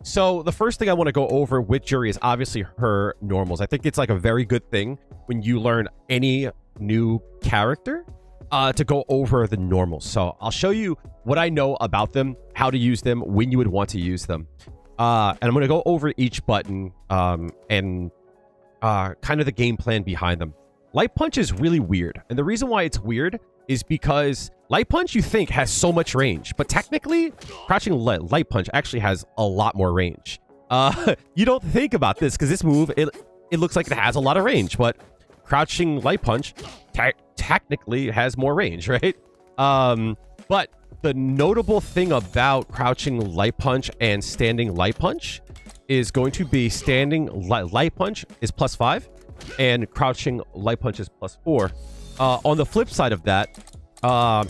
So the first thing I want to go over with Juri is obviously her normals. I think it's like a very good thing when you learn any new character to go over the normals. So I'll show you what I know about them, how to use them, when you would want to use them. And I'm going to go over each button and kind of the game plan behind them. Light Punch is really weird. And the reason why it's weird is because Light Punch, you think, has so much range. But technically, Crouching Light Punch actually has a lot more range. You don't think about this because this move, it looks like it has a lot of range. But Crouching Light Punch technically has more range, right? But the notable thing about Crouching Light Punch and Standing Light Punch is going to be Standing Light Punch is +5 and Crouching Light Punch is +4. On the flip side of that,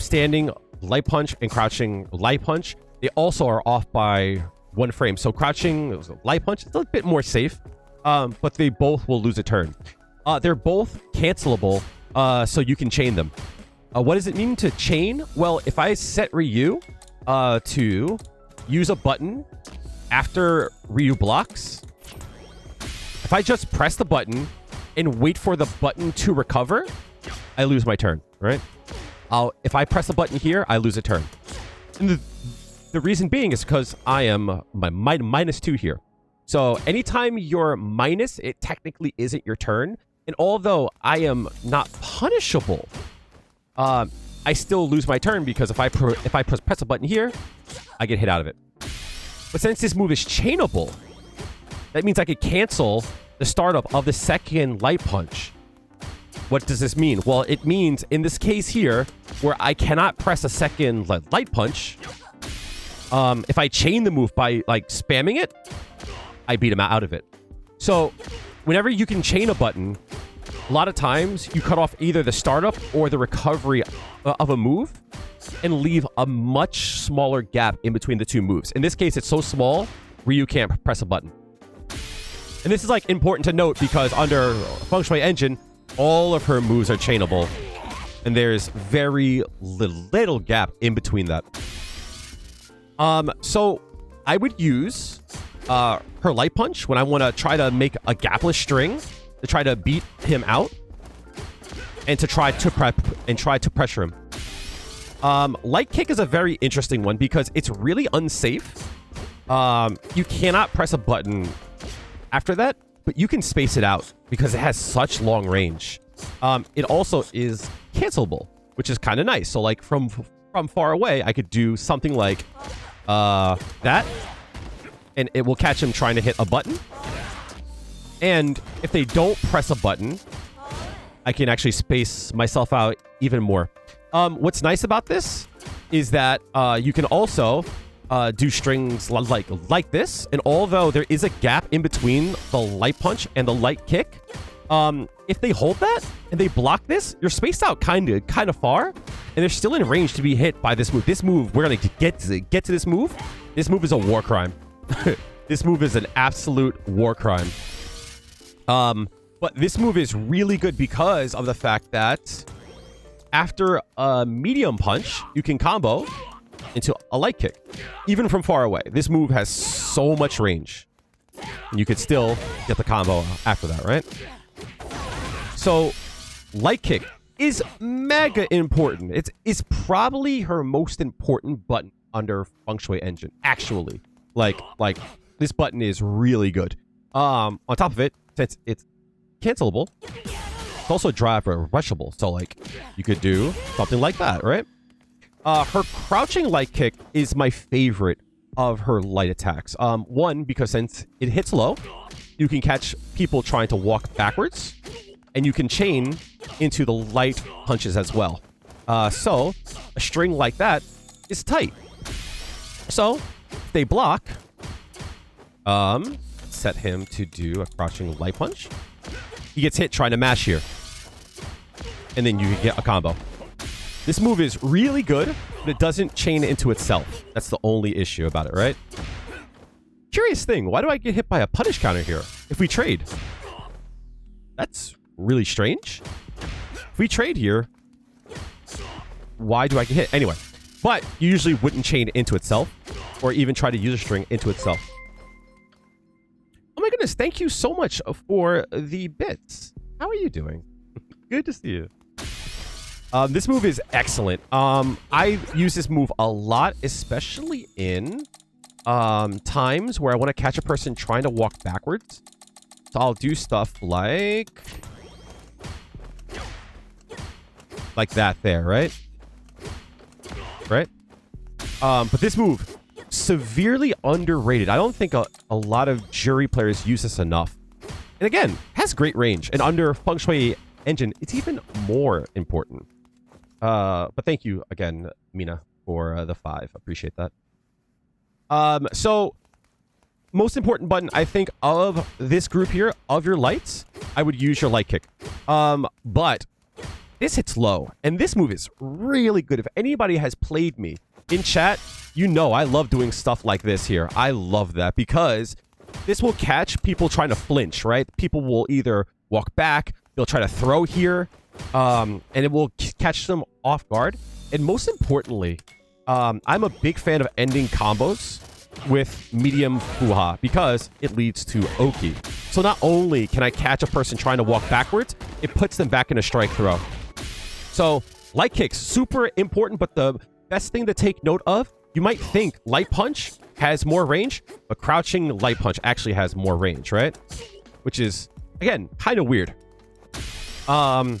Standing Light Punch and Crouching Light Punch, they also are off by 1 frame. So Crouching Light Punch is a bit more safe, but they both will lose a turn. They're both cancelable, so you can chain them. What does it mean to chain? Well, if I set Ryu to use a button after Ryu blocks, if I just press the button and wait for the button to recover, I lose my turn, right? If I press the button here, I lose a turn. And the reason being is because I am -2 here. So anytime you're minus, it technically isn't your turn. And although I am not punishable, I still lose my turn because if I press a button here, I get hit out of it. But since this move is chainable, that means I could cancel the startup of the second Light Punch. What does this mean? Well, it means in this case here, where I cannot press a second Light Punch, if I chain the move by like spamming it, I beat him out of it. So whenever you can chain a button, a lot of times you cut off either the startup or the recovery of a move and leave a much smaller gap in between the two moves. In this case, it's so small, Ryu can't press a button. And this is like important to note because under Feng Shui Engine, all of her moves are chainable. And there's very little gap in between that. So I would use her Light Punch when I want to try to make a gapless string to try to beat him out and to try to pressure him. Light Kick is a very interesting one because it's really unsafe. You cannot press a button after that, but you can space it out because it has such long range. It also is cancelable, which is kind of nice. So like from far away, I could do something like that, and it will catch him trying to hit a button. And if they don't press a button, I can actually space myself out even more. What's nice about this is that you can also do strings like this. And although there is a gap in between the Light Punch and the Light Kick, if they hold that and they block this, you're spaced out kind of far, and they're still in range to be hit by this move. This move, we're going to get to this move. This move is a war crime. This move is an absolute war crime. But this move is really good because of the fact that after a medium punch, you can combo into a Light Kick, even from far away. This move has so much range. And you could still get the combo after that, right? So, Light Kick is mega important. It's probably her most important button under Feng Shui Engine, actually. Like this button is really good. On top of it, since it's cancelable, it's also drive rushable. So like you could do something like that, right? Her Crouching Light Kick is my favorite of her light attacks. One, because since it hits low, you can catch people trying to walk backwards, and you can chain into the light punches as well. So a string like that is tight. So if they block, set him to do a Crouching Light Punch. He gets hit trying to mash here, and then you can get a combo. This move is really good, but it doesn't chain into itself. That's the only issue about it, right? Curious thing, why do I get hit by a punish counter here if we trade? That's really strange. If we trade here, why do I get hit? Anyway, but you usually wouldn't chain into itself or even try to use a string into itself. Anonymous, thank you so much for the bits. How are you doing? Good to see you. This move is excellent. I use this move a lot, especially in times where I want to catch a person trying to walk backwards. So I'll do stuff like that there, right? Right? But this move, severely underrated. I don't think a lot of Juri players use this enough. And again, has great range. And under Feng Shui Engine, it's even more important. But thank you again, Mina, for the 5. Appreciate that. So most important button, I think, of this group here, of your lights, I would use your light kick. But this hits low, and this move is really good. If anybody has played me in chat, you know I love doing stuff like this here. I love that because this will catch people trying to flinch, right? People will either walk back, they'll try to throw here, and it will catch them off guard. And most importantly, I'm a big fan of ending combos with medium fuja because it leads to Oki. So not only can I catch a person trying to walk backwards, it puts them back in a strike throw. So light kicks, super important, but the best thing to take note of, you might think light punch has more range, but crouching light punch actually has more range, right? Which is, again, kind of weird. I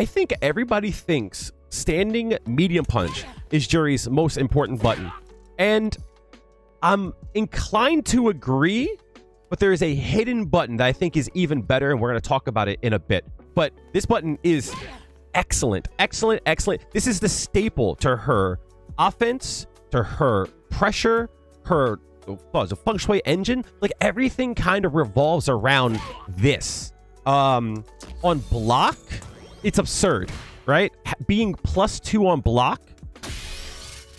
think everybody thinks standing medium punch is Juri's most important button. And I'm inclined to agree, but there is a hidden button that I think is even better, and we're going to talk about it in a bit. But this button is excellent, excellent, excellent. This is the staple to her offense, to her pressure, her Feng Shui Engine. Like, everything kind of revolves around this. On block, it's absurd, right? Being +2 on block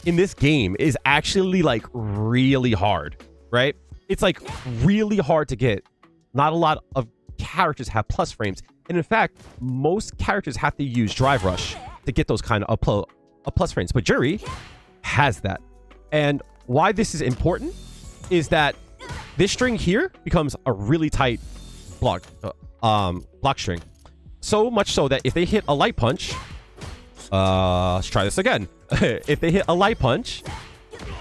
in this game is actually like really hard, right? It's like really hard to get. Not a lot of characters have plus frames. And in fact, most characters have to use drive rush to get those kind of plus frames. But Juri has that. And why this is important is that this string here becomes a really tight block string. So much so that if they hit a light punch, let's try this again. If they hit a light punch,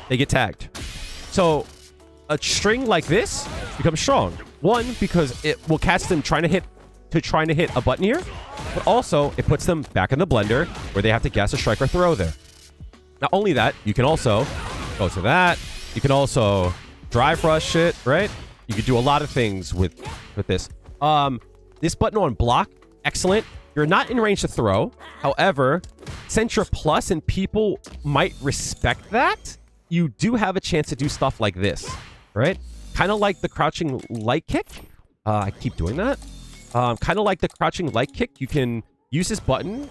they get tagged. So a string like this becomes strong. One, because it will catch them trying to hit a button here, but also it puts them back in the blender where they have to guess a strike or throw there. Not only that, you can also go to that. You can also drive rush it, right? You can do a lot of things with this. This button on block, excellent. You're not in range to throw. However, since you're plus and people might respect that, you do have a chance to do stuff like this, right? Kind of like the crouching light kick. I keep doing that. Kind of like the crouching light kick. You can use this button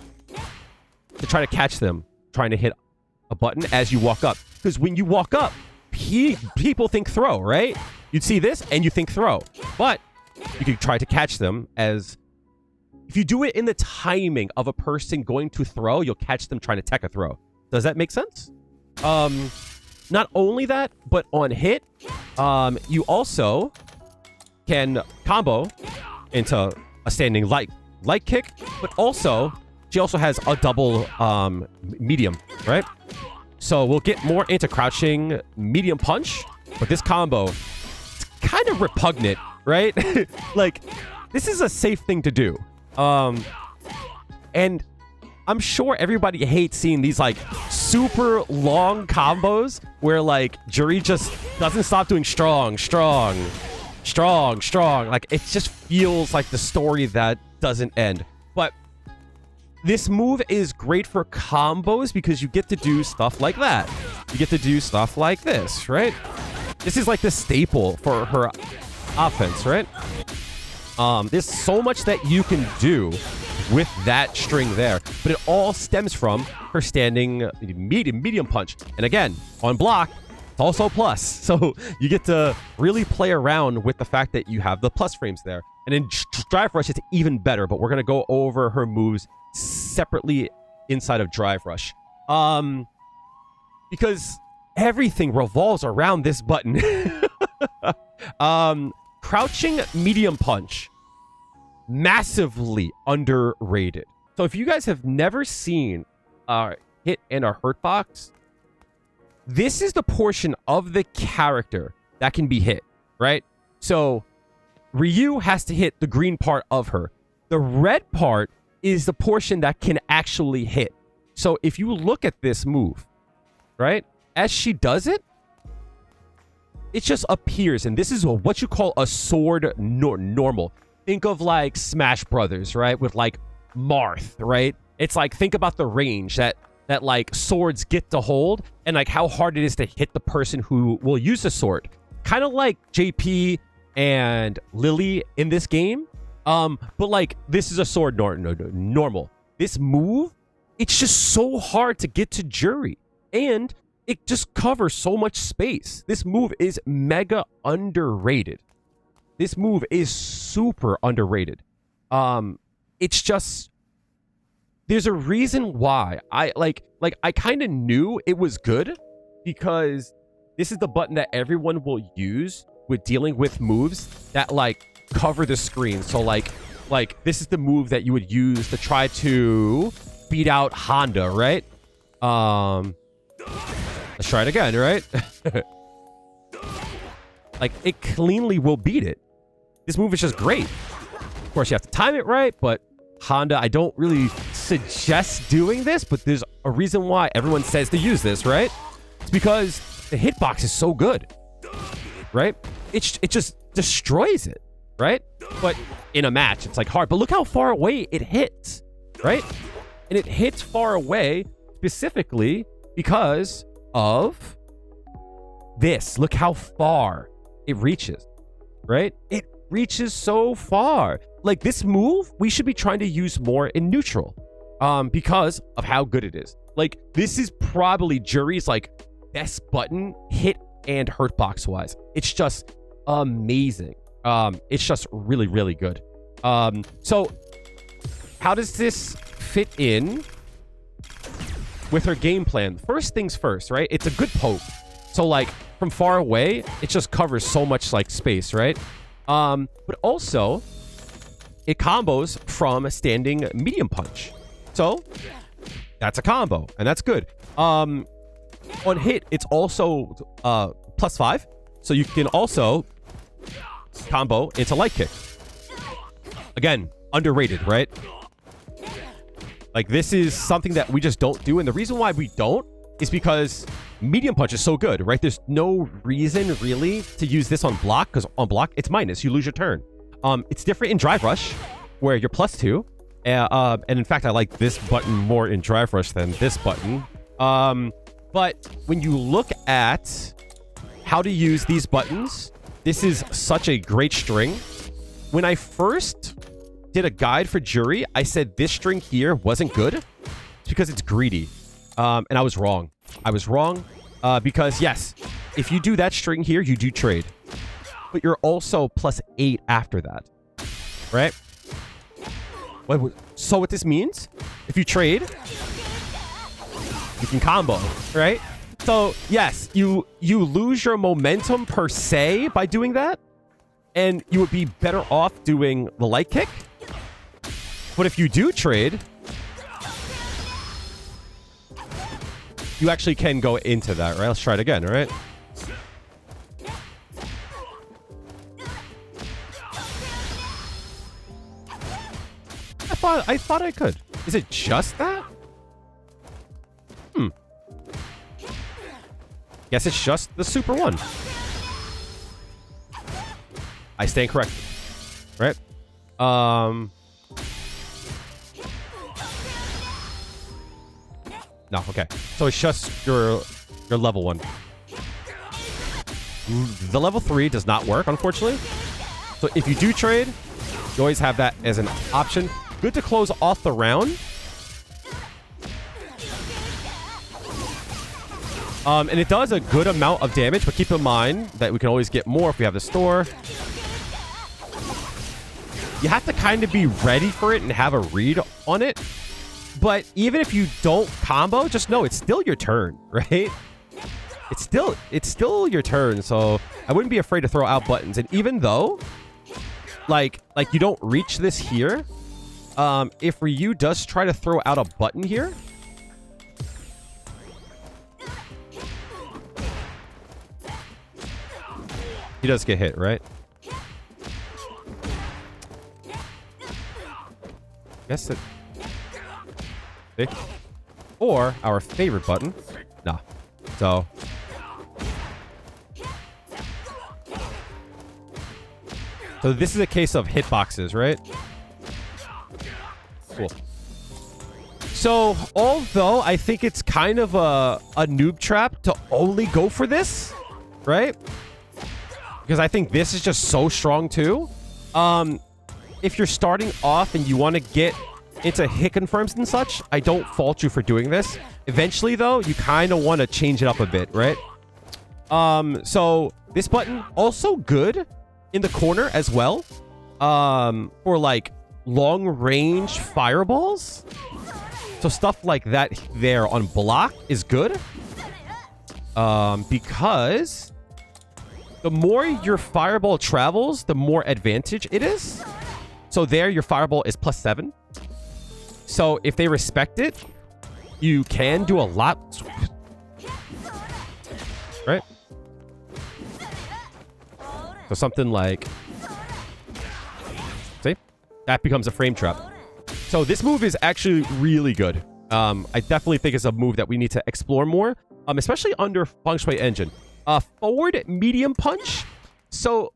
to try to catch them trying to hit a button as you walk up. Because when you walk up, people think throw, right? You'd see this and you think throw. But you can try to catch them as... If you do it in the timing of a person going to throw, you'll catch them trying to tech a throw. Does that make sense? Not only that, but on hit, you also can combo into a standing light kick, but also she also has a double medium, right? So we'll get more into crouching medium punch, but this combo is kind of repugnant, right? Like, this is a safe thing to do. And I'm sure everybody hates seeing these like super long combos where like Juri just doesn't stop doing strong. Like, it just feels like the story that doesn't end. But this move is great for combos because you get to do stuff like that. You get to do stuff like this, right? This is like the staple for her offense, right? There's so much that you can do with that string there, but it all stems from her standing medium punch. And again, on block, it's also plus. So you get to really play around with the fact that you have the plus frames there. And in drive rush, it's even better, but we're going to go over her moves separately inside of drive rush. Because everything revolves around this button. crouching medium punch. Massively underrated. So if you guys have never seen a hit and a hurt box, this is the portion of the character that can be hit, right? So Ryu has to hit the green part of her. The red part is the portion that can actually hit. So if you look at this move, right, as she does it, it just appears, and this is what you call a sword normal. Think of like Smash Brothers, right, with like Marth, right? It's like, think about the range that like swords get to hold, and like how hard it is to hit the person who will use the sword. Kind of like JP and Lily in this game. But like, this is a sword normal. This move, it's just so hard to get to Juri, and it just covers so much space. This move is mega underrated. This move is super underrated. It's just, there's a reason why I I kind of knew it was good, because this is the button that everyone will use with dealing with moves that like cover the screen. So like this is the move that you would use to try to beat out Honda, right? Let's try it again, right? Like, it cleanly will beat it. This move is just great. Of course, you have to time it right, but Honda, I don't really suggest doing this, but there's a reason why everyone says to use this, right? It's because the hitbox is so good, right? It just destroys it, right? But in a match, it's like hard. But look how far away it hits, right? And it hits far away specifically because of this. Look how far it reaches, right? It reaches so far. Like, this move, we should be trying to use more in neutral, because of how good it is. Like, this is probably Juri's like best button, hit and hurt box wise. It's just amazing. It's just really, really good. So how does this fit in with her game plan? First things first, right? It's a good poke. So like from far away, it just covers so much like space, right? But also it combos from a standing medium punch. So that's a combo, and that's good. On hit, it's also +5. So you can also combo into light kick. Again, underrated, right? Like, this is something that we just don't do, and the reason why we don't is because medium punch is so good, right? There's no reason really to use this on block, because on block it's minus, you lose your turn. It's different in drive rush where you're +2, and in fact I like this button more in drive rush than this button. But when you look at how to use these buttons, this is such a great string. When I first did a guide for Juri, I said this string here wasn't good. It's because it's greedy. And I was wrong. Because yes, if you do that string here, you do trade. But you're also +8 after that. Right? So what this means, if you trade, you can combo, right? So yes, you lose your momentum per se by doing that, and you would be better off doing the light kick. But if you do trade, you actually can go into that, right? Let's try it again, all right? I thought I could. Is it just that? Guess it's just the super one. I stand corrected. Right? No, okay. So it's just your level 1. The level 3 does not work, unfortunately. So if you do trade, you always have that as an option. Good to close off the round. And it does a good amount of damage, but keep in mind that we can always get more if we have the store. You have to kind of be ready for it and have a read on it. But even if you don't combo, just know it's still your turn, right? it's still your turn, so I wouldn't be afraid to throw out buttons. And even though, like you don't reach this here, if Ryu does try to throw out a button here, he does get hit, right? Guess that. See? Or our favorite button. Nah. So. So this is a case of hitboxes, right? Cool. So, although I think it's kind of a noob trap to only go for this, right? Because I think this is just so strong too. If you're starting off and you want to get into hit confirms and such, I don't fault you for doing this. Eventually, though, you kind of want to change it up a bit, right? So this button also good in the corner as well, for like long range fireballs. So stuff like that there on block is good, because the more your fireball travels, the more advantage it is. So there, your fireball is +7. So if they respect it, you can do a lot. Right? So something like... See? That becomes a frame trap. So this move is actually really good. I definitely think it's a move that we need to explore more, especially under Feng Shui Engine. Forward medium punch. So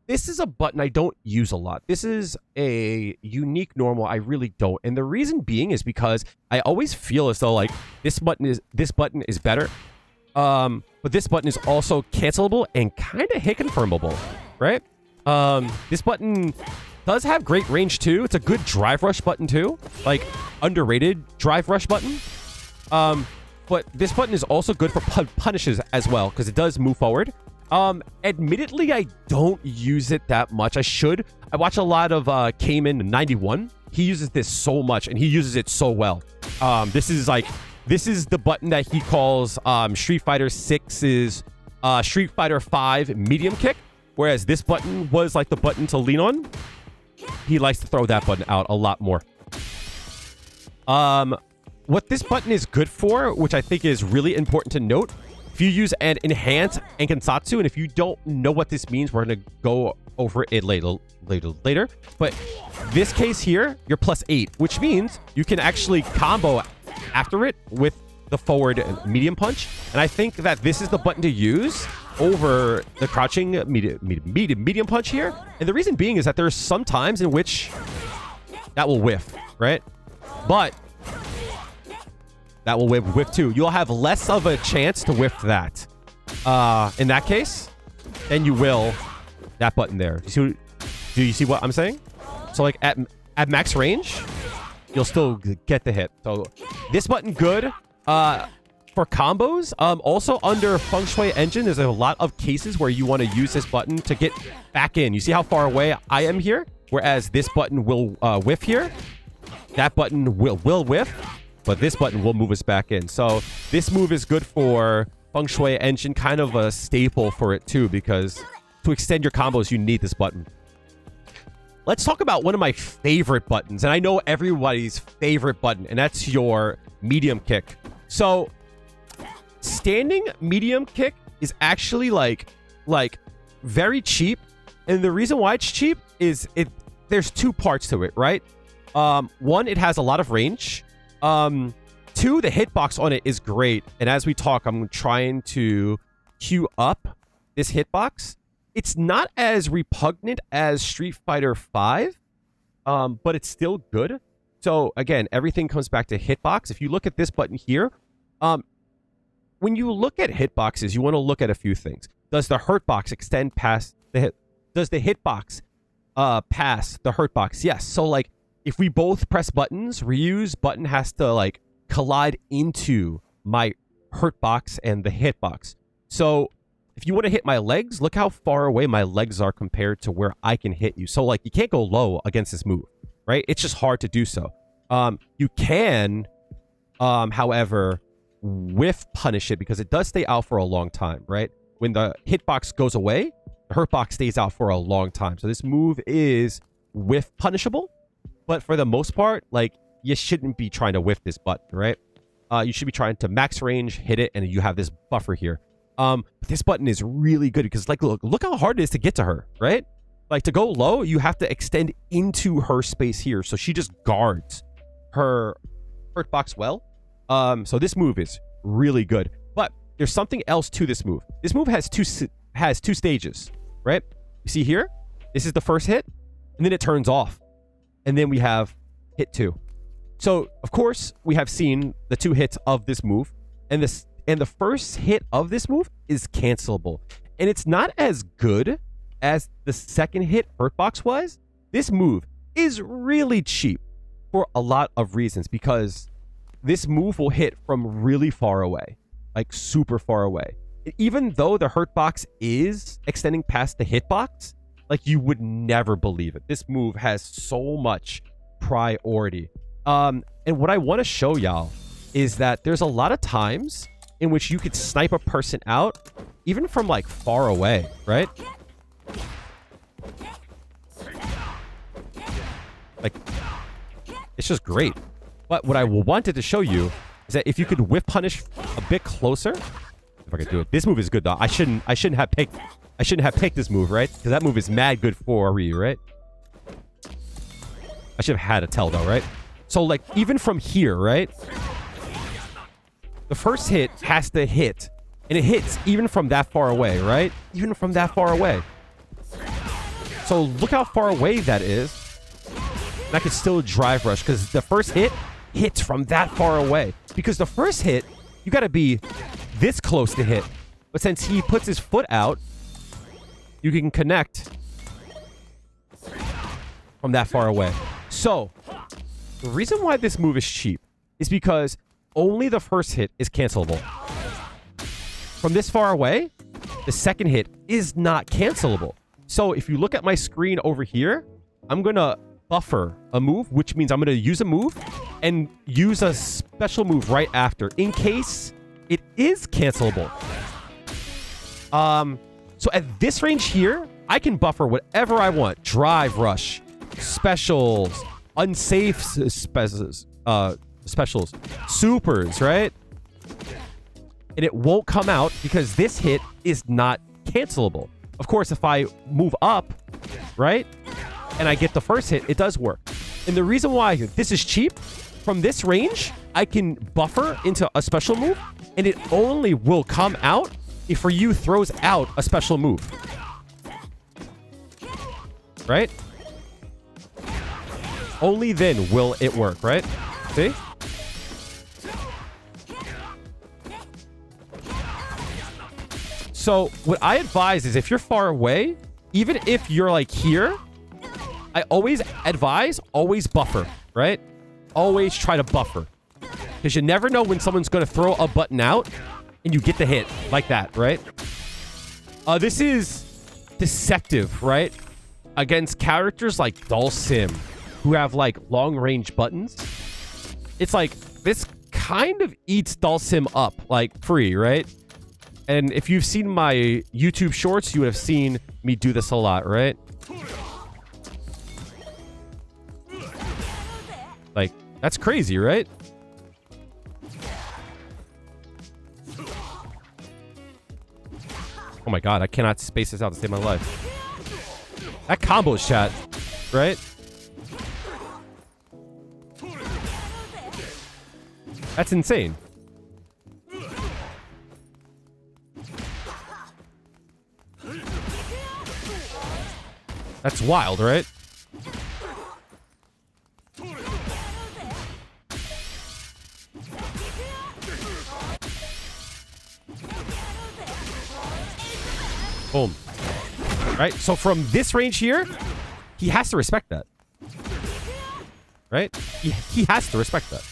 this is a button I don't use a lot. This is a unique normal I really don't. And the reason being is because I always feel as though like this button is better. But this button is also cancelable and kind of hit confirmable, right? This button does have great range too. It's a good drive rush button too. Like underrated drive rush button. But this button is also good for punishes as well, because it does move forward. Admittedly, I don't use it that much. I should. I watch a lot of Cayman 91. He uses this so much, and he uses it so well. This is the button that he calls Street Fighter 6's Street Fighter 5 medium kick, whereas this button was like the button to lean on. He likes to throw that button out a lot more. What this button is good for, which I think is really important to note, if you use an enhance and Kansatsu, and if you don't know what this means, we're going to go over it later. But this case here, you're +8, which means you can actually combo after it with the forward medium punch. And I think that this is the button to use over the crouching medium punch here. And the reason being is that there's some times in which that will whiff, right? But that will whiff too. You'll have less of a chance to whiff that. In that case, then you will that button there. Do you see what I'm saying? So like at max range, you'll still get the hit. So this button good for combos. Also under Feng Shui Engine, there's a lot of cases where you want to use this button to get back in. You see how far away I am here? Whereas this button will whiff here. That button will whiff. But this button will move us back in. So this move is good for Feng Shui Engine, kind of a staple for it too, because to extend your combos, you need this button. Let's talk about one of my favorite buttons, and I know everybody's favorite button, and that's your medium kick. So standing medium kick is actually like very cheap, and the reason why it's cheap is there's two parts to it, right? One, it has a lot of range. Two, the hitbox on it is great. And as we talk, I'm trying to queue up this hitbox. It's not as repugnant as Street Fighter 5, but it's still good. So again, everything comes back to hitbox. If you look at this button here, when you look at hitboxes, you want to look at a few things. Does the hurt box extend past the hit? Does the hitbox pass the hurt box? Yes. So like, if we both press buttons, Ryu's button has to like collide into my hurt box and the hit box. So if you want to hit my legs, look how far away my legs are compared to where I can hit you. So like you can't go low against this move, right? It's just hard to do so. You can, however, whiff punish it because it does stay out for a long time, right? When the hitbox goes away, the hurtbox stays out for a long time. So this move is whiff punishable, but for the most part, like, you shouldn't be trying to whiff this button, right? You should be trying to max range, hit it, and you have this buffer here. But this button is really good because, like, look how hard it is to get to her, right? Like, to go low, you have to extend into her space here. So she just guards her hurtbox well. So this move is really good. But there's something else to this move. This move has two stages, right? You see here? This is the first hit, and then it turns off. And then we have hit 2. So, of course, we have seen the 2 hits of this move, and the first hit of this move is cancelable. And it's not as good as the second hit hurtbox was. This move is really cheap for a lot of reasons, because this move will hit from really far away, like super far away. And even though the hurtbox is extending past the hitbox, like, you would never believe it. This move has so much priority. And what I want to show y'all is that there's a lot of times in which you could snipe a person out even from, like, far away, right? Like, it's just great. But what I wanted to show you is that if you could whiff punish a bit closer, if I could do it. This move is good though. I shouldn't have picked this move, right? Because that move is mad good for you, right? I should have had a tell though, right? So, like, even from here, right? The first hit has to hit. And it hits even from that far away, right? Even from that far away. So look how far away that is. And I can still drive rush because the first hit hits from that far away. Because the first hit, you got to be this close to hit. But since he puts his foot out, you can connect from that far away. So the reason why this move is cheap is because only the first hit is cancelable. From this far away, the second hit is not cancelable. So if you look at my screen over here, I'm going to buffer a move, which means I'm going to use a move and use a special move right after in case it is cancelable. So at this range here, I can buffer whatever I want. Drive rush, specials, unsafe specials, supers, right? And it won't come out because this hit is not cancelable. Of course, if I move up, right, and I get the first hit, it does work. And the reason why this is cheap, from this range, I can buffer into a special move, and it only will come out if Ryu throws out a special move. Right? Only then will it work, right? See? So what I advise is if you're far away, even if you're like here, I always advise, always buffer, right? Always try to buffer. Because you never know when someone's going to throw a button out and you get the hit like that, right? This is deceptive, right? Against characters like Dhalsim, who have like long range buttons. It's like, this kind of eats Dhalsim up like free, right? And if you've seen my YouTube shorts, you would have seen me do this a lot, right? Like, that's crazy, right? Oh my god, I cannot space this out to save my life. That combo chat, right? That's insane. That's wild, right? Boom. Right? So from this range here, he has to respect that. Right? He has to respect that.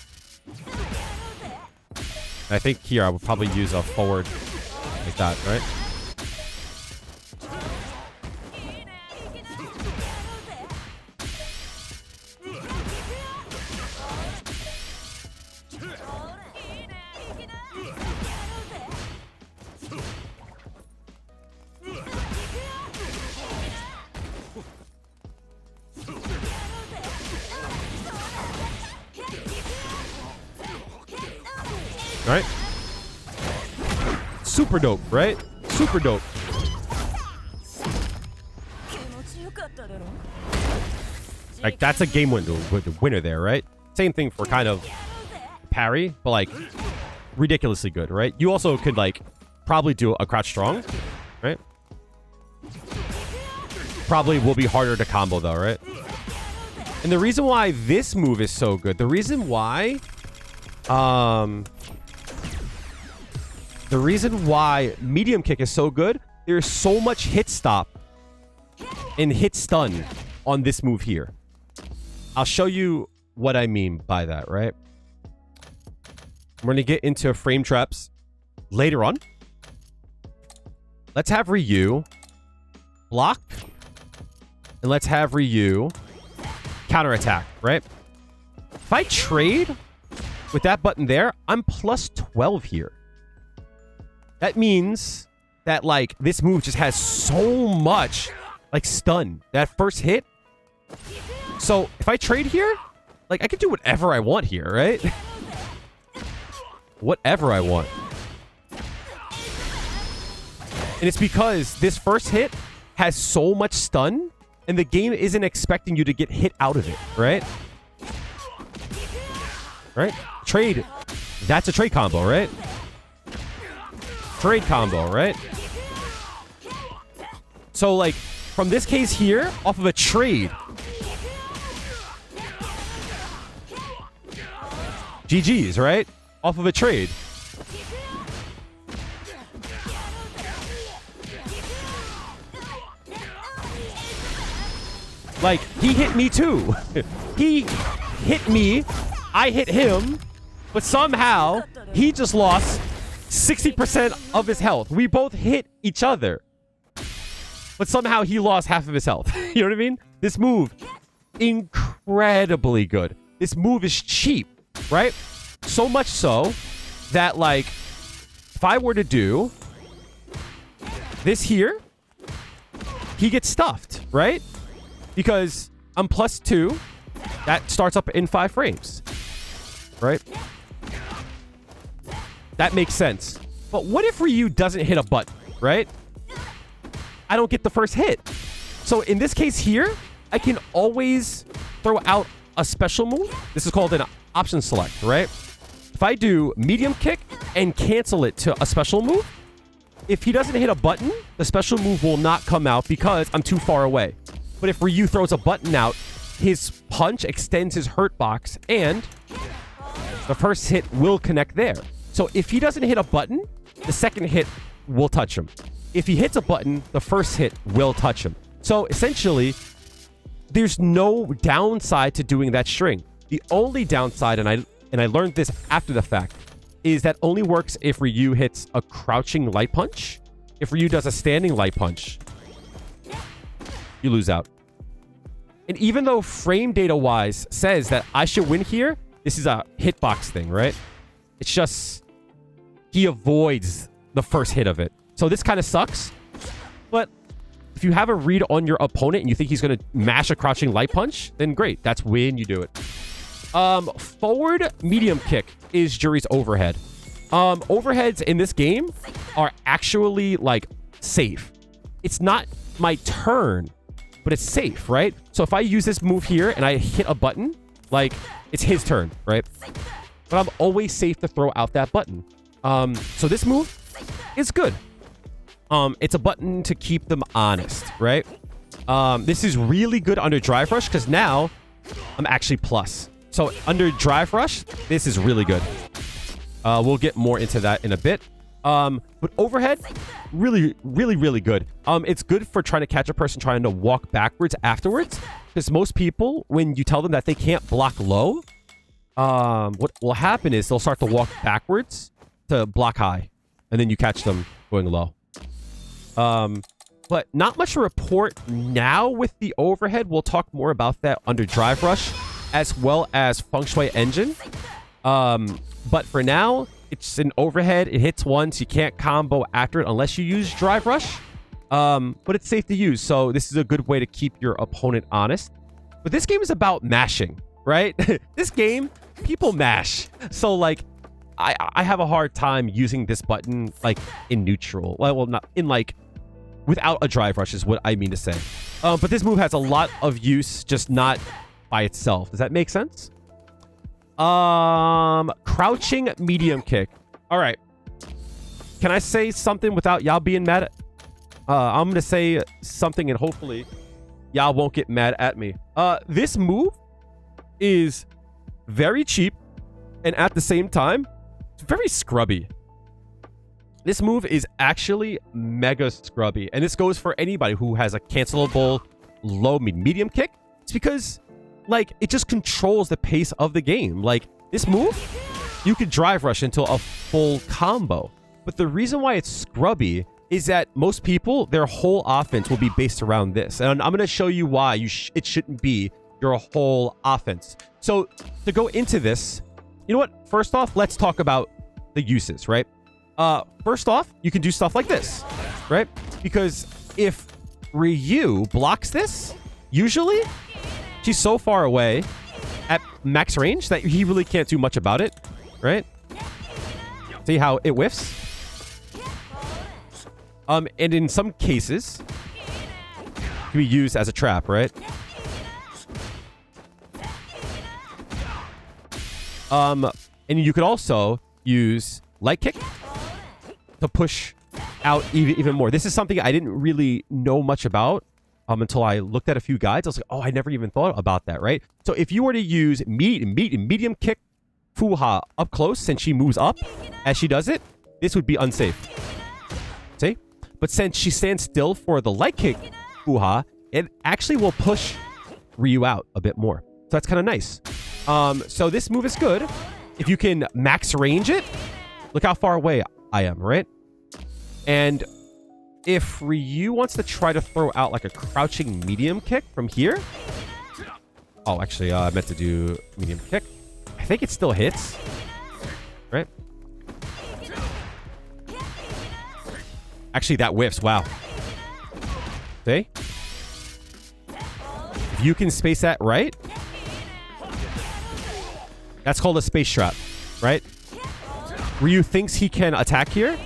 I think here I would probably use a forward like that, right? All right? Super dope, right? Super dope. Like, that's a game winner there, right? Same thing for kind of parry, but like ridiculously good, right? You also could like probably do a crouch strong, right? Probably will be harder to combo though, right? And the reason why this move is so good, the reason why medium kick is so good, there's so much hit stop and hit stun on this move here. I'll show you what I mean by that, right? We're going to get into frame traps later on. Let's have Ryu block. And let's have Ryu counterattack, right? If I trade with that button there, I'm plus 12 here. That means that, like, this move just has so much, like, stun. That first hit. So, if I trade here, like, I can do whatever I want here, right? Whatever I want. And it's because this first hit has so much stun, and the game isn't expecting you to get hit out of it, right? Right? Trade. That's a trade combo, right? Trade combo, right? So, like, from this case here, off of a trade, GG's, right? Off of a trade. Like, he hit me too. He hit me, I hit him, but somehow he just lost 60% of his health. We both hit each other, but somehow he lost half of his health. You know what I mean? This move, incredibly good. This move is cheap, right? So much so that, like, if I were to do this here, he gets stuffed, right? Because I'm plus 2. That starts up in 5 frames, right? That makes sense. But what if Ryu doesn't hit a button, right? I don't get the first hit. So in this case here, I can always throw out a special move. This is called an option select, right? If I do medium kick and cancel it to a special move, if he doesn't hit a button, the special move will not come out because I'm too far away. But if Ryu throws a button out, his punch extends his hurt box and the first hit will connect there. So if he doesn't hit a button, the second hit will touch him. If he hits a button, the first hit will touch him. So essentially, there's no downside to doing that string. The only downside, and I learned this after the fact, is that only works if Ryu hits a crouching light punch. If Ryu does a standing light punch, you lose out. And even though frame data wise says that I should win here, this is a hitbox thing, right? It's just he avoids the first hit of it. So this kind of sucks. But if you have a read on your opponent and you think he's going to mash a crouching light punch, then great. That's when you do it. Forward medium kick is Juri's overhead. Overheads in this game are actually, like, safe. It's not my turn, but it's safe, right? So if I use this move here and I hit a button, like, it's his turn, right? But I'm always safe to throw out that button. So this move is good. It's a button to keep them honest, right? This is really good under drive rush because now I'm actually plus. So under drive rush, this is really good. We'll get more into that in a bit. But overhead, really, really, really good. It's good for trying to catch a person trying to walk backwards afterwards. Because most people, when you tell them that they can't block low, what will happen is they'll start to walk backwards to block high. And then you catch them going low. But not much to report now with the overhead. We'll talk more about that under drive rush, as well as Feng Shui Engine. But for now, it's an overhead. It hits once. You can't combo after it unless you use drive rush. But it's safe to use. So this is a good way to keep your opponent honest. But this game is about mashing, right? This game, people mash. So, like, I have a hard time using this button like in neutral. Well, not in like without a drive rush is what I mean to say. But this move has a lot of use, just not by itself. Does that make sense? Crouching medium kick. All right. Can I say something without y'all being mad at? I'm gonna say something and hopefully y'all won't get mad at me. This move is very cheap and at the same time, it's very scrubby. This move is actually mega scrubby. And this goes for anybody who has a cancelable low medium kick. It's because, like, it just controls the pace of the game. Like, this move, you could drive rush into a full combo. But the reason why it's scrubby is that most people, their whole offense will be based around this. And I'm going to show you why it shouldn't be your whole offense. So, to go into this, you know what? First off, let's talk about the uses, right? First off, you can do stuff like this, right? Because if Ryu blocks this, usually she's so far away at max range that he really can't do much about it, right? See how it whiffs? And in some cases, it can be used as a trap, right? And you could also use light kick to push out even more. This is something I didn't really know much about until I looked at a few guides. I was like, oh, I never even thought about that, right? So if you were to use medium kick fuja up close, since she moves up as she does it, this would be unsafe. See? But since she stands still for the light kick fuja, it actually will push Ryu out a bit more. So that's kind of nice. So this move is good. If you can max range it, look how far away I am, right? And if Ryu wants to try to throw out like a crouching medium kick from here. Oh, actually, I meant to do medium kick. I think it still hits, right? Actually, that whiffs. Wow. See? If you can space that right, that's called a space trap, right? Ryu thinks he can attack here,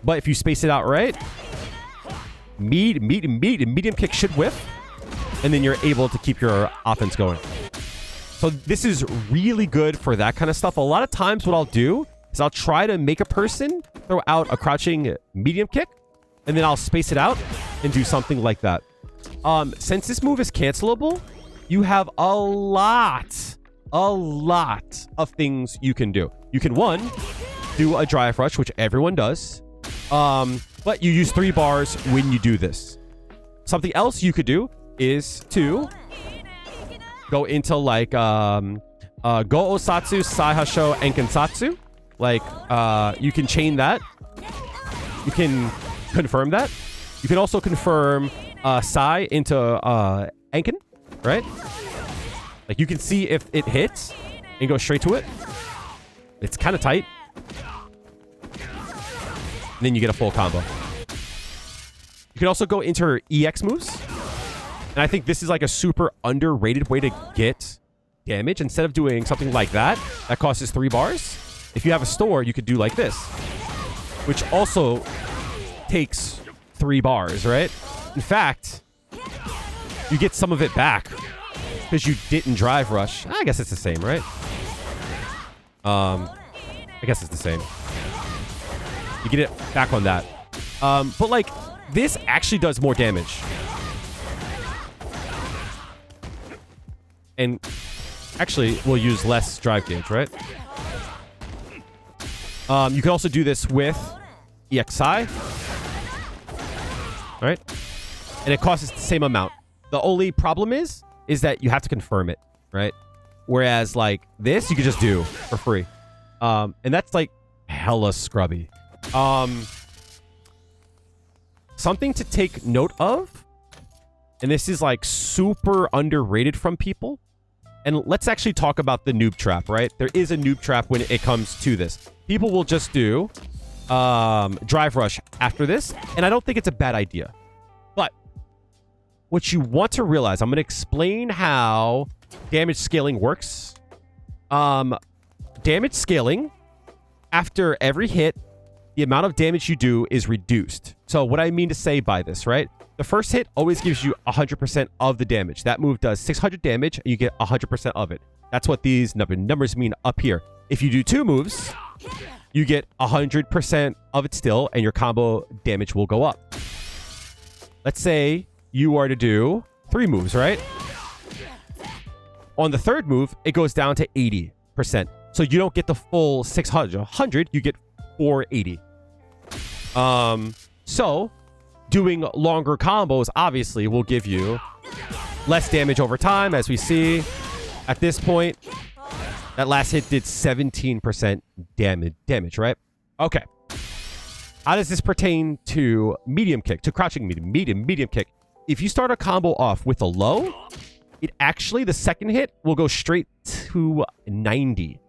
but if you space it out right, medium kick should whiff, and then you're able to keep your offense going. So this is really good for that kind of stuff. A lot of times what I'll do is I'll try to make a person throw out a crouching medium kick, and then I'll space it out and do something like that. Since this move is cancelable, you have a lot of things you can do. You can, one, do a drive rush, which everyone does. But you use 3 bars when you do this. Something else you could do is to go into like Go Osatsu, Saihasho, and Kensatsu. Like you can chain that. You can confirm that. You can also confirm Sai into Enken, right? Like you can see if it hits and go straight to it. It's kind of tight. And then you get a full combo. You can also go into her EX moves. And I think this is like a super underrated way to get damage. Instead of doing something like that, that costs 3 bars. If you have a store, you could do like this, which also takes 3 bars, right? In fact, you get some of it back because you didn't drive rush. I guess it's the same, right? I guess it's the same. You get it back on that. But like, this actually does more damage. And actually, we'll use less drive gauge, right? You can also do this with EXI. Right? And it costs the same amount. The only problem is that you have to confirm it, right? Whereas, like, this, you can just do for free. And that's, like, hella scrubby. Something to take note of, and this is, like, super underrated from people. And let's actually talk about the noob trap, right? There is a noob trap when it comes to this. People will just do drive rush after this, and I don't think it's a bad idea. But what you want to realize, I'm going to explain how damage scaling works. Damage scaling after every hit, the amount of damage you do is reduced. So what I mean to say by this, right? The first hit always gives you 100% of the damage. That move does 600 damage, and you get 100% of it. That's what these numbers mean up here. If you do 2 moves, you get 100% of it still, and your combo damage will go up. Let's say you are to do 3 moves, right? On the 3rd move, it goes down to 80%. So you don't get the full 600, you get 480. So doing longer combos obviously will give you less damage over time, as we see at this point. That last hit did 17% damage, right? Okay. How does this pertain to medium kick, to crouching medium kick? If you start a combo off with a low, it actually, the second hit will go straight to 90,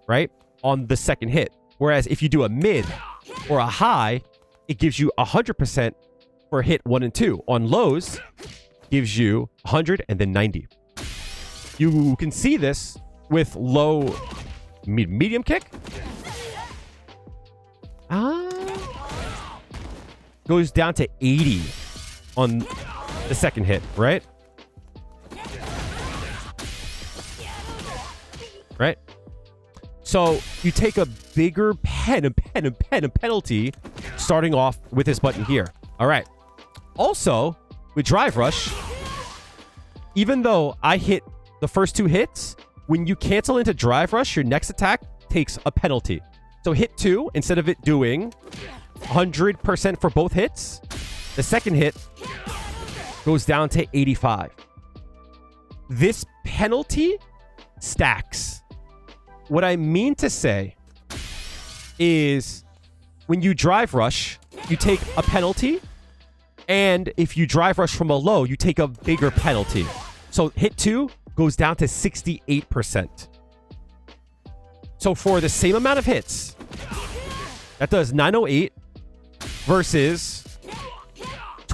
right? On the second hit. Whereas if you do a mid or a high, it gives you 100% for hit 1 and 2. On lows, gives you 100 and then 90. You can see this with low medium kick. Goes down to 80 on the second hit, right? Right? So you take a bigger penalty starting off with this button here. All right. Also, with Drive Rush, even though I hit the first 2 hits, when you cancel into Drive Rush, your next attack takes a penalty. So hit 2, instead of it doing 100% for both hits, the second hit goes down to 85. This penalty stacks. What I mean to say is when you Drive Rush, you take a penalty, and if you Drive Rush from a low, you take a bigger penalty. So hit 2 goes down to 68%. So for the same amount of hits, that does 908 versus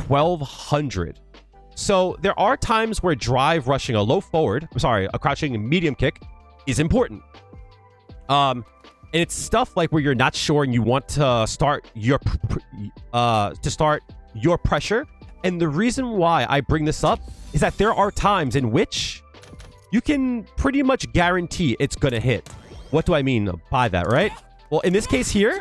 1200. So there are times where Drive Rushing a low forward, a crouching medium kick is important. And it's stuff like where you're not sure and you want to start your pressure. And the reason why I bring this up is that there are times in which you can pretty much guarantee it's gonna hit. What do I mean by that, right? Well, in this case here,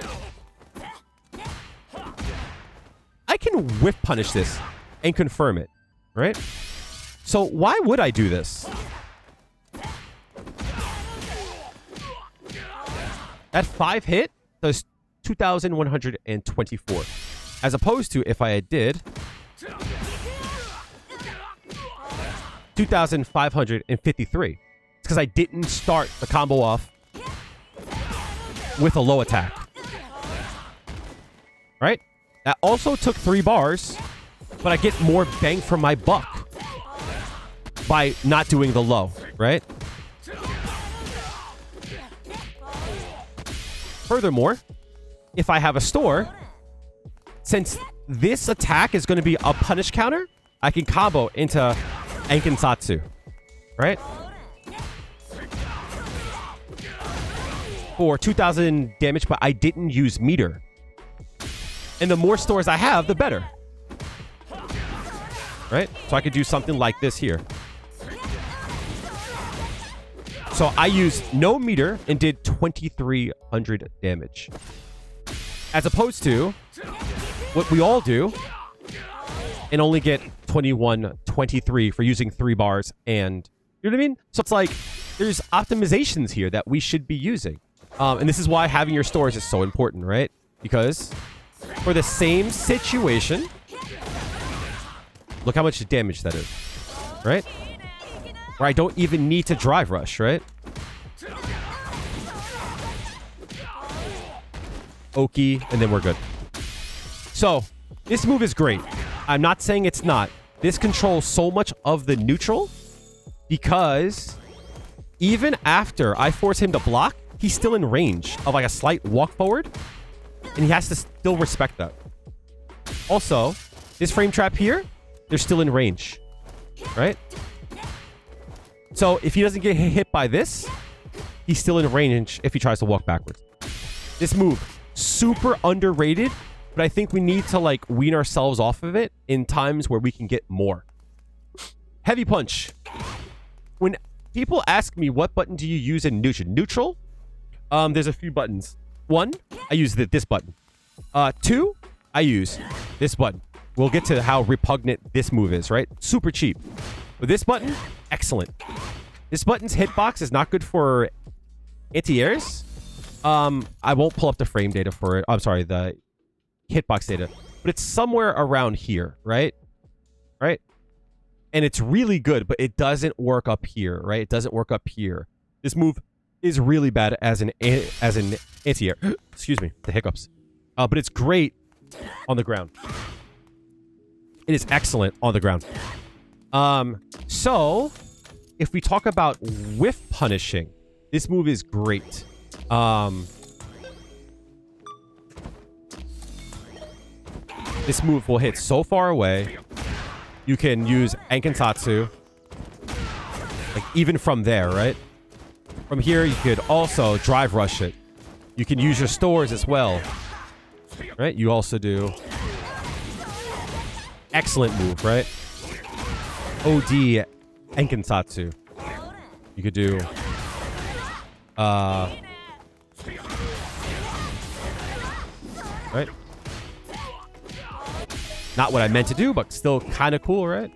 I can whiff punish this and confirm it, right? So why would I do this? That 5 hit does 2,124. As opposed to if I did 2,553. It's because I didn't start the combo off with a low attack. Right? That also took 3 bars, but I get more bang for my buck by not doing the low, right? Furthermore, if I have a store, since this attack is going to be a punish counter, I can combo into Ankensatsu, right? For 2,000 damage, but I didn't use meter. And the more stores I have, the better. Right? So I could do something like this here. So I used no meter and did 2,300 damage. As opposed to what we all do and only get 2123 for using 3 bars and... You know what I mean? So it's like, there's optimizations here that we should be using. And this is why having your stores is so important, right? Because for the same situation... Look how much damage that is, right? Where I don't even need to Drive Rush, right? Oki, and then we're good. So, this move is great. I'm not saying it's not. This controls so much of the neutral because even after I force him to block, he's still in range of like a slight walk forward, and he has to still respect that. Also, this frame trap here, they're still in range, right? So if he doesn't get hit by this, he's still in range if he tries to walk backwards. This move, super underrated, but I think we need to like wean ourselves off of it in times where we can get more. Heavy punch. When people ask me what button do you use in neutral, there's a few buttons. 1, I use this button. 2, I use this button. We'll get to how repugnant this move is, right? Super cheap. But this button, excellent. This button's hitbox is not good for anti-airs. I won't pull up the frame data for it. I'm sorry, the hitbox data. But it's somewhere around here, right? Right? And it's really good, but it doesn't work up here, right? It doesn't work up here. This move is really bad as an anti-air. Excuse me, the hiccups. But it's great on the ground. It is excellent on the ground. So if we talk about whiff punishing, this move is great. This move will hit so far away. You can use Ankentatsu. Like, even from there, right? From here, you could also drive rush it. You can use your stores as well. Right? You also do... Excellent move, right? OD Ankentatsu. You could do... Right? Not what I meant to do, but still kind of cool, right?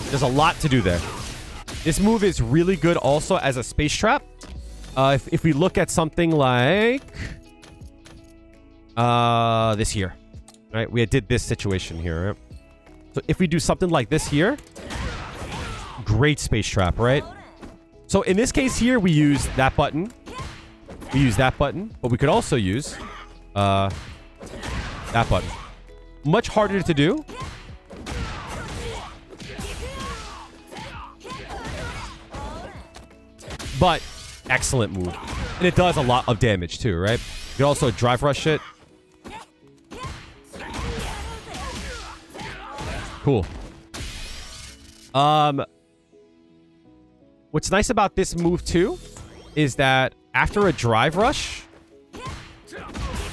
There's a lot to do there. This move is really good also as a space trap. If we look at something like... this here. Right? We did this situation here, right? So if we do something like this here... Great space trap, right? So in this case here, we use that button. We use that button. But we could also use... that button. Much harder to do. But excellent move. And it does a lot of damage too, right? You can also drive rush it. Cool. What's nice about this move too is that after a drive rush,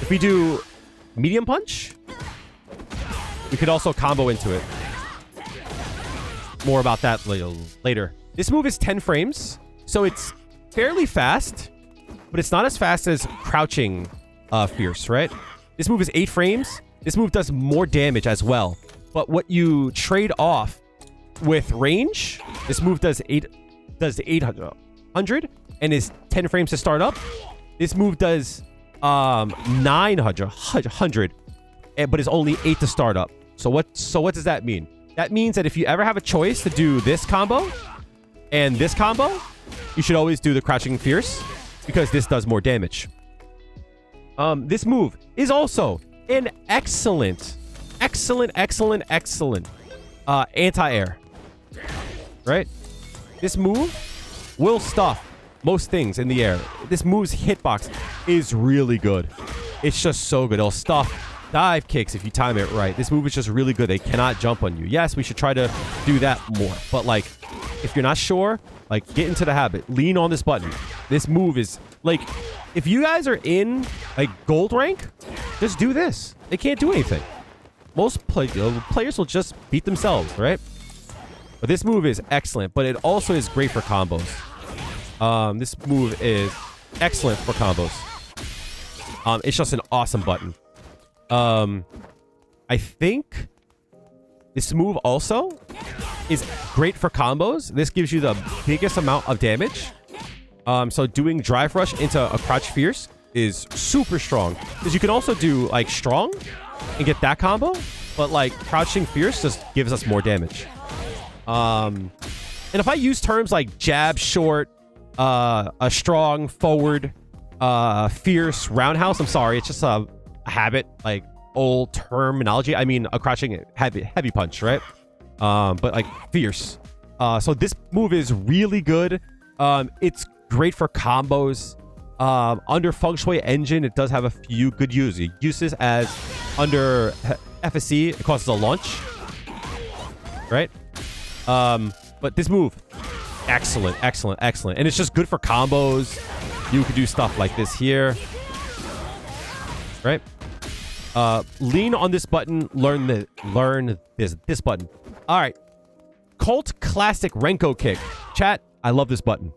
if we do medium punch, we could also combo into it. More about that later. This move is 10 frames, so it's fairly fast, but it's not as fast as crouching fierce, right? This move is 8 frames. This move does more damage as well. But what you trade off with range, this move does 800 and is 10 frames to start up. This move does 900, but is only 8 to start up. So what does that mean? That means that if you ever have a choice to do this combo and this combo, you should always do the crouching fierce because this does more damage. This move is also an excellent anti-air. Right? This move will stuff most things in the air. This move's hitbox is really good. It's just so good. It'll stuff dive kicks if you time it right. This move is just really good. They cannot jump on you. Yes, we should try to do that more. But, like, if you're not sure, like, get into the habit. Lean on this button. This move is, like, if you guys are in, like, gold rank, just do this. They can't do anything. Most players will just beat themselves, right? But this move is excellent, but it also is great for combos. This move is excellent for combos. It's just an awesome button. I think this move also is great for combos. This gives you the biggest amount of damage. So doing drive rush into a crouch fierce is super strong. Because you can also do like strong and get that combo. But like crouching fierce just gives us more damage. And if I use terms like jab, short, a strong, forward, fierce, roundhouse, I'm sorry. It's just a habit, like old terminology. I mean, a crouching heavy punch, right? But like fierce. So this move is really good. It's great for combos. Under Feng Shui Engine, it does have a few good uses as under FSC, it causes a launch, right? But this move, Excellent, excellent, excellent. And it's just good for combos. You could do stuff like this here. Right? Lean on this button. Learn this button. All right. Cult Classic Renko kick. Chat, I love this button.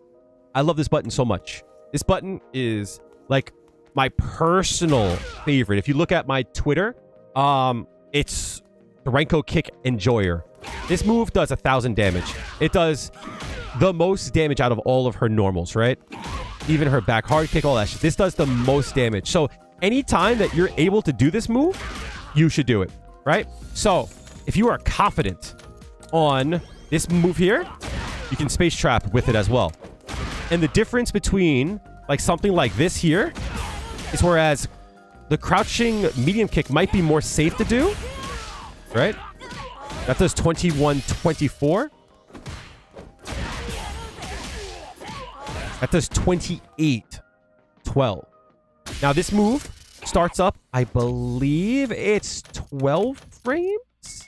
I love this button so much. This button is like my personal favorite. If you look at my Twitter, it's the Renko kick enjoyer. This move does 1,000 damage. It does the most damage out of all of her normals, right? Even her back hard kick, all that shit. This does the most damage. So anytime that you're able to do this move, you should do it, right? So if you are confident on this move here, you can space trap with it as well. And the difference between like something like this here is whereas the crouching medium kick might be more safe to do, right? That does 21-24. That does 28-12. Now this move starts up, I believe it's 12 frames?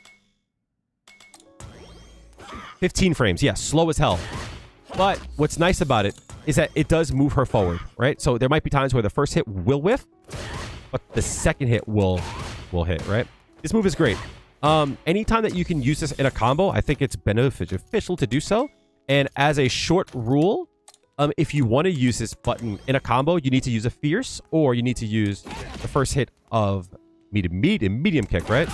15 frames, yeah, slow as hell. But what's nice about it is that it does move her forward, right? So there might be times where the first hit will whiff, but the second hit will hit, right? This move is great. Anytime that you can use this in a combo, I think it's beneficial to do so. And as a short rule, if you want to use this button in a combo, you need to use a fierce, or you need to use the first hit of medium kick, right?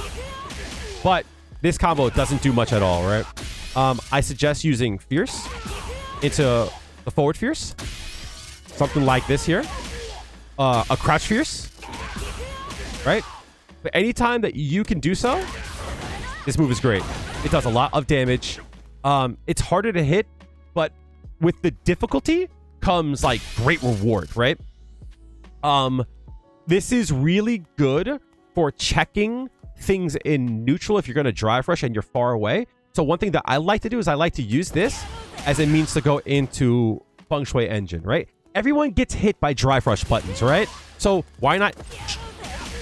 But this combo doesn't do much at all, right? I suggest using fierce into the forward fierce, something like this here, a crouch fierce, right? But anytime that you can do so, this move is great. It does a lot of damage. It's harder to hit, but with the difficulty comes like great reward, right? This is really good for checking things in neutral if you're going to drive rush and you're far away. So one thing that I like to do is I like to use this as a means to go into Feng Shui Engine, right? Everyone gets hit by drive rush buttons, right? So why not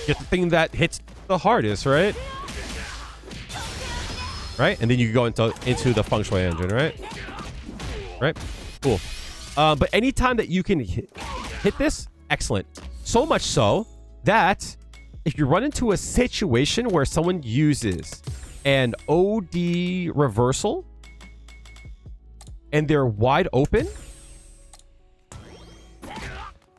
get the thing that hits the hardest, right? Right? And then you can go into the Feng Shui Engine, right? Right? Cool. But anytime that you can hit this, excellent. So much so that if you run into a situation where someone uses an OD reversal and they're wide open,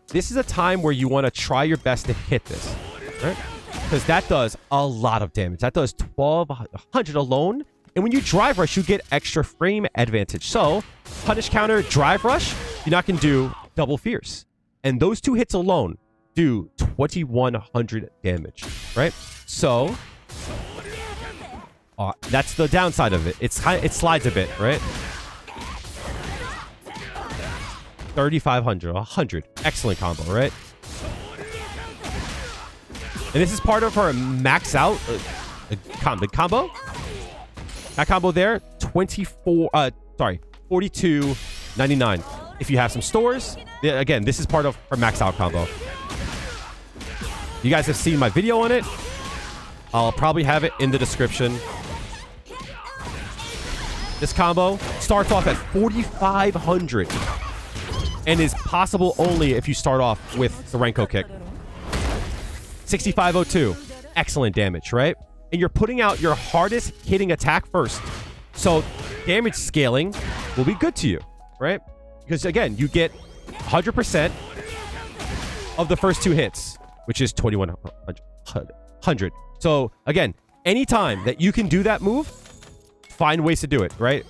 this is a time where you want to try your best to hit this, right? Because that does a lot of damage. That does 1,200 alone. And when you drive rush, you get extra frame advantage. So, punish counter, drive rush, you're not going to do double fierce. And those two hits alone do 2,100 damage, right? So, that's the downside of it. It slides a bit, right? 3,500, 100. Excellent combo, right? And this is part of her max out combo. That combo there, 42.99. If you have some stores, again, this is part of her max out combo. You guys have seen my video on it. I'll probably have it in the description. This combo starts off at 4,500 and is possible only if you start off with the Renko kick. 6502. Excellent damage, right? And you're putting out your hardest hitting attack first. So damage scaling will be good to you, right? Because again, you get 100% of the first two hits, which is 2,100. So again, anytime that you can do that move, find ways to do it, right?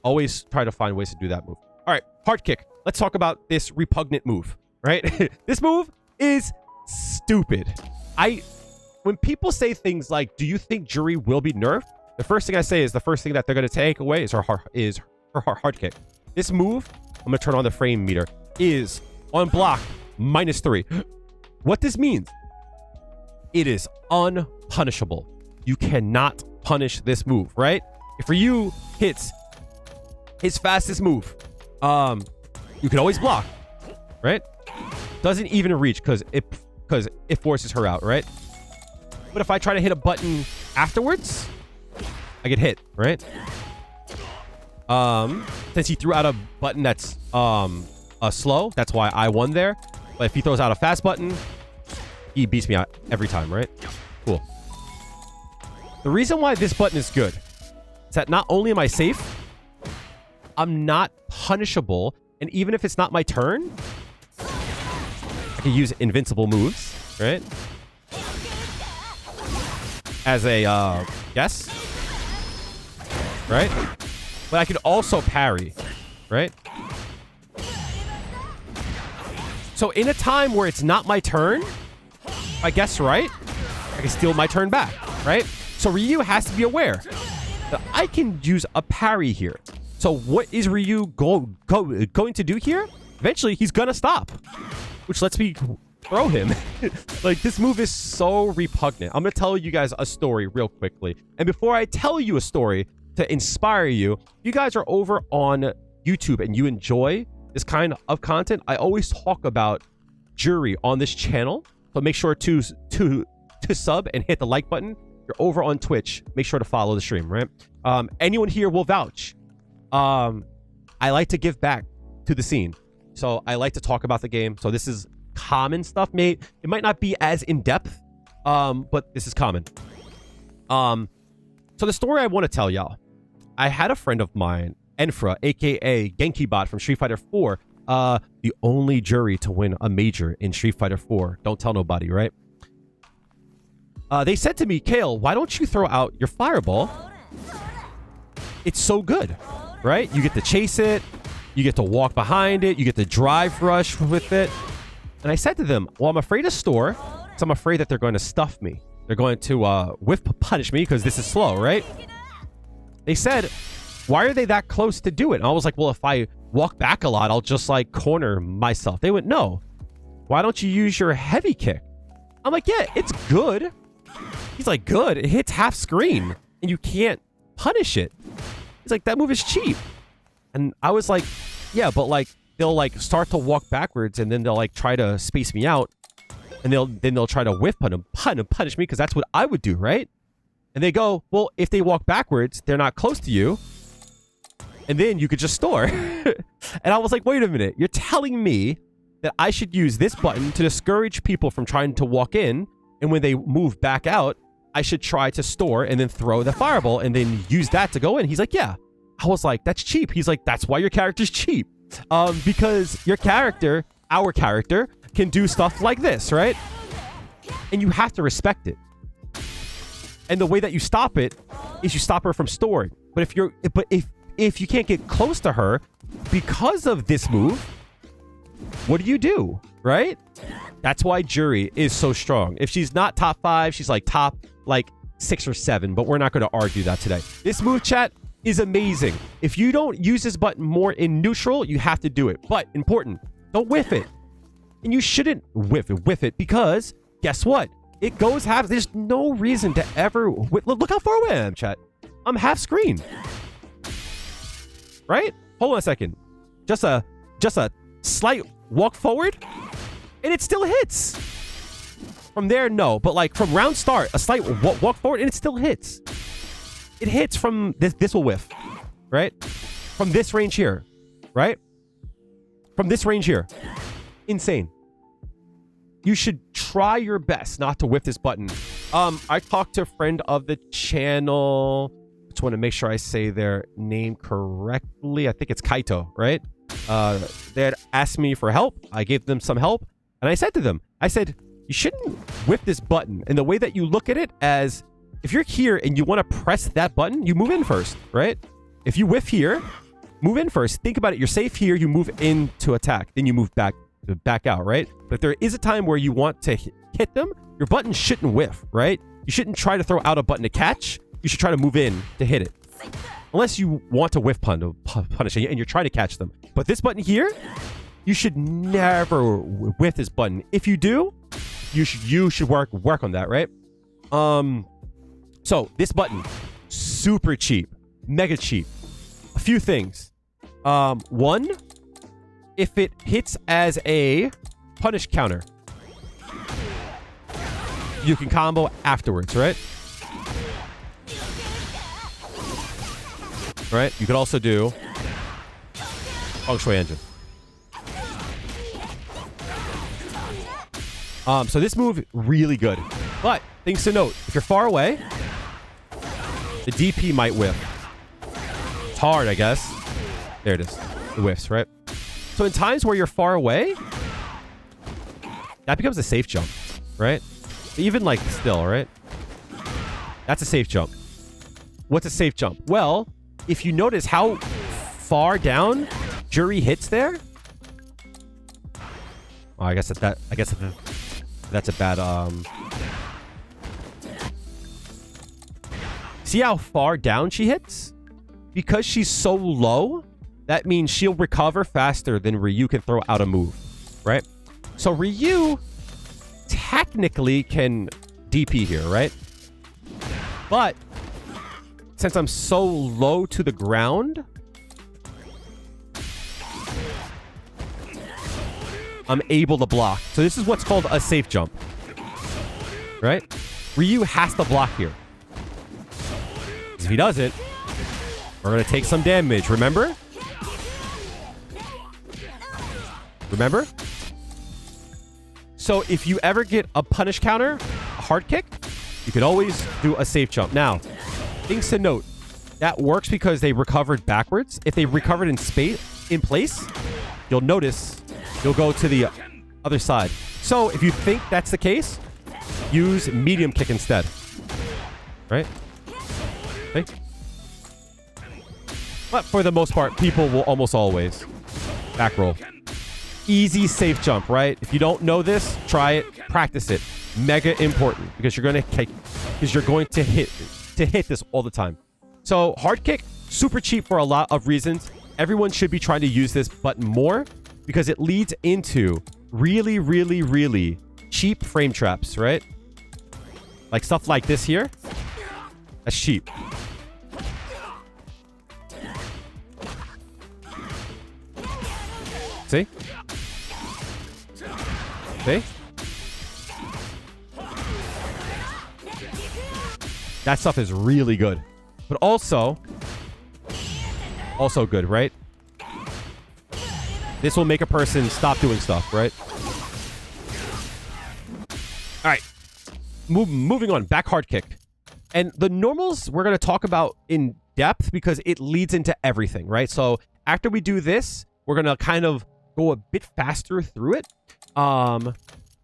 Always try to find ways to do that move. All right, hard kick. Let's talk about this repugnant move, right? This move is stupid. When people say things like, do you think Juri will be nerfed? The first thing I say is the first thing that they're going to take away is her hard kick. This move, I'm going to turn on the frame meter, is on block -3. What this means, it is unpunishable. You cannot punish this move, right? If for you hits his fastest move, you can always block, right? Doesn't even reach because it forces her out, right? But if I try to hit a button afterwards, I get hit, right? Since he threw out a button that's slow, that's why I won there. But if he throws out a fast button, he beats me out every time, right? Cool. The reason why this button is good is that not only am I safe, I'm not punishable, and even if it's not my turn, I can use invincible moves, right? As a guess, right? But I could also parry, right? So in a time where it's not my turn, if I guess right, I can steal my turn back, right? So Ryu has to be aware that I can use a parry here. So what is Ryu going to do here? Eventually, he's gonna stop, which lets me throw him. Like, this move is so repugnant. I'm gonna tell you guys a story real quickly. And before I tell you a story to inspire you, if you guys are over on YouTube and you enjoy this kind of content, I always talk about Juri on this channel. So make sure to sub and hit the like button. If you're over on Twitch, make sure to follow the stream, right? Anyone here will vouch. I like to give back to the scene. So I like to talk about the game. So this is common stuff, mate. It might not be as in-depth, but this is common. So the story I want to tell y'all, I had a friend of mine, Enfra, aka Genkibot from Street Fighter 4, the only Juri to win a major in Street Fighter 4. Don't tell nobody, right? They said to me, Kale, why don't you throw out your fireball? It's so good, right? You get to chase it, you get to walk behind it, you get to drive rush with it. And I said to them, well, I'm afraid to store, because I'm afraid that they're going to stuff me. They're going to whiff punish me because this is slow, right? They said, why are they that close to do it? And I was like, well, if I walk back a lot, I'll just like corner myself. They went, no. Why don't you use your heavy kick? I'm like, yeah, it's good. He's like, good. It hits half screen and you can't punish it. He's like, that move is cheap. And I was like, yeah, but like they'll like start to walk backwards and then they'll like try to space me out. And they'll try to whiff punish me because that's what I would do, right? And they go, well, if they walk backwards, they're not close to you. And then you could just store. And I was like, wait a minute. You're telling me that I should use this button to discourage people from trying to walk in. And when they move back out, I should try to store and then throw the fireball and then use that to go in. He's like, yeah. I was like, that's cheap. He's like, that's why your character's cheap. Because your character, our character, can do stuff like this, right? And you have to respect it. And the way that you stop it is you stop her from storing. But if you can't get close to her because of this move, what do? Right? That's why Juri is so strong. If she's not top 5, she's like top like 6 or 7, but we're not going to argue that today. This move, chat, is amazing. If you don't use this button more in neutral, you have to do it. But important, don't whiff it. And you shouldn't whiff it because guess what? It goes half. There's no reason to ever look how far away I am, chat. I'm half screen. Right? Hold on a second. Just a slight walk forward and it still hits. From there, no. But like from round start, a slight walk forward and it still hits. It hits from this will whiff, right? From this range here, right? From this range here. Insane. You should try your best not to whiff this button. I talked to a friend of the channel. Just want to make sure I say their name correctly. I think it's Kaito, right? They had asked me for help. I gave them some help. And I said to them, I said, you shouldn't whiff this button. And the way that you look at it as, if you're here and you want to press that button, you move in first, right? If you whiff here, move in first. Think about it. You're safe here. You move in to attack. Then you move back out, right? But if there is a time where you want to hit them, your button shouldn't whiff, right? You shouldn't try to throw out a button to catch. You should try to move in to hit it. Unless you want to whiff punish and you're trying to catch them. But this button here, you should never whiff this button. If you do, you should work on that, right? So this button, super cheap, mega cheap. A few things. One, if it hits as a punish counter, you can combo afterwards, right? right? You could also do Feng Shui Engine. So this move, really good. But, things to note. If you're far away, the DP might whiff. It's hard, I guess. There it is. It whiffs, right? So in times where you're far away, that becomes a safe jump, right? Even like still, right? That's a safe jump. What's a safe jump? Well, if you notice how far down Juri hits there. Oh, I guess that's a bad See how far down she hits? Because she's so low, that means she'll recover faster than Ryu can throw out a move, right? So Ryu technically can DP here, right? But since I'm so low to the ground, I'm able to block. So this is what's called a safe jump, right? Ryu has to block here. If he doesn't, we're going to take some damage. Remember? Remember? So if you ever get a punish counter, a hard kick, you can always do a safe jump. Now, things to note. That works because they recovered backwards. If they recovered in place, you'll notice you'll go to the other side. So if you think that's the case, use medium kick instead. Right? Okay. But for the most part, people will almost always back roll. Easy safe jump, right? If you don't know this, try it, practice it. Mega important because you're going to hit this all the time. So hard kick, super cheap for a lot of reasons. Everyone should be trying to use this button more because it leads into really, really, really cheap frame traps, right? Like stuff like this here. That's cheap. See? See? That stuff is really good. But also good, right? This will make a person stop doing stuff, right? All right. Moving on. Back hard kick. And the normals we're going to talk about in depth because it leads into everything, right? So after we do this, we're going to kind of go a bit faster through it.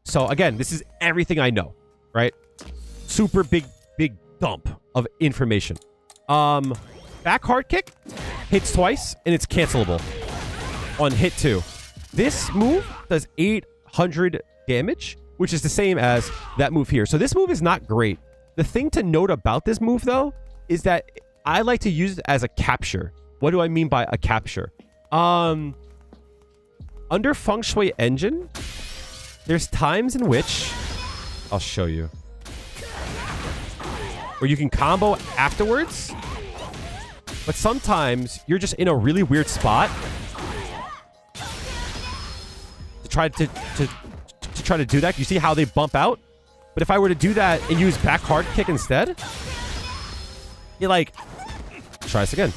So again, this is everything I know, right? Super big dump of information. Back hard kick hits twice and it's cancelable on hit 2. This move does 800 damage, which is the same as that move here. So this move is not great. The thing to note about this move though is that I like to use it as a capture. What do I mean by a capture? Under Feng Shui Engine, there's times in which I'll show you where you can combo afterwards, but sometimes you're just in a really weird spot to try to do that. You see how they bump out? But if I were to do that and use back hard kick instead, it like try this again.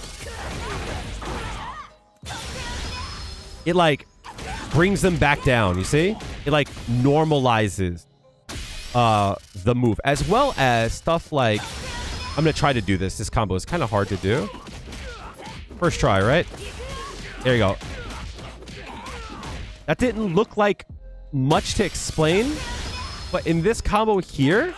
It like brings them back down, you see? It like normalizes the move, as well as stuff like, I'm gonna try to do this. This combo is kind of hard to do. First try, right? There you go. That didn't look like much to explain, but in this combo here,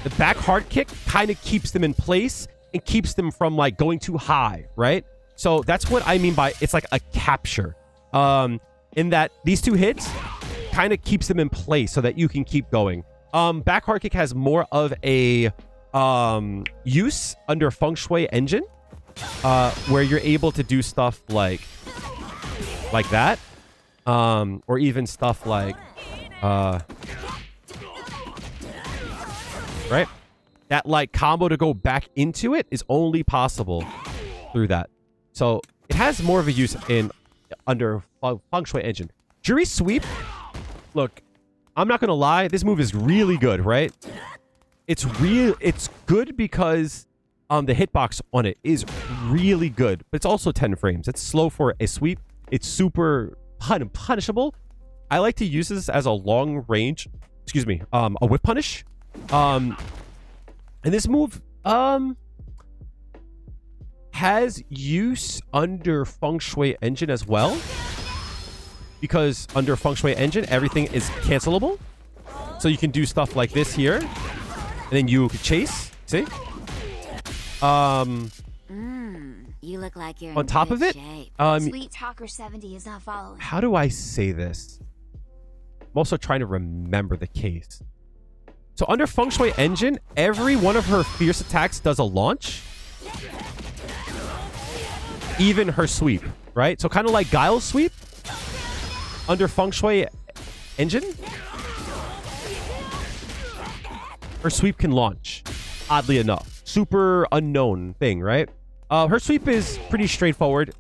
the back hard kick kind of keeps them in place and keeps them from like going too high, right? So that's what I mean by it's like a capture. In that these two hits kind of keeps them in place so that you can keep going. Back hard kick has more of a use under Feng Shui Engine, where you're able to do stuff like that, or even stuff like right, that like combo to go back into it is only possible through that. So it has more of a use in under Feng Shui Engine. Juri sweep. Look, I'm not gonna lie. This move is really good, right? It's good because the hitbox on it is really good, but it's also 10 frames. It's slow for a sweep. It's super punishable. I like to use this as a long range, a whip punish. And this move has use under Feng Shui Engine as well, because under Feng Shui Engine everything is cancelable. So you can do stuff like this here, and then you could chase. See? You look like you're on top of it. Sweet Talker 70 is not following. How do I say this? I'm also trying to remember the case. So under Feng Shui Engine, every one of her fierce attacks does a launch. Even her sweep, right? So kind of like Guile's sweep. Under Feng Shui Engine, her sweep can launch. Oddly enough. Super unknown thing, right? Her sweep is pretty straightforward.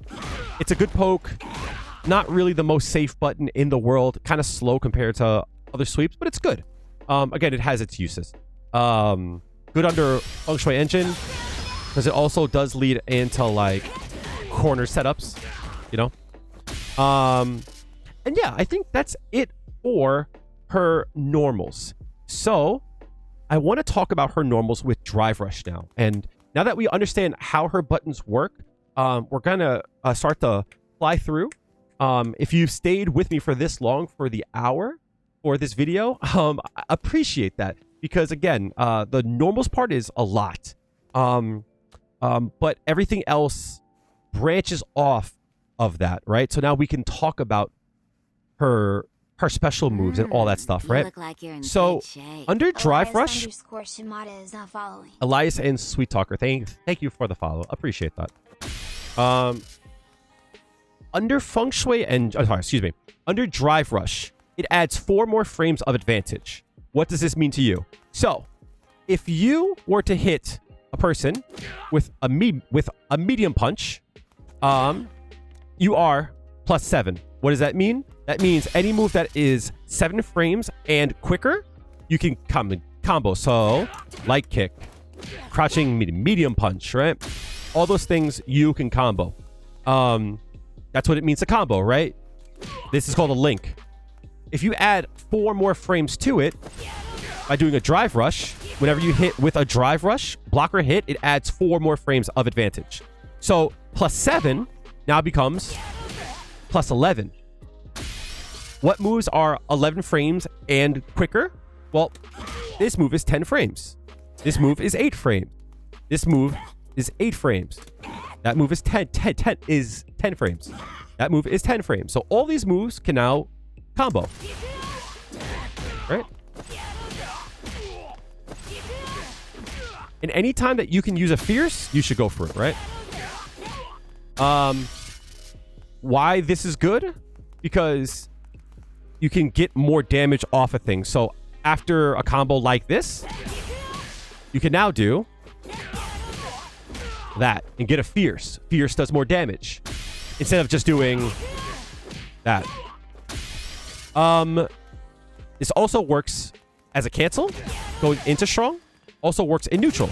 It's a good poke. Not really the most safe button in the world. Kind of slow compared to other sweeps, but it's good. Again, it has its uses. Good under Feng Shui Engine, because it also does lead into like corner setups, you know? And yeah, I think that's it for her normals. So I want to talk about her normals with Drive Rush now. And now that we understand how her buttons work, we're going to start to fly through. If you've stayed with me for this long, for the hour for this video, I appreciate that. Because again, the normals part is a lot. But everything else branches off of that, right? So now we can talk about her special moves and all that stuff, right? Like so under Drive Rush, is not following. Elias and Sweet Talker, thank you for the follow. Appreciate that. Under Feng Shui and under Drive Rush, it adds 4 more frames of advantage. What does this mean to you? So if you were to hit a person with a medium punch, you are +7. What does that mean? That means any move that is 7 frames and quicker, you can combo. So light kick, crouching medium punch, right? All those things you can combo. That's what it means to combo, right? This is called a link. If you add 4 more frames to it by doing a Drive Rush, whenever you hit with a Drive Rush, blocker hit, it adds 4 more frames of advantage. So +7 now becomes +11. What moves are 11 frames and quicker? Well, this move is 10 frames. This move is 8 frames. This move is 8 frames. That move is 10 frames. That move is 10 frames. So all these moves can now combo. Right? And any time that you can use a fierce, you should go for it, right? Why this is good? Because you can get more damage off of things. So after a combo like this, you can now do that and get a fierce. Fierce does more damage instead of just doing that. This also works as a cancel, going into strong. Also works in neutral.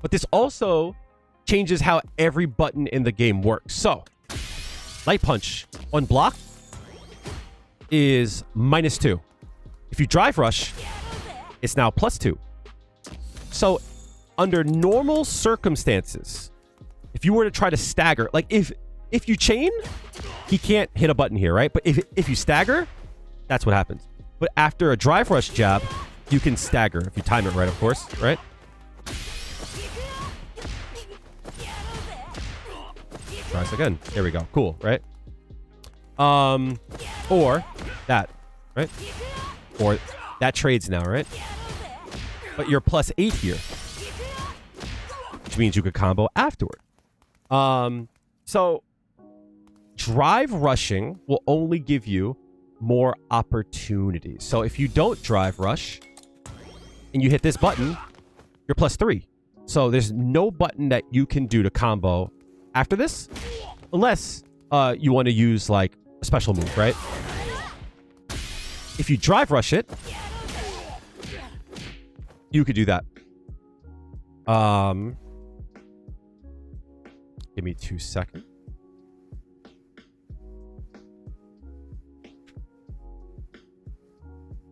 But this also changes how every button in the game works. So light punch on block is -2. If you Drive Rush, it's now +2. So under normal circumstances, if you were to try to stagger, like if you chain, he can't hit a button here, right? But if you stagger, that's what happens. But after a Drive Rush jab, you can stagger if you time it right, of course, right? Try this again. There we go. Cool, right? Or that, right? Or that trades now, right? But you're +8 here, which means you could combo afterward. So Drive Rushing will only give you more opportunities. So if you don't Drive Rush and you hit this button, you're +3. So there's no button that you can do to combo after this, unless you want to use like a special move, right? If you Drive Rush it, you could do that. Give me 2 seconds.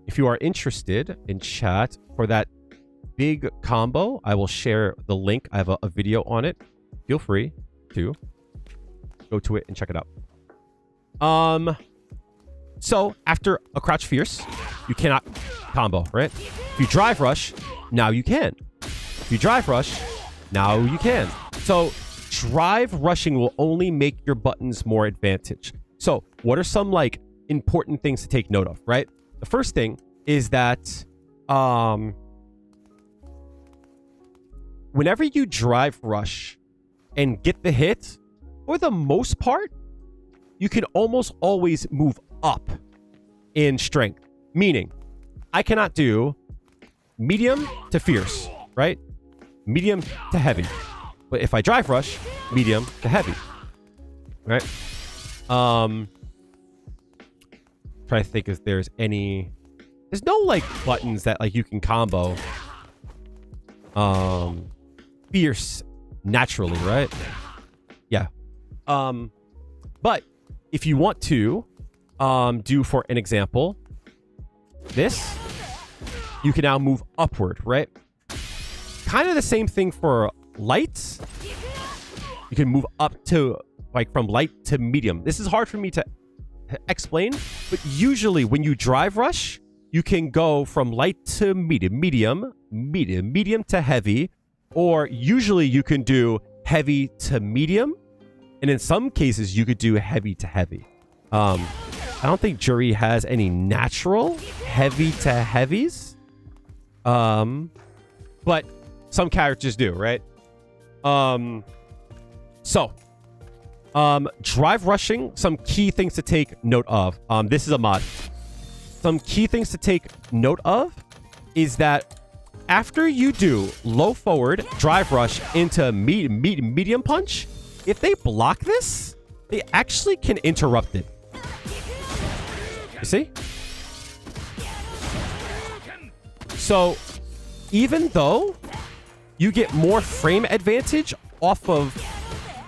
If you are interested in chat for that big combo, I will share the link. I have a video on it. Feel free to go to it and check it out. So after a crouch fierce, you cannot combo, right? If you drive rush, now you can. If you drive rush, now you can. So drive rushing will only make your buttons more advantage. So what are some like important things to take note of, right? The first thing is that whenever you drive rush and get the hit, for the most part, you can almost always move up in strength. Meaning, I cannot do medium to fierce, right? Medium to heavy. But if I drive rush, medium to heavy, right? Trying to think if there's any... There's no, like, buttons that, like, you can combo fierce naturally, right? Yeah. But if you want to do, for an example, this, you can now move upward, right? Kind of the same thing for lights. You can move up to, like, from light to medium. This is hard for me to explain, but usually when you drive rush, you can go from light to medium to heavy, or usually you can do heavy to medium, and in some cases you could do heavy to heavy. I don't think Juri has any natural heavy to heavies, but some characters do, right? Drive rushing, some key things to take note of. This is a mod. Some key things to take note of is that after you do low forward, drive rush into medium punch, if they block this, they actually can interrupt it. You see? So, even though you get more frame advantage off of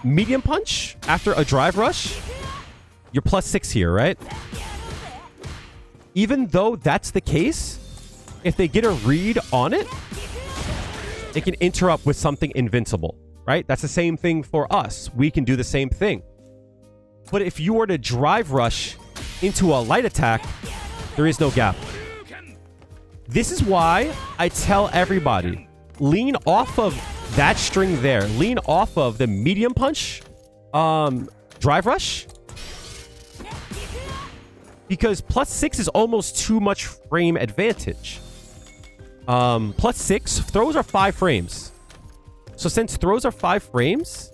medium punch after a drive rush, you're +6 here, right? Even though that's the case, if they get a read on it, they can interrupt with something invincible, right? That's the same thing for us. We can do the same thing. But if you were to drive rush into a light attack, there is no gap. This is why I tell everybody, lean off of that string there. Lean off of the medium punch drive rush. Because +6 is almost too much frame advantage. +6, throws are 5 frames. So since throws are 5 frames,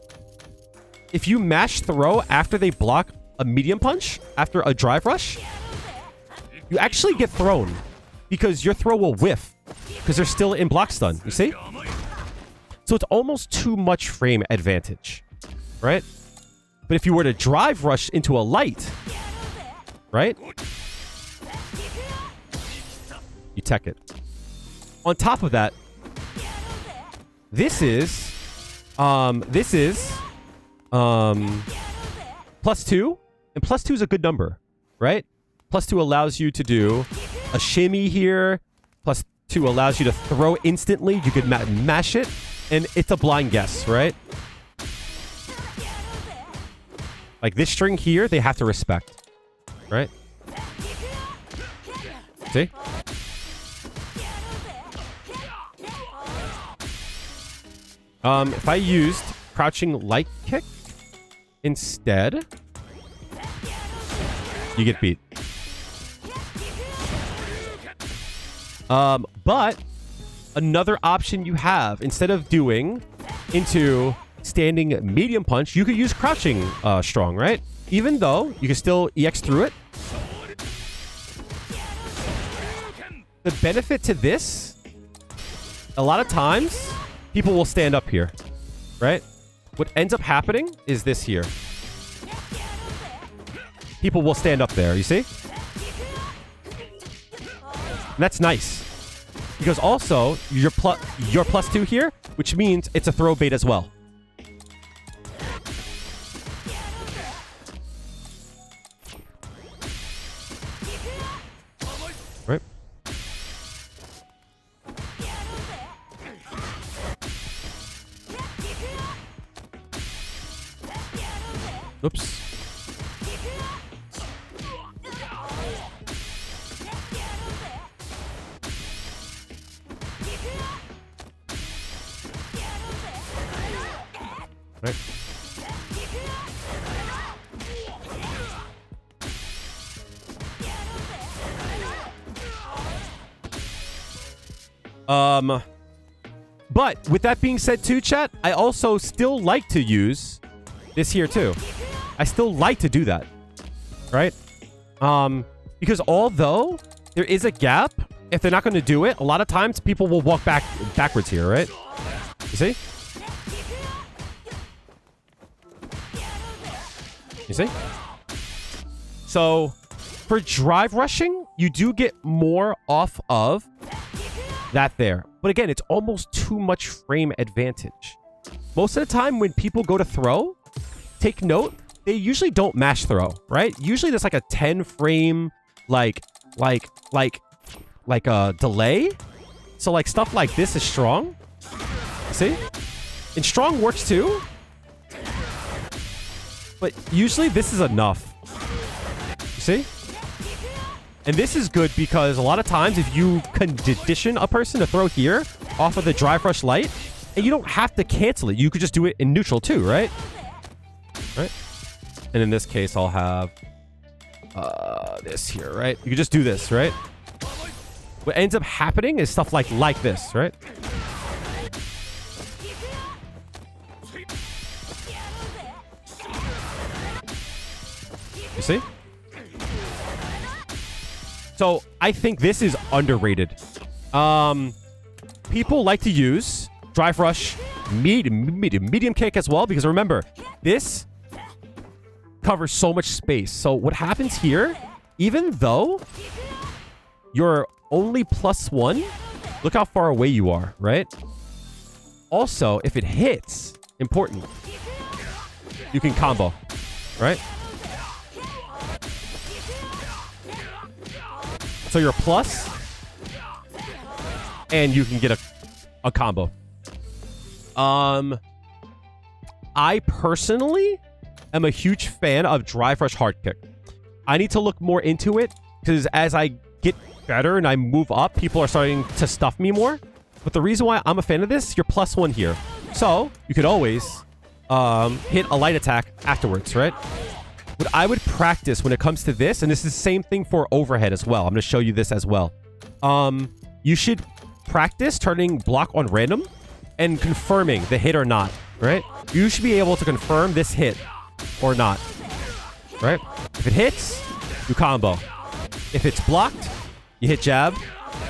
if you mash throw after they block a medium punch, after a drive rush, you actually get thrown. Because your throw will whiff. Because they're still in block stun, you see? So it's almost too much frame advantage. Right? But if you were to drive rush into a light, right? You tech it. On top of that, this is +2, and +2 is a good number, right? +2 allows you to do a shimmy here. +2 allows you to throw instantly. You could mash it, and it's a blind guess, right? Like this string here, they have to respect. Right? See? If I used crouching light kick instead, you get beat. But another option you have, instead of doing into standing medium punch, you could use crouching strong, right? Even though you can still EX through it. The benefit to this, a lot of times, people will stand up here, right? What ends up happening is this here. People will stand up there, you see? And that's nice. Because also, you're plus 2 here, which means it's a throw bait as well. Right? Oops. Right. But with that being said too, chat, I also still like to use this here too. I still like to do that. Right? Because although there is a gap, if they're not going to do it, a lot of times people will walk backwards here, right? You see? You see? So, for drive rushing, you do get more off of that there. But again, it's almost too much frame advantage. Most of the time when people go to throw, take note, they usually don't mash throw, right? Usually there's like a 10 frame, like a delay. So like stuff like this is strong. See? And strong works too. But usually this is enough. You see? And this is good because a lot of times if you condition a person to throw here off of the drive rush light, and you don't have to cancel it. You could just do it in neutral too, right? Right? And in this case, I'll have this here, right? You could just do this, right? What ends up happening is stuff like this, right? You see? So I think this is underrated. People like to use drive rush, medium kick as well, because remember, this covers so much space. So what happens here, even though you're only +1, look how far away you are, right? Also, if it hits, important, you can combo, right? So you're plus, and you can get a combo. I personally am a huge fan of drive rush hard kick. I need to look more into it because as I get better and I move up, people are starting to stuff me more. But the reason why I'm a fan of this, you're +1 here. So you could always hit a light attack afterwards, right? What I would practice when it comes to this, and this is the same thing for overhead as well. I'm going to show you this as well. You should practice turning block on random and confirming the hit or not, right? You should be able to confirm this hit or not, right? If it hits, you combo. If it's blocked, you hit jab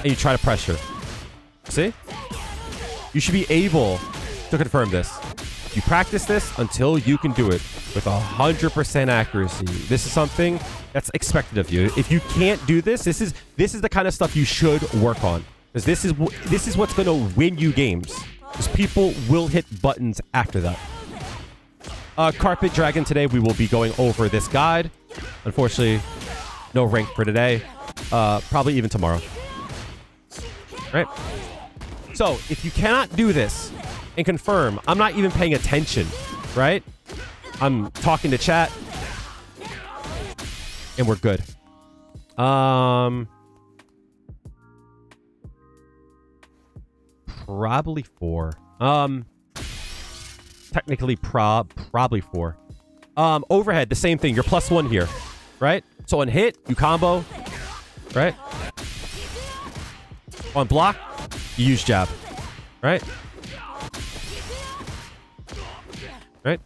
and you try to pressure. See? You should be able to confirm this. You practice this until you can do it with 100% accuracy. This is something that's expected of you. If you can't do this, this is the kind of stuff you should work on. Because this is what's going to win you games. Because people will hit buttons after that. Carpet Dragon, today we will be going over this guide. Unfortunately, no rank for today. Probably even tomorrow. Right? So, if you cannot do this and confirm, I'm not even paying attention, right? I'm talking to chat. And we're good. Probably 4. Technically, probably 4. Overhead, the same thing. You're +1 here, right? So on hit, you combo, right? On block, you use jab, right? Right?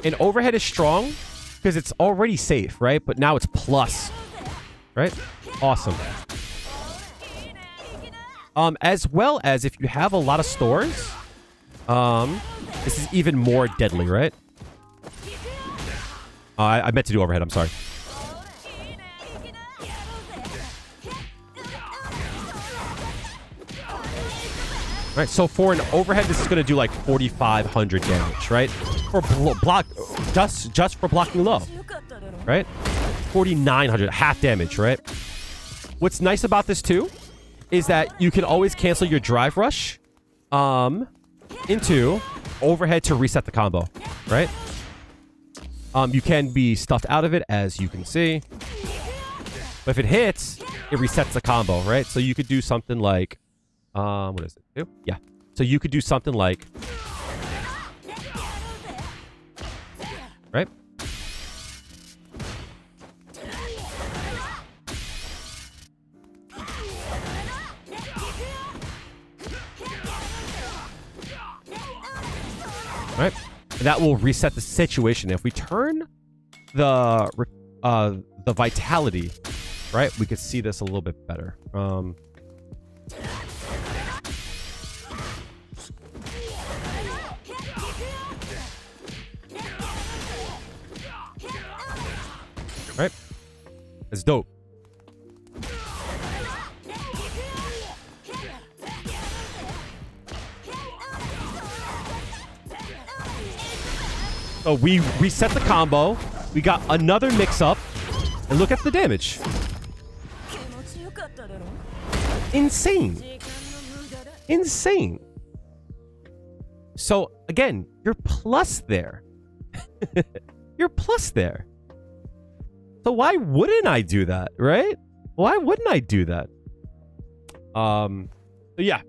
And overhead is strong because it's already safe, right? But now it's plus, right? Awesome. As well as if you have a lot of stores, this is even more deadly, right? I meant to do overhead, I'm sorry. Right, so for an overhead, this is going to do like 4,500 damage, right? For block, just for blocking low, right? 4,900, half damage, right? What's nice about this too is that you can always cancel your drive rush into overhead to reset the combo, right? You can be stuffed out of it, as you can see. But if it hits, it resets the combo, right? So you could do something like... what does it do? Yeah. So you could do something like... Right? Right? And that will reset the situation. If we turn the vitality, right? We could see this a little bit better. Right? It's dope. So we reset the combo. We got another mix-up. And look at the damage. Insane. Insane. So, again, you're plus there. You're plus there. So why wouldn't I do that, right? Why wouldn't I do that? So yeah.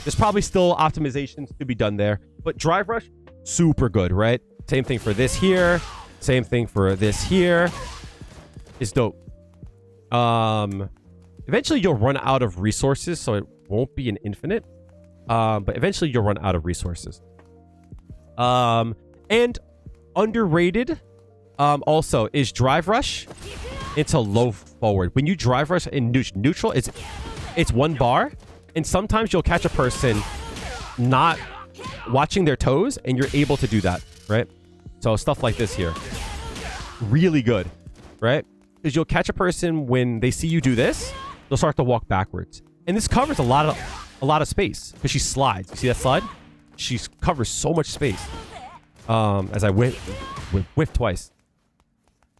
There's probably still optimizations to be done there. But Drive Rush, super good, right? Same thing for this here. Same thing for this here. It's dope. Eventually you'll run out of resources, so it won't be an infinite. But eventually you'll run out of resources. And underrated also is Drive Rush into low forward. When you Drive Rush in neutral, it's 1 bar. And sometimes you'll catch a person not watching their toes, and you're able to do that, right? So stuff like this here. Really good, right? Because you'll catch a person when they see you do this, they'll start to walk backwards. And this covers a lot of space because she slides. You see that slide? She covers so much space. As I whiff twice.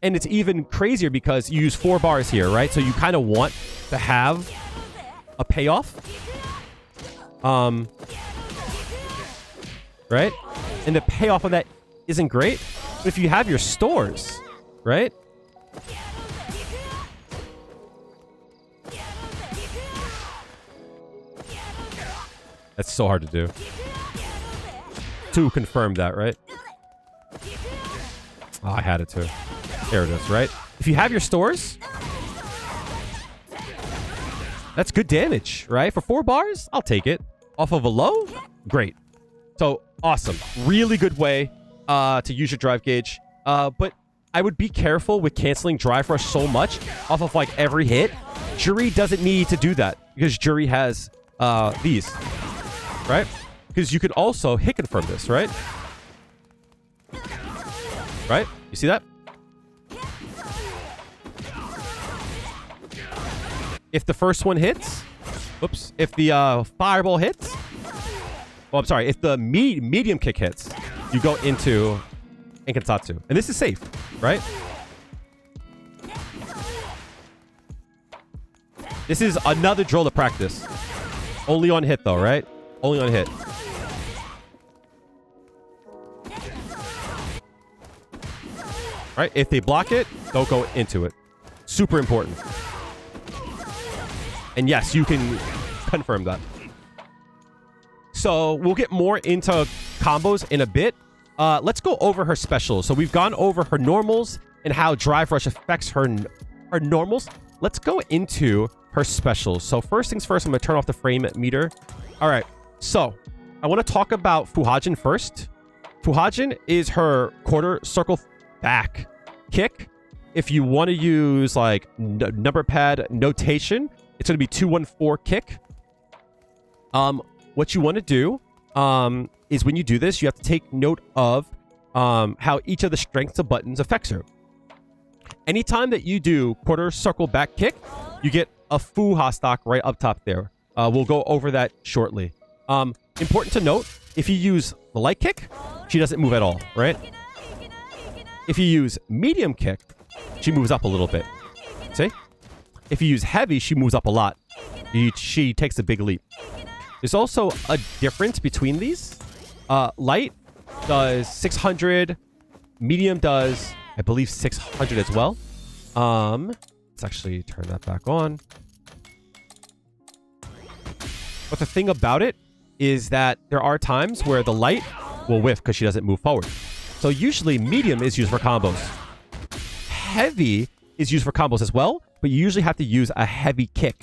And it's even crazier because you use 4 bars here, right? So you kind of want to have a payoff. Right? And the payoff of that isn't great. But if you have your stores, right? That's so hard to do. To confirm that, right? Oh, I had it too. There it is, right? If you have your stores, that's good damage, right? For 4 bars, I'll take it. Off of a low, great. So, awesome. Really good way to use your drive gauge. But I would be careful with canceling Drive Rush so much off of like every hit. Juri doesn't need to do that because Juri has these, right? Because you can also hit confirm this, right? Right? You see that? If the first one hits, whoops, if the fireball hits, well, I'm sorry, if the medium kick hits, you go into Inkansatsu. And this is safe, right? This is another drill to practice. Only on hit though, right? Only on hit. Right? If they block it, don't go into it. Super important. And yes, you can confirm that. So we'll get more into combos in a bit. Let's go over her specials. So we've gone over her normals and how Drive Rush affects her normals. Let's go into her specials. So first things first, I'm going to turn off the frame meter. All right. So I want to talk about Fuhajin first. Fuhajin is her quarter circle back kick. If you want to use like number pad notation, it's going to be 214 kick. What you want to do is when you do this, you have to take note of how each of the strengths of buttons affects her. Anytime that you do quarter circle back kick, you get a Fuha stock right up top there. We'll go over that shortly. Important to note, if you use the light kick, she doesn't move at all, right? If you use medium kick, she moves up a little bit. See? If you use heavy, she moves up a lot. She takes a big leap. There's also a difference between these. Light does 600. Medium does, I believe, 600 as well. Let's actually turn that back on. But the thing about it is that there are times where the light will whiff because she doesn't move forward. So usually medium is used for combos. Heavy is used for combos as well, but you usually have to use a heavy kick.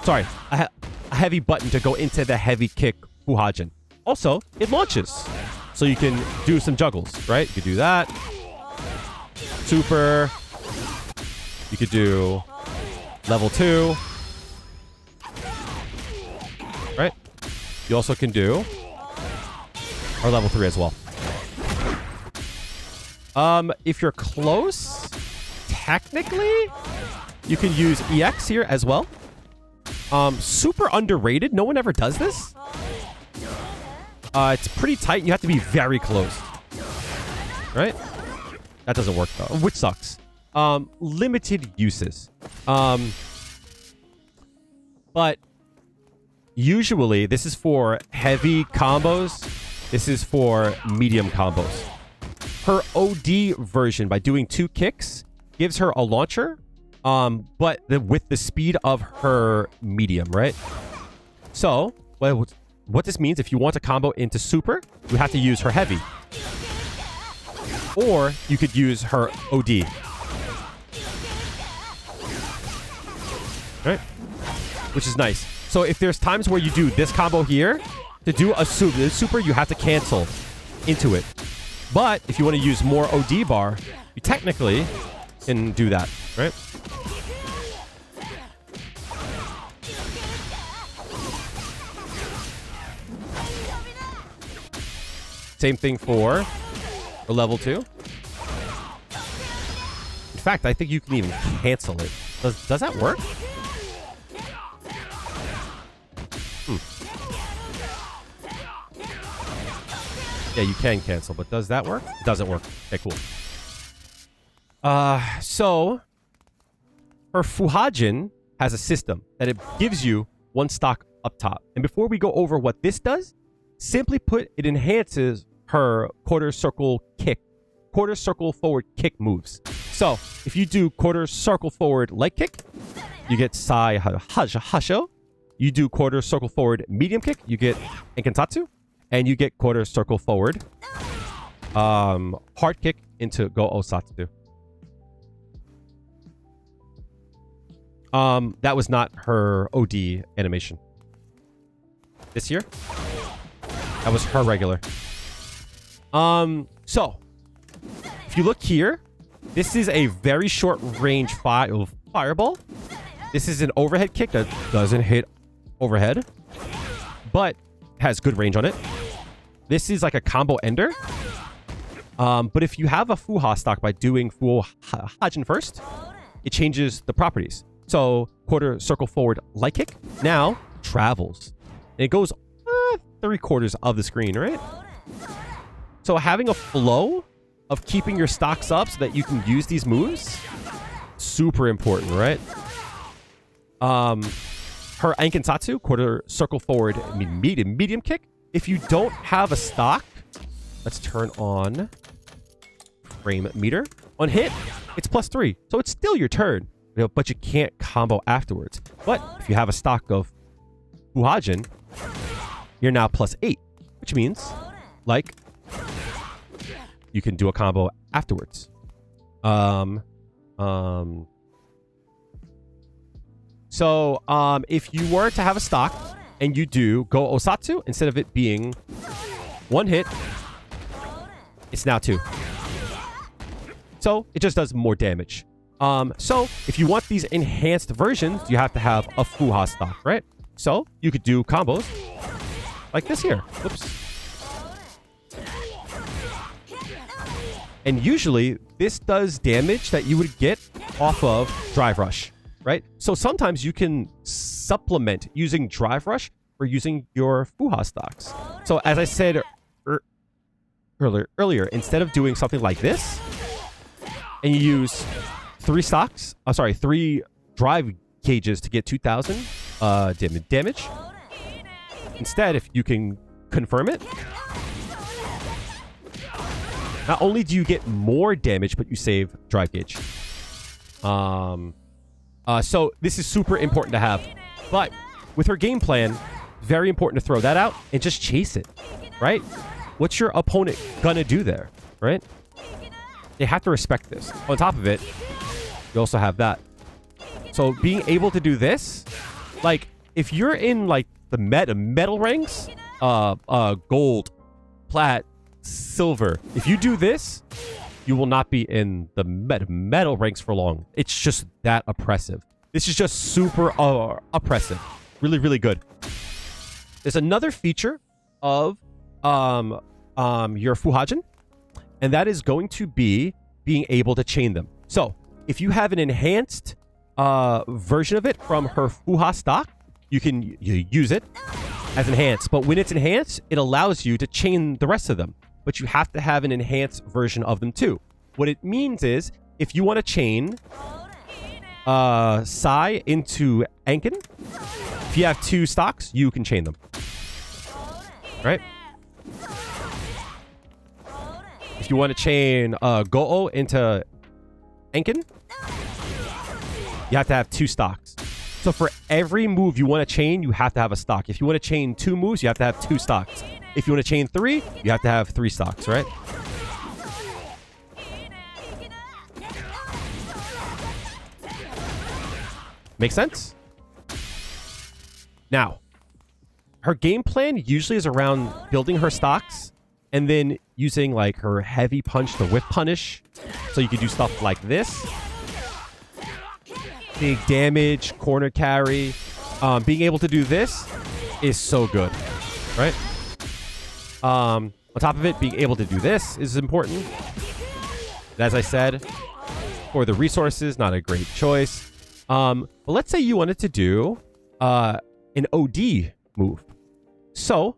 Sorry, a heavy button to go into the heavy kick Fuhajin. Also, it launches. So you can do some juggles, right? You could do that. Super. You could do level 2. Right? You also can do or level 3 as well. If you're close, technically, you can use EX here as well. Super underrated. No one ever does this. It's pretty tight. You have to be very close. Right? That doesn't work though, which sucks. Limited uses. But usually this is for heavy combos. This is for medium combos. Her OD version, by doing 2 kicks, gives her a launcher, but with the speed of her medium, right? So, what this means, if you want to combo into super, you have to use her heavy. Or you could use her OD. Right? Which is nice. So if there's times where you do this combo here, to do a super, you have to cancel into it. But if you want to use more OD bar, you technically can do that, right? Same thing for the level 2. In fact, I think you can even cancel it. Does that work? Yeah, you can cancel, but does that work? It doesn't work. Okay, cool. So her Fuhajin has a system that it gives you 1 stock up top. And before we go over what this does, simply put, it enhances her quarter circle forward kick moves. So if you do quarter circle forward light kick, you get Sai Hasho. You do quarter circle forward medium kick, you get Enkantatsu. And you get quarter circle forward hard kick into Go Osatsu. That was not her OD animation. This year? That was her regular. So if you look here, this is a very short range fireball. This is an overhead kick that doesn't hit overhead, but has good range on it. This is like a combo ender. But if you have a Fuha stock by doing Fuhajin first, it changes the properties. So quarter circle forward light kick now travels. And it goes 3/4 of the screen, right? So having a flow of keeping your stocks up so that you can use these moves, super important, right? Her Enkantatsu, quarter circle forward medium kick. If you don't have a stock, let's turn on frame meter. On hit, it's +3. So it's still your turn, but you can't combo afterwards. But if you have a stock of Fuhajin, you're now +8, which means, like, you can do a combo afterwards. So if you were to have a stock and you do Go Osatsu, instead of it being 1 hit, it's now 2. So it just does more damage. So if you want these enhanced versions, you have to have a Fuha stock, right? So you could do combos like this here. Whoops. And usually this does damage that you would get off of Drive Rush, right? So sometimes you can supplement using Drive Rush for using your fuja stocks. So as I said earlier, instead of doing something like this, and you use 3 drive gauges to get 2,000 damage. Instead, if you can confirm it, not only do you get more damage, but you save drive gauge. So this is super important to have. But with her game plan, very important to throw that out and just chase it, right? What's your opponent gonna do there, right? They have to respect this. On top of it, you also have that. So being able to do this, like if you're in like the metal ranks, gold, plat, silver, if you do this, you will not be in the metal ranks for long. It's just that oppressive. This is just super oppressive. Really, really good. There's another feature of your Fuhajin, and that is going to be being able to chain them. So if you have an enhanced version of it from her Fuha stock, you can use it as enhanced. But when it's enhanced, it allows you to chain the rest of them. But you have to have an enhanced version of them too. What it means is, if you want to chain Sai into Enkin, if you have 2 stocks, you can chain them. Right? If you want to chain Go-O into Enkin, you have to have 2 stocks. So for every move you want to chain, you have to have a stock. If you want to chain 2 moves, you have to have 2 stocks. If you want to chain 3, you have to have 3 stocks, right? Make sense? Now, her game plan usually is around building her stocks and then using like her heavy punch to whip punish. So you can do stuff like this. Big damage, corner carry. Being able to do this is so good, right? On top of it, being able to do this is important. As I said, for the resources, not a great choice. But let's say you wanted to do an OD move. So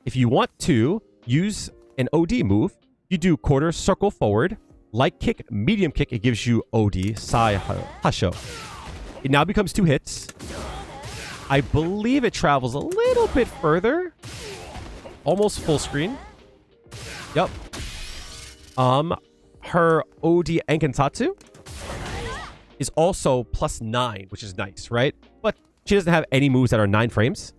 if you want to use an OD move, you do quarter circle forward, light kick, medium kick. It gives you OD, Sai Hasho. It now becomes 2 hits. I believe it travels a little bit further. Almost full screen. Yep. Her OD Enkinsatsu is also +9, which is nice, right? But she doesn't have any moves that are 9 frames.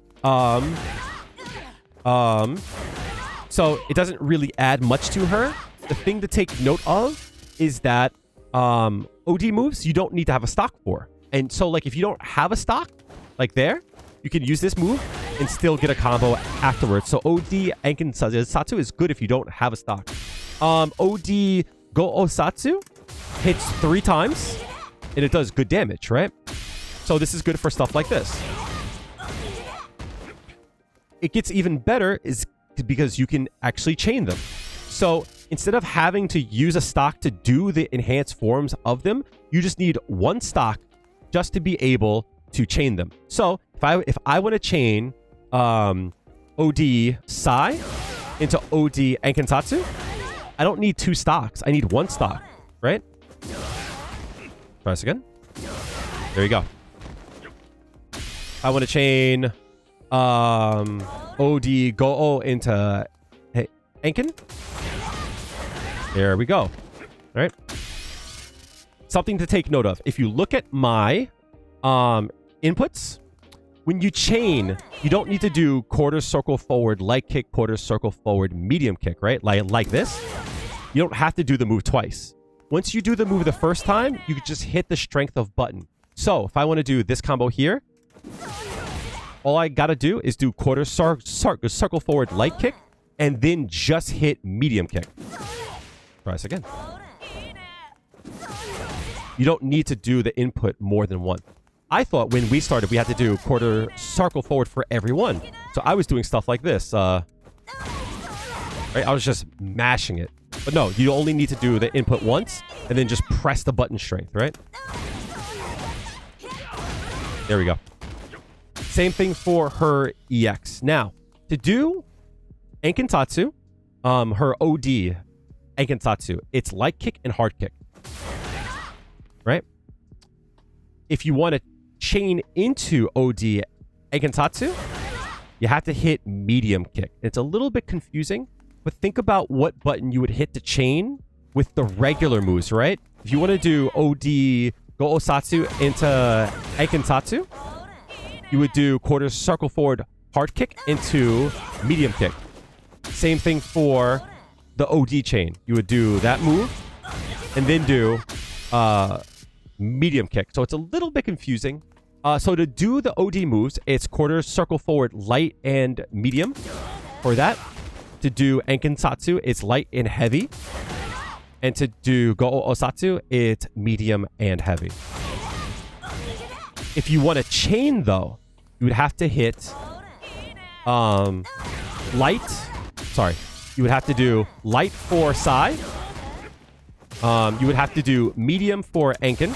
So it doesn't really add much to her. The thing to take note of is that OD moves you don't need to have a stock for. And so like if you don't have a stock, like there, you can use this move and still get a combo afterwards. So OD Enkinsatsu is good if you don't have a stock. OD Go-Osatsu hits 3 times and it does good damage, right? So this is good for stuff like this. It gets even better is because you can actually chain them. So instead of having to use a stock to do the enhanced forms of them, you just need 1 stock just to be able to chain them. So if I want to chain OD Sai into OD Enkinsatsu, I don't need 2 stocks. I need 1 stock, right? Try this again. There you go. I want to chain OD Go-O into Enkin. There we go. All right. Something to take note of. If you look at my inputs, when you chain, you don't need to do quarter circle forward, light kick, quarter circle forward, medium kick, right? Like this. You don't have to do the move twice. Once you do the move the first time, you can just hit the strength of button. So if I want to do this combo here, all I got to do is do quarter circle forward, light kick, and then just hit medium kick. Try this again. You don't need to do the input more than 1. I thought when we started, we had to do quarter circle forward for everyone. So I was doing stuff like this. Right? I was just mashing it. But no, you only need to do the input once and then just press the button strength, right? There we go. Same thing for her EX. Now, to do Enkintatsu, her OD Enkintatsu, it's light kick and hard kick. Right? If you want to chain into OD Enkintatsu, you have to hit medium kick. It's a little bit confusing, but think about what button you would hit to chain with the regular moves, right? If you want to do OD Go Osatsu into Enkintatsu, you would do quarter circle forward hard kick into medium kick. Same thing for the OD chain. You would do that move and then do medium kick. So it's a little bit confusing. So to do the OD moves, it's quarter circle forward light and medium for that. To do Enkinsatsu, it's light and heavy. And to do Go Osatsu, it's medium and heavy. If you want to chain, though, you would have to hit light. Sorry. You would have to do light for Sai. You would have to do medium for Enkin.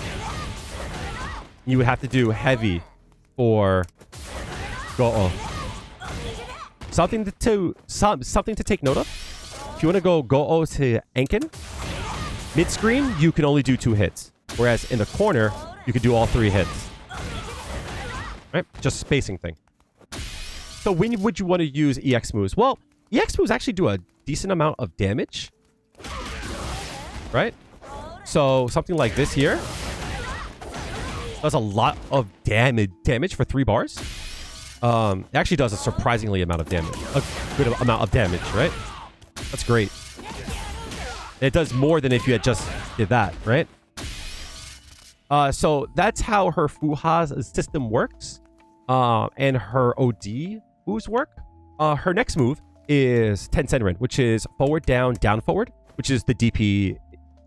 You would have to do heavy for Go-O. Something to take note of. If you want to go Go-O to Enkin, mid-screen, you can only do 2 hits. Whereas in the corner, you could do all 3 hits. Right? Just spacing thing. So when would you want to use EX moves? Well, EX moves actually do a decent amount of damage. Right? So something like this here does a lot of damage for 3 bars. It actually does a surprisingly amount of damage. A good amount of damage, right? That's great. It does more than if you had just did that, right? So that's how her Fuha's system works. And her OD moves work. Her next move is Tensenrin, which is forward, down, down, forward, which is the DP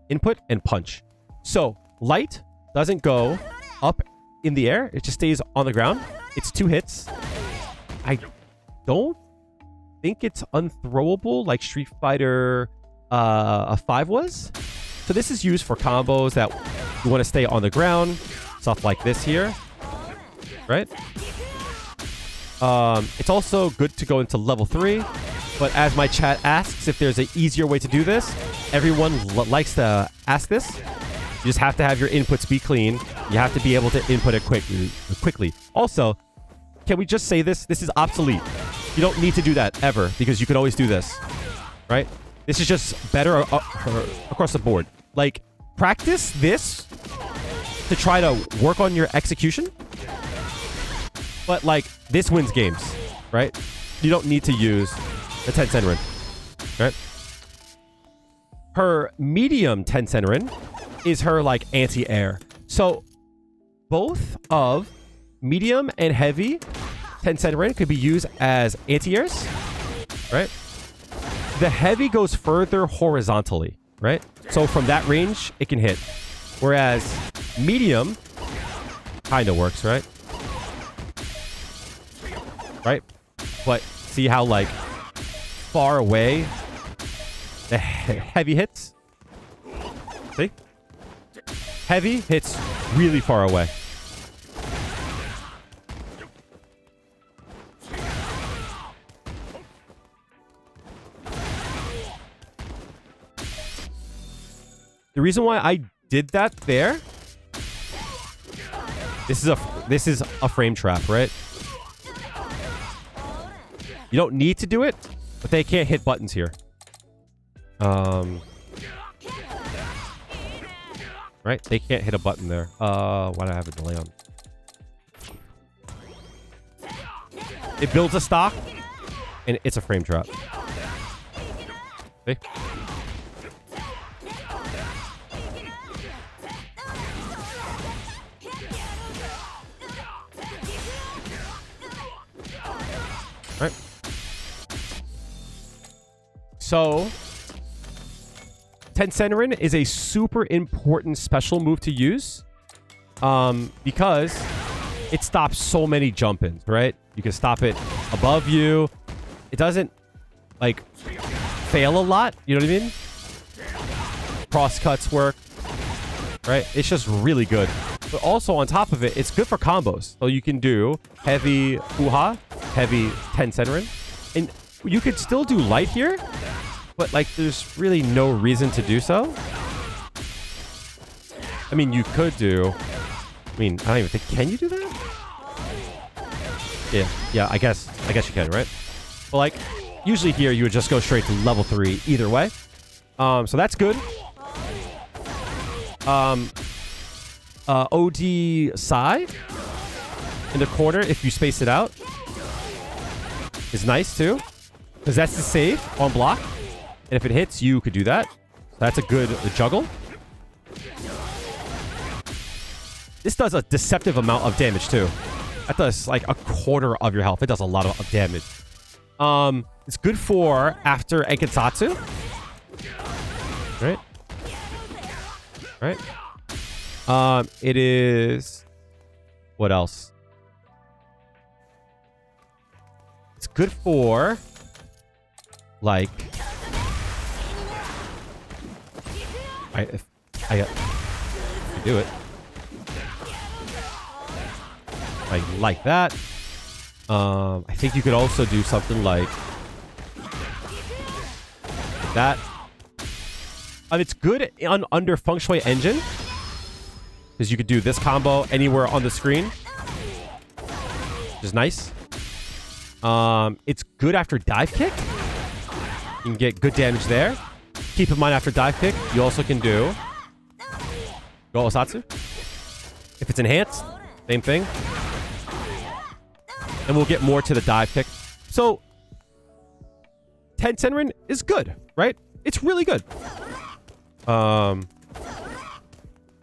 input and punch. So light doesn't go up in the air. It just stays on the ground. It's 2 hits. I don't think it's unthrowable like Street Fighter 5 was. So this is used for combos that you want to stay on the ground. Stuff like this here. Right? It's also good to go into level 3. But as my chat asks if there's an easier way to do this, everyone likes to ask this. You just have to have your inputs be clean. You have to be able to input it quickly. Also, can we just say this? This is obsolete. You don't need to do that ever because you can always do this. Right? This is just better across the board. Like, practice this to try to work on your execution. But, like, this wins games. Right? You don't need to use the Tensenrin. Right? Her medium Tensenrin is her, like, anti-air. So, both of medium and heavy Tensenrin could be used as anti-airs. Right? The heavy goes further horizontally. Right? So, from that range, it can hit. Whereas, medium kind of works, right? Right? But, see how, like, far away the heavy hits? See? Heavy hits really far away. The reason why I did that there, this is a frame trap, right? You don't need to do it, but they can't hit buttons here. Right? They can't hit a button there. Why do I have a delay on? It builds a stock, and it's a frame trap. See? Right? So, Tensenrin is a super important special move to use because it stops so many jump-ins, right? You can stop it above you. It doesn't, like, fail a lot. You know what I mean? Cross-cuts work, right? It's just really good. But also on top of it, it's good for combos. So you can do heavy fuja, heavy 10 centerin. And you could still do light here, but like there's really no reason to do so. I mean, you could do... I mean, I don't even think... Can you do that? Yeah, I guess you can, right? But like, usually here you would just go straight to level 3 either way. So that's good. OD Sai in the corner, if you space it out, is nice too. Because that's the save on block. And if it hits, you could do that. So that's a good juggle. This does a deceptive amount of damage too. That does like a quarter of your health. It does a lot of damage. It's good for after Enkensatsu. Right? Right? It is... What else? It's good for... Like... I do it. Like that. I think you could also do something like that. It's good under Feng Shui Engine, because you could do this combo anywhere on the screen, which is nice. It's good after dive kick. You can get good damage there. Keep in mind, after dive kick, you also can do Go Osatsu. If it's enhanced, same thing. And we'll get more to the dive kick. So, 10 Senrin is good, right? It's really good.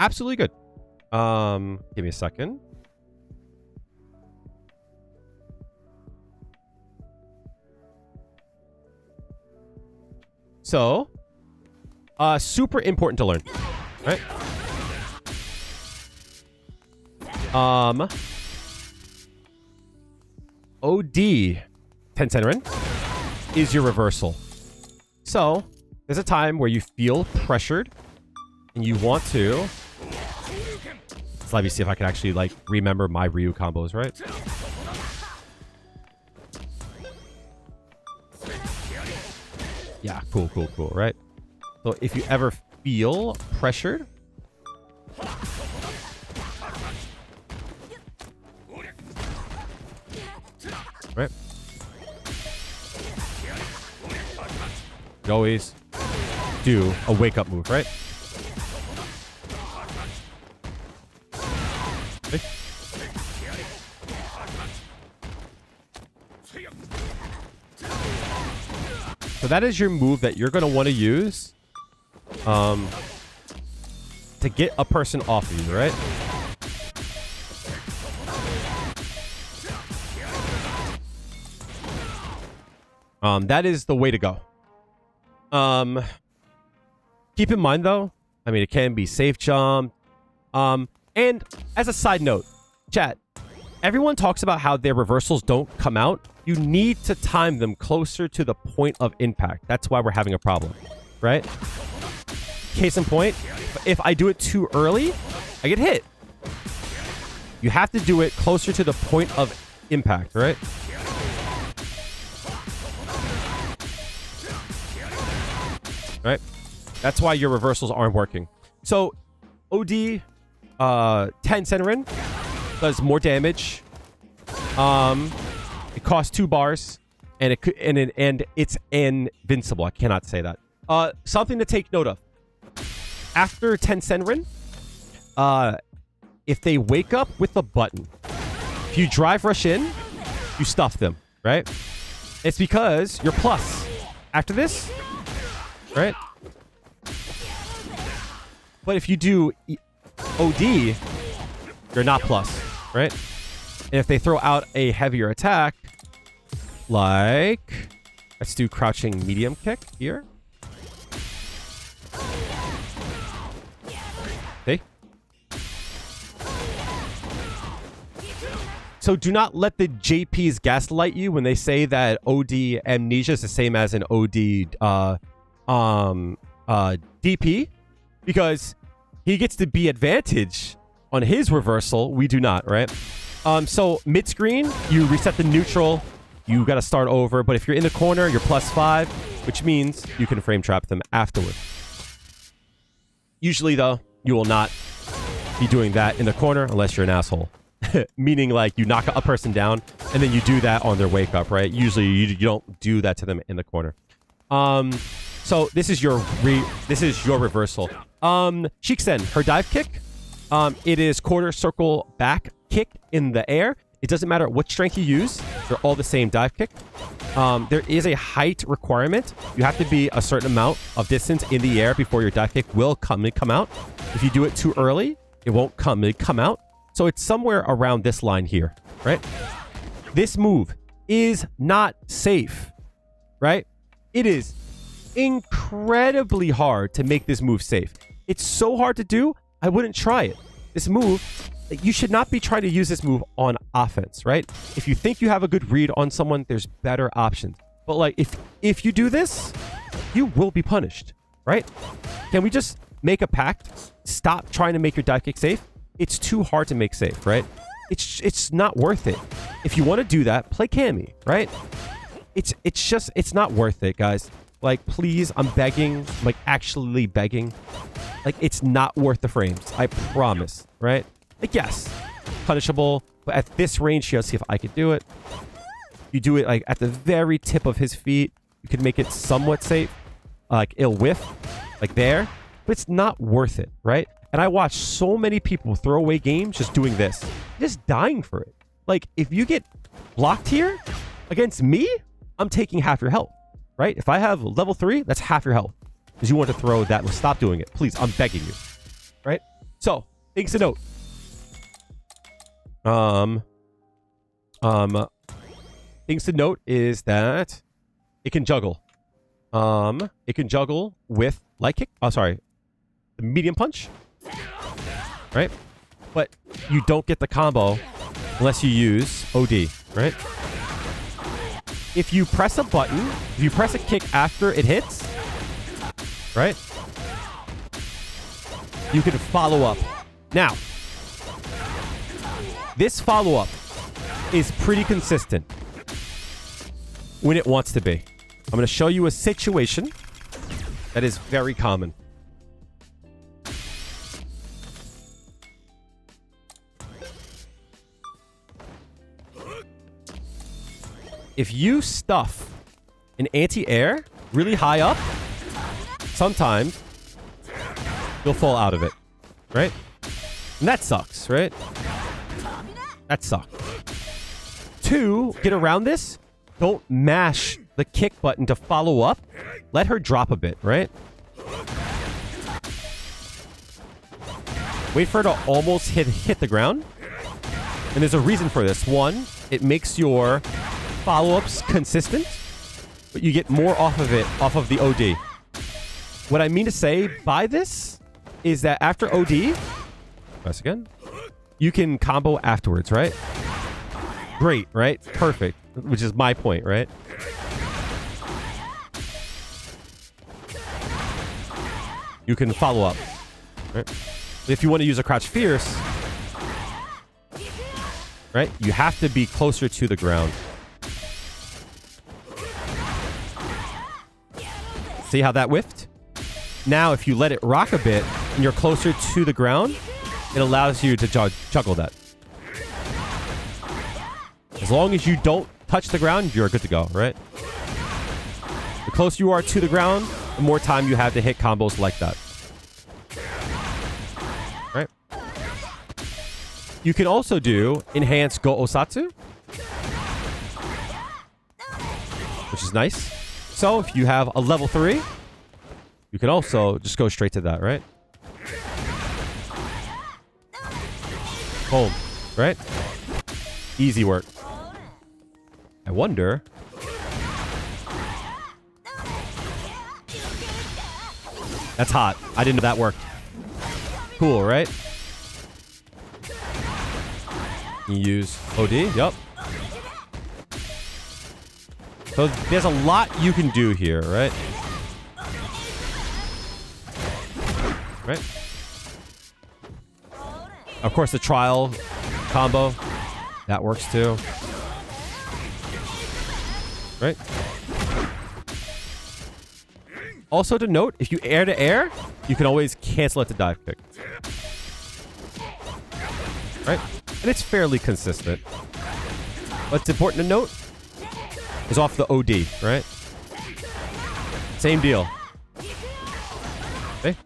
Absolutely good. Give me a second. So, super important to learn, right? OD 10 Senrin is your reversal. So, there's a time where you feel pressured and you want to... So let me see if I can actually, like, remember my Ryu combos, right? Yeah, cool, right? So if you ever feel pressured... Right? You always do a wake-up move, right? Okay. So that is your move that you're going to want to use to get a person off of you, right? That is the way to go. Keep in mind, though, I mean, it can be safe jump. And as a side note, chat, everyone talks about how their reversals don't come out. You need to time them closer to the point of impact. That's why we're having a problem, right? Case in point, if I do it too early, I get hit. You have to do it closer to the point of impact, right? Right? That's why your reversals aren't working. So, OD 10 Senrin does more damage. It costs 2 bars, and it's invincible. I cannot say that. Something to take note of. After 10 Senrin, if they wake up with a button, if you drive rush in, you stuff them, right? It's because you're plus. After this, right? But if you do OD, you're not plus, right? And if they throw out a heavier attack, like... Let's do crouching medium kick here. Okay. So do not let the JPs gaslight you when they say that OD amnesia is the same as an OD DP, because he gets to be advantage On his reversal, we do not, right? So mid-screen, you reset the neutral. You got to start over. But if you're in the corner, you're +5, which means you can frame trap them afterward. Usually, though, you will not be doing that in the corner unless you're an asshole. Meaning, like, you knock a person down, and then you do that on their wake up, right? Usually, you don't do that to them in the corner. So this is your reversal. Shiksen, her dive kick. It is quarter circle back kick in the air. It doesn't matter what strength you use. They're all the same dive kick. There is a height requirement. You have to be a certain amount of distance in the air before your dive kick will come out. If you do it too early, it won't come out. So it's somewhere around this line here, right? This move is not safe, right? It is incredibly hard to make this move safe. It's so hard to do, I wouldn't try it. This move, you should not be trying to use this move on offense, right? If you think you have a good read on someone, there's better options. But like, if you do this, you will be punished, right? Can we just make a pact? Stop trying to make your dive kick safe. It's too hard to make safe, right? It's not worth it. If you want to do that, play Cammy, right? It's not worth it, guys. Like, please, I'm begging, like actually begging. Like, it's not worth the frames. I promise, right? Like, yes, punishable, but at this range here, let's see if I could do it. You do it like at the very tip of his feet. You can make it somewhat safe. Like, it'll whiff, like there, but it's not worth it, right? And I watch so many people throw away games just doing this. Just dying for it. Like, if you get blocked here against me, I'm taking half your health, right? If I have level 3, that's half your health. Because you want to throw that. Stop doing it. Please, I'm begging you. Right? So, things to note. Things to note is that it can juggle. It can juggle with light kick. Oh, sorry. The medium punch. Right? But you don't get the combo unless you use OD, right? If you press a button, if you press a kick after it hits, right? You can follow up. Now, this follow-up is pretty consistent when it wants to be. I'm going to show you a situation that is very common. If you stuff an anti-air really high up, sometimes you'll fall out of it, right? And that sucks, right? That sucks. 2, get around this. Don't mash the kick button to follow up. Let her drop a bit, right? Wait for her to almost hit the ground. And there's a reason for this. 1, it makes your follow-ups consistent, but you get more off of it, off of the OD. What I mean to say by this is that after OD, press again, you can combo afterwards, right? Great, right? Perfect. Which is my point, right? You can follow up, right? If you want to use a crouch fierce, right? You have to be closer to the ground. See how that whiffed? Now, if you let it rock a bit and you're closer to the ground, it allows you to juggle that. As long as you don't touch the ground, you're good to go, right? The closer you are to the ground, the more time you have to hit combos like that. Right? You can also do enhanced Go Osatsu, which is nice. So if you have a level 3, you can also just go straight to that, right? Boom. Right? Easy work. I wonder... That's hot. I didn't know that worked. Cool, right? You use OD? Yup. So there's a lot you can do here, right? Right? Of course, the trial combo. That works too. Right? Also to note, if you air to air, you can always cancel it to dive kick. Right? And it's fairly consistent. What's important to note is off the OD, right? Same deal. Okay?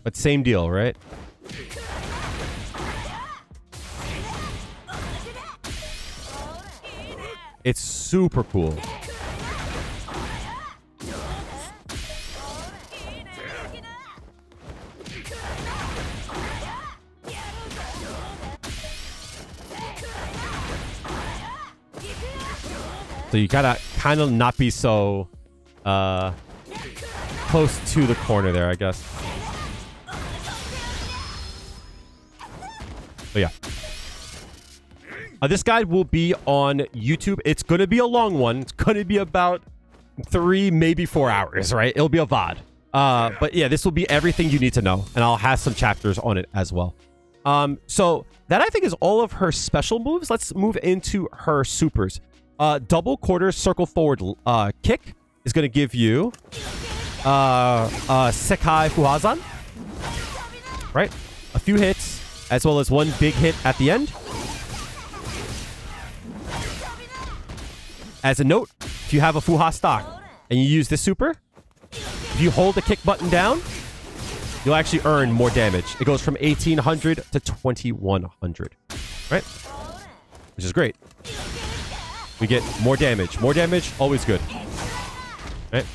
But same deal, right? It's super cool. So you gotta kind of not be so close to the corner there, I guess. But yeah. This guide will be on YouTube. It's going to be a long one. It's going to be about 3, maybe 4 hours, right? It'll be a VOD. But yeah, this will be everything you need to know. And I'll have some chapters on it as well. So that I think is all of her special moves. Let's move into her supers. Double quarter circle forward kick is going to give you Sekai Fuhazan. Right? A few hits, as well as one big hit at the end. As a note, if you have a Fuha stock and you use this super, if you hold the kick button down, you'll actually earn more damage. It goes from 1800 to 2100, right? Which is great. We get more damage. More damage, always good. Right?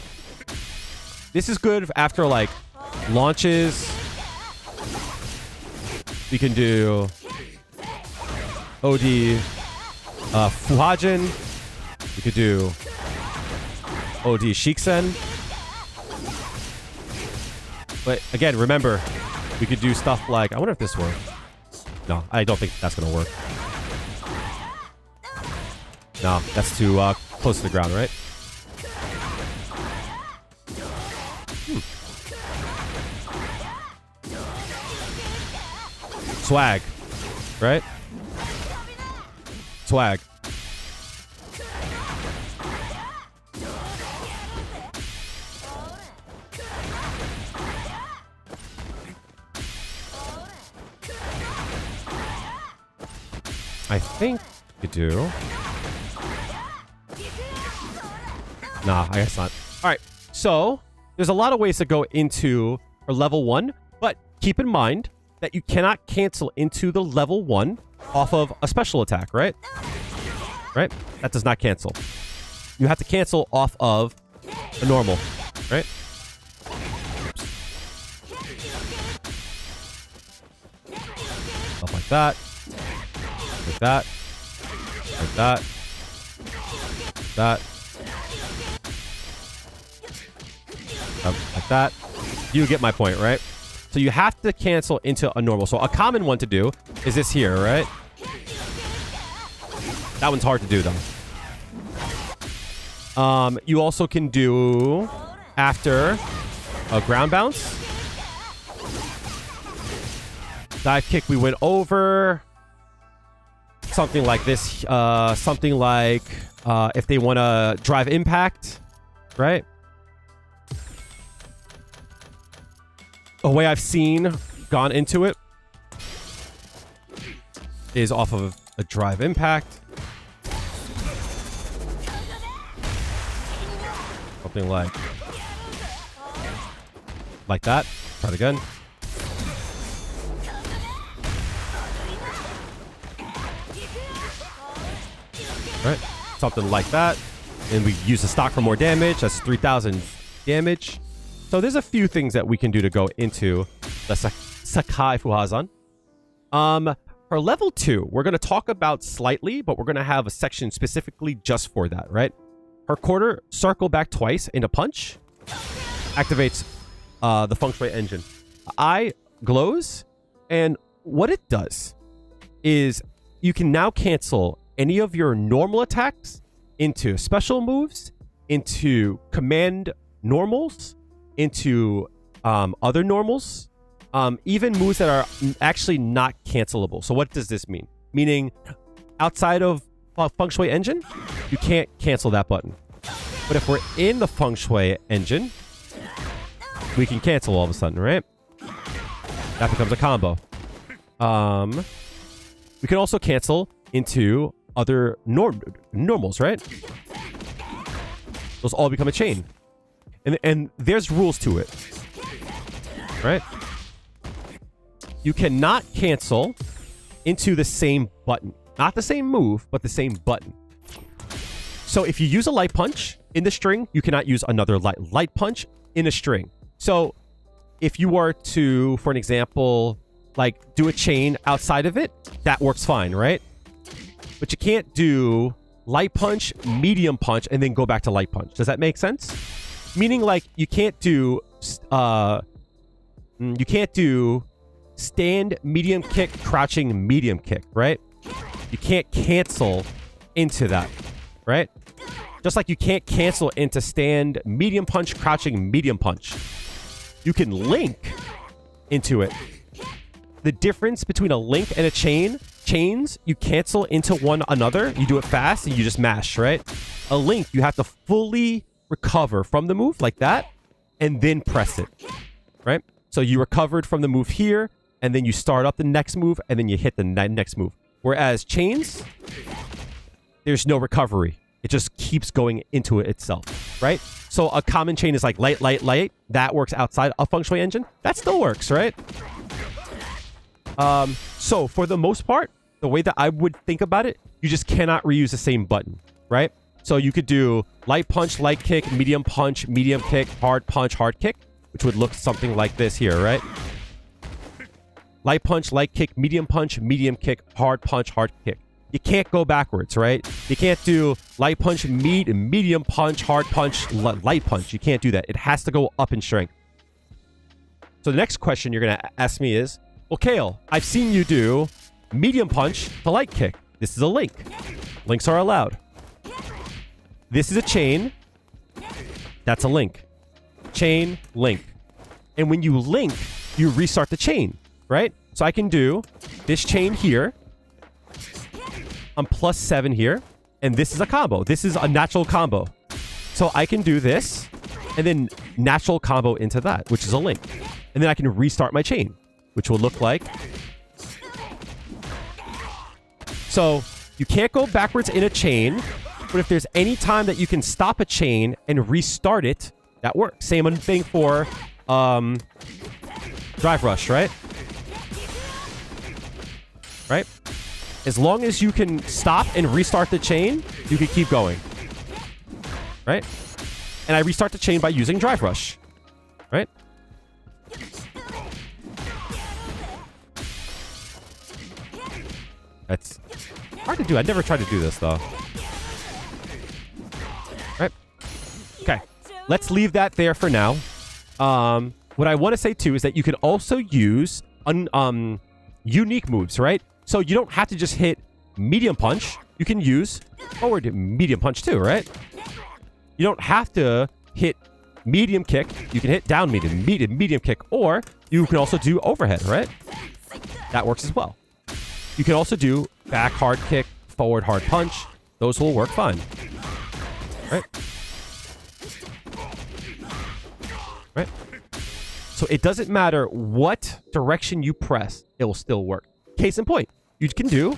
This is good after, like, launches. We can do OD Fuhajin. We could do OD Shiksen. But again, remember, we could do stuff like... I wonder if this works. No, I don't think that's going to work. No, that's too close to the ground, right? Swag. Right? Swag. I think you do. Nah, I guess not. All right, so there's a lot of ways to go into our level 1, but keep in mind that you cannot cancel into the level 1 off of a special attack, right? Right? That does not cancel. You have to cancel off of a normal, right? Stuff like that. Like that. Like that. Like that. Like that. You get my point, right? So you have to cancel into a normal. So a common one to do is this here, right? That one's hard to do, though. You also can do after a ground bounce. Dive kick we went over. Something like this. Something like if they want to drive impact, right? The way I've seen gone into it is off of a drive impact. Something like that. Try it again. Right? Something like that. And we use the stock for more damage. That's 3,000 damage. So there's a few things that we can do to go into the Sekai Fuhazan. For level 2, we're going to talk about slightly, but we're going to have a section specifically just for that, right? Her quarter circle back twice into punch activates the Feng Shui Engine. Eye glows, and what it does is you can now cancel any of your normal attacks into special moves, into command normals, into other normals, even moves that are actually not cancelable. So what does this mean? Meaning, outside of Feng Shui Engine, you can't cancel that button. But if we're in the Feng Shui Engine, we can cancel all of a sudden, right? That becomes a combo. We can also cancel into other normals, right? Those all become a chain. And there's rules to it, right? You cannot cancel into the same button. Not the same move, but the same button. So if you use a light punch in the string, you cannot use another light punch in a string. So if you were to, for an example, like do a chain outside of it, that works fine, right? But you can't do light punch, medium punch, and then go back to light punch. Does that make sense? Meaning, like, you can't do stand, medium kick, crouching, medium kick, right? You can't cancel into that, right? Just like you can't cancel into stand, medium punch, crouching, medium punch. You can link into it. The difference between a link and a chains, you cancel into one another. You do it fast and you just mash, right? A link, you have to fully recover from the move like that and then press it, right? So you recovered from the move here and then you start up the next move and then you hit the next move. Whereas chains, there's no recovery. It just keeps going into it itself, right? So a common chain is like light, light, light. That works outside of Feng Shui Engine. That still works, right? So for the most part, the way that I would think about it, you just cannot reuse the same button, right? So you could do light punch, light kick, medium punch, medium kick, hard punch, hard kick, which would look something like this here, right? Light punch, light kick, medium kick, hard punch, hard kick. You can't go backwards, right? You can't do light punch, medium punch, hard punch, light punch. You can't do that. It has to go up in strength. So the next question you're going to ask me is, well, Kale, I've seen you do medium punch to light kick. This is a link. Links are allowed. This is a chain. That's a link. Chain, link. And when you link, you restart the chain, right? So I can do this chain here. I'm +7 here. And this is a combo. This is a natural combo. So I can do this and then natural combo into that, which is a link. And then I can restart my chain, which will look like. So you can't go backwards in a chain, but if there's any time that you can stop a chain and restart it, that works. Same thing for drive rush, right? Right? As long as you can stop and restart the chain, you can keep going. Right? And I restart the chain by using drive rush. Right? That's hard to do. I never tried to do this, though. Right? Okay. Let's leave that there for now. What I want to say, too, is that you can also use unique moves, right? So you don't have to just hit medium punch. You can use forward medium punch, too, right? You don't have to hit medium kick. You can hit down medium kick, or you can also do overhead, right? That works as well. You can also do back hard kick, forward hard punch. Those will work fine. Right? Right? So it doesn't matter what direction you press, it will still work. Case in point, you can do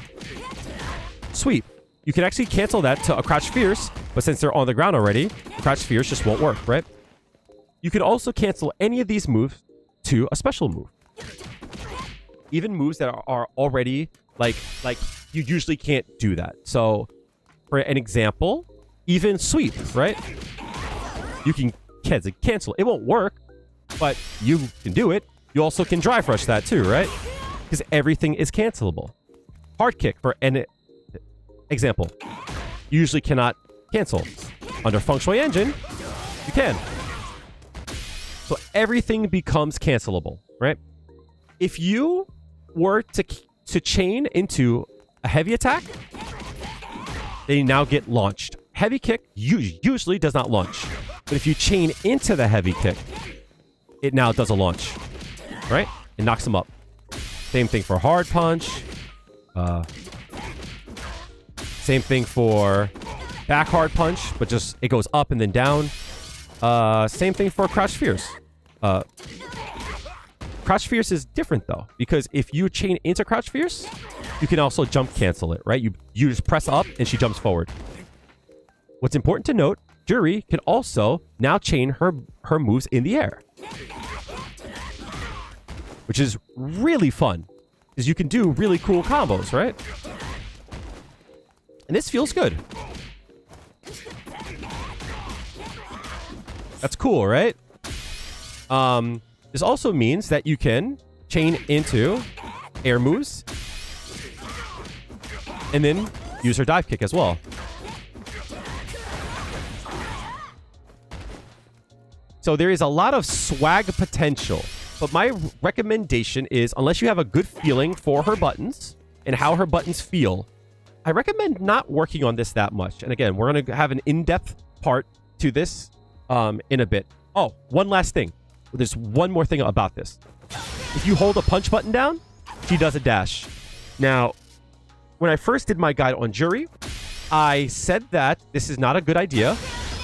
sweep. You can actually cancel that to a crouch fierce, but since they're on the ground already, a crouch fierce just won't work, right? You can also cancel any of these moves to a special move. Even moves that are already like you usually can't do that. So for an example, even sweep, right? You can cancel. It won't work, but you can do it. You also can drive rush that too, right? Because everything is cancelable. Hard kick, for an example, you usually cannot cancel. Under Feng Shui Engine, you can. So everything becomes cancelable, right? If you were to chain into a heavy attack, they now get launched. Heavy kick usually does not launch. But if you chain into the heavy kick, it now does a launch. Right? It knocks them up. Same thing for hard punch. Same thing for back hard punch, but just it goes up and then down. Same thing for crouch fierce. Crouch fierce is different though, because if you chain into crouch fierce, you can also jump cancel it, right? You just press up and she jumps forward. What's important to note, Juri can also now chain her moves in the air, which is really fun, because you can do really cool combos, right? And this feels good. That's cool, right? This also means that you can chain into air moves and then use her dive kick as well. So there is a lot of swag potential, but my recommendation is, unless you have a good feeling for her buttons and how her buttons feel, I recommend not working on this that much. And again, we're going to have an in-depth part to this in a bit. Oh, one last thing. There's one more thing about this. If you hold a punch button down, she does a dash. Now, when I first did my guide on Juri, I said that this is not a good idea,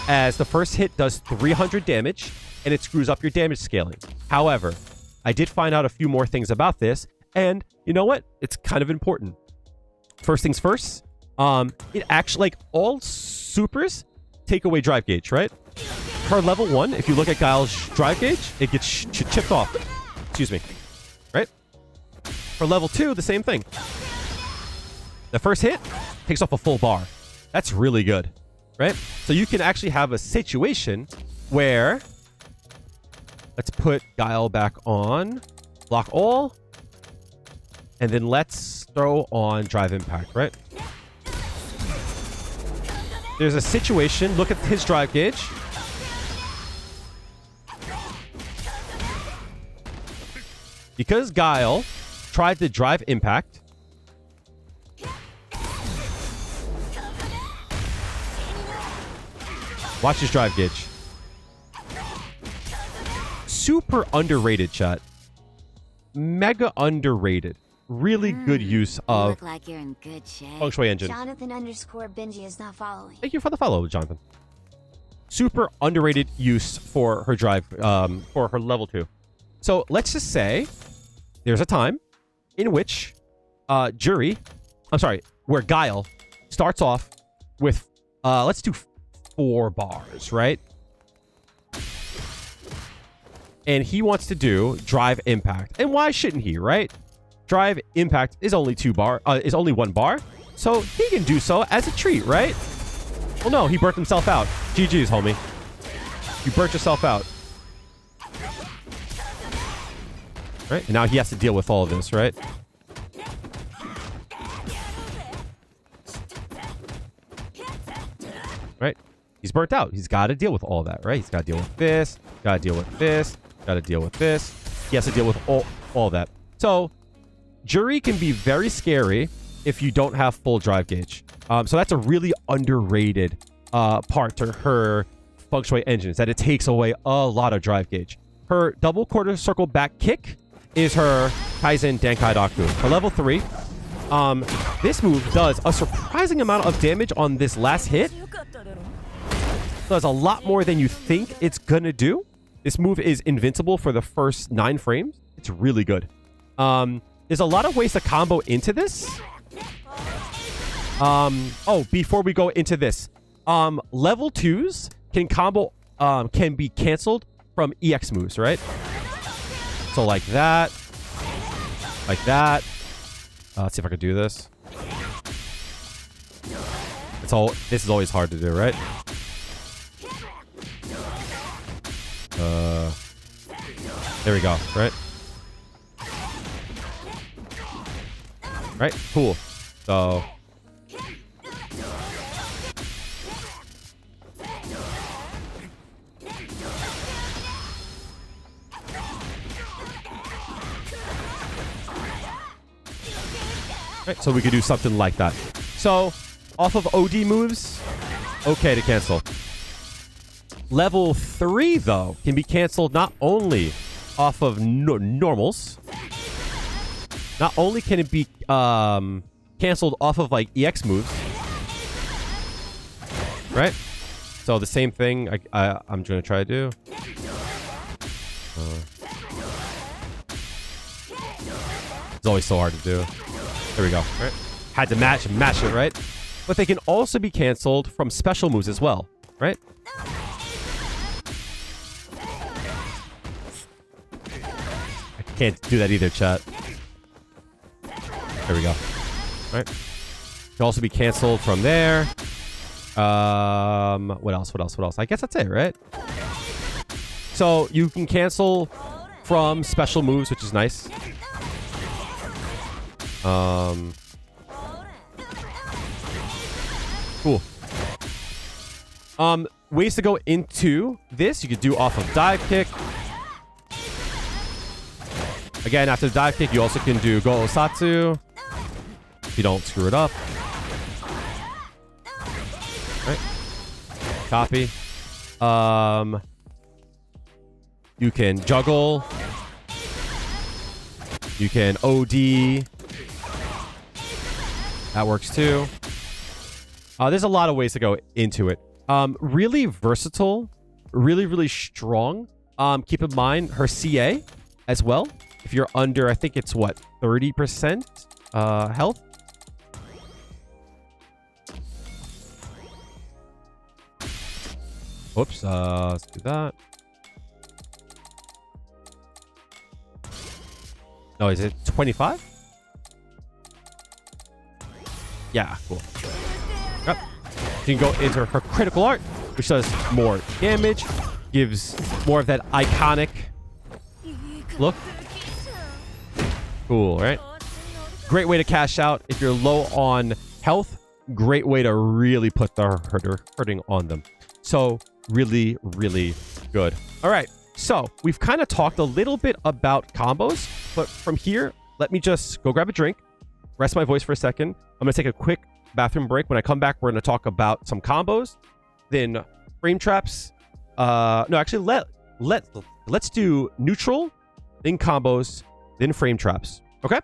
as the first hit does 300 damage and it screws up your damage scaling. However, I did find out a few more things about this, and you know what? It's kind of important. First things first, it actually, like, all supers take away drive gauge, right? Her level 1, if you look at Guile's drive gauge, it gets chipped off. Excuse me. Right? For level 2, the same thing. The first hit takes off a full bar. That's really good. Right? So you can actually have a situation where, let's put Guile back on, block all, and then let's throw on drive impact, right? There's a situation, look at his drive gauge. Because Guile tried to drive impact, watch his drive gauge. Super underrated, chat. Mega underrated. Really good use of look like you're in good shape. Feng Shui Engine. Jonathan_Benji is not following. Thank you for the follow, Jonathan. Super underrated use for her drive, for her level 2. So let's just say there's a time in which where Guile starts off with, let's do 4 bars, right? And he wants to do drive impact. And why shouldn't he, right? Drive impact is only 1 bar. So he can do so as a treat, right? Well, no, he burnt himself out. GG's, homie. You burnt yourself out. Right? And now he has to deal with all of this, right? Right? He's burnt out. He's got to deal with all that, right? He's got to deal with this. Got to deal with this. Got to deal with this. He has to deal with all that. So, Juri can be very scary if you don't have full drive gauge. So that's a really underrated part to her Feng Shui Engine, is that it takes away a lot of drive gauge. Her double quarter circle back kick is her Kaizen Dankai Daku. For level 3, this move does a surprising amount of damage on this last hit. Does a lot more than you think it's gonna do. This move is invincible for the first 9 frames. It's really good. There's a lot of ways to combo into this. Before we go into this, level 2s can combo, can be canceled from EX moves, right? So like that, like that. Let's see if I can do this. This is always hard to do, right? There we go, right? Right, cool. So right, so we could do something like that. So off of OD moves, okay to cancel. Level 3, though, can be canceled not only off of normals, not only can it be canceled off of, like, EX moves, right? So the same thing I'm going to try to do. It's always so hard to do. There we go, right? Had to match it, right? But they can also be canceled from special moves as well, right? I can't do that either, chat. There we go. Right? Can also be canceled from there. What else? I guess that's it, right? So you can cancel from special moves, which is nice. Cool. Ways to go into this. You could do off of dive kick. Again, after the dive kick, you also can do go osatsu. If you don't screw it up. Right. Copy. You can juggle. You can OD. That works too. There's a lot of ways to go into it. Really versatile. Really, really strong. Keep in mind her CA as well. If you're under, I think it's what, 30% health? Oops, let's do that. Oh, is it 25? Yeah, cool. Yep. You can go into her critical art, which does more damage, gives more of that iconic look. Cool, right? Great way to cash out if you're low on health. Great way to really put the hurting on them. So really, really good. All right. So we've kind of talked a little bit about combos, but from here, let me just go grab a drink, rest my voice for a second. I'm going to take a quick bathroom break. When I come back, we're going to talk about some combos, then frame traps. No, actually, let's do neutral, then combos, then frame traps. Okay?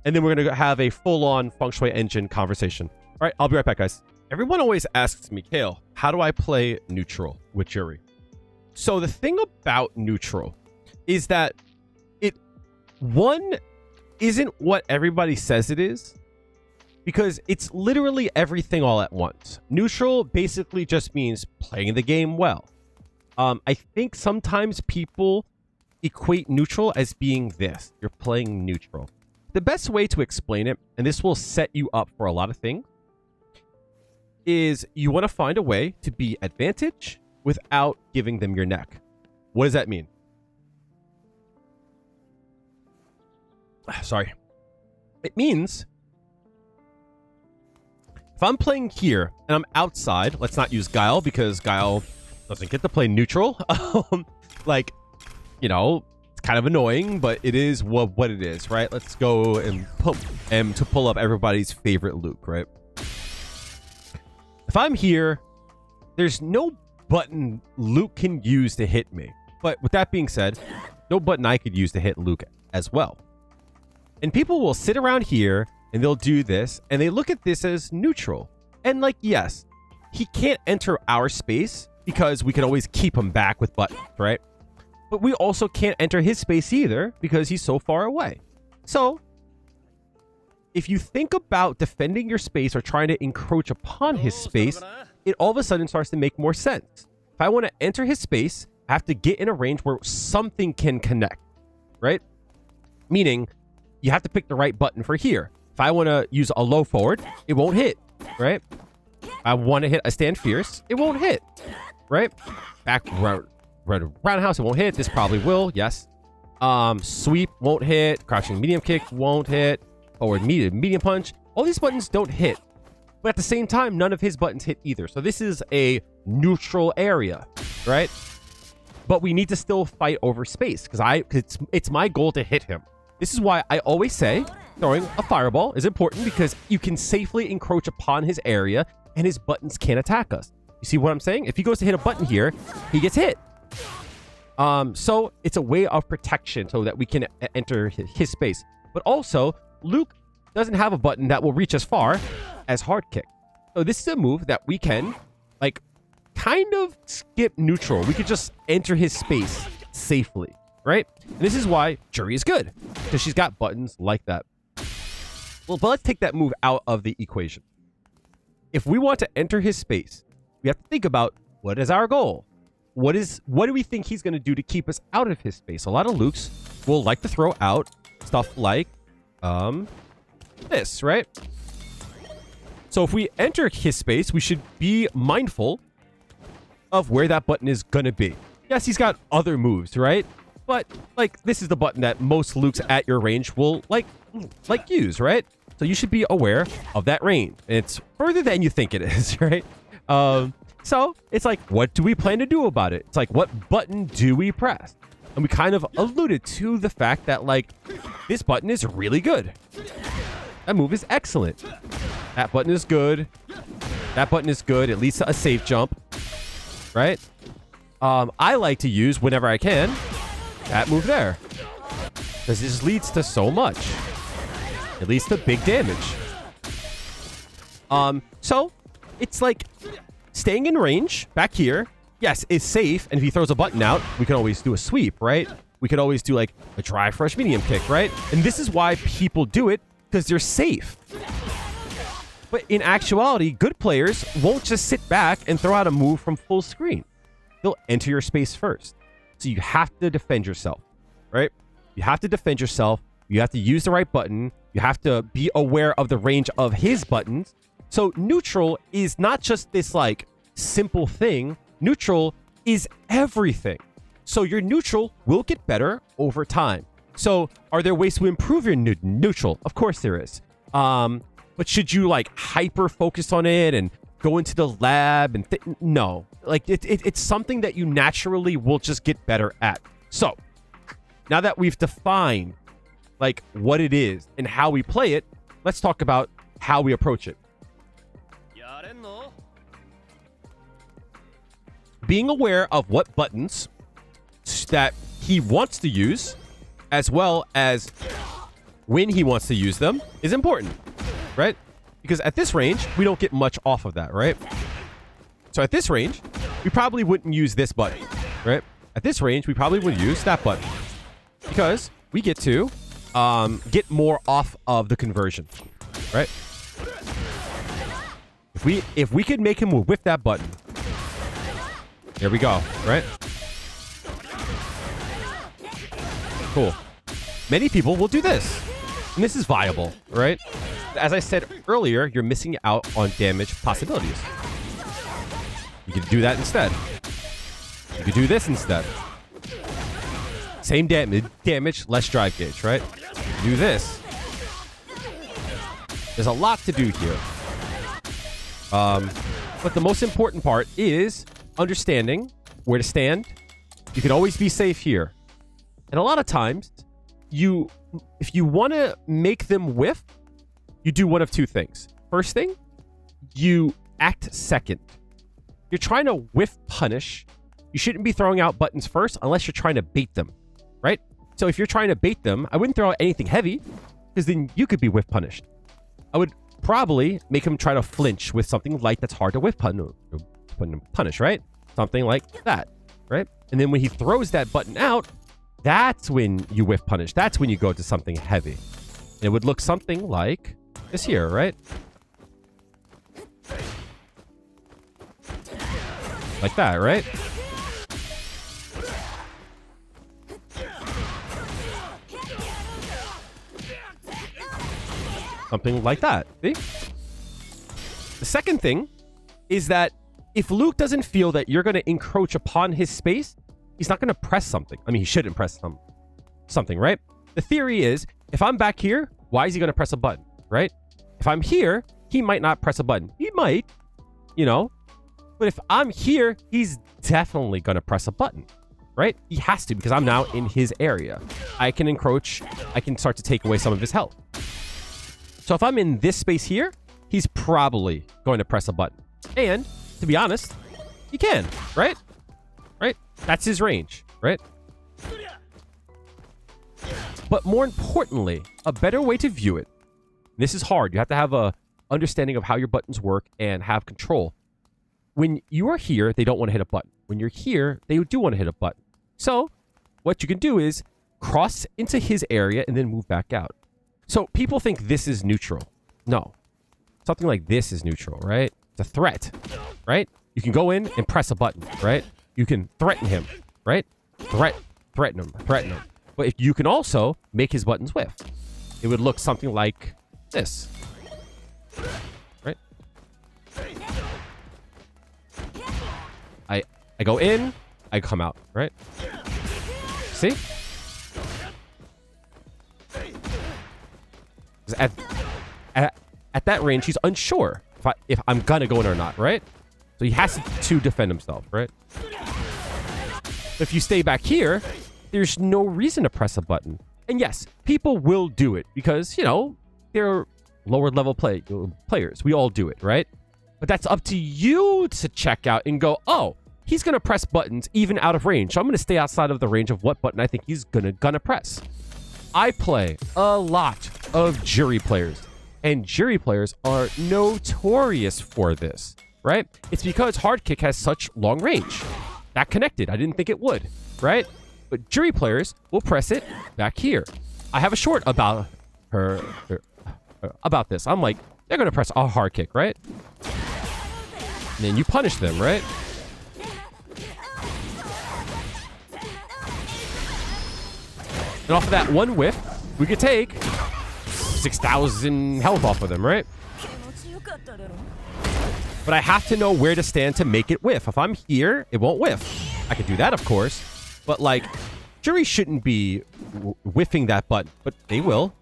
And then we're going to have a full-on Feng Shui Engine conversation. All right, I'll be right back, guys. Everyone always asks me, Kale, how do I play neutral with Juri? So the thing about neutral is that it, one, isn't what everybody says it is, because it's literally everything all at once. Neutral basically just means playing the game well. I think sometimes people equate neutral as being this. You're playing neutral. The best way to explain it, and this will set you up for a lot of things, is you want to find a way to be advantage without giving them your neck. What does that mean? Sorry. It means if I'm playing here and I'm outside, let's not use Guile because Guile doesn't get to play neutral. Like, you know, it's kind of annoying, but it is what it is, right? Let's go and pull up everybody's favorite Luke, right? If I'm here, there's no button Luke can use to hit me. But with that being said, no button I could use to hit Luke as well. And people will sit around here and they'll do this and they look at this as neutral. And like, yes, he can't enter our space because we can always keep him back with buttons, right? But we also can't enter his space either because he's so far away. So if you think about defending your space or trying to encroach upon his space, it all of a sudden starts to make more sense. If I want to enter his space, I have to get in a range where something can connect, right? Meaning, you have to pick the right button for here. If I want to use a low forward, it won't hit, right? I want to hit a stand fierce, it won't hit, right? Back roundhouse, it won't hit. This probably will, yes. Sweep won't hit. Crouching medium kick won't hit. Forward medium punch. All these buttons don't hit. But at the same time, none of his buttons hit either. So this is a neutral area, right? But we need to still fight over space because it's my goal to hit him, This is why I always say throwing a fireball is important, because you can safely encroach upon his area and his buttons can't attack us. You see what I'm saying? If he goes to hit a button here, he gets hit. So it's a way of protection so that we can enter his space. But also, Luke doesn't have a button that will reach as far as hard kick. So this is a move that we can, like, kind of skip neutral. We could just enter his space safely, right? And this is why Juri is good, because she's got buttons like that. Well, but let's take that move out of the equation. If we want to enter his space, we have to think about, what is our goal? What do we think he's going to do to keep us out of his space? A lot of Lukes will like to throw out stuff like this, right? So if we enter his space, we should be mindful of where that button is going to be. Yes, he's got other moves, right? But, like, this is the button that most Lukes at your range will, like use, right? So you should be aware of that range. It's further than you think it is, right? So it's like, what do we plan to do about it? It's like, what button do we press? And we kind of alluded to the fact that, like, this button is really good. That move is excellent. That button is good. That button is good. It leads to a safe jump, right? I like to use, whenever I can, that move there, because this leads to so much. It leads to big damage. So it's like staying in range back here, yes, is safe. And if he throws a button out, we can always do a sweep, right? We could always do like a dry fresh medium kick, right? And this is why people do it, because they're safe. But in actuality, good players won't just sit back and throw out a move from full screen. They'll enter your space first. So you have to defend yourself, right? You have to defend yourself. You have to use the right button. You have to be aware of the range of his buttons. So neutral is not just this like simple thing. Neutral is everything. So your neutral will get better over time. So are there ways to improve your neutral? Of course there is. But should you like hyper focus on it and go into the lab and no, like it's something that you naturally will just get better at. So now that we've defined like what it is and how we play it, let's talk about how we approach it. Being aware of what buttons that he wants to use, as well as when he wants to use them, is important, right? Because at this range, we don't get much off of that, right? So at this range, we probably wouldn't use this button, right? At this range, we probably would use that button, because we get to get more off of the conversion, right? If we could make him move with that button, there we go, right? Cool. Many people will do this, and this is viable, right? As I said earlier, you're missing out on damage possibilities. You could do that instead. You could do this instead. Same damage, less drive gauge, right? Do this. There's a lot to do here. But the most important part is understanding where to stand. You can always be safe here. And a lot of times, if you want to make them whiff, you do one of two things. First thing, you act second. You're trying to whiff punish. You shouldn't be throwing out buttons first unless you're trying to bait them, right? So if you're trying to bait them, I wouldn't throw out anything heavy, because then you could be whiff punished. I would probably make him try to flinch with something light that's hard to whiff punish, right? Something like that, right? And then when he throws that button out, that's when you whiff punish. That's when you go to something heavy. And it would look something like this here, right? Like that, right? Something like that. See? The second thing is that if Luke doesn't feel that you're going to encroach upon his space, he's not going to press something. I mean, he shouldn't press something, right? The theory is, if I'm back here, why is he going to press a button, right? If I'm here, he might not press a button. He might, you know. But if I'm here, he's definitely going to press a button. right? He has to because I'm now in his area. I can encroach. I can start to take away some of his health. So if I'm in this space here, he's probably going to press a button. And to be honest, he can, right? Right? That's his range, right? But more importantly, a better way to view it. This is hard. You have to have a understanding of how your buttons work and have control. When you are here, they don't want to hit a button. When you're here, they do want to hit a button. So what you can do is cross into his area and then move back out. So people think this is neutral. No. Something like this is neutral, right? It's a threat, right? You can go in and press a button, right? You can threaten him, right? Threaten him. But if you can also make his buttons whiff. It would look something like this, right? I go in, I come out, right? See? At that range, he's unsure if I'm gonna go in or not, right? So he has to defend himself, right? If you stay back here, there's no reason to press a button. And yes, people will do it because, you know, they're lower level players. We all do it, right? But that's up to you to check out and go, oh, he's going to press buttons even out of range. So I'm going to stay outside of the range of what button I think he's gonna press. I play a lot of Juri players, and Juri players are notorious for this, right? It's because hard kick has such long range. That connected. I didn't think it would, right? But Juri players will press it back here. I have a short about about this. I'm like, they're going to press a hard kick, right? And then you punish them, right? And off of that one whiff, we could take 6,000 health off of them, right? But I have to know where to stand to make it whiff. If I'm here, it won't whiff. I could do that, of course. But, like, Juri shouldn't be whiffing that button. But they will.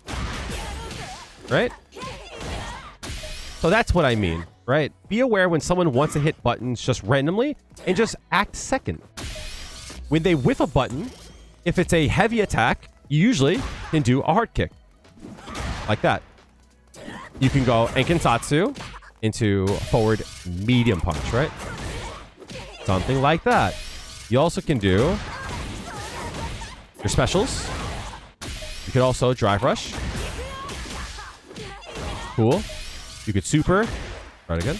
Right? So that's what I mean, right? Be aware when someone wants to hit buttons just randomly and just act second. When they whiff a button, if it's a heavy attack, you usually can do a hard kick. Like that. You can go Enkinsatsu into forward medium punch, right? Something like that. You also can do your specials. You could also drive rush. Cool. You could super. Right again.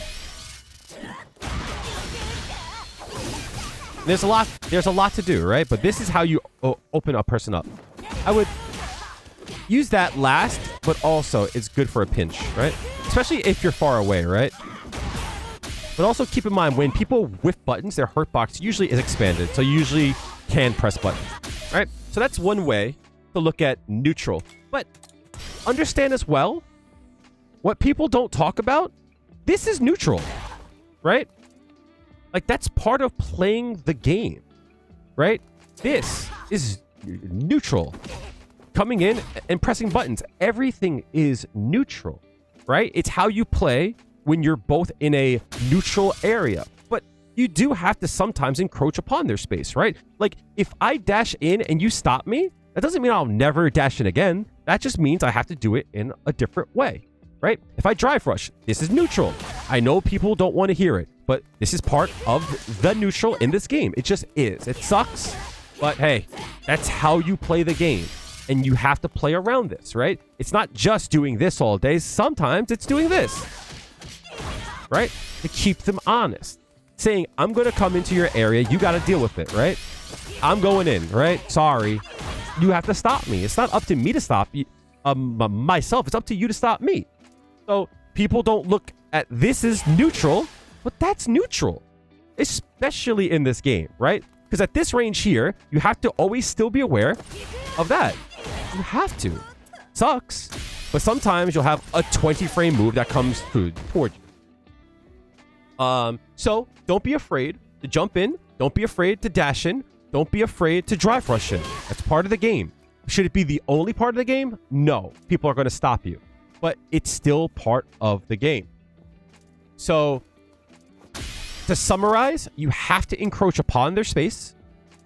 There's a lot to do, right? But this is how you open a person up. I would use that last, but also it's good for a pinch, right? Especially if you're far away, right? But also keep in mind, when people whiff buttons, their hurt box usually is expanded. So you usually can press buttons, right? So that's one way to look at neutral. But understand as well, what people don't talk about, this is neutral, right? Like, that's part of playing the game, right? This is neutral. Coming in and pressing buttons. Everything is neutral, right? It's how you play when you're both in a neutral area. But you do have to sometimes encroach upon their space, right? Like, if I dash in and you stop me, that doesn't mean I'll never dash in again. That just means I have to do it in a different way, right? If I drive rush, this is neutral. I know people don't want to hear it, but this is part of the neutral in this game. It just is. It sucks, but hey, that's how you play the game. And you have to play around this, right? It's not just doing this all day. Sometimes it's doing this, right? To keep them honest. Saying, I'm going to come into your area. You got to deal with it, right? I'm going in, right? Sorry. You have to stop me. It's not up to me to stop you, myself. It's up to you to stop me. So people don't look at this as neutral, but that's neutral, especially in this game, right? Because at this range here, you have to always still be aware of that. You have to. Sucks. But sometimes you'll have a 20 frame move that comes toward you. So don't be afraid to jump in. Don't be afraid to dash in. Don't be afraid to drive rush in. That's part of the game. Should it be the only part of the game? No. People are going to stop you. But it's still part of the game. So to summarize, you have to encroach upon their space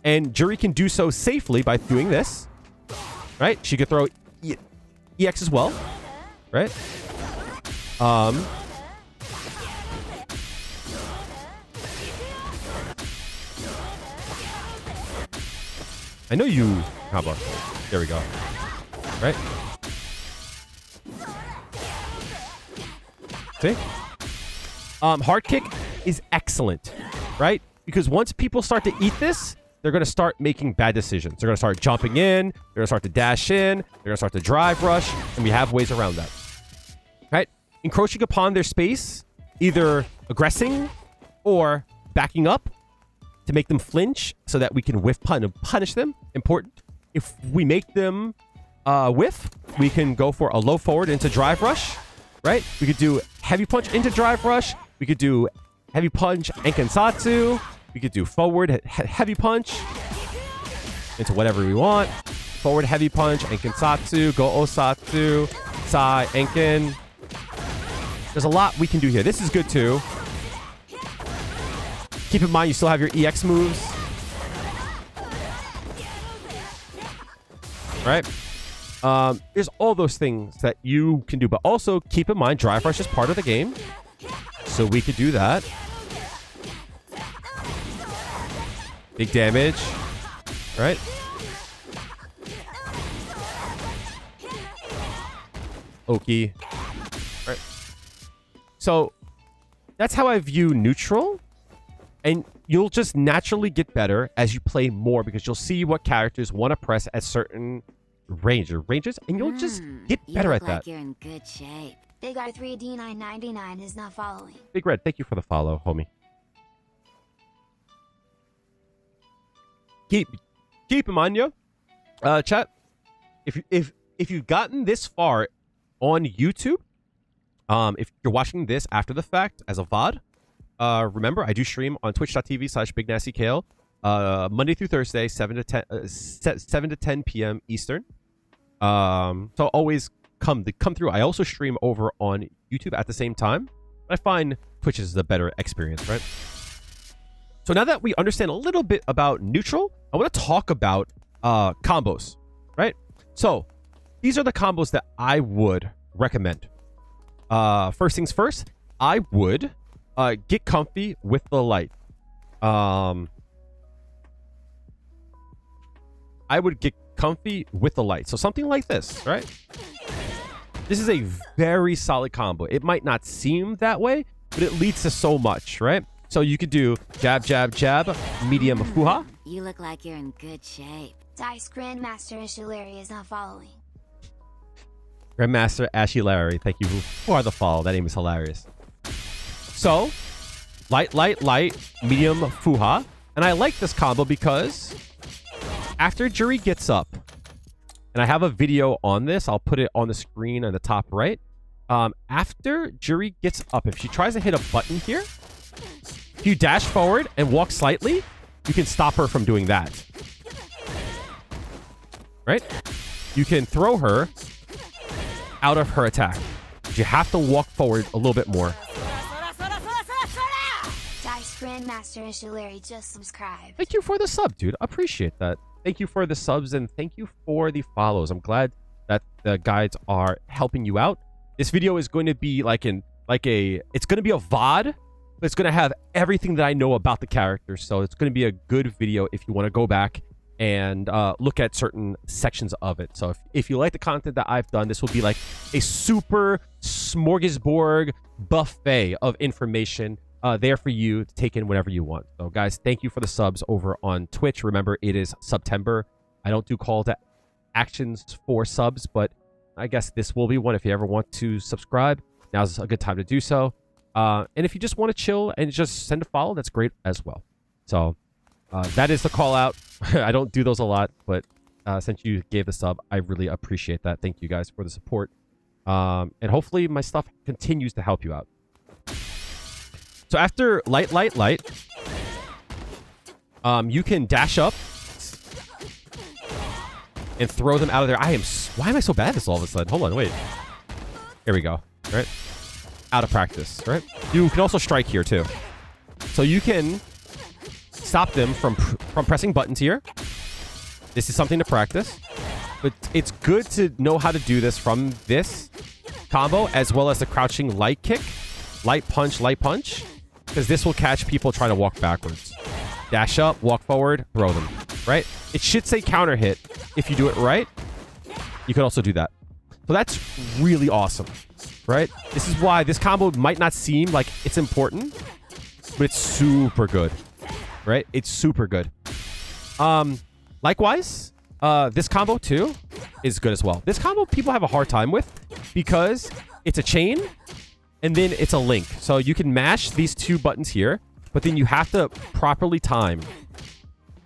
And Juri can do so safely by doing this. Right? She could throw EX as well. Right? I know you... How about... There we go. Right? See? Hard kick is excellent. Right? Because once people start to eat this, they're going to start making bad decisions. They're going to start jumping in. They're going to start to dash in. They're going to start to drive rush. And we have ways around that. Right? Encroaching upon their space, either aggressing or backing up to make them flinch so that we can whiff punish them. Important. If we make them whiff, we can go for a low forward into drive rush. Right? We could do heavy punch into drive rush. We could do heavy punch and Kensatsu. We could do forward heavy punch into whatever we want. Forward heavy punch and Kensatsu, go Osatsu, Sai, Enken. There's a lot we can do here. This is good too. Keep in mind you still have your EX moves. Right? There's all those things that you can do, but also keep in mind drive rush is part of the game. So we could do that. Big damage. Right? Oki. Right? So that's how I view neutral. And you'll just naturally get better as you play more because you'll see what characters want to press at certain ranges, and you'll just get better at that. You're in good shape. Big R3D999 is not following. Big Red, thank you for the follow, homie. Keep in mind, yo, chat. If you've gotten this far on YouTube, if you're watching this after the fact as a VOD, remember I do stream on twitch.tv/BigNastyKale, Monday through Thursday, 7 to 10 p.m. Eastern. So always come through. I also stream over on YouTube at the same time. I find Twitch is the better experience, right? So now that we understand a little bit about neutral, I want to talk about combos, right? So these are the combos that I would recommend. First things first, I would get comfy with the light. I would get comfy with the light. So something like this, right? This is a very solid combo. It might not seem that way, but it leads to so much, right? So you could do jab, jab, jab, medium fuha. You look like you're in good shape. Dice Grandmaster Ishilari is not following. Grandmaster Ashy Larry, thank you for the follow. That name is hilarious. So, light, light, light, medium fuha. And I like this combo because after Juri gets up, and I have a video on this, I'll put it on the screen on the top right. After Juri gets up, if she tries to hit a button here, if you dash forward and walk slightly, you can stop her from doing that. Right? You can throw her out of her attack. You have to walk forward a little bit more. Dice Grandmaster Ishilari just subscribed. Thank you for the sub, dude. Appreciate that. Thank you for the subs and thank you for the follows. I'm glad that the guides are helping you out. This video is going to be it's going to be a VOD, but it's going to have everything that I know about the characters. So it's going to be a good video if you want to go back and look at certain sections of it. So if you like the content that I've done, this will be like a super smorgasbord buffet of information there for you to take in whenever you want. So guys, thank you for the subs over on Twitch. Remember, it is September. I don't do call to actions for subs, but I guess this will be one. If you ever want to subscribe, now's a good time to do so. And if you just want to chill and just send a follow, that's great as well. So that is the call out. I don't do those a lot, but since you gave the sub, I really appreciate that. Thank you guys for the support. And hopefully my stuff continues to help you out. So after light, light, light, you can dash up and throw them out of there. Why am I so bad at this all of a sudden? Hold on, wait. Here we go. All right. Out of practice, right? You can also strike here too. So you can stop them from pressing buttons here. This is something to practice. But it's good to know how to do this from this combo, as well as the crouching light kick, light punch, because this will catch people trying to walk backwards. Dash up, walk forward, throw them, right? It should say counter hit. If you do it right, you can also do that. So that's really awesome, right? This is why this combo might not seem like it's important, but it's super good, right? It's super good. Likewise, this combo too is good as well. This combo people have a hard time with because it's a chain and then it's a link. So you can mash these two buttons here, but then you have to properly time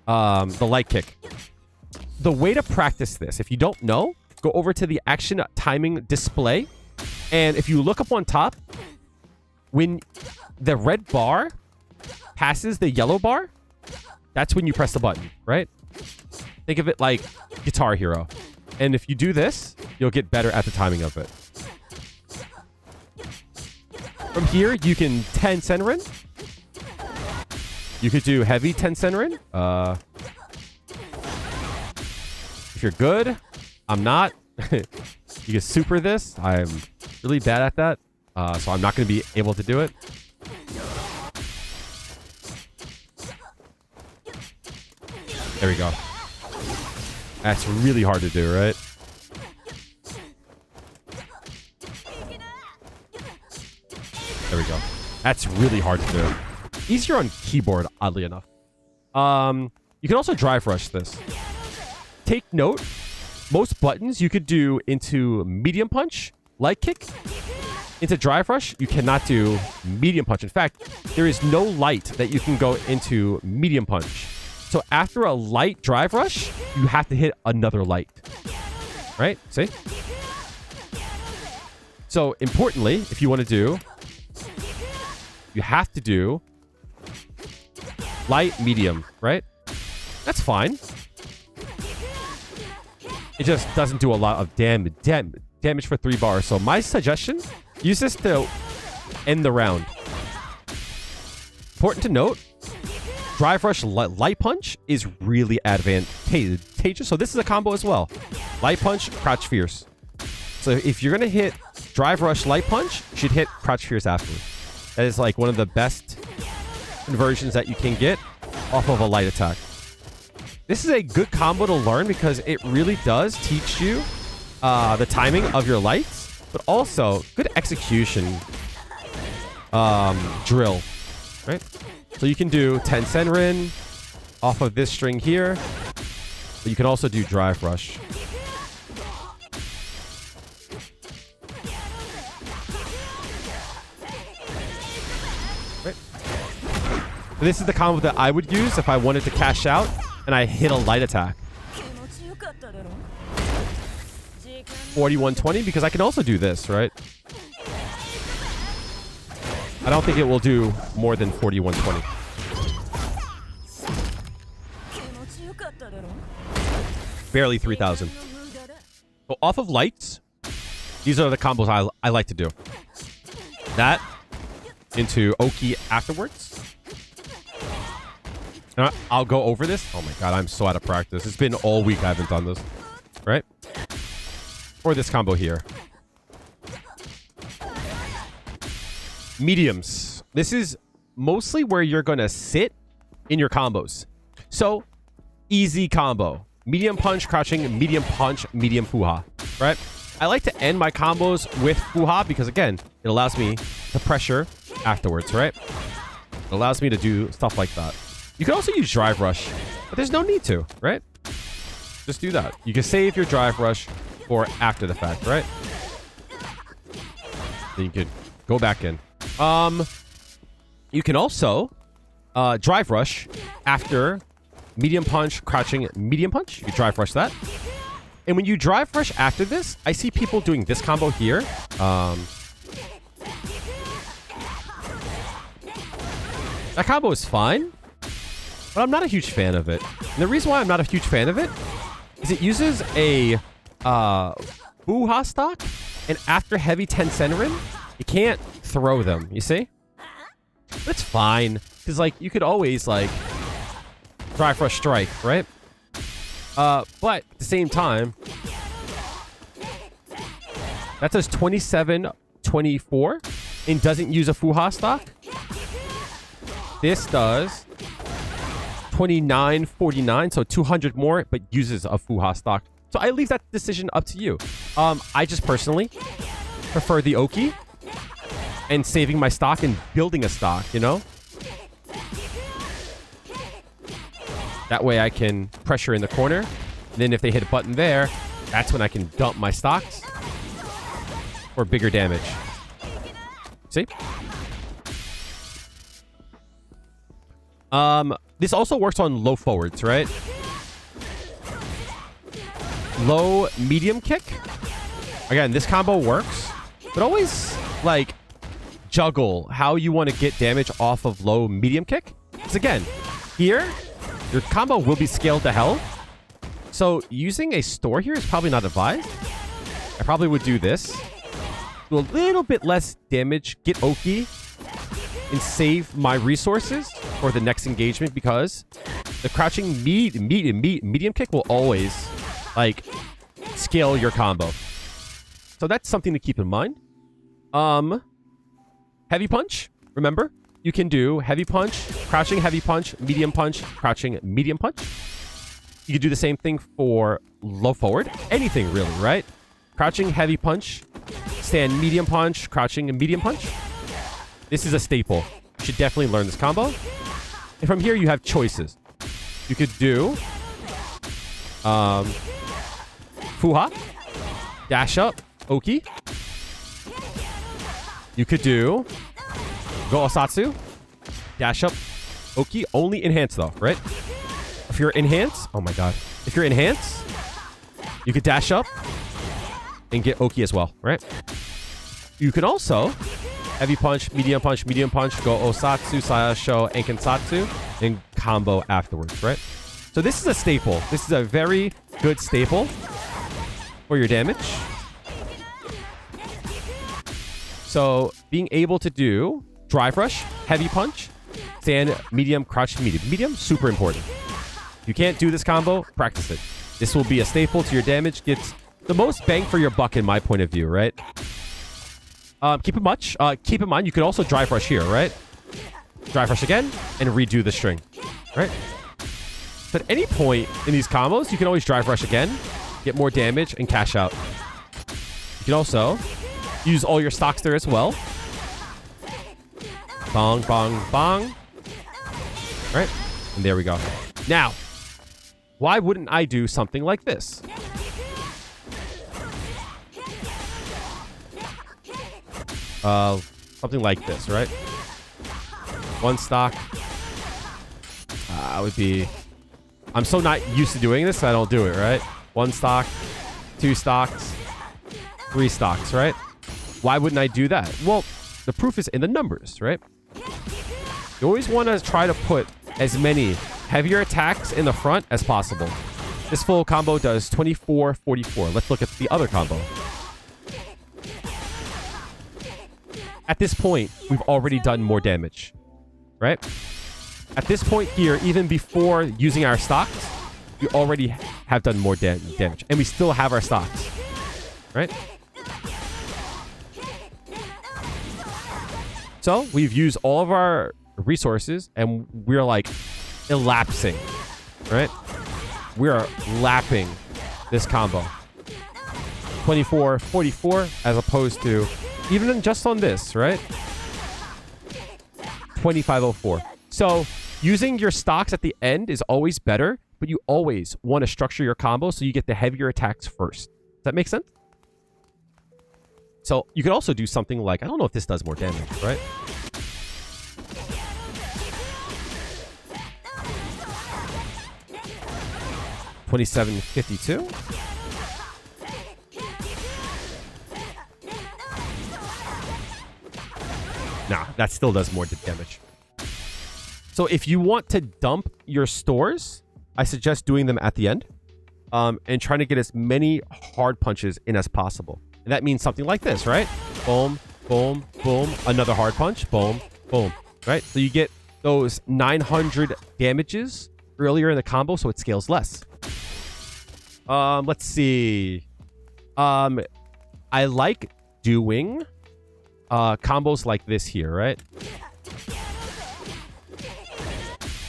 the light kick. The way to practice this, if you don't know, go over to the action timing display. And if you look up on top, when the red bar passes the yellow bar, that's when you press the button, right? Think of it like Guitar Hero. And if you do this, you'll get better at the timing of it. From here, you can 10 Senrin. You could do heavy 10 Senrin. If you're good, I'm not. You can super this. I'm really bad at that. So I'm not going to be able to do it. There we go. That's really hard to do, right? There we go. That's really hard to do. Easier on keyboard, oddly enough. You can also drive rush this. Take note, most buttons you could do into medium punch, light kick. Into drive rush, you cannot do medium punch. In fact, there is no light that you can go into medium punch. So after a light drive rush, you have to hit another light. Right? See? So importantly, if you want to do, you have to do light, medium, right? That's fine. It just doesn't do a lot of damage for 3 bars. So my suggestion, use this to end the round. Important to note, drive rush light punch is really advantageous. So this is a combo as well. Light punch, crouch fierce. So if you're going to hit drive rush light punch, you should hit crouch fierce after. That is like one of the best conversions that you can get off of a light attack. This is a good combo to learn because it really does teach you the timing of your lights, but also good execution drill, right? So you can do 10 Senrin off of this string here, but you can also do drive rush. Right. So this is the combo that I would use if I wanted to cash out and I hit a light attack. 4120 because I can also do this, right? I don't think it will do more than 4120. Barely 3000. So off of lights, these are the combos I like to do. That into Oki afterwards. And I'll go over this. Oh my god, I'm so out of practice. It's been all week I haven't done this. Right? Or this combo here. Mediums. This is mostly where you're going to sit in your combos. So, easy combo. Medium punch, crouching, medium punch, medium fuha. Right? I like to end my combos with fuha because, again, it allows me to pressure afterwards, right? It allows me to do stuff like that. You can also use drive rush, but there's no need to, right? Just do that. You can save your drive rush for after the fact, right? Then you could go back in. You can also drive rush after medium punch, crouching, medium punch. You can drive rush that. And when you drive rush after this, I see people doing this combo here. That combo is fine, but I'm not a huge fan of it. And the reason why I'm not a huge fan of it is it uses a Fuha stock, and after heavy 10 Senrin, you can't throw them, you see? But it's fine, because, like, you could always, like, Drive Rush Strike, right? But at the same time, that does 27-24 and doesn't use a fuja stock. This does 29-49, so 200 more, but uses a fuja stock. So I leave that decision up to you. I just personally prefer the Oki and saving my stock and building a stock, you know? That way I can pressure in the corner. And then if they hit a button there, that's when I can dump my stocks for bigger damage. See? This also works on low forwards, right? Low medium kick. Again, this combo works, but always like juggle how you want to get damage off of low medium kick. Because again, here, your combo will be scaled to hell. So using a store here is probably not advised. I probably would do this. Do a little bit less damage, get Oki, and save my resources for the next engagement, because the crouching medium kick will always like scale your combo. So that's something to keep in mind. Heavy punch, remember? You can do heavy punch, crouching heavy punch, medium punch, crouching medium punch. You can do the same thing for low forward. Anything really, right? Crouching heavy punch, stand medium punch, crouching and medium punch. This is a staple. You should definitely learn this combo. And from here, you have choices. You could do fuja, dash up, Oki. You could do go Osatsu, dash up, Oki. Only enhance though, right? If you're enhance, oh my god. If you're enhance, you could dash up and get Oki as well, right? You can also heavy punch, medium punch, go Osatsu, Sayasho, and Kensatsu, and combo afterwards, right? So this is a staple. This is a very good staple for your damage. So being able to do drive rush, heavy punch, stand, medium, crouch, medium, super important. If you can't do this combo, practice it. This will be a staple to your damage. Gets the most bang for your buck in my point of view, right? Keep in mind, you could also drive rush here, right? Drive rush again and redo the string, right? So at any point in these combos, you can always drive rush again, get more damage, and cash out. You can also use all your stocks there as well. Bong, bong, bong. Right? And there we go. Now, why wouldn't I do something like this? Something like this, right? One stock. Would be... I'm so not used to doing this, I don't do it, right? One stock, two stocks, three stocks, right? Why wouldn't I do that? Well, the proof is in the numbers, right? You always want to try to put as many heavier attacks in the front as possible. This full combo does 24-44. Let's look at the other combo. At this point, we've already done more damage, right? At this point here, even before using our stocks, we already have done more damage. And we still have our stocks, right? So we've used all of our resources and we're like elapsing, right? We are lapping this combo. 24-44 as opposed to, even just on this, right? 25-04. So using your stocks at the end is always better, but you always want to structure your combo so you get the heavier attacks first. Does that make sense? So you could also do something like, I don't know if this does more damage, right? $27.52. Nah, that still does more damage. So if you want to dump your stores, I suggest doing them at the end, and trying to get as many hard punches in as possible. And that means something like this, right? Boom, boom, boom. Another hard punch. Boom, boom. Right? So you get those 900 damages earlier in the combo, so it scales less. Let's see. I like doing combos like this here, right?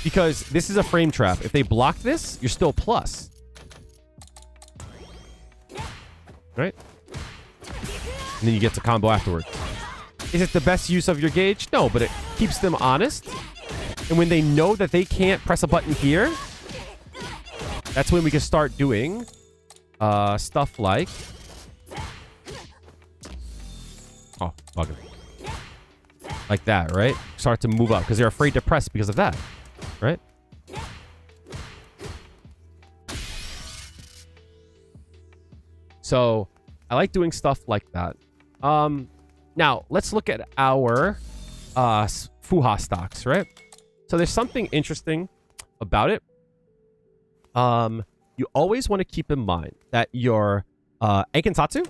Because this is a frame trap. If they block this, you're still plus. Right? And then you get to combo afterwards. Is it the best use of your gauge? No, but it keeps them honest. And when they know that they can't press a button here, that's when we can start doing stuff like... Oh, bugger. Like that, right? Start to move up because they're afraid to press because of that, right? So I like doing stuff like that. Now let's look at our fuja stocks, right? So there's something interesting about it. You always want to keep in mind that your Enkensatsu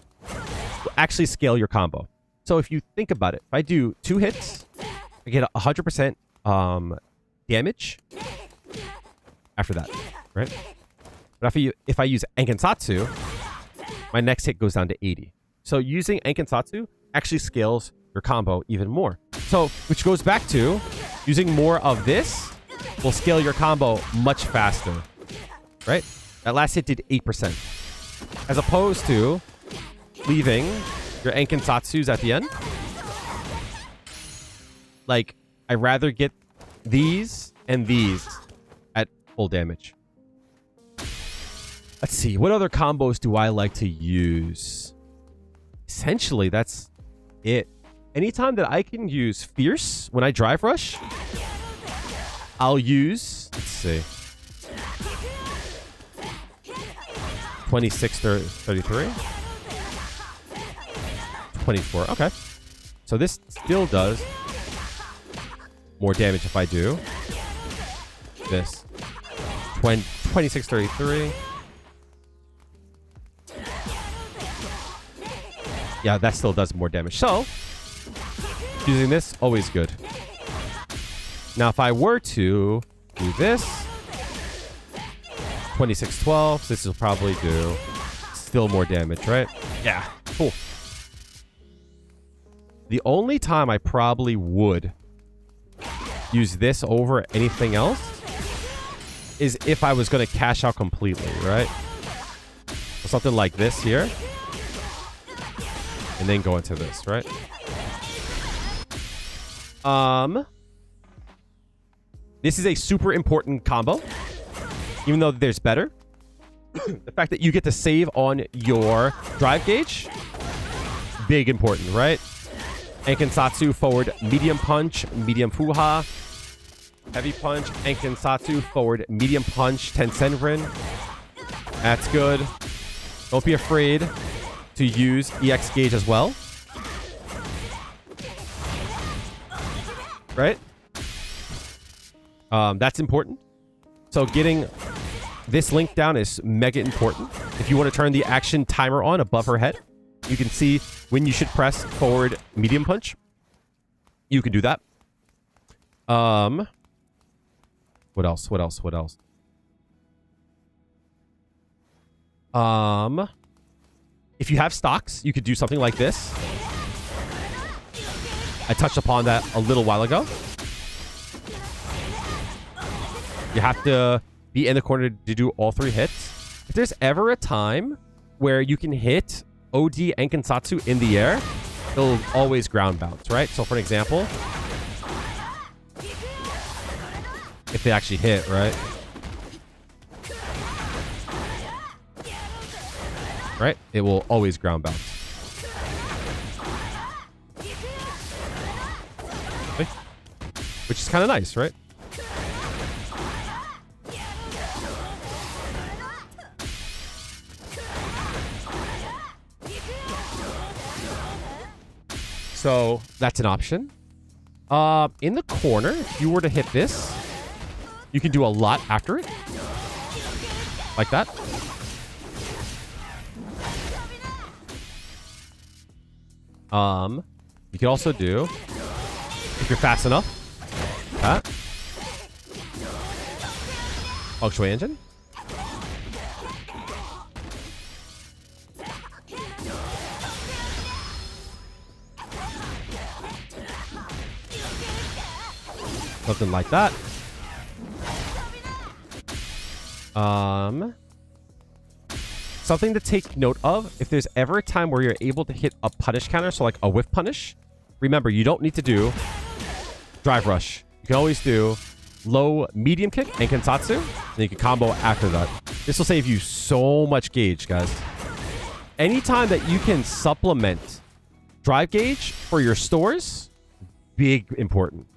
will actually scale your combo. So if you think about it, if I do 2 hits, I get 100% damage after that, right? But if I use Enkensatsu, my next hit goes down to 80. So using Enkensatsu actually scales your combo even more. So, which goes back to using more of this will scale your combo much faster, right? That last hit did 8%. As opposed to leaving your Enkensatsus at the end. Like, I'd rather get these and these at full damage. Let's see. What other combos do I like to use? Essentially, that's it. Anytime that I can use Fierce when I drive rush, I'll use... Let's see. 26, 33. 24. Okay. So this still does more damage if I do this. 26, 33. Yeah, that still does more damage. So, using this, always good. Now, if I were to do this, 26, 12, this will probably do still more damage, right? Yeah, cool. The only time I probably would use this over anything else is if I was going to cash out completely, right? So something like this here. And then go into this, right? This is a super important combo. Even though there's better. The fact that you get to save on your drive gauge. Big important, right? Enkensatsu forward medium punch, medium fuja. Heavy punch, Enkensatsu forward medium punch, Tensenrin. That's good. Don't be afraid to use EX gauge as well. Right? That's important. So getting this link down is mega important. If you want to turn the action timer on above her head, you can see when you should press forward medium punch. You can do that. What else? What else? What else? If you have stocks, you could do something like this. I touched upon that a little while ago. You have to be in the corner to do all 3 hits. If there's ever a time where you can hit OD Enkensatsu in the air, it'll always ground bounce, right? So for an example, if they actually hit, right? Right? It will always ground bounce. Okay. Which is kind of nice, right? So that's an option. In the corner, if you were to hit this, you can do a lot after it. Like that. You can also do, if you're fast enough, that. Feng Shui Engine. Something like that. Something to take note of, if there's ever a time where you're able to hit a punish counter, so like a whiff punish, remember, you don't need to do drive rush. You can always do low medium kick and Kensatsu, and you can combo after that. This will save you so much gauge, guys. Anytime that you can supplement drive gauge for your stores, big important.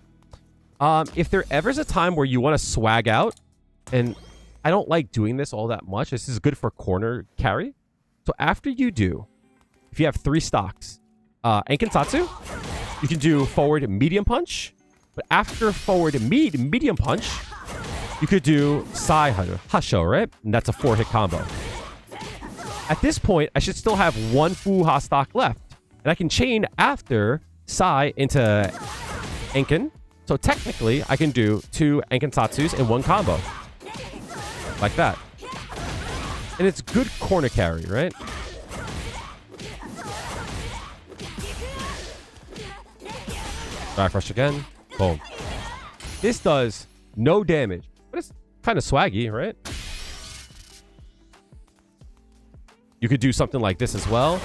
If there ever is a time where you want to swag out, and I don't like doing this all that much. This is good for corner carry. So after you do, if you have 3 stocks, Ankensatsu, you can do forward medium punch. But after forward medium punch, you could do Sai Hasho, right? And that's a 4-hit combo. At this point, I should still have 1 Fuha stock left. And I can chain after Sai into Anken. So technically, I can do 2 Ankensatsus in 1 combo. Like that. And it's good corner carry, right? Back rush again. Boom. This does no damage, but it's kind of swaggy, right? You could do something like this as well.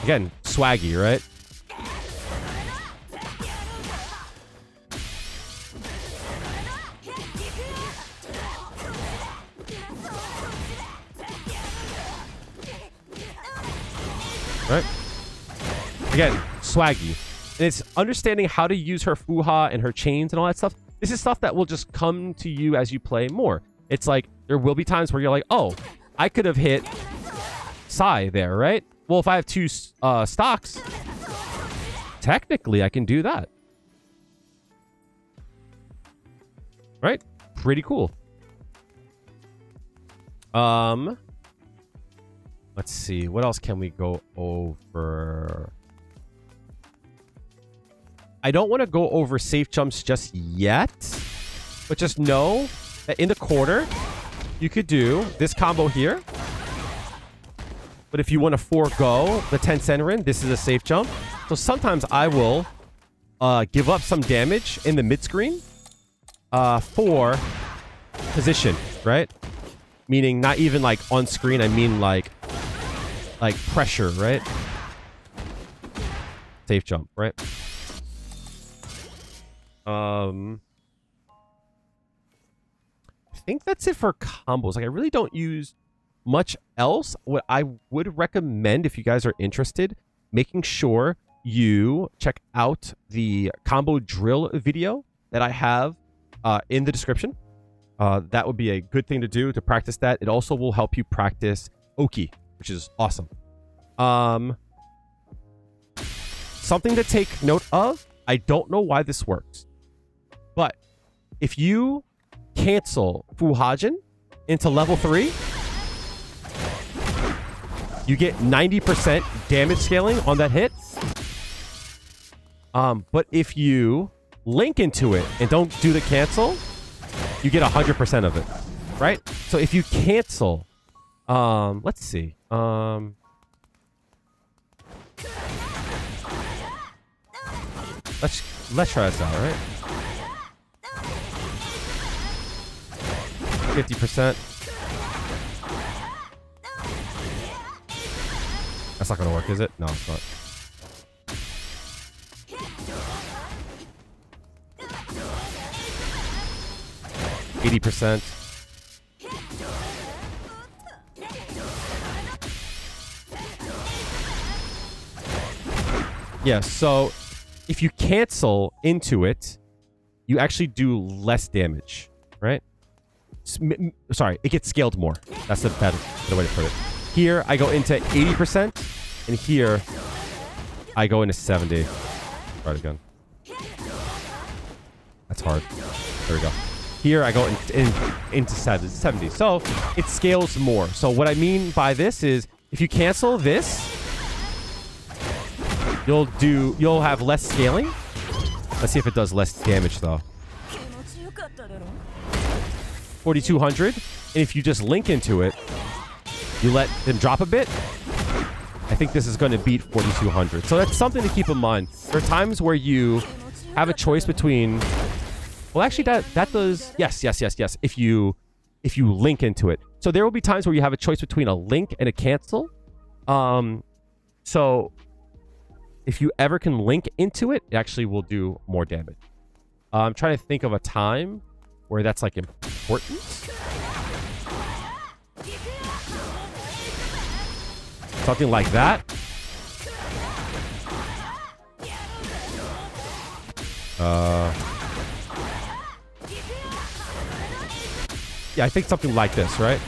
Again, swaggy, right? Right? Again, swaggy. And it's understanding how to use her Fuha and her chains and all that stuff. This is stuff that will just come to you as you play more. It's like, there will be times where you're like, oh, I could have hit Sai there, right? Well, if I have 2 stocks, technically I can do that. Right? Pretty cool. Let's see. What else can we go over? I don't want to go over safe jumps just yet. But just know that in the corner, you could do this combo here. But if you want to forego the 10 Senrin, this is a safe jump. So sometimes I will give up some damage in the mid-screen for position, right? Meaning not even like on screen, I mean like pressure, right? Safe jump, right? I think that's it for combos. Like, I really don't use much else. What I would recommend, if you guys are interested, making sure you check out the combo drill video that I have in the description. That would be a good thing to do to practice that. It also will help you practice Oki, which is awesome. Something to take note of. I don't know why this works, but if you cancel Fuhajin into level 3, you get 90% damage scaling on that hit. But if you link into it and don't do the cancel, you get 100% of it, right? So if you cancel, let's see. Let's try this out, right? 50%. That's not gonna work, is it? No, it's not. %. Yeah, so if you cancel into it, you actually do less damage, right? Sorry, it gets scaled more. That's the better way to put it. Here, I go into 80%, and here, I go into 70. Try it again. That's hard. There we go. Here, I go into 70. So, it scales more. So, what I mean by this is, if you cancel this, you'll have less scaling. Let's see if it does less damage, though. 4,200. And if you just link into it, you let them drop a bit, I think this is going to beat 4,200. So that's something to keep in mind. There are times where you have a choice between... Well, actually, that does... Yes. If you link into it. So there will be times where you have a choice between a link and a cancel. So if you ever can link into it, it actually will do more damage. I'm trying to think of a time where that's like important. Something like that. Yeah, I think something like this, right?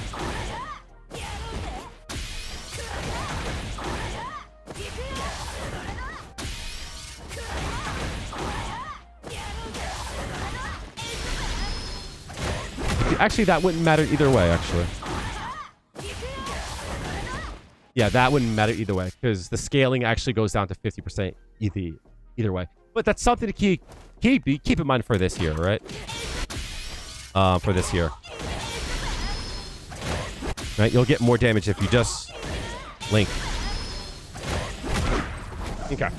Actually, that wouldn't matter either way, actually. Yeah, that wouldn't matter either way, because the scaling actually goes down to 50% either way. But that's something to keep in mind for this year, right? For this year. Right, you'll get more damage if you just link. Okay.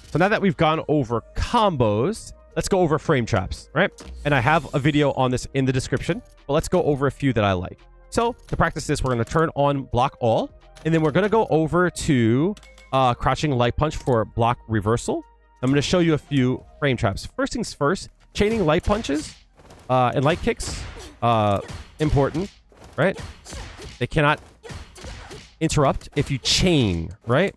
So now that we've gone over combos, let's go over frame traps, right? And I have a video on this in the description, but let's go over a few that I like. So to practice this, we're going to turn on block all, and then we're going to go over to crouching light punch for block reversal. I'm going to show you a few frame traps. First things first, chaining light punches and light kicks, important, right? They cannot interrupt if you chain, right?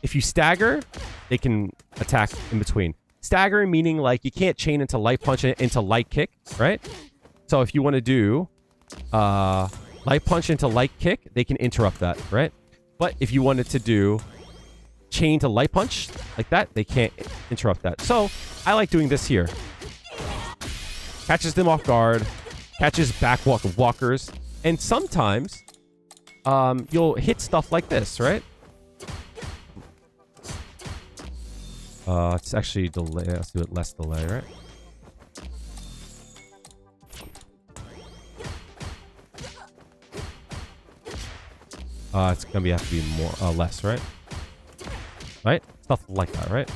If you stagger, they can attack in between. Stagger meaning like you can't chain into light punch and into light kick, right? So if you want to do light punch into light kick, they can interrupt that, right? But if you wanted to do chain to light punch like that, they can't interrupt that. So I like doing this here. Catches them off guard, catches back walkers, and sometimes you'll hit stuff like this, right? It's actually delay. Let's do it less delay, right? It's gonna have to be more, less, right? Right? Stuff like that, right?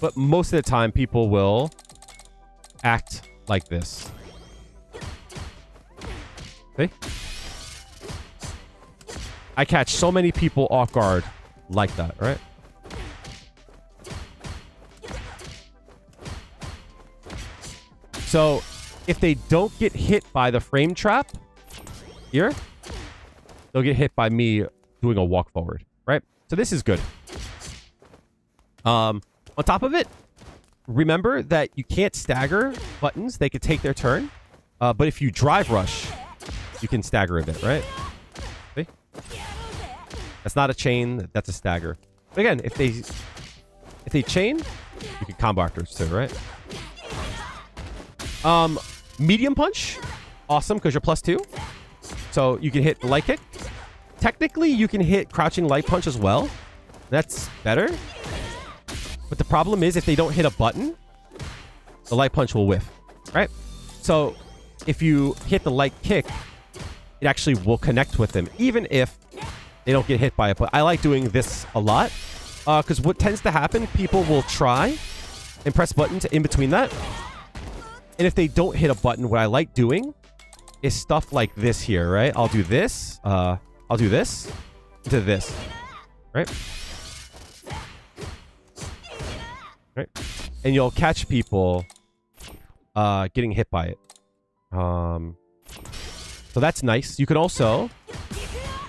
But most of the time, people will act like this. See? I catch so many people off guard like that, right? So, if they don't get hit by the frame trap here, they'll get hit by me doing a walk forward, right? So this is good. On top of it, remember that you can't stagger buttons. They could take their turn. But if you drive rush, you can stagger a bit, right? See? That's not a chain. That's a stagger. But again, if they chain, you can combo actors too, right? Medium punch, awesome because you're +2. So you can hit the light kick. Technically, you can hit crouching light punch as well. That's better. But the problem is if they don't hit a button, the light punch will whiff, right? So if you hit the light kick, it actually will connect with them, even if they don't get hit by it. But I like doing this a lot because what tends to happen, people will try and press buttons in between that. And if they don't hit a button, what I like doing is stuff like this here, right? I'll do this. I'll do this to this, right? Right? And you'll catch people getting hit by it. So that's nice. You can also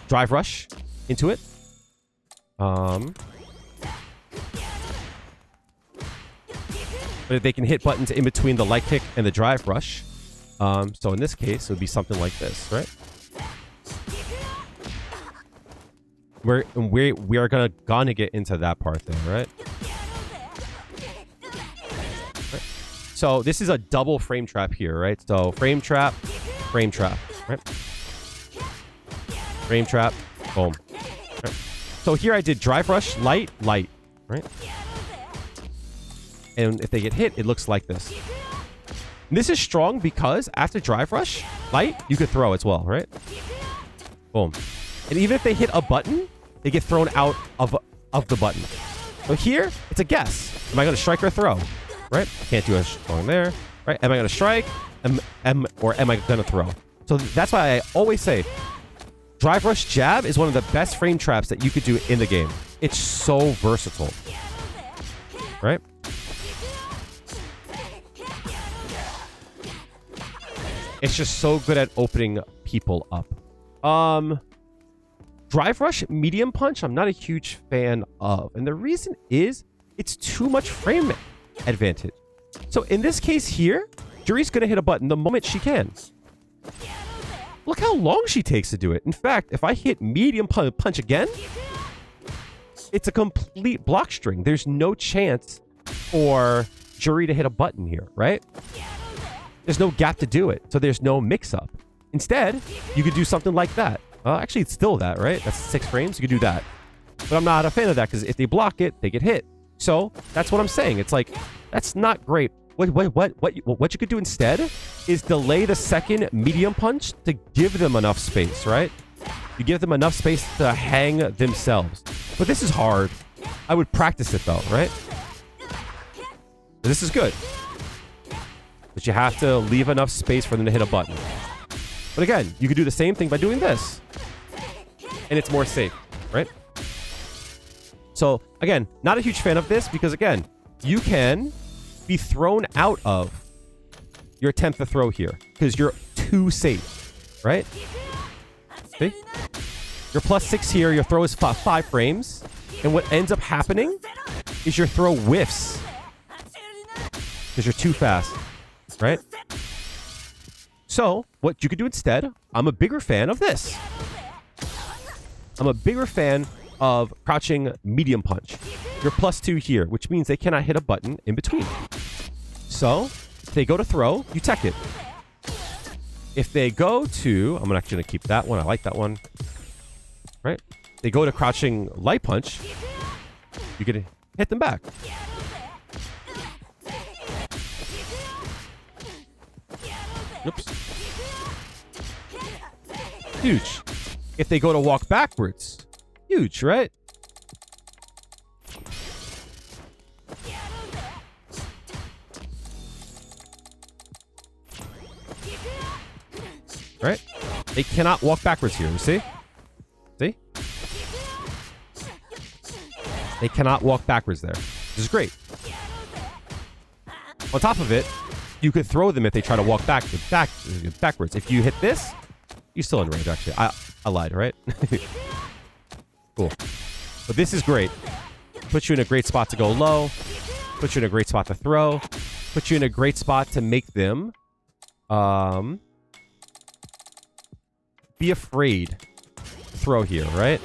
drive rush into it. But they can hit buttons in between the light kick and the drive rush. So in this case, it would be something like this, right? We are gonna get into that part there, right? So this is a double frame trap here, right? So frame trap, right? Frame trap, boom. Right. So here I did drive rush, light, right? And if they get hit, it looks like this. And this is strong because after drive rush, light, you could throw as well, right? Boom. And even if they hit a button, they get thrown out of the button. So here, it's a guess. Am I going to strike or throw? Right? Can't do a strong there. Right? Am I going to strike? Or am I going to throw? So that's why I always say, drive rush jab is one of the best frame traps that you could do in the game. It's so versatile. Right? It's just so good at opening people up. Drive rush, medium punch, I'm not a huge fan of. And the reason is it's too much frame advantage. So in this case here, Juri's going to hit a button the moment she can. Look how long she takes to do it. In fact, if I hit medium punch again, it's a complete block string. There's no chance for Juri to hit a button here, right? There's no gap to do it. So there's no mix-up. Instead, you could do something like that. Actually, it's still that, right? That's 6 frames. You could do that. But I'm not a fan of that because if they block it, they get hit. So that's what I'm saying. It's like, that's not great. What you could do instead is delay the second medium punch to give them enough space, right? You give them enough space to hang themselves. But this is hard. I would practice it though, right? This is good. But you have to leave enough space for them to hit a button. But again, you could do the same thing by doing this. And it's more safe, right? So again, not a huge fan of this because again, you can be thrown out of your attempt to throw here because you're too safe, right? See? You're +6 here, your throw is 5 frames. And what ends up happening is your throw whiffs because you're too fast, right? So, what you could do instead, I'm a bigger fan of this. I'm a bigger fan of crouching medium punch. You're +2 here, which means they cannot hit a button in between. So, if they go to throw, you tech it. If they go to... I'm actually going to keep that one. I like that one. Right? They go to crouching light punch. You can hit them back. Oops. Huge. If they go to walk backwards, huge, right? Right? They cannot walk backwards here, you see? See? They cannot walk backwards there. This is great. On top of it, you could throw them if they try to walk backwards. If you hit this, you're still in range, actually. I lied, right? Cool. But this is great. Puts you in a great spot to go low. Puts you in a great spot to throw. Puts you in a great spot to make them be afraid to throw here, right?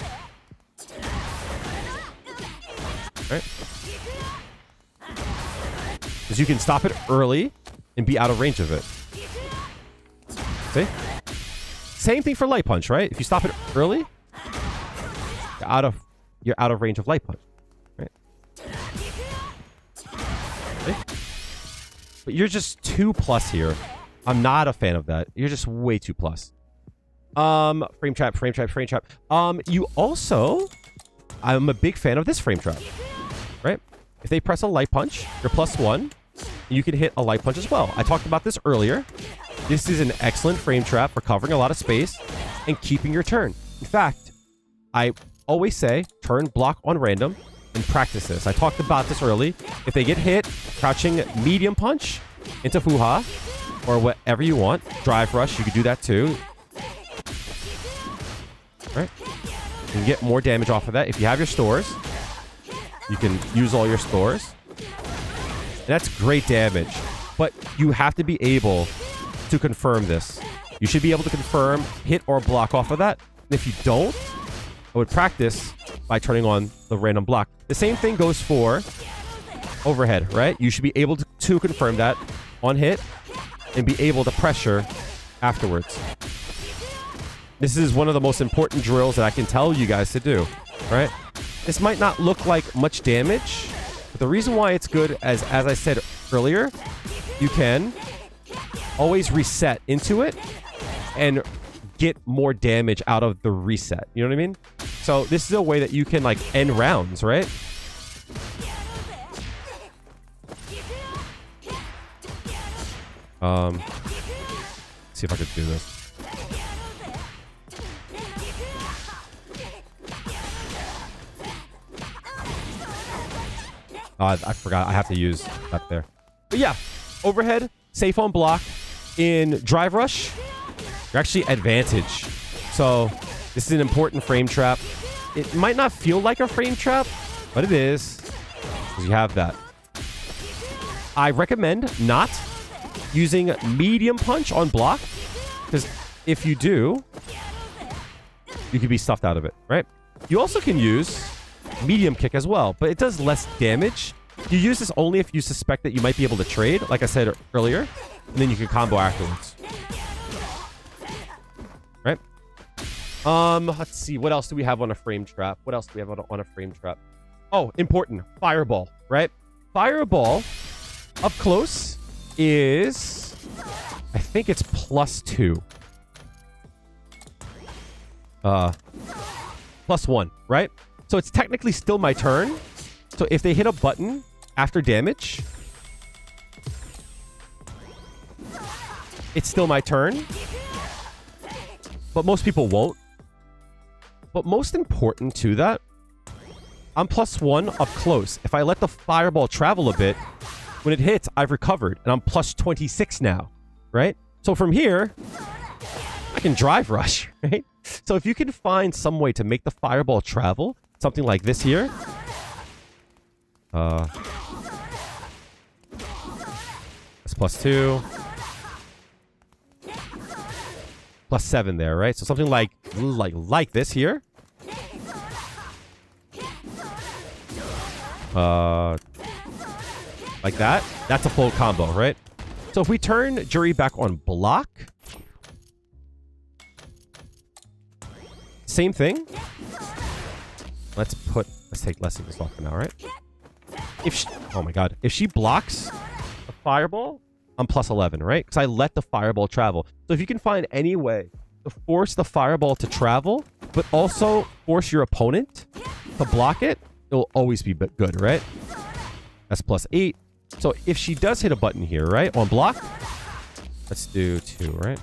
Right? Because you can stop it early and be out of range of it. See? Same thing for light punch, right? If you stop it early, you're out of range of light punch. Right? See? But you're just 2+ here. I'm not a fan of that. You're just way 2+. Frame trap. You also... I'm a big fan of this frame trap. Right? If they press a light punch, you're +1. You can hit a light punch as well. I talked about this earlier. This is an excellent frame trap for covering a lot of space and keeping your turn. In fact, I always say turn block on random and practice this. I talked about this early. If they get hit, crouching medium punch into fuja or whatever you want. Drive rush, you could do that too. Right? You can get more damage off of that. If you have your stores, you can use all your stores. And that's great damage. But you have to be able to confirm this. You should be able to confirm, hit, or block off of that. And if you don't, I would practice by turning on the random block. The same thing goes for overhead, right? You should be able to confirm that on hit and be able to pressure afterwards. This is one of the most important drills that I can tell you guys to do, right? This might not look like much damage, but the reason why it's good, as I said earlier, you can always reset into it and get more damage out of the reset. You know what I mean? So this is a way that you can like end rounds, right? See if I could do this. I forgot. I have to use that there. But yeah, overhead, safe on block. In drive rush, you're actually advantage. So this is an important frame trap. It might not feel like a frame trap, but it is, because you have that. I recommend not using medium punch on block, because if you do, you could be stuffed out of it, right? You also can use medium kick as well, but it does less damage. You use this only if you suspect that you might be able to trade, like I said earlier, and then you can combo afterwards. Right? Let's see. What else do we have on a frame trap? What else do we have on a frame trap? Oh, important. Fireball, right? Fireball up close is, I think it's +2. +1, right? So it's technically still my turn. So if they hit a button after damage, it's still my turn. But most people won't. But most important to that, I'm +1 up close. If I let the fireball travel a bit, when it hits, I've recovered. And I'm +26 now, right? So from here, I can drive rush, right? So if you can find some way to make the fireball travel, something like this here. That's +2. +7 there, right? So something like this here. Like that. That's a full combo, right? So if we turn Juri back on block, same thing. Let's take less of this off for now, right? Oh my god. If she blocks a fireball, I'm +11, right? Because I let the fireball travel. So if you can find any way to force the fireball to travel, but also force your opponent to block it, it'll always be good, right? That's +8. So if she does hit a button here, right? On block, let's do 2, right?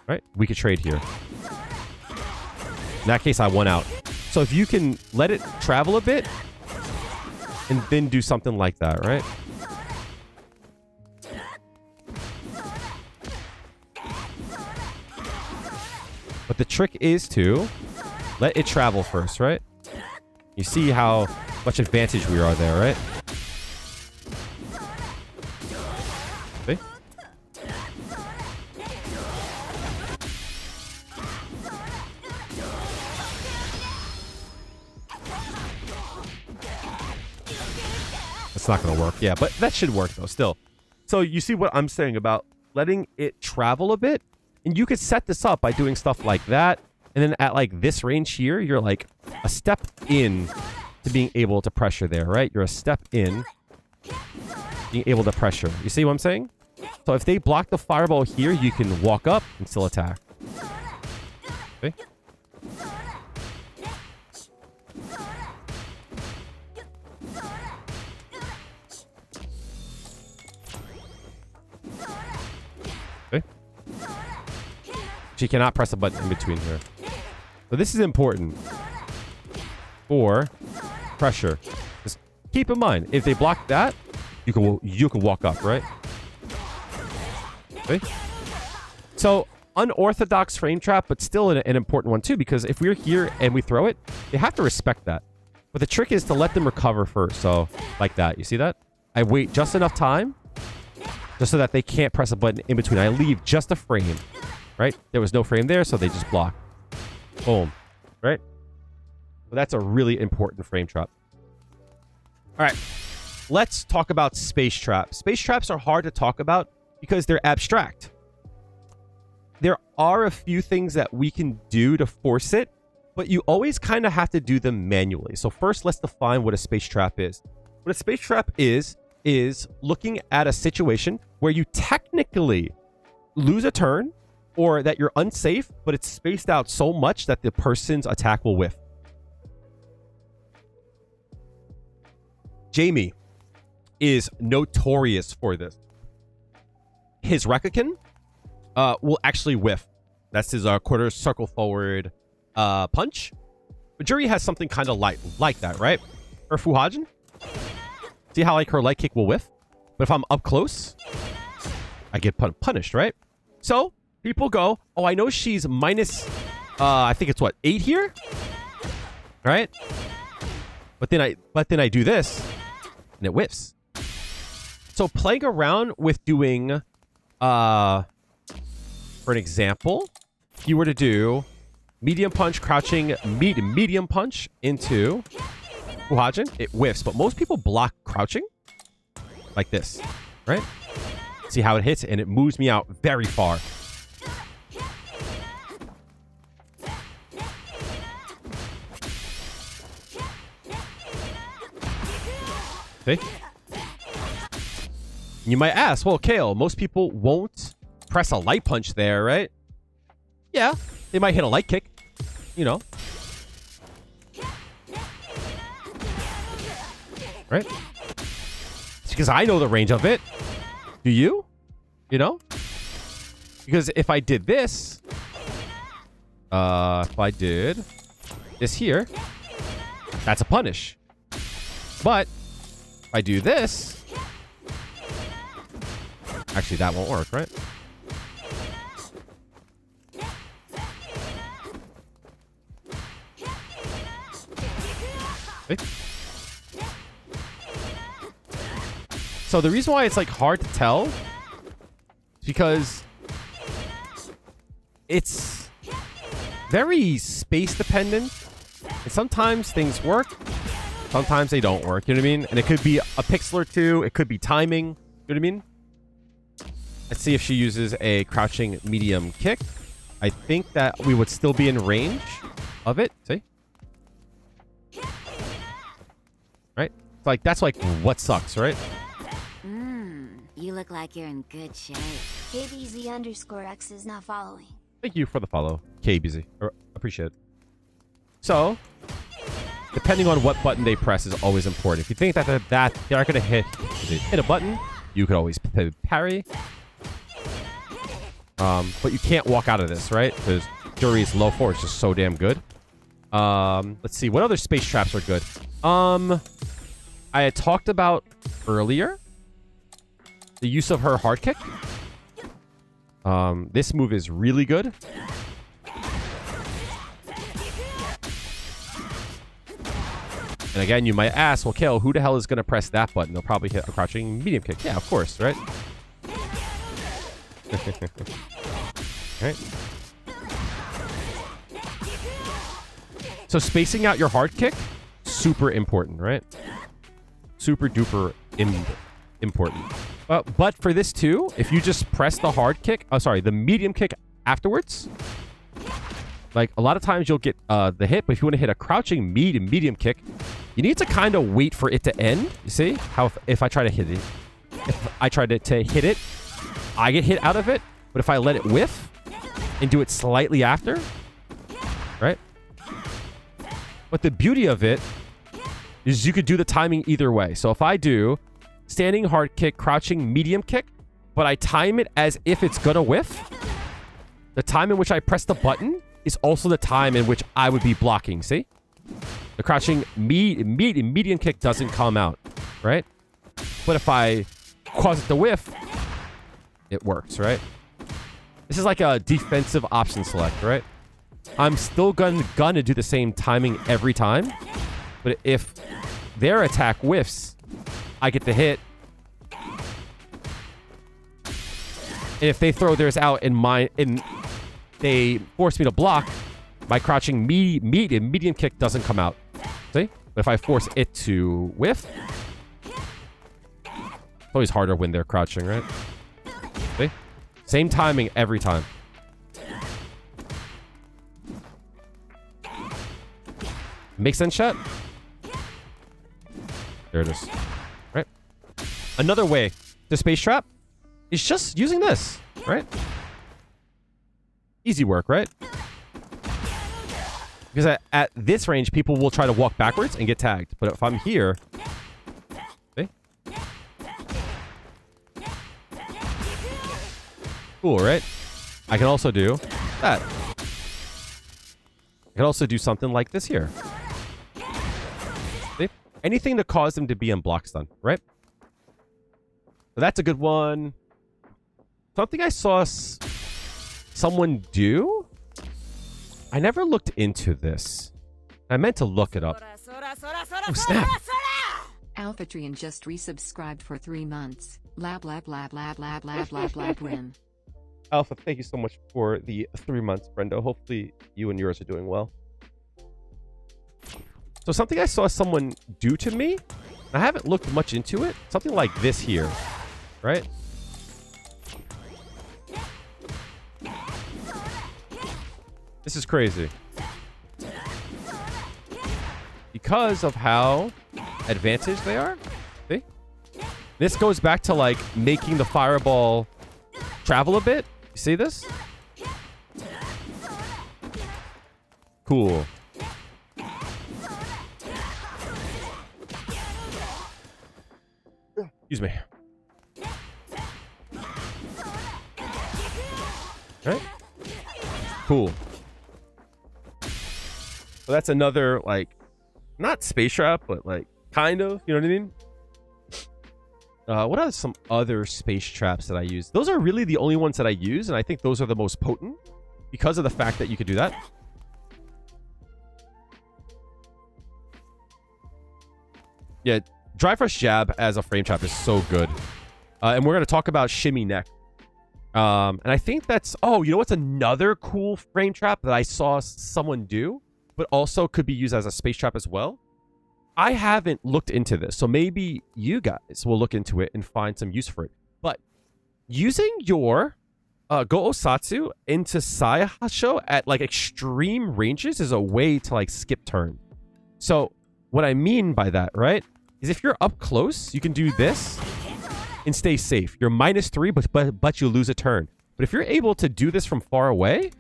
Right? We could trade here. In that case, I won out. So if you can let it travel a bit and then do something like that, right? But the trick is to let it travel first, right? You see how much advantage we are there, right? See? That's not going to work. Yeah, but that should work, though, still. So you see what I'm saying about letting it travel a bit? And you could set this up by doing stuff like that. And then at, like, this range here, you're, like, a step in to being able to pressure there, right? You're a step in being able to pressure. You see what I'm saying? So if they block the fireball here, you can walk up and still attack. Okay? She cannot press a button in between here. So this is important for pressure. Just keep in mind, if they block that, you can walk up, right? Okay. So unorthodox frame trap, but still an important one too, because if we're here and we throw it, they have to respect that. But the trick is to let them recover first. So like that, you see that? I wait just enough time just so that they can't press a button in between. I leave just a frame. Right? There was no frame there, so they just block. Boom. Right? So that's a really important frame trap. All right. Let's talk about space traps. Space traps are hard to talk about because they're abstract. There are a few things that we can do to force it, but you always kind of have to do them manually. So first, let's define what a space trap is. What a space trap is looking at a situation where you technically lose a turn or that you're unsafe, but it's spaced out so much that the person's attack will whiff. Jamie is notorious for this. His Rekakin will actually whiff. That's his quarter circle forward punch. But Juri has something kind of like that, right? Her Fuhajin. See how like her light kick will whiff? But if I'm up close, I get punished, right? So people go, oh, I know she's minus, I think it's what, 8 here? Right? But then I do this, and it whiffs. So playing around with doing, for an example, if you were to do medium punch, crouching, medium punch into Fuhajin, it whiffs. But most people block crouching like this, right? See how it hits, and it moves me out very far. See? You might ask, well, Kale, most people won't press a light punch there, right? Yeah, they might hit a light kick, you know. Right? It's because I know the range of it. Do you? You know? Because if I did this, if I did this here, that's a punish. But if I do this, actually that won't work, right? See? So the reason why it's like hard to tell is because it's very space dependent, and sometimes things work, sometimes they don't work, you know what I mean? And it could be a pixel or two, it could be timing, you know what I mean? Let's see if she uses a crouching medium kick. I think that we would still be in range of it. See? Right? It's like, that's like what sucks, right? You look like you're in good shape. KBZ_X is not following. Thank you for the follow, KBZ. Appreciate it. So, depending on what button they press is always important. If you think that they are going to hit a button, you could always parry. But you can't walk out of this, right? Because Juri's low force is just so damn good. Let's see. What other space traps are good? I had talked about earlier the use of her hard kick. This move is really good. And again, you might ask, well, Kale, who the hell is going to press that button? They'll probably hit a crouching medium kick. Yeah, of course, right? Right. So spacing out your hard kick, super important, right? Super duper important. But for this too, if you just press the hard kick, the medium kick afterwards, like a lot of times you'll get the hit, but if you want to hit a crouching medium kick, you need to kind of wait for it to end. You see how if I try to hit it, if I try to hit it, I get hit out of it. But if I let it whiff and do it slightly after, right? But the beauty of it is you could do the timing either way. So if I do standing hard kick, crouching medium kick, but I time it as if it's gonna whiff, the time in which I press the button is also the time in which I would be blocking. See? The crouching medium kick doesn't come out, right? But if I cause it to whiff, it works, right? This is like a defensive option select, right? I'm still gonna do the same timing every time, but if their attack whiffs, I get the hit. And if they throw theirs out and they force me to block, my crouching medium kick doesn't come out. See? But if I force it to whiff, it's always harder when they're crouching, right? See? Same timing every time. Make sense, chat? There it is. Right? Another way to space trap is just using this, right? Easy work, right? Because at this range, people will try to walk backwards and get tagged. But if I'm here... See? Cool, right? I can also do that. I can also do something like this here. See? Anything to cause them to be in block stun, right? So that's a good one. Something I saw someone do? I never looked into this. I meant to look it up. Oh, snap. AlphaTrian just resubscribed for 3 months. Lab lab lab lab lab lab lab lab win. Alpha, thank you so much for the 3 months, Brendo. Hopefully you and yours are doing well. So something I saw someone do to me, I haven't looked much into it. Something like this here, right? This is crazy. Because of how advantaged they are. See? This goes back to like making the fireball travel a bit. You see this? Cool. Excuse me. Right? Cool. So that's another, like, not space trap, but like kind of, you know what I mean? What are some other space traps that I use? Those are really the only ones that I use, and I think those are the most potent because of the fact that you could do that. Yeah, Dry Fresh Jab as a frame trap is so good. And we're going to talk about Shimmy next. And I think that's... Oh, you know what's another cool frame trap that I saw someone do, but also could be used as a space trap as well? I haven't looked into this, so maybe you guys will look into it and find some use for it. But using your Go Osatsu into Saihasho at like extreme ranges is a way to like skip turn. So what I mean by that, right, is if you're up close, you can do this and stay safe. You're -3, but you lose a turn. But if you're able to do this from far away,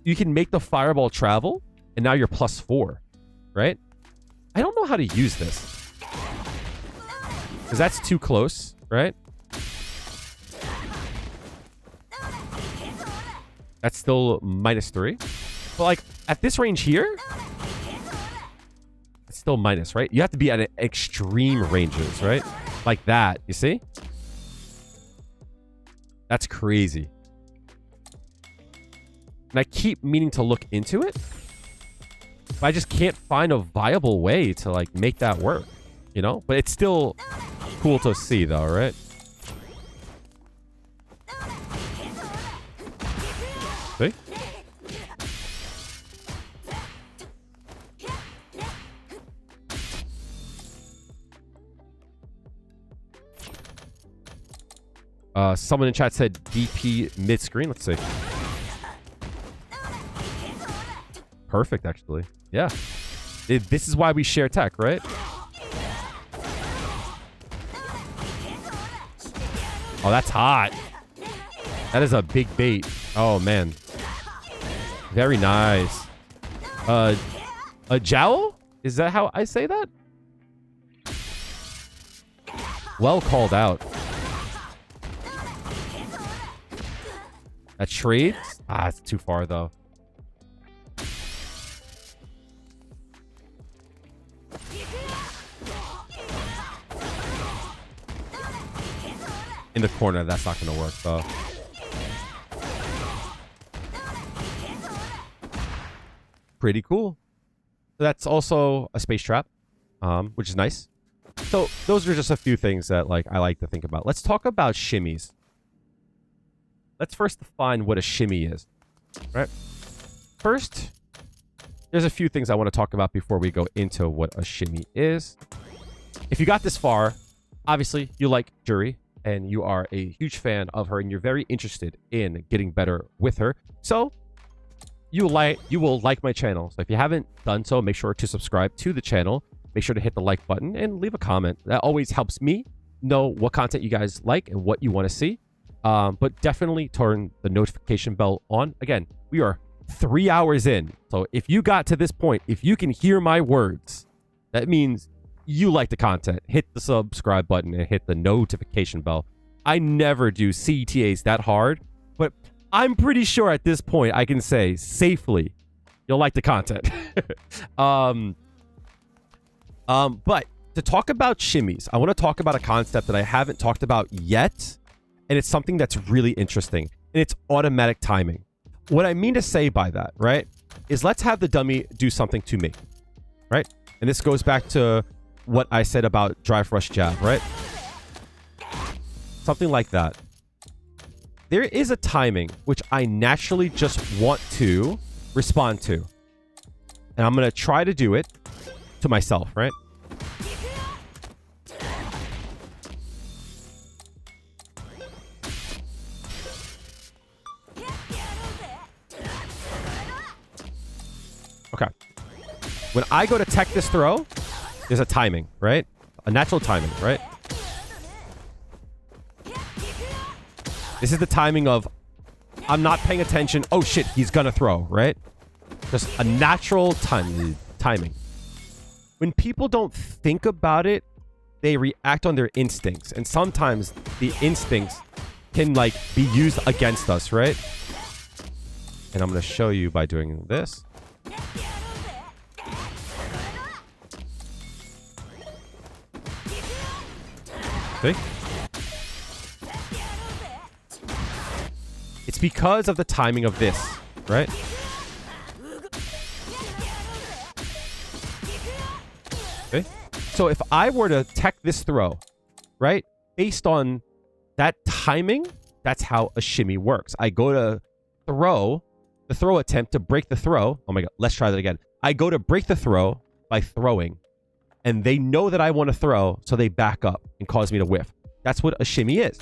you can make the fireball travel, and now you're +4. Right? I don't know how to use this. Because that's too close, right? That's still -3. But like, at this range here, it's still minus, right? You have to be at extreme ranges, right? Like that, you see? That's crazy. And I keep meaning to look into it. But I just can't find a viable way to like make that work, you know? But it's still cool to see though, right? See? Someone in chat said DP mid-screen. Let's see. Perfect, actually. Yeah. This is why we share tech, right? Oh, that's hot. That is a big bait. Oh, man. Very nice. A jowl? Is that how I say that? Well called out. That trades? Ah, it's too far, though. In the corner, that's not going to work, though. Pretty cool. So that's also a space trap, which is nice. So those are just a few things that like I like to think about. Let's talk about shimmies. Let's first define what a shimmy is, right? First, there's a few things I want to talk about before we go into what a shimmy is. If you got this far, obviously you like Juri, and you are a huge fan of her, and you're very interested in getting better with her. So you will like my channel. So if you haven't done so, make sure to subscribe to the channel. Make sure to hit the like button and leave a comment. That always helps me know what content you guys like and what you want to see. But definitely turn the notification bell on. Again, we are 3 hours in. So if you got to this point, if you can hear my words, that means you like the content. Hit the subscribe button and hit the notification bell. I never do CTAs that hard, but I'm pretty sure at this point I can say safely you'll like the content. But to talk about shimmies, I want to talk about a concept that I haven't talked about yet, and it's something that's really interesting, and it's automatic timing. What I mean to say by that, right, is let's have the dummy do something to me, right? And this goes back to what I said about drive, rush, jab, right? Something like that. There is a timing which I naturally just want to respond to. And I'm going to try to do it to myself, right? Okay. When I go to tech this throw, there's a timing, right? A natural timing, right? This is the timing of I'm not paying attention. Oh shit, he's gonna throw, right? Just a natural timing. When people don't think about it, they react on their instincts. And sometimes the instincts can like be used against us, right? And I'm gonna show you by doing this. See? It's because of the timing of this, right? Okay. So if I were to tech this throw, right? Based on that timing, that's how a shimmy works. I go to throw, the throw attempt to break the throw. Oh my God, let's try that again. I go to break the throw by throwing. And they know that I want to throw, so they back up and cause me to whiff. That's what a shimmy is.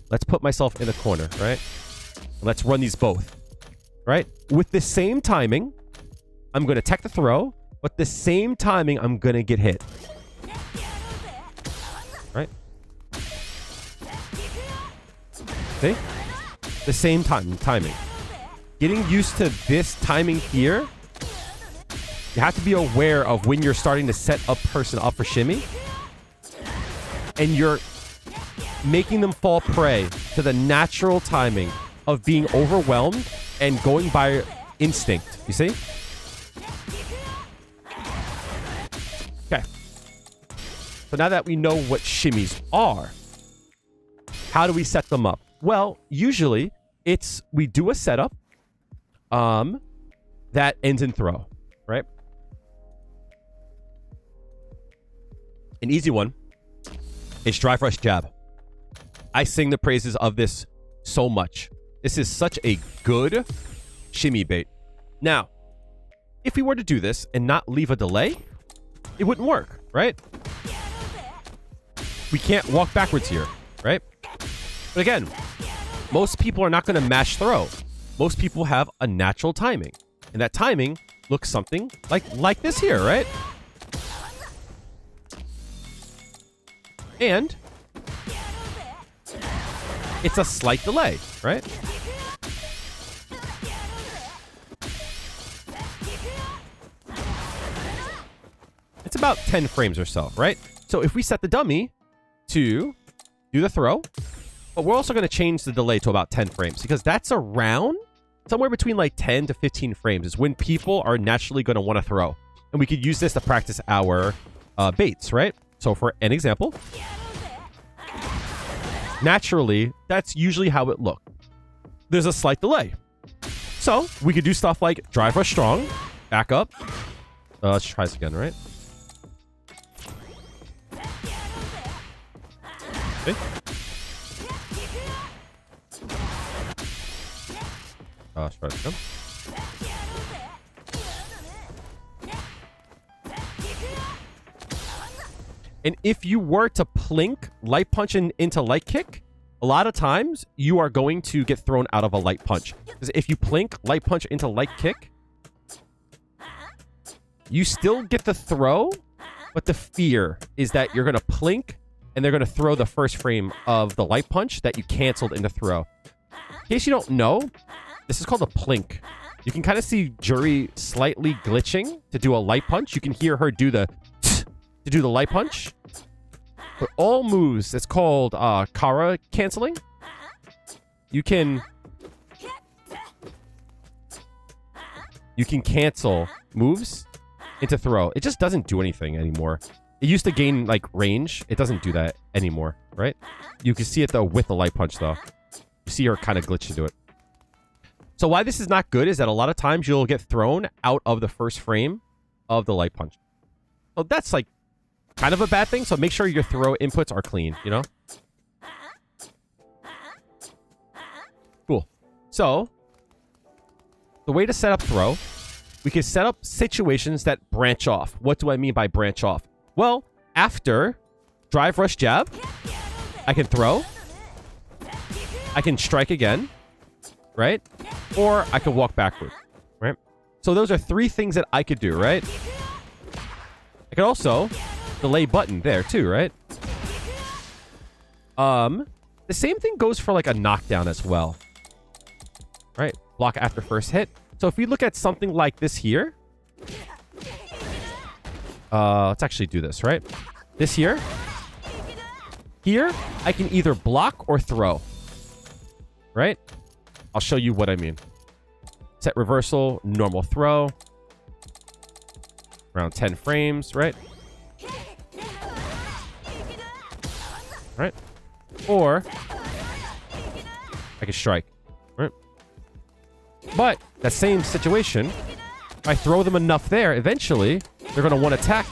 Let's put myself in the corner, right? Let's run these both, right? With the same timing, I'm going to tech the throw, but the same timing, I'm going to get hit. Right? See? The same timing. Getting used to this timing here, you have to be aware of when you're starting to set a person up for shimmy and you're making them fall prey to the natural timing of being overwhelmed and going by instinct. You see? Okay. So now that we know what shimmies are, how do we set them up? Well, usually it's we do a setup that ends in throw, right? An easy one is drive, rush, jab. I sing the praises of this so much. This is such a good shimmy bait. Now, if we were to do this and not leave a delay, it wouldn't work, right? We can't walk backwards here, right? But again, most people are not going to mash throw. Most people have a natural timing. And that timing looks something like this here, right? And it's a slight delay, right? It's about 10 frames or so, right? So if we set the dummy to do the throw, but we're also going to change the delay to about 10 frames because that's around somewhere between like 10 to 15 frames is when people are naturally going to want to throw. And we could use this to practice our baits, right? So for an example, naturally, that's usually how it looks. There's a slight delay. So we could do stuff like drive rush strong, back up. Let's try this again, right? Okay. Let's try this again. And if you were to plink light punch into light kick, a lot of times you are going to get thrown out of a light punch. Because if you plink light punch into light kick, you still get the throw, but the fear is that you're going to plink and they're going to throw the first frame of the light punch that you canceled into throw. In case you don't know, this is called a plink. You can kind of see Juri slightly glitching to do a light punch. You can hear her do the to do the light punch. But all moves, it's called Kara canceling. You can cancel moves into throw. It just doesn't do anything anymore. It used to gain like range. It doesn't do that anymore, right? You can see it though with the light punch though. You see her kind of glitch into it. So why this is not good is that a lot of times you'll get thrown out of the first frame of the light punch. So that's like kind of a bad thing. So make sure your throw inputs are clean, you know? Cool. So the way to set up throw, we can set up situations that branch off. What do I mean by branch off? Well, after drive, rush, jab, I can throw. I can strike again, right? Or I can walk backward, right? So those are three things that I could do, right? I could also delay button there too, right? The same thing goes for like a knockdown as well, right? Block after first hit. So if we look at something like this here, let's actually do this, right? This here, I can either block or throw, right? I'll show you what I mean. Set reversal, normal throw. Around 10 frames, right? Right? Or I can strike, right? But that same situation, if I throw them enough there, eventually they're going to want to attack.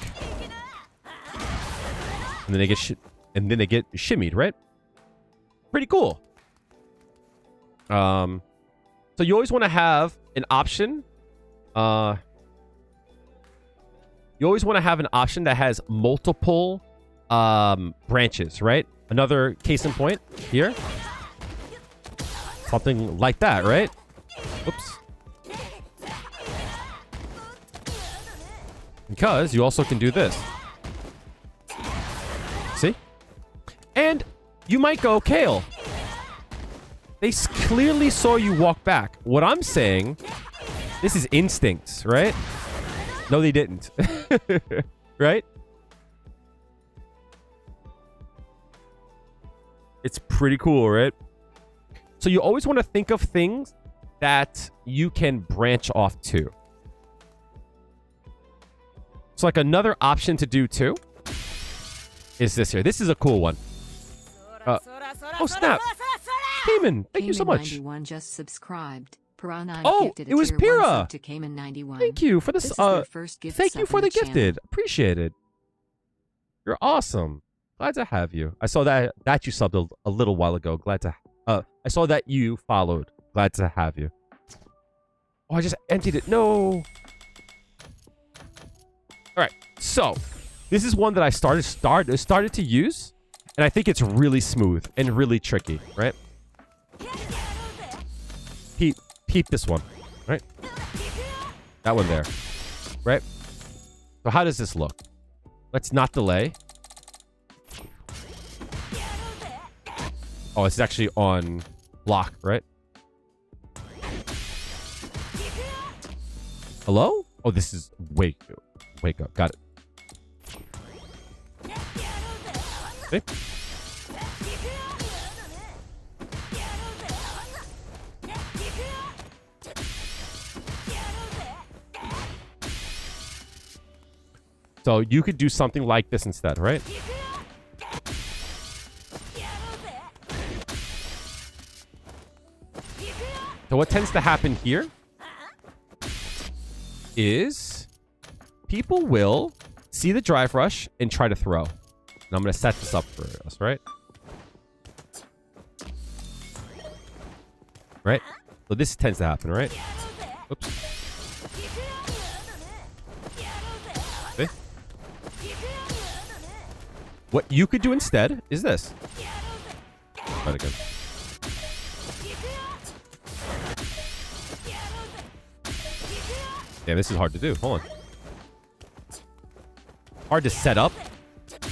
And then they get shimmied, right? Pretty cool. So you always want to have an option. You always want to have an option that has multiple branches, right? Another case in point here. Something like that, right? Oops. Because you also can do this. See? And you might go, Kale, they clearly saw you walk back. What I'm saying, this is instincts, right? No, they didn't. Right? It's pretty cool, right? So you always want to think of things that you can branch off to. So like another option to do too is this here. This is a cool one. Oh, snap. Cayman, thank you so much. 91 just subscribed. Oh, it was Pira. To Cayman 91. Thank you for this. Thank you for the gifted. Appreciate it. You're awesome. Glad to have you. I saw that you subbed a little while ago. Glad to. I saw that you followed. Glad to have you. Oh, I just emptied it. No. All right. So this is one that I started to use, and I think it's really smooth and really tricky. Right. Peep this one, right? That one there, right? So how does this look? Let's not delay. Oh, it's actually on block, right? Hello? Oh, this is wake up. Got it. See? So you could do something like this instead, right? So what tends to happen here is people will see the drive rush and try to throw. And I'm going to set this up for us, right? Right? So this tends to happen, right? Oops. See? What you could do instead is this. Try it again. Damn, this is hard to do. Hold on. Hard to set up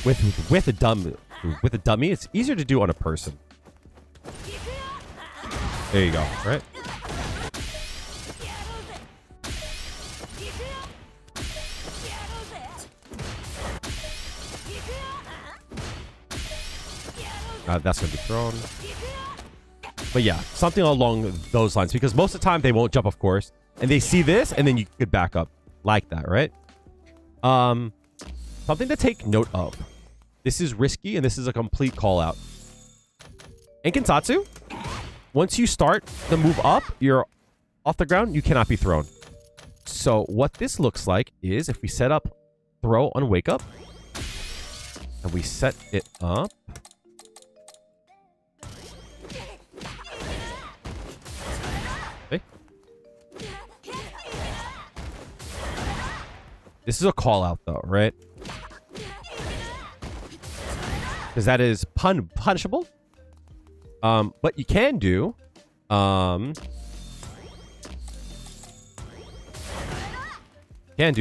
with a dummy. It's easier to do on a person. There you go. Right. That's going to be thrown. But yeah, something along those lines. Because most of the time, they won't jump, of course. And they see this, and then you could back up like that, right? Something to take note of. This is risky, and this is a complete call-out. In Kinsatsu, once you start the move up, you're off the ground, you cannot be thrown. So what this looks like is if we set up throw on wake up, and we set it up. Okay. This is a call out though, right? Because that is punishable. But you can do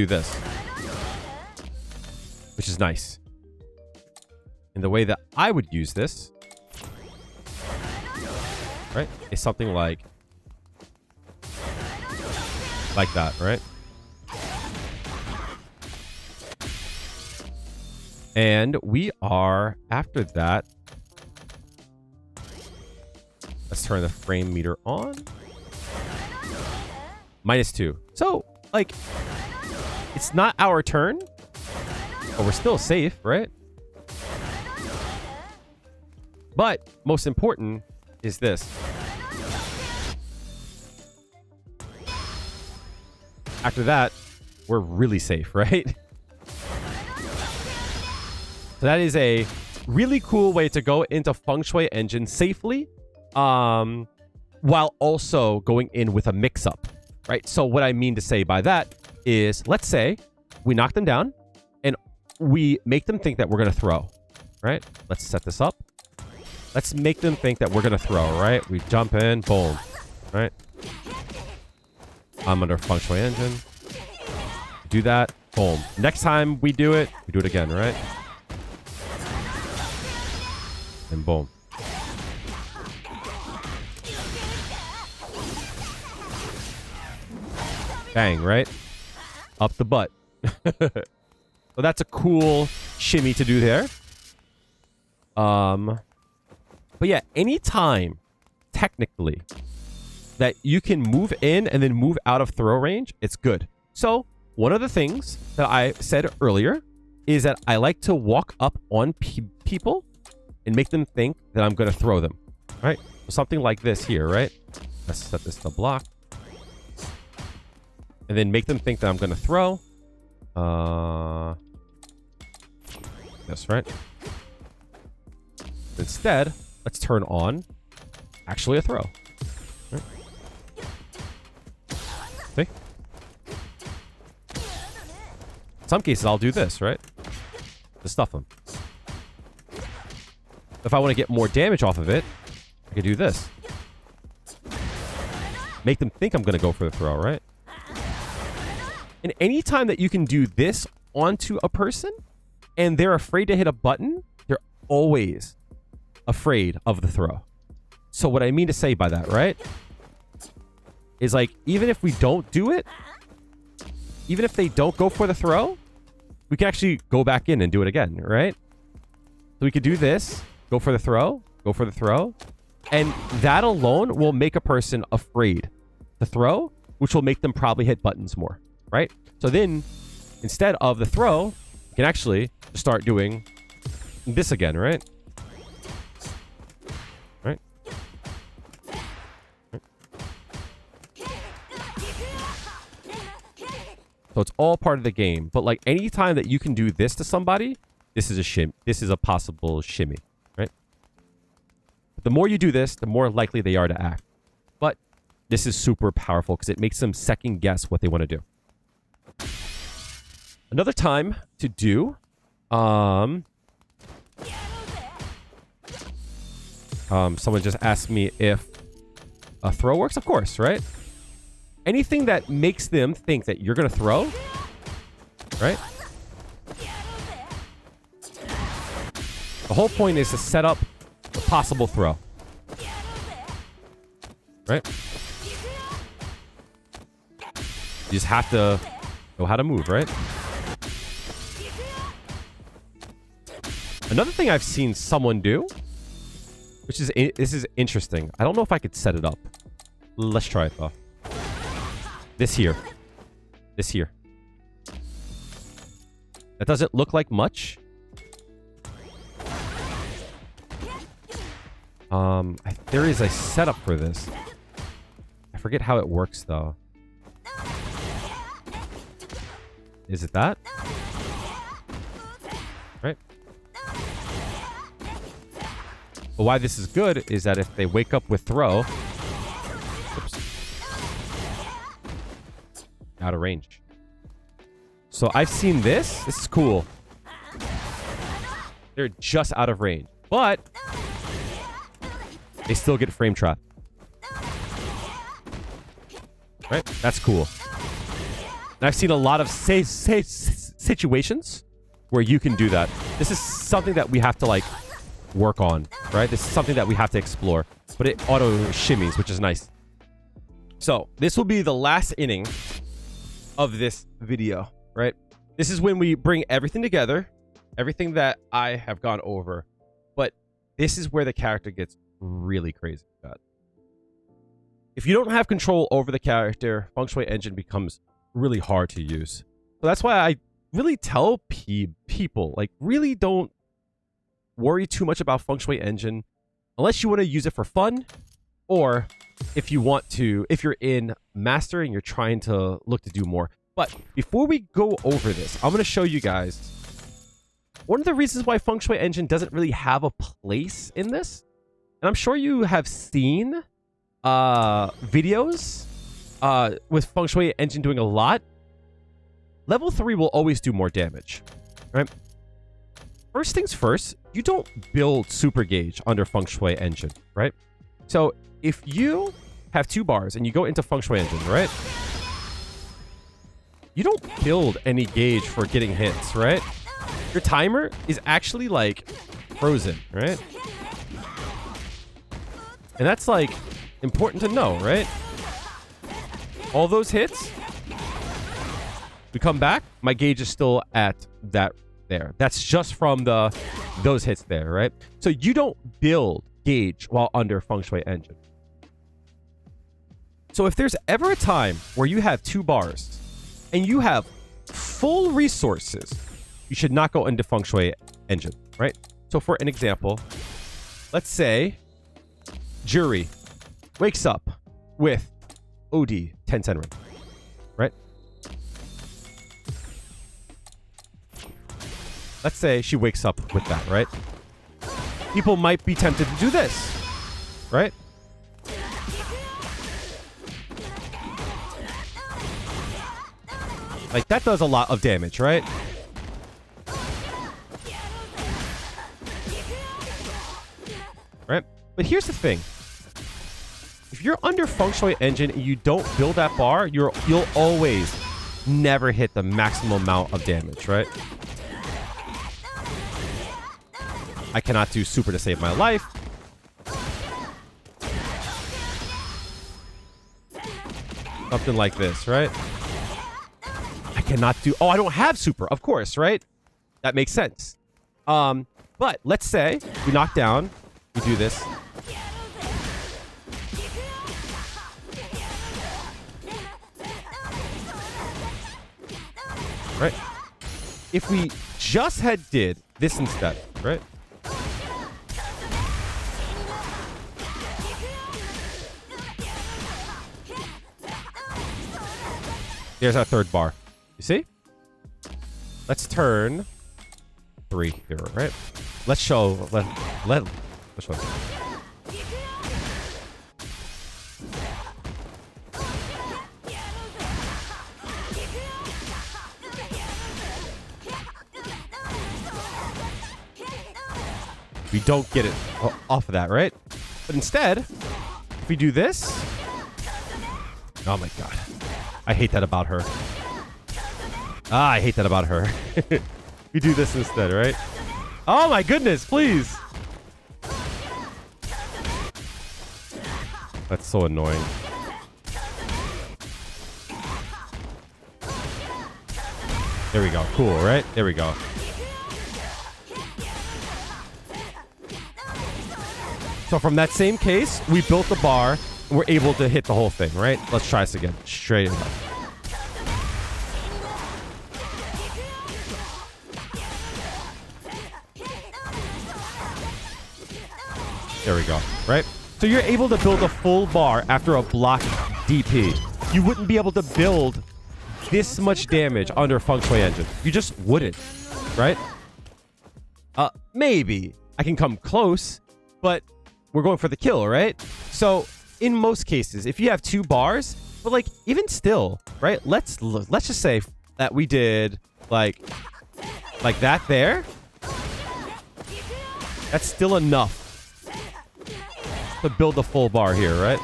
this, which is nice. And the way that I would use this, right, is something like that, right? And we are, after that, let's turn the frame meter on. -2. So, like, it's not our turn, but we're still safe, right? But most important is this. After that, we're really safe, right? So that is a really cool way to go into Feng Shui Engine safely, while also going in with a mix-up, right? So what I mean to say by that is, let's say we knock them down and we make them think that we're going to throw, right? Let's set this up. Let's make them think that we're going to throw, right? We jump in, boom, right? I'm under Feng Shui Engine. Do that, boom. Next time we do it again, right? And boom. Bang, right? Up the butt. So that's a cool shimmy to do there. But yeah, anytime, technically, that you can move in and then move out of throw range, it's good. So one of the things that I said earlier is that I like to walk up on people and make them think that I'm going to throw them, right? So something like this here, right? Let's set this to block. And then make them think that I'm going to throw. This, right? Instead, let's turn on actually a throw. Right? See? In some cases, I'll do this, right? To stuff them. If I want to get more damage off of it, I can do this. Make them think I'm going to go for the throw, right? And anytime that you can do this onto a person and they're afraid to hit a button, they're always afraid of the throw. So what I mean to say by that, right, is like, even if we don't do it, even if they don't go for the throw, we can actually go back in and do it again, right? So we could do this, go for the throw, and that alone will make a person afraid to throw, which will make them probably hit buttons more, right? So then, instead of the throw, you can actually start doing this again, right? Right? So it's all part of the game. But like anytime that you can do this to somebody, this is a shim. This is a possible shimmy, right? But the more you do this, the more likely they are to act. But this is super powerful because it makes them second guess what they want to do. Another time to do, Someone just asked me if a throw works. Of course, right? Anything that makes them think that you're going to throw, right? The whole point is to set up a possible throw. Right? You just have to know how to move, right? Another thing I've seen someone do, which is this is interesting. I don't know if I could set it up. Let's try it though. This here. This here. That doesn't look like much. There is a setup for this. I forget how it works though. Is it that? Right? But why this is good is that if they wake up with throw, oops, out of range. So I've seen this. This is cool. They're just out of range, but they still get frame trapped. Right? That's cool. And I've seen a lot of situations where you can do that. This is something that we have to like work on, right? This is something that we have to explore, but it auto shimmies, which is nice. So this will be the last inning of this video, right? This is when we bring everything together, everything that I have gone over, but this is where the character gets really crazy. If you don't have control over the character, Feng Shui Engine becomes really hard to use. So that's why I really tell people, like, really don't worry too much about Feng Shui Engine unless you want to use it for fun, or if you want to, if you're in Master and you're trying to look to do more. But before we go over this, I'm going to show you guys one of the reasons why Feng Shui Engine doesn't really have a place in this. And I'm sure you have seen videos with Feng Shui Engine doing a lot. Level 3 will always do more damage, right? First things first, you don't build super gauge under Feng Shui Engine, right? So if you have 2 bars and you go into Feng Shui Engine, right? You don't build any gauge for getting hits, right? Your timer is actually like frozen, right? And that's like important to know, right? All those hits, we come back, my gauge is still at that there. That's just from those hits there, right? So you don't build gauge while under Feng Shui Engine. So if there's ever a time where you have 2 bars and you have full resources, you should not go into Feng Shui Engine, right? So for an example, let's say Juri wakes up with OD 10 centroid, right? Let's say she wakes up with that, right? People might be tempted to do this, right? Like, that does a lot of damage, right? Right? But here's the thing. If you're under Feng Shui Engine and you don't build that bar, you'll always never hit the maximum amount of damage, right? I cannot do super to save my life. Something like this, right? I cannot do... Oh, I don't have super, of course, right? That makes sense. But let's say we knock down, we do this. Right? If we just did this instead, right? There's our 3rd bar. You see? Let's turn 3 here, right? Let's show. Let's show. We don't get it off of that, right? But instead, if we do this... Oh my god. I hate that about her. I hate that about her. We do this instead, right? Oh my goodness, please. That's so annoying. There we go. Cool, right? There we go. So from that same case, we built the bar and we're able to hit the whole thing, right? Let's try this again. Straight up. There we go, right? So you're able to build a full bar after a block DP. You wouldn't be able to build this much damage under Feng Shui Engine. You just wouldn't, right? Maybe I can come close, but we're going for the kill, right? So in most cases, if you have 2 bars, but like even still, right? Let's just say that we did like that there. That's still enough to build the full bar here, right?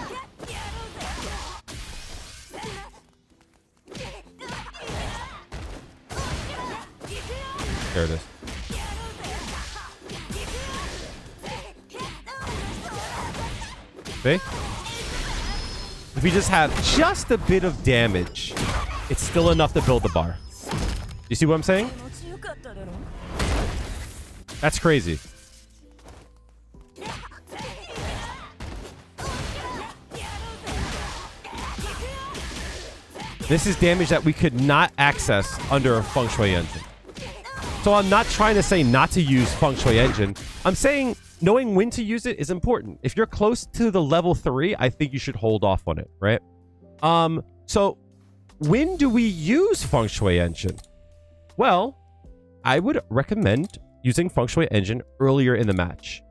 There it is. See? If we just have just a bit of damage, it's still enough to build the bar. You see what I'm saying? That's crazy. This is damage that we could not access under a Feng Shui Engine. So I'm not trying to say not to use Feng Shui Engine. I'm saying knowing when to use it is important. If you're close to the level 3, I think you should hold off on it, right? So when do we use Feng Shui Engine? Well, I would recommend using Feng Shui Engine earlier in the match,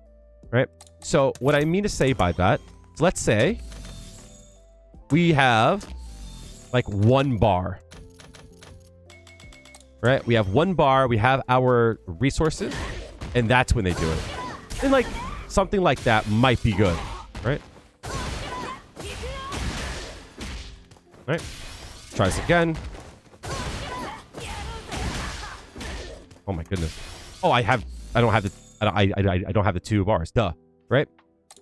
right? So what I mean to say by that is, let's say we have like 1 bar, right? We have 1 bar, we have our resources, and that's when they do it. And like something like that might be good, right? Right? Try this again. Oh my goodness. Oh, I don't have the 2 bars. Duh. Right?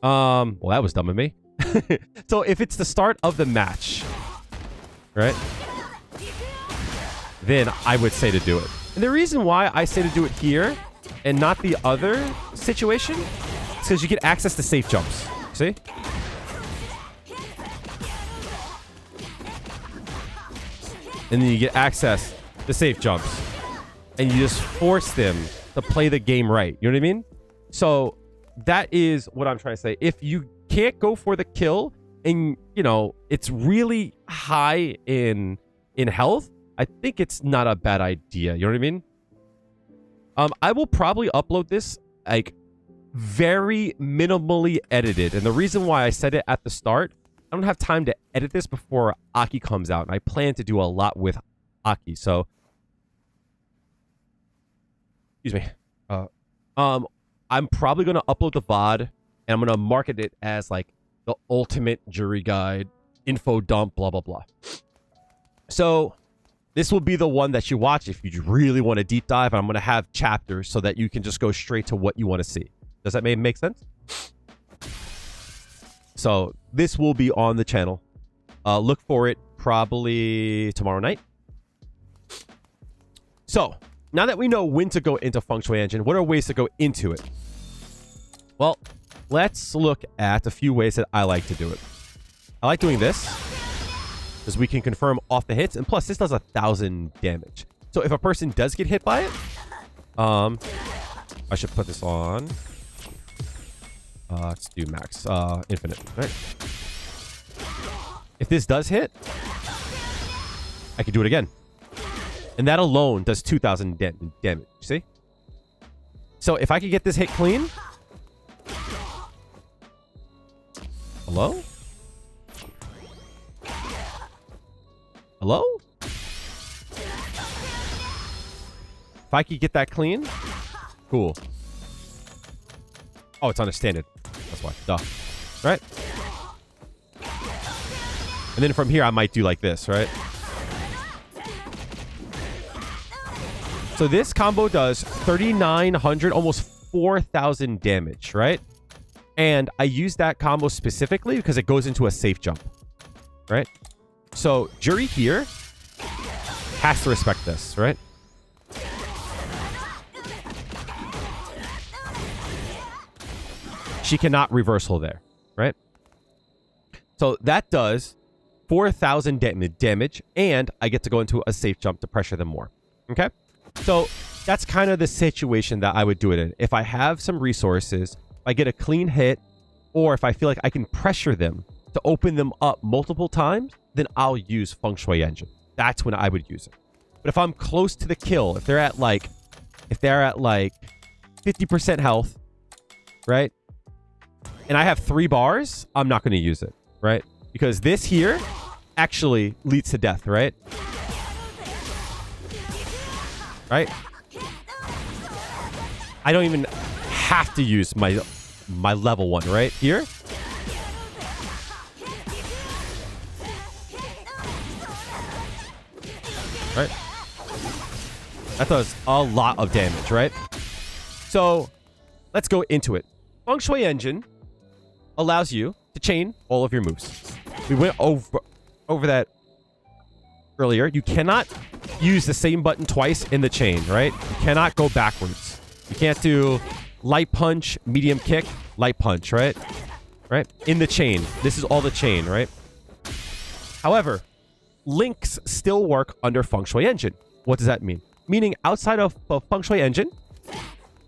Well, that was dumb of me. So if it's the start of the match, right? Then I would say to do it. And the reason why I say to do it here and not the other situation is because you get access to safe jumps. See? And then you get access to safe jumps. And you just force them to play the game right. You know what I mean? So that is what I'm trying to say. If you can't go for the kill and, you know, it's really high in health, I think it's not a bad idea. You know what I mean? I will probably upload this like very minimally edited. And the reason why I said it at the start, I don't have time to edit this before Aki comes out. And I plan to do a lot with Aki. So, excuse me. I'm probably going to upload the VOD and I'm going to market it as like the ultimate Juri guide, info dump, blah, blah, blah. So this will be the one that you watch if you really want to deep dive. I'm going to have chapters so that you can just go straight to what you want to see. Does that make sense? So this will be on the channel. Look for it probably tomorrow night. So now that we know when to go into Feng Shui Engine, what are ways to go into it? Well, let's look at a few ways that I like to do it. I like doing this because we can confirm off the hits, and plus this does 1,000 damage. So if a person does get hit by it, I should put this on. Let's do max, infinite, right? If this does hit, I can do it again. And that alone does 2,000 damage, see? So if I could get this hit clean... Hello? Hello? If I could get that clean... Cool. Oh, it's on a standard. That's why. Duh. right? And then from here, I might do like this, right? So this combo does 3,900, almost 4,000 damage, right? And I use that combo specifically because it goes into a safe jump, right? So Juri here has to respect this, right? She cannot reversal there, right? So that does 4,000 damage, and I get to go into a safe jump to pressure them more, okay? So that's kind of the situation that I would do it in. If I have some resources, if I get a clean hit, or if I feel like I can pressure them to open them up multiple times, then I'll use Feng Shui Engine. That's when I would use it. But if I'm close to the kill, if they're at like 50% health, right? And I have 3 bars, I'm not going to use it, right? Because this here actually leads to death, right? Right? I don't even have to use my level 1 right here. Right? That does a lot of damage, right? So let's go into it. Feng Shui Engine allows you to chain all of your moves. We went over that earlier. You cannot use the same button twice in the chain, right? You cannot go backwards. You can't do light punch, medium kick, light punch, right? Right? In the chain. This is all the chain, right? However, links still work under Feng Shui Engine. What does that mean? Meaning outside of Feng Shui Engine,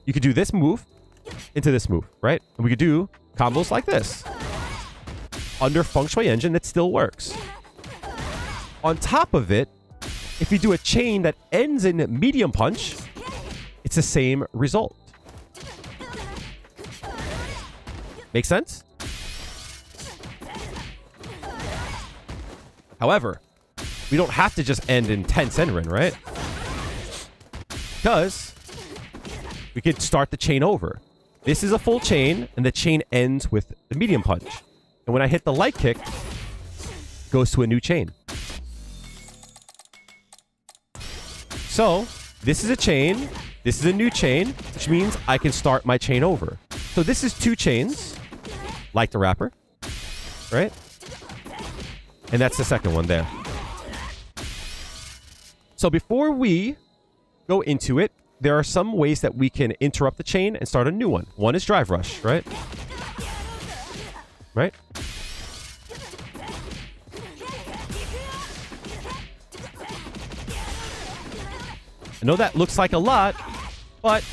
you could do this move into this move, right? And we could do combos like this. Under Feng Shui Engine, it still works. On top of it, if you do a chain that ends in medium punch, it's the same result. Make sense? However, we don't have to just end in 10 Senrin, right? Because we could start the chain over. This is a full chain, and the chain ends with the medium punch. And when I hit the light kick, it goes to a new chain. So, this is a chain, this is a new chain, which means I can start my chain over. So this is 2 chains, like the wrapper, right? And that's the second one there. So before we go into it, there are some ways that we can interrupt the chain and start a new one. One is drive rush, right? Right? I know that looks like a lot, but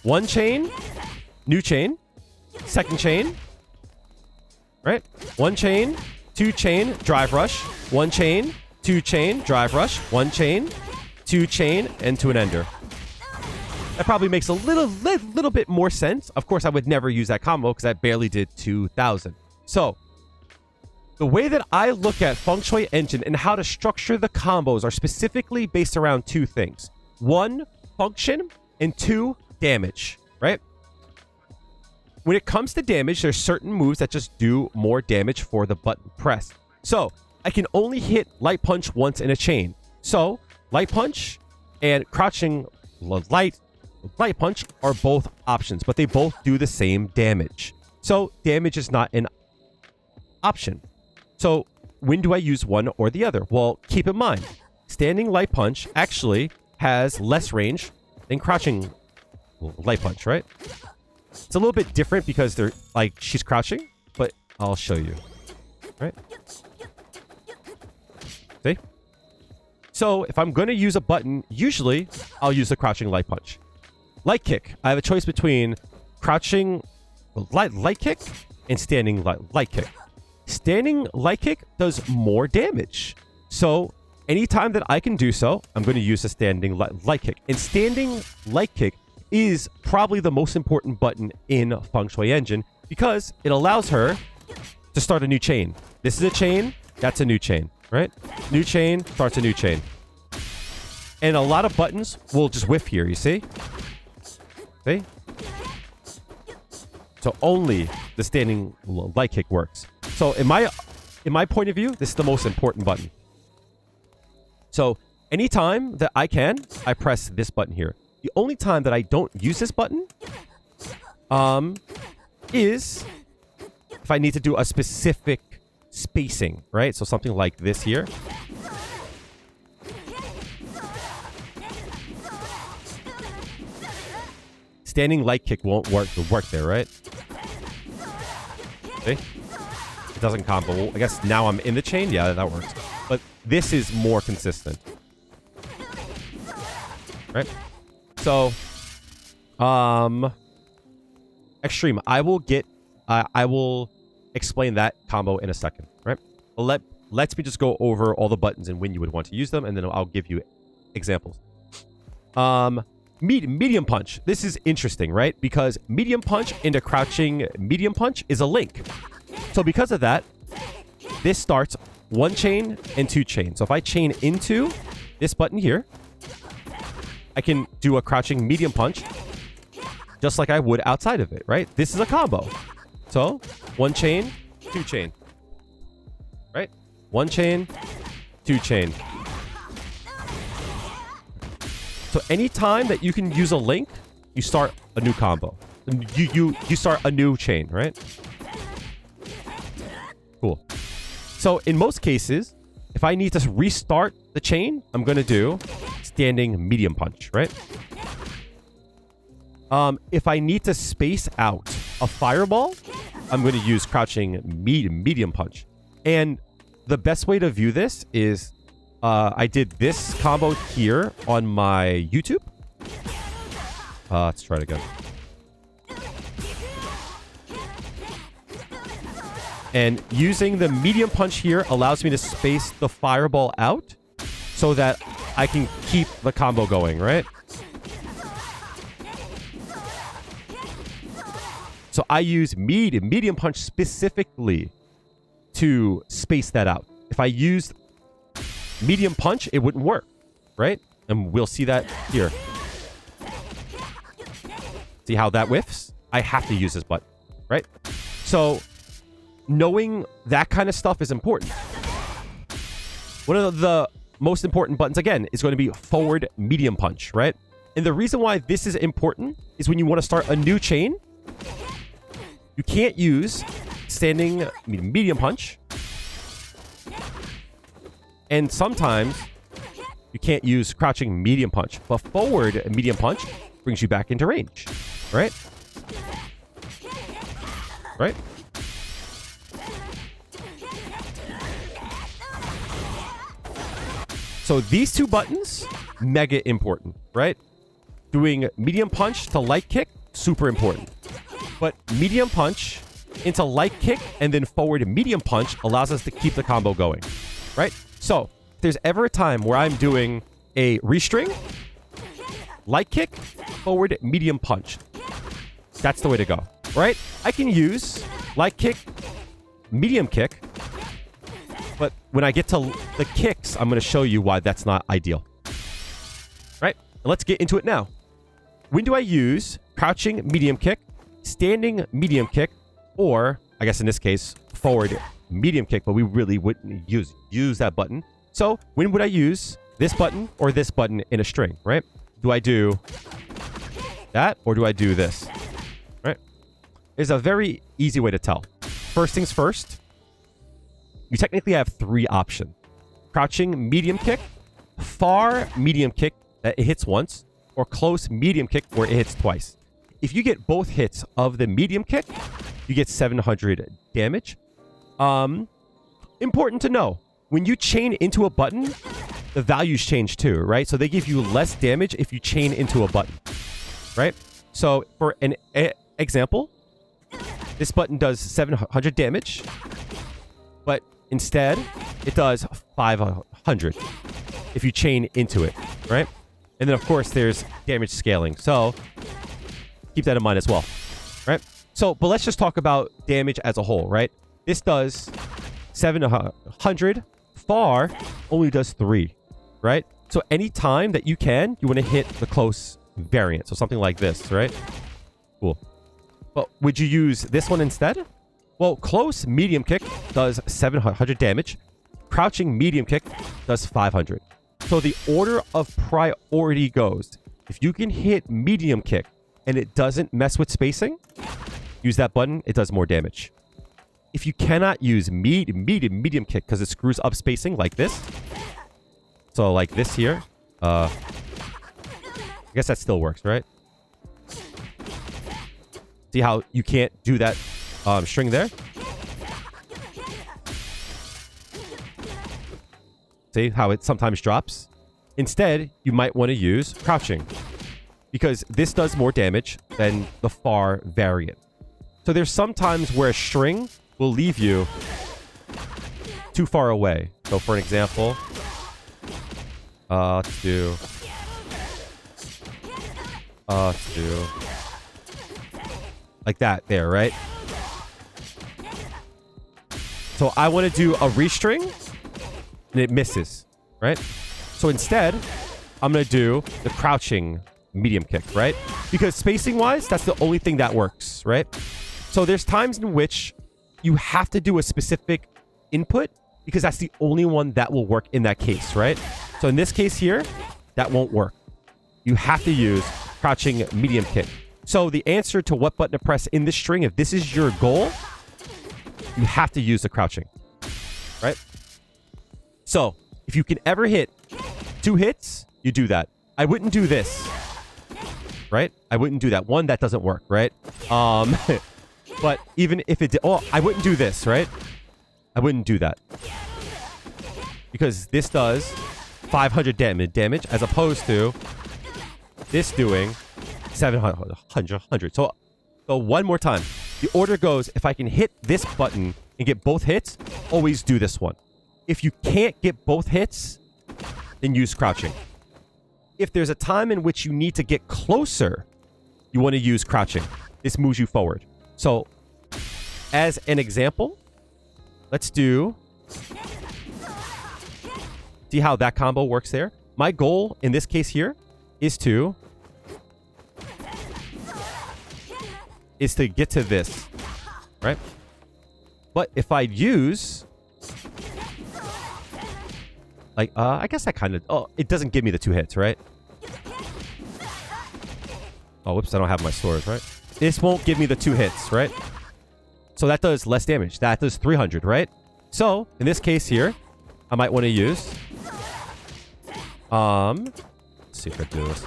1 chain, new chain, second chain, right? 1 chain, 2 chain, drive rush, 1 chain, 2 chain, drive rush, 1 chain, 2 chain, and to an ender. That probably makes a little bit more sense. Of course, I would never use that combo because that barely did 2,000. So, the way that I look at Feng Shui Engine and how to structure the combos are specifically based around 2 things. 1, function, and 2, damage, right? When it comes to damage, there's certain moves that just do more damage for the button press. So, I can only hit light punch once in a chain. So, light punch and crouching light punch are both options, but they both do the same damage. So, damage is not an option. So, when do I use one or the other? Well, keep in mind, standing light punch actually has less range than crouching light punch, right? It's a little bit different because they're like she's crouching, but I'll show you. Right? See? So if I'm going to use a button, usually I'll use the crouching light punch. Light kick. I have a choice between crouching light kick and standing light kick. Standing light kick does more damage. So anytime that I can do so, I'm going to use a standing light kick. And standing light kick is probably the most important button in Feng Shui Engine because it allows her to start a new chain. This is a chain, that's a new chain, right? New chain starts a new chain. And a lot of buttons will just whiff here, you see? See? So only the standing light kick works. So in my point of view, this is the most important button. So anytime that I can, I press this button here. The only time that I don't use this button is if I need to do a specific spacing, right? So something like this here. Standing light kick won't work there, right? See? It doesn't combo. I guess now I'm in the chain. Yeah, that works. But this is more consistent. Right? So, extreme. I will explain that combo in a second, right? But let's me just go over all the buttons and when you would want to use them, and then I'll give you examples. Medium punch. This is interesting, right? Because medium punch into crouching medium punch is a link. So because of that, this starts 1 chain and 2 chain. So if I chain into this button here, I can do a crouching medium punch just like I would outside of it, right? This is a combo. So 1 chain, 2 chain, right? 1 chain, 2 chain. So anytime that you can use a link, you start a new combo. You start a new chain, right? Cool. So in most cases, if I need to restart the chain, I'm going to do standing medium punch, right? If I need to space out a fireball, I'm going to use crouching medium punch. And the best way to view this is I did this combo here on my YouTube. Let's try it again. And using the medium punch here allows me to space the fireball out so that I can keep the combo going, right? So I use medium punch specifically to space that out. If I used medium punch, it wouldn't work, right? And we'll see that here. See how that whiffs? I have to use this button, right? So knowing that kind of stuff is important. One of the most important buttons, again, is going to be forward medium punch, right? And the reason why this is important is when you want to start a new chain, you can't use standing medium punch. And sometimes you can't use crouching medium punch, but forward medium punch brings you back into range, right? Right? So these 2 buttons, mega important, right? Doing medium punch to light kick, super important. But medium punch into light kick and then forward medium punch allows us to keep the combo going, right? So if there's ever a time where I'm doing a restring, light kick, forward medium punch, that's the way to go, right? I can use light kick, medium kick, but when I get to the kicks, I'm going to show you why that's not ideal, right? Let's get into it now. When do I use crouching medium kick, standing medium kick, or I guess in this case, forward medium kick, but we really wouldn't use that button. So when would I use this button or this button in a string, right? Do I do that or do I do this, right? There's a very easy way to tell. First things first, you technically have 3 options. Crouching medium kick, far medium kick that it hits once, or close medium kick where it hits twice. If you get both hits of the medium kick, you get 700 damage. Important to know, when you chain into a button, the values change too, right? So they give you less damage if you chain into a button, right? So for an example, this button does 700 damage, but instead it does 500 if you chain into it, right? And then of course there's damage scaling. So keep that in mind as well, right? So, but let's just talk about damage as a whole, right? This does 700, far only does 3, right? So anytime that you want to hit the close variant. So something like this, right? Cool. But would you use this one instead? Well, close medium kick does 700 damage. Crouching medium kick does 500. So the order of priority goes, if you can hit medium kick and it doesn't mess with spacing, use that button, it does more damage. If you cannot use medium kick because it screws up spacing like this, so like this here, I guess that still works, right? See how you can't do that string there? See how it sometimes drops? Instead, you might want to use crouching, because this does more damage than the far variant. So there's some times where a string will leave you too far away. So for an example, let's do like that there, right? So I want to do a restring and it misses, right? So instead, I'm going to do the crouching medium kick, right? Because spacing wise, that's the only thing that works, right? So there's times in which you have to do a specific input because that's the only one that will work in that case, right? So in this case here, that won't work. You have to use crouching medium kick. So the answer to what button to press in this string, if this is your goal, you have to use the crouching, right? So if you can ever hit 2 hits, you do that. I wouldn't do this, right? I wouldn't do that. One, that doesn't work, right? But even if it did, oh, I wouldn't do this, right? I wouldn't do that. Because this does 500 damage as opposed to this doing 700. So one more time. The order goes, if I can hit this button and get both hits, always do this one. If you can't get both hits, then use crouching. If there's a time in which you need to get closer, you want to use crouching. This moves you forward. So, as an example, let's do... See how that combo works there? My goal in this case here is to get to this, right? But if I use... Like, I guess I kind of... Oh, it doesn't give me the 2 hits, right? Oh, whoops, I don't have my stores, right? This won't give me the 2 hits, right? So that does less damage. That does 300, right? So, in this case here, I might want to use... Let's see if I can do this.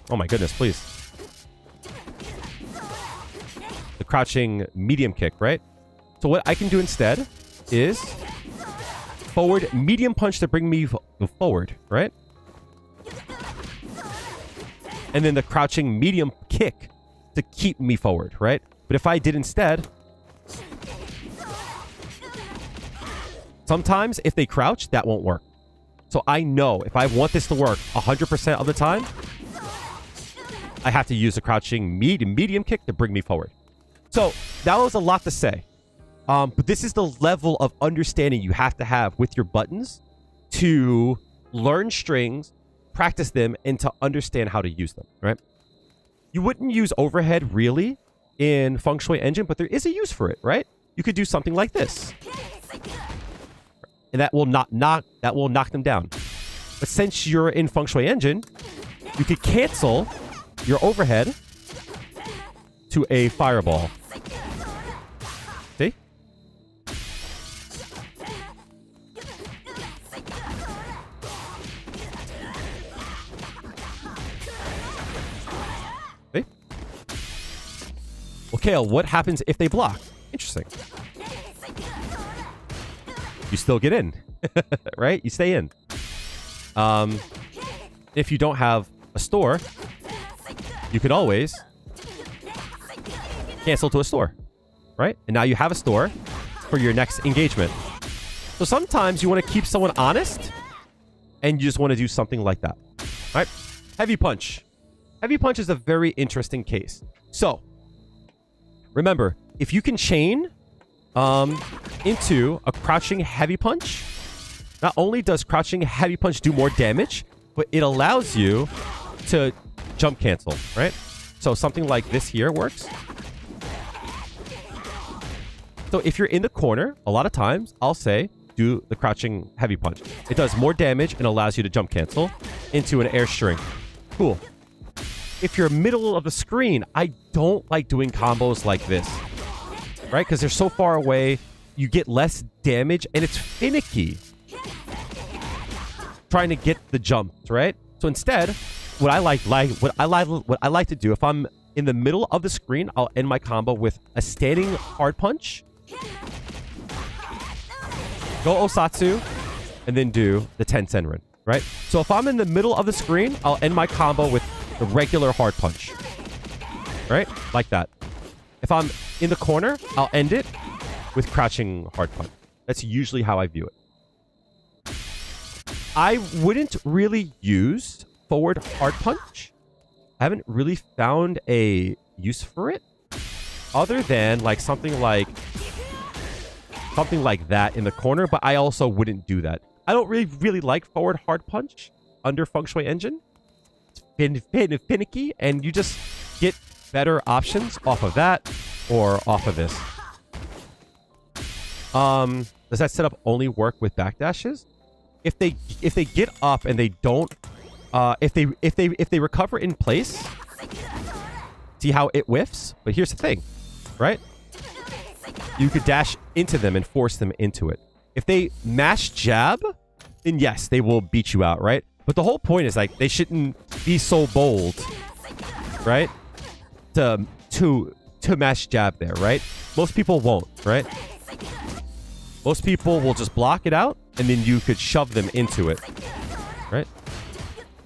Oh my goodness, please. The crouching medium kick, right? So what I can do instead is... forward medium punch to bring me forward, right? And then the crouching medium kick to keep me forward, right? But if I did instead... Sometimes if they crouch, that won't work. So I know if I want this to work 100% of the time, I have to use the crouching medium kick to bring me forward. So that was a lot to say. But this is the level of understanding you have to have with your buttons to learn strings, practice them, and to understand how to use them, right? You wouldn't use overhead really in Feng Shui Engine, but there is a use for it, right? You could do something like this. And that will knock them down. But since you're in Feng Shui Engine, you could cancel your overhead to a fireball. See? See? Well, Kale, what happens if they block? Interesting. You still get in, right? You stay in. If you don't have a store, you can always cancel to a store, right? And now you have a store for your next engagement. So sometimes you want to keep someone honest and you just want to do something like that, right? Heavy punch. Heavy punch is a very interesting case. So remember, if you can chain into a crouching heavy punch, not only does crouching heavy punch do more damage, but it allows you to jump cancel, right? So something like this here works. So if you're in the corner, a lot of times I'll say do the crouching heavy punch. It does more damage and allows you to jump cancel into an air string. Cool. If you're middle of the screen, I don't like doing combos like this, right? Because they're so far away, you get less damage and it's finicky trying to get the jumps, right? So instead, what I like to do, if I'm in the middle of the screen, I'll end my combo with a standing hard punch. Go Osatsu, and then do the 10 Senrin, right? So if I'm in the middle of the screen, I'll end my combo with the regular hard punch, right? Like that. If I'm in the corner, I'll end it with crouching hard punch. That's usually how I view it. I wouldn't really use forward hard punch. I haven't really found a use for it other than like something like that in the corner, but I also wouldn't do that. I don't really like forward hard punch under Feng Shui Engine. It's finicky, and you just get better options off of that or off of this. Does that setup only work with backdashes? If they get up and they don't, if they recover in place, see how it whiffs? But here's the thing, right? You could dash into them and force them into it. If they mash jab, then yes, they will beat you out, right? But the whole point is like they shouldn't be so bold, right? To mash jab there, right? Most people won't, right? Most people will just block it out, and then you could shove them into it, right?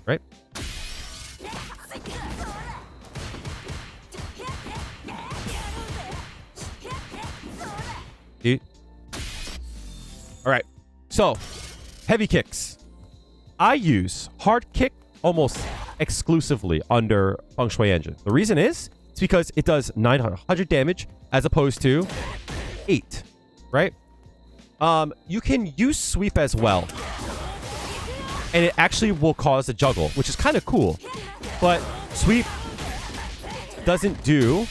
Right? Dude. All right. So, heavy kicks. I use hard kick almost exclusively under Feng Shui Engine. The reason is it's because it does 900 damage as opposed to 8, right? You can use sweep as well, and it actually will cause a juggle, which is kind of cool. But sweep doesn't do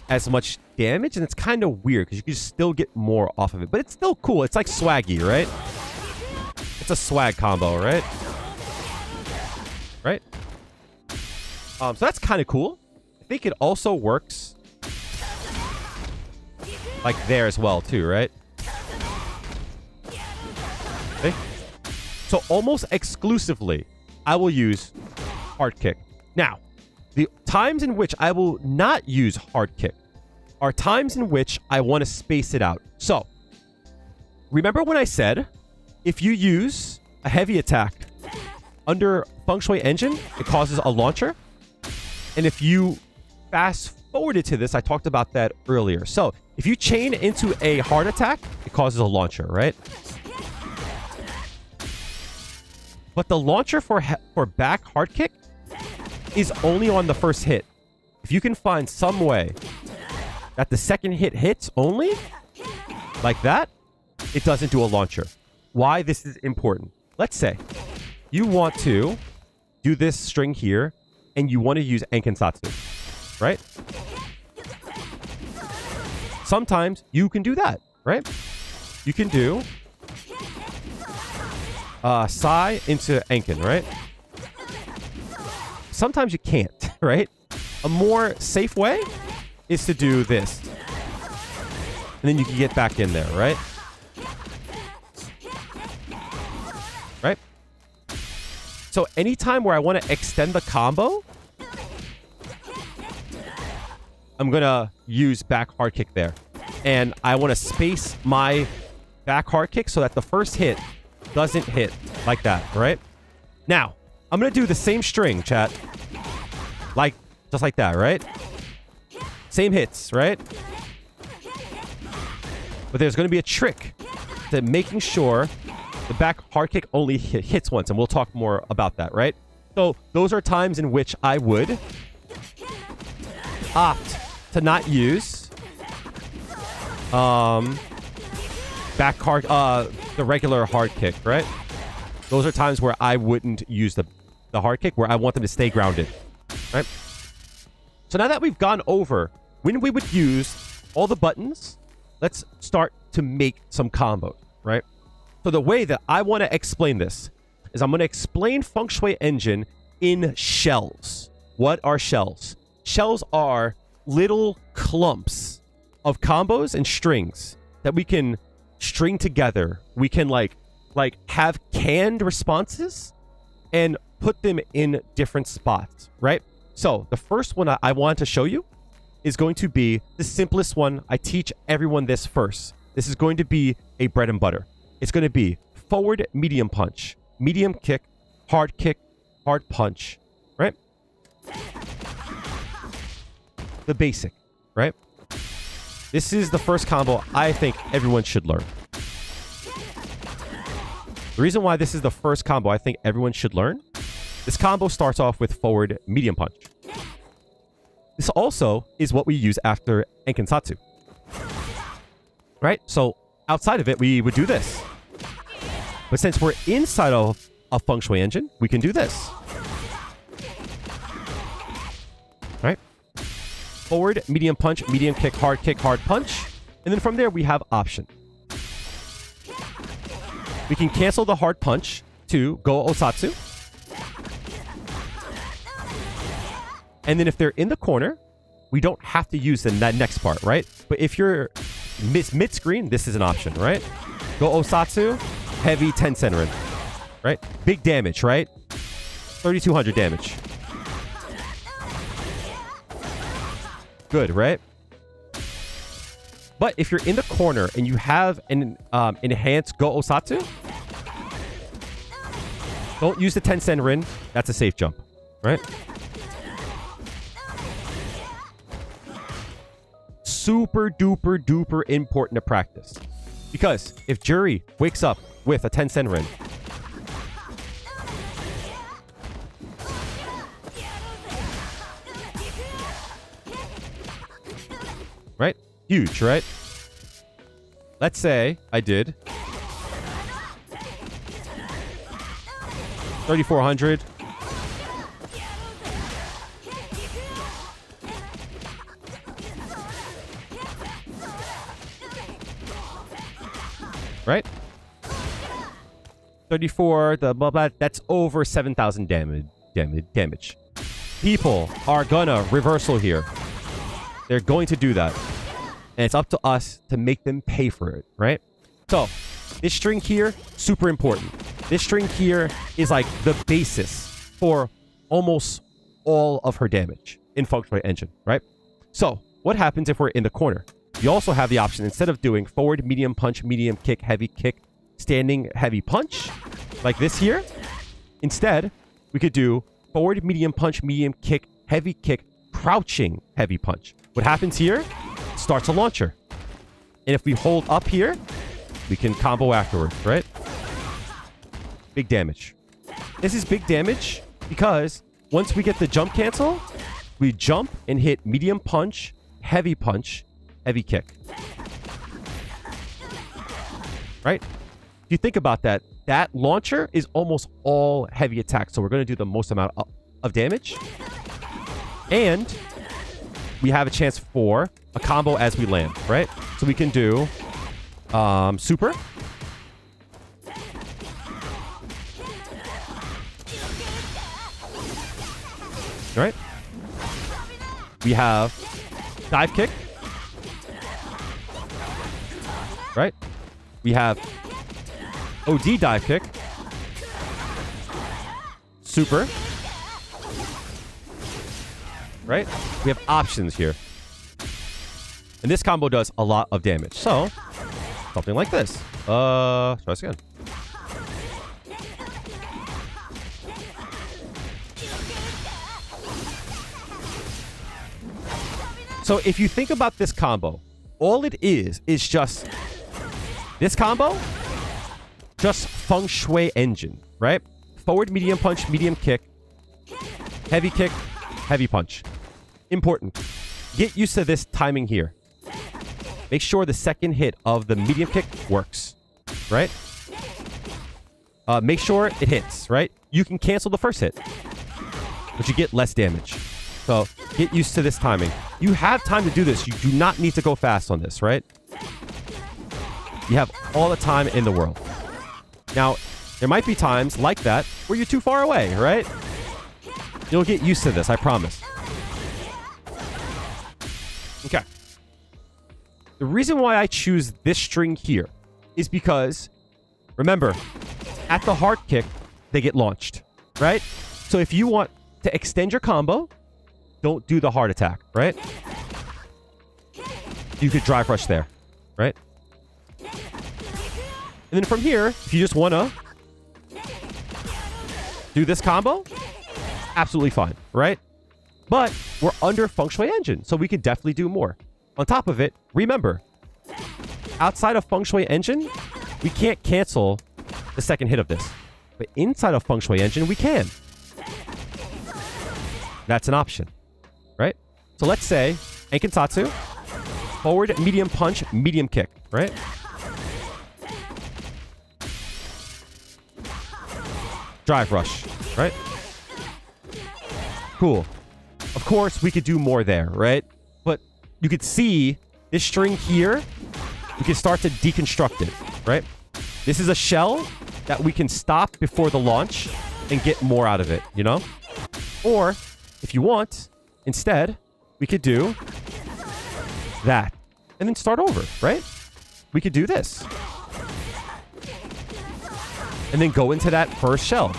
as much damage, and it's kind of weird because you can still get more off of it. But it's still cool. It's like swaggy, right? It's a swag combo, right? Right? So that's kind of cool. I think it also works like there as well, too, right? Okay. So almost exclusively, I will use hard kick. Now, the times in which I will not use hard kick are times in which I want to space it out. So, remember when I said, if you use a heavy attack under Feng Shui Engine, it causes a launcher? And if you fast forwarded to this, I talked about that earlier. So, if you chain into a hard attack, it causes a launcher, right? But the launcher for back hard kick is only on the first hit. If you can find some way that the second hit hits only, like that, it doesn't do a launcher. Why this is important. Let's say you want to do this string here, and you want to use Enkensatsu, right? Sometimes you can do that, right? You can do Sai into Enken, right? Sometimes you can't, right? A more safe way is to do this. And then you can get back in there, right? Right? So anytime where I want to extend the combo, I'm going to use back hard kick there. And I want to space my back hard kick so that the first hit doesn't hit like that, right? Now, I'm going to do the same string, chat. Like, just like that, right? Same hits, right? But there's going to be a trick to making sure the back hard kick only hits once, and we'll talk more about that, right? So those are times in which I would opt to not use back hard, the regular hard kick, right? Those are times where I wouldn't use the hard kick, where I want them to stay grounded, right? So now that we've gone over when we would use all the buttons, let's start to make some combos, right? So the way that I want to explain this is I'm going to explain Feng Shui Engine in shells. What are shells? Shells are little clumps of combos and strings that we can string together. We can like have canned responses and put them in different spots, right? So the first one I want to show you is going to be the simplest one. I teach everyone this first. This is going to be a bread and butter. It's going to be forward medium punch, medium kick, hard punch, right? The basic, right? This is the first combo I think everyone should learn. The reason why this is the first combo I think everyone should learn, this combo starts off with forward medium punch. This also is what we use after Enkensatsu, right? So outside of it, we would do this. But since we're inside of a Feng Shui Engine, we can do this. Right? Forward, medium punch, medium kick, hard punch. And then from there, we have option. We can cancel the hard punch to go osatsu. And then if they're in the corner, we don't have to use that next part, right? But if you're mid-screen, this is an option, right? Go osatsu, heavy 10 centroid, right? Big damage, right? 3,200 damage. Good, right? But if you're in the corner and you have an enhanced go osatsu, don't use the 10 centroid. That's a safe jump, right? Super duper duper important to practice. Because if Juri wakes up with a 10 centroid, right? Huge, right? Let's say I did 3,400. Right? 34, the blah blah, that's over 7,000 damage. People are gonna reversal here. They're going to do that. And it's up to us to make them pay for it, right? So, this string here, super important. This string here is like the basis for almost all of her damage in Feng Shui Engine, right? So, what happens if we're in the corner? You also have the option, instead of doing forward, medium punch, medium kick, standing, heavy punch, like this here, instead, we could do forward, medium punch, medium kick, crouching, heavy punch. What happens here? Starts a launcher. And if we hold up here, we can combo afterwards, right? Big damage. This is big damage because once we get the jump cancel, we jump and hit medium punch, heavy kick. Right? If you think about that, that launcher is almost all heavy attack. So we're going to do the most amount of damage. And we have a chance for a combo as we land, right? So we can do super. Right? We have dive kick. Right? We have OD dive kick. Super. Right? We have options here. And this combo does a lot of damage. So, something like this. Try this again. So if you think about this combo, all it is just this combo, just Feng Shui Engine, right? Forward, medium punch, medium kick, heavy punch. Important. Get used to this timing here. Make sure the second hit of the medium kick works, right? Make sure it hits, right? You can cancel the first hit, but you get less damage. So get used to this timing. You have time to do this. You do not need to go fast on this, right? You have all the time in the world. Now, there might be times like that where you're too far away, right? You'll get used to this, I promise. Okay. The reason why I choose this string here is because, remember, at the hard kick, they get launched, right? So if you want to extend your combo, don't do the hard attack, right? You could drive rush there, right? And then from here, if you just want to do this combo, absolutely fine, right? But we're under Feng Shui Engine, so we could definitely do more. On top of it, remember, outside of Feng Shui Engine, we can't cancel the second hit of this. But inside of Feng Shui Engine, we can. That's an option, right? So let's say, Enkintatsu, forward, medium punch, medium kick, right? Drive rush, right? Cool. Of course, we could do more there, right? But you could see this string here, we can start to deconstruct it, right? This is a shell that we can stop before the launch and get more out of it, you know? Or, if you want, instead, we could do that and then start over, right? We could do this. And then go into that first shell.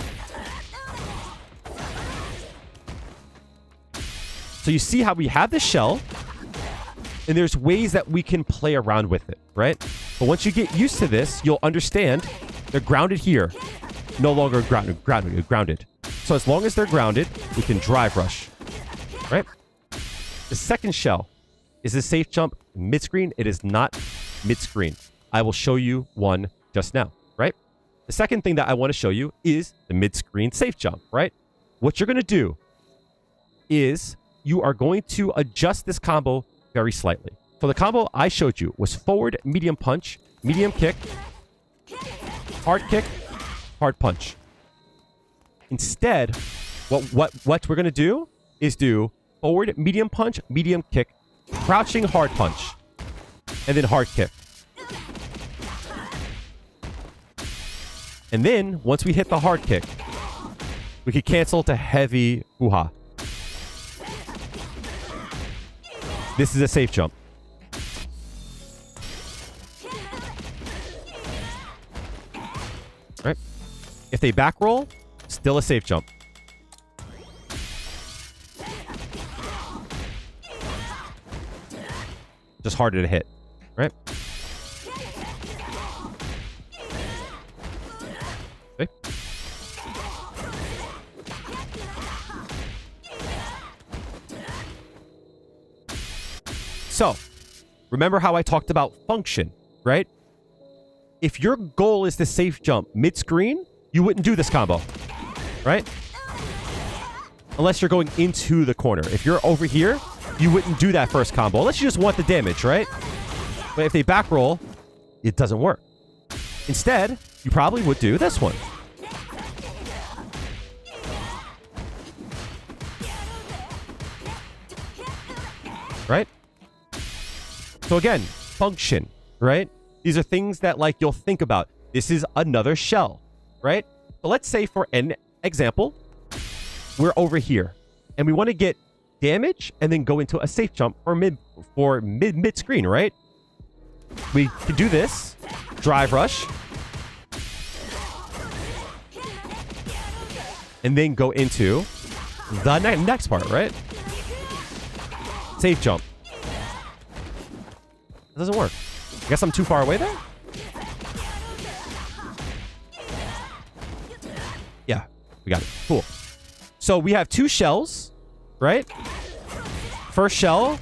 So you see how we have this shell, and there's ways that we can play around with it, right? But once you get used to this, you'll understand they're grounded here. No longer grounded. So as long as they're grounded, we can drive rush, right? The second shell is a safe jump mid-screen. It is not mid-screen. I will show you one just now, right? The second thing that I want to show you is the mid-screen safe jump, right? What you're going to do is you are going to adjust this combo very slightly. So the combo I showed you was forward, medium punch, medium kick, hard punch. Instead, what we're going to do is do forward, medium punch, medium kick, crouching hard punch, and then hard kick. And then, once we hit the hard kick, we could cancel to heavy fuja. This is a safe jump. Right? If they back roll, still a safe jump. Just harder to hit, right? Okay. So, remember how I talked about function, right? If your goal is to safe jump mid-screen, you wouldn't do this combo, right? Unless you're going into the corner. If you're over here, you wouldn't do that first combo, unless you just want the damage, right? But if they back roll, it doesn't work. Instead, you probably would do this one. Right? So again, function, right? These are things that like you'll think about. This is another shell, right? So let's say for an example, we're over here and we want to get damage and then go into a safe jump for mid screen, right? We could do this, drive rush, and then go into the next part, right? Safe jump. It doesn't work. I guess I'm too far away there? Yeah, we got it. Cool. So we have two shells, right? First shell,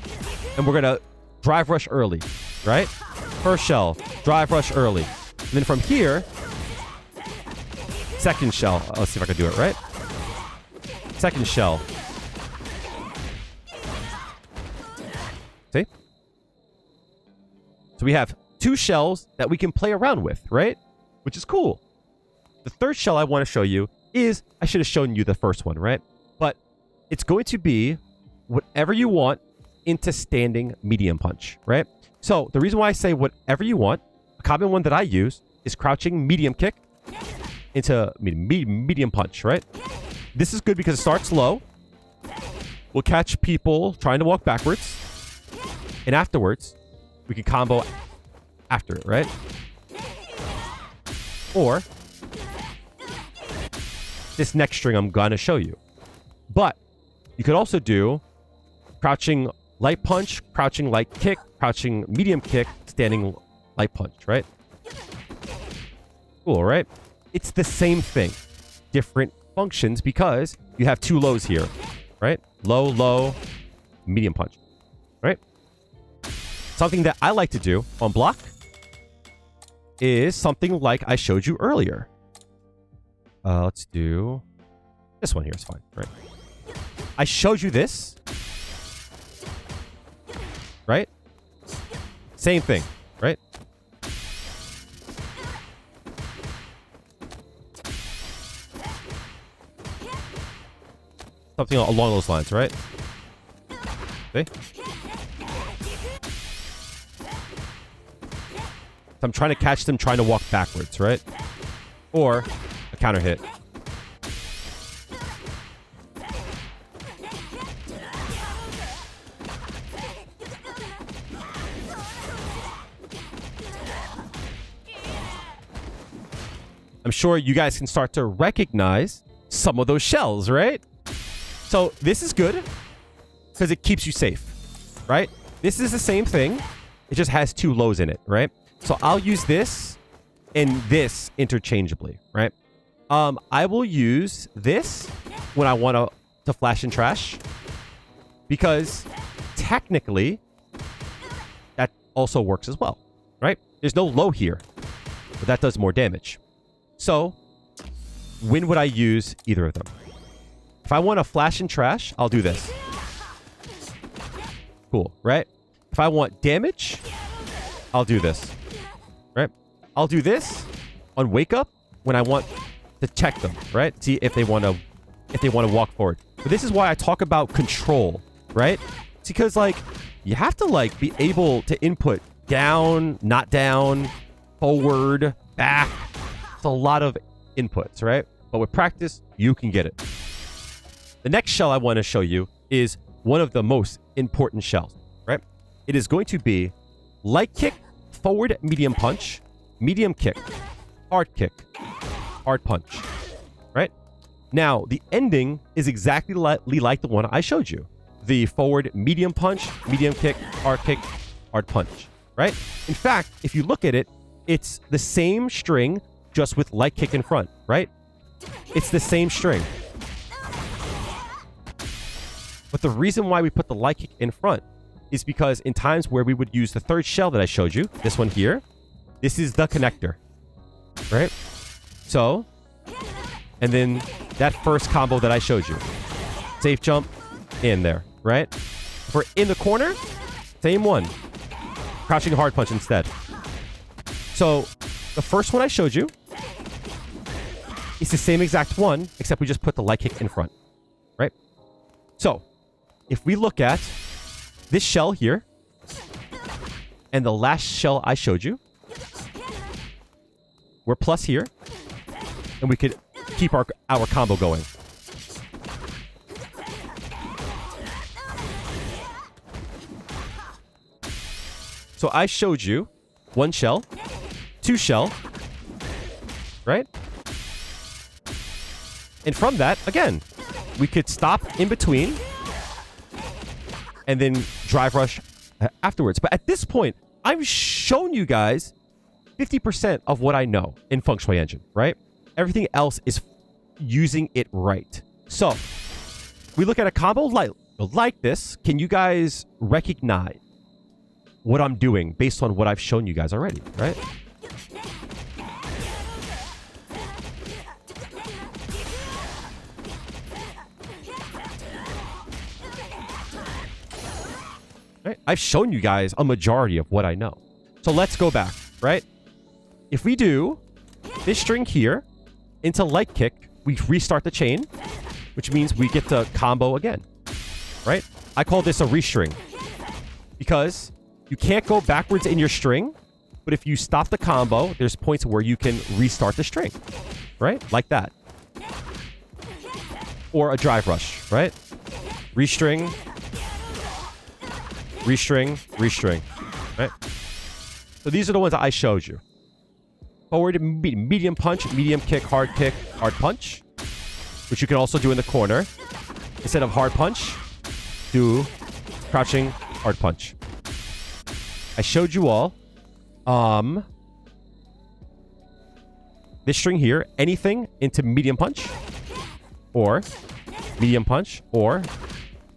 and we're going to drive rush early, right? First shell, drive rush early. And then from here, second shell. Let's see if I can do it right. Second shell. See? So we have two shells that we can play around with, right? Which is cool. The third shell I want to show you is, I should have shown you the first one, right? But it's going to be whatever you want into standing medium punch, right? So the reason why I say whatever you want, a common one that I use is crouching medium kick into medium punch, right? This is good because it starts low. We'll catch people trying to walk backwards. And afterwards, we can combo after it, right? Or this next string I'm going to show you. But you could also do crouching light punch, crouching light kick, crouching medium kick, standing light punch, right? Cool, right? It's the same thing. Different functions because you have two lows here, right? Low, low, medium punch, right? Something that I like to do on block is something like I showed you earlier. Let's do this one here. It's fine, right? I showed you this, right? Same thing, right? Something along those lines, right? See? I'm trying to catch them trying to walk backwards, right? Or a counter hit. I'm sure you guys can start to recognize some of those shells, right? So this is good because it keeps you safe, right? This is the same thing. It just has two lows in it, right? So I'll use this and this interchangeably, right? I will use this when I want to flash and trash because technically that also works as well, right? There's no low here, but that does more damage. So when would I use either of them? If I want to flash and trash, I'll do this. Cool, right? If I want damage, I'll do this. Right? I'll do this on wake up when I want to check them, right? See if they want to walk forward. But this is why I talk about control, right? It's because like you have to like be able to input down, not down, forward, back. It's a lot of inputs, right? But with practice, you can get it. The next shell I want to show you is one of the most important shells, right? It is going to be light kick, forward medium punch, medium kick, hard punch, right? Now, the ending is exactly like the one I showed you. The forward medium punch, medium kick, hard punch, right? In fact, if you look at it, it's the same string, just with light kick in front, right? It's the same string. But the reason why we put the light kick in front is because in times where we would use the third shell that I showed you, this one here, this is the connector, right? So, and then that first combo that I showed you, safe jump in there, right? If we're in the corner, same one, crouching hard punch instead. So the first one I showed you is the same exact one, except we just put the light kick in front, right? So if we look at this shell here and the last shell I showed you, we're plus here, and we could keep our combo going. So I showed you one shell, two shell, right? And from that, again, we could stop in between and then drive rush afterwards. But at this point, I've shown you guys 50% of what I know in Feng Shui Engine, right? Everything else is using it right. So we look at a combo like this. Can you guys recognize what I'm doing based on what I've shown you guys already, right? Right? I've shown you guys a majority of what I know. So let's go back, right? If we do this string here into light kick, we restart the chain, which means we get to combo again, right? I call this a restring. Because you can't go backwards in your string, but if you stop the combo, there's points where you can restart the string. Right? Like that. Or a drive rush, right? Restring. Restring. Restring. Right? So these are the ones that I showed you. Forward, medium punch, medium kick, hard punch. Which you can also do in the corner. Instead of hard punch, do crouching hard punch. I showed you all. This string here, anything into medium punch. Or medium punch. Or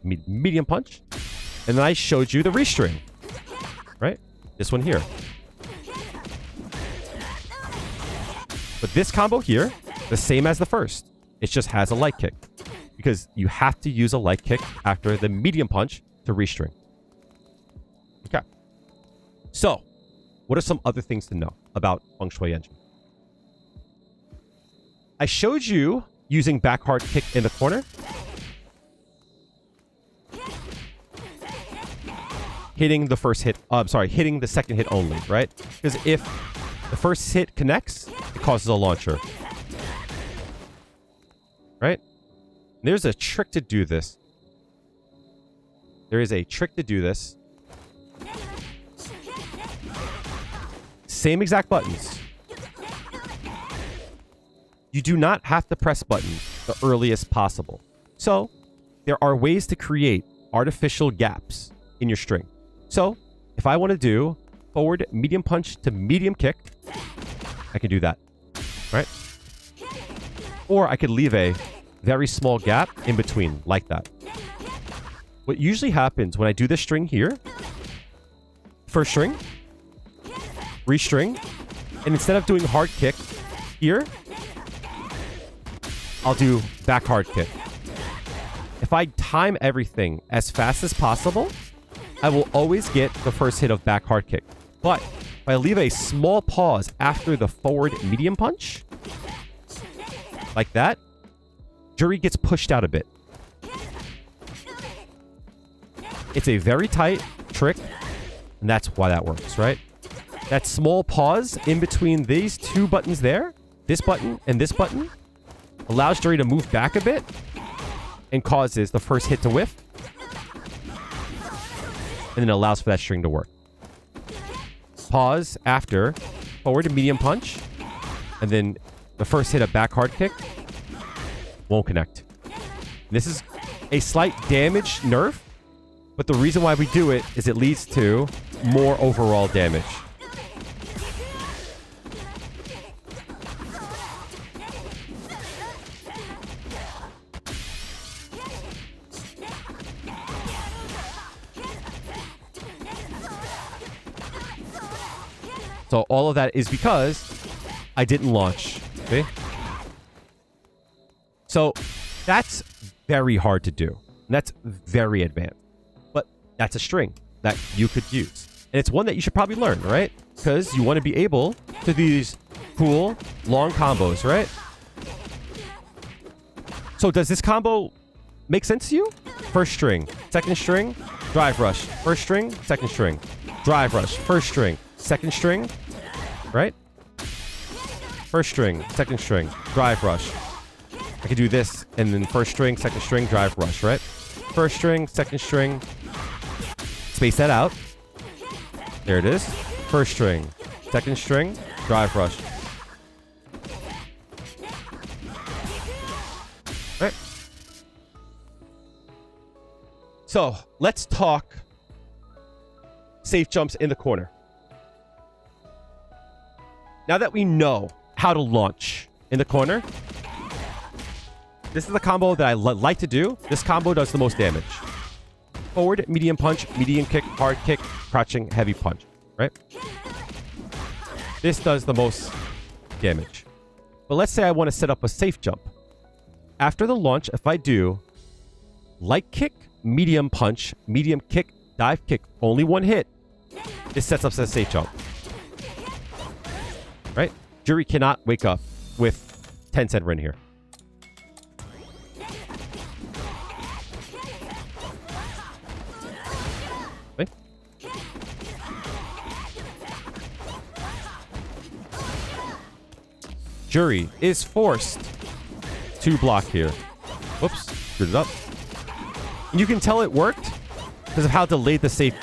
medium punch. And then I showed you the restring. Right? This one here. But this combo here, the same as the first. It just has a light kick. Because you have to use a light kick after the medium punch to restring. Okay. So, what are some other things to know about Feng Shui Engine? I showed you using back hard kick in the corner. Hitting the first hit, hitting the second hit only, right? Because if the first hit connects, it causes a launcher. Right? There's a trick to do this. There is a trick to do this. Same exact buttons. You do not have to press buttons the earliest possible. So, there are ways to create artificial gaps in your string. So, if I want to do forward medium punch to medium kick, I can do that. Right? Or I could leave a very small gap in between, like that. What usually happens when I do this string here, first string, restring, and instead of doing hard kick here, I'll do back hard kick. If I time everything as fast as possible, I will always get the first hit of back hard kick. But if I leave a small pause after the forward medium punch, like that, Juri gets pushed out a bit. It's a very tight trick, and that's why that works, right? That small pause in between these two buttons there, this button and this button, allows Juri to move back a bit and causes the first hit to whiff. And then it allows for that string to work. Pause after forward to medium punch, and then the first hit of back hard kick won't connect. This is a slight damage nerf, but the reason why we do it is it leads to more overall damage. So all of that is because I didn't launch. Okay? So that's very hard to do. And that's very advanced. But that's a string that you could use. And it's one that you should probably learn, right? Because you want to be able to do these cool, long combos, right? So does this combo make sense to you? First string, second string, drive rush. First string, second string, drive rush. First string, second string, right? First string, second string, drive rush. I could do this, and then first string, second string, drive rush, right? First string, second string. Space that out. There it is. First string, second string, drive rush. Right? So, let's talk safe jumps in the corner. Now that we know how to launch in the corner, this is the combo that I like to do. This combo does the most damage. Forward, medium punch, medium kick, hard kick, crouching, heavy punch. Right? This does the most damage. But let's say I want to set up a safe jump. After the launch, if I do light kick, medium punch, medium kick, dive kick, only one hit, this sets up a safe jump. Right? Juri cannot wake up with 10 cent in here. Juri is forced to block here. Whoops, screwed it up. And you can tell it worked because of how delayed the safe.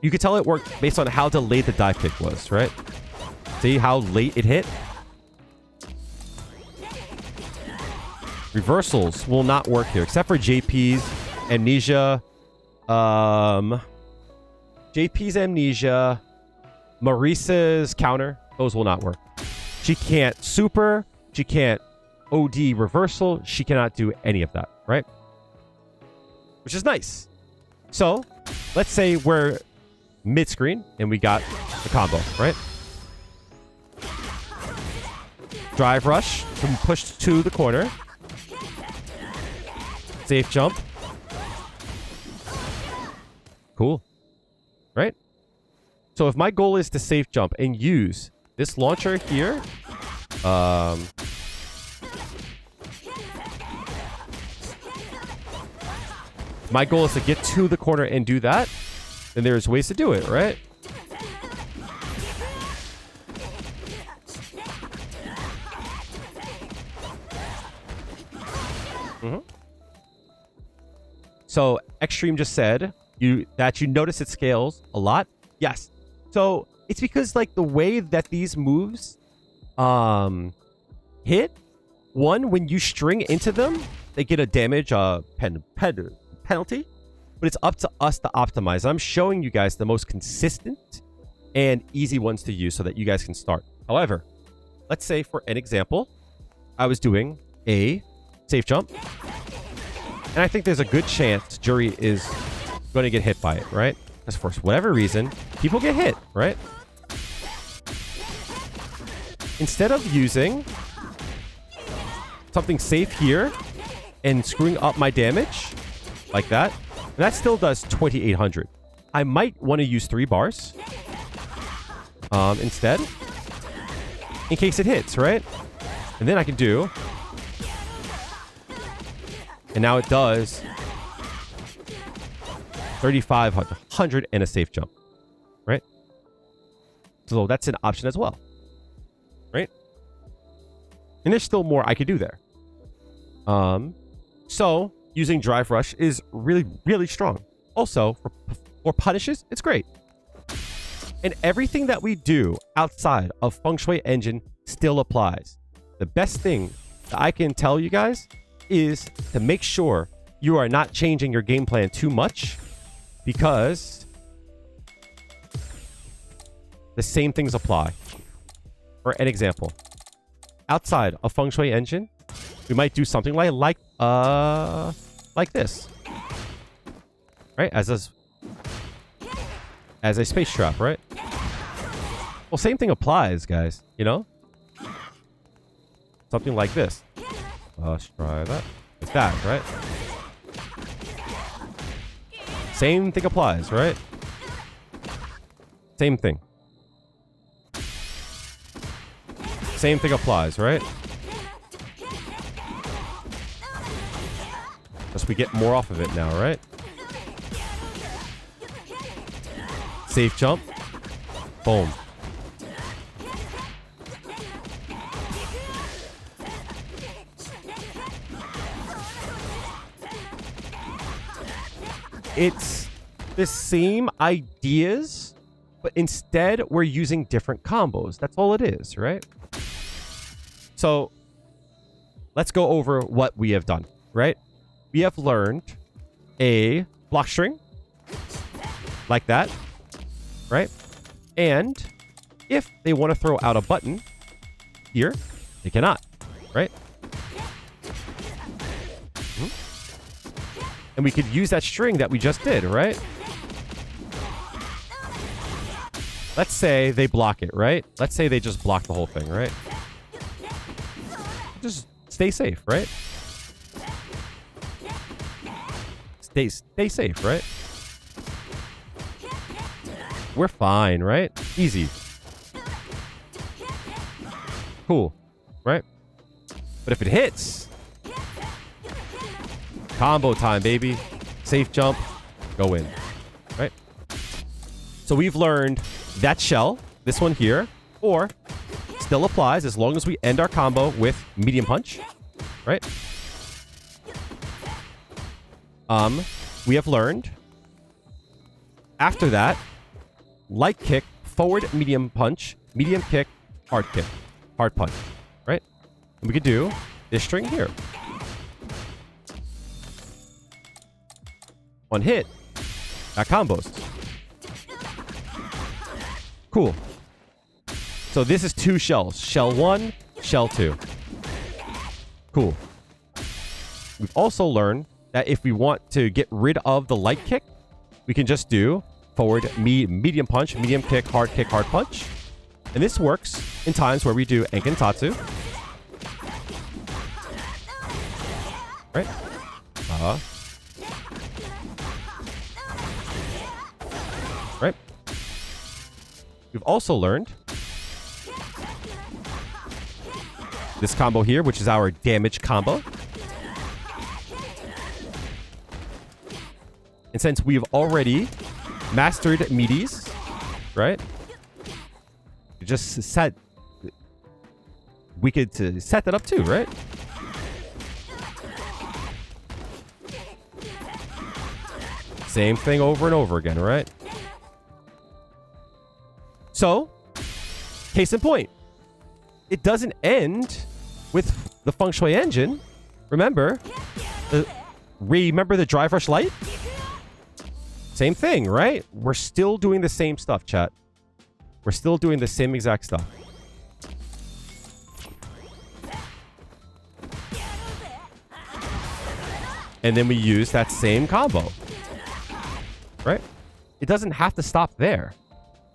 You could tell it worked based on how delayed the die kick was, right? See how late it hit? Reversals will not work here, except for JP's Amnesia. JP's Amnesia. Marisa's counter. Those will not work. She can't super. She can't OD reversal. She cannot do any of that, right? Which is nice. So, let's say we're mid-screen and we got the combo, right? Drive rush. Can push to the corner. Safe jump. Cool. Right? So if my goal is to safe jump and use this launcher here, my goal is to get to the corner and do that, then there's ways to do it, right? So Extreme just said that you notice it scales a lot. Yes. So it's because like the way that these moves hit, one, when you string into them, they get a damage penalty, but it's up to us to optimize. I'm showing you guys the most consistent and easy ones to use so that you guys can start. However, let's say for an example, I was doing a safe jump, and I think there's a good chance Juri is going to get hit by it, right? Because for whatever reason, people get hit, right? Instead of using something safe here and screwing up my damage like that, and that still does 2,800. I might want to use 3 bars instead in case it hits, right? And then I can do... And now it does 3,500 and a safe jump, right? So that's an option as well, right? And there's still more I could do there. So using Drive Rush is really, really strong. Also, for punishes, it's great. And everything that we do outside of Feng Shui Engine still applies. The best thing that I can tell you guys is to make sure you are not changing your game plan too much, because the same things apply. For an example, outside of Feng Shui Engine, we might do something like this, right? As a space trap, right? Well, same thing applies, guys. You know, something like this. Let's try that. Like that, right? Same thing applies, right? Same thing. Same thing applies, right? Just we get more off of it now, right? Safe jump. Boom. It's the same ideas, but instead we're using different combos. That's all it is, right? So let's go over what we have done, right? We have learned a block string like that, right? And if they want to throw out a button here, they cannot, right? And we could use that string that we just did, right? Let's say they block it, right? Let's say they just block the whole thing, right? Just stay safe, right? Stay safe, right? We're fine, right? Easy. Cool, right? But if it hits... Combo time, baby. Safe jump. Go in. Right? So we've learned that shell, this one here, or still applies as long as we end our combo with medium punch, right? We have learned after that, light kick, forward medium punch, medium kick, hard punch, right? And we could do this string here. One hit, that combos. Cool. So this is 2 shells. Shell 1, shell 2. Cool. We've also learned that if we want to get rid of the light kick, we can just do forward medium punch, medium kick, hard punch. And this works in times where we do Enken Tatsu. Right? Right? We've also learned this combo here, which is our damage combo. And since we've already mastered meaties, right? We could set that up too, right? Same thing over and over again, right? So, case in point, it doesn't end with the Feng Shui Engine. Remember the drive rush light? Same thing, right? We're still doing the same stuff, chat. We're still doing the same exact stuff. And then we use that same combo. Right? It doesn't have to stop there.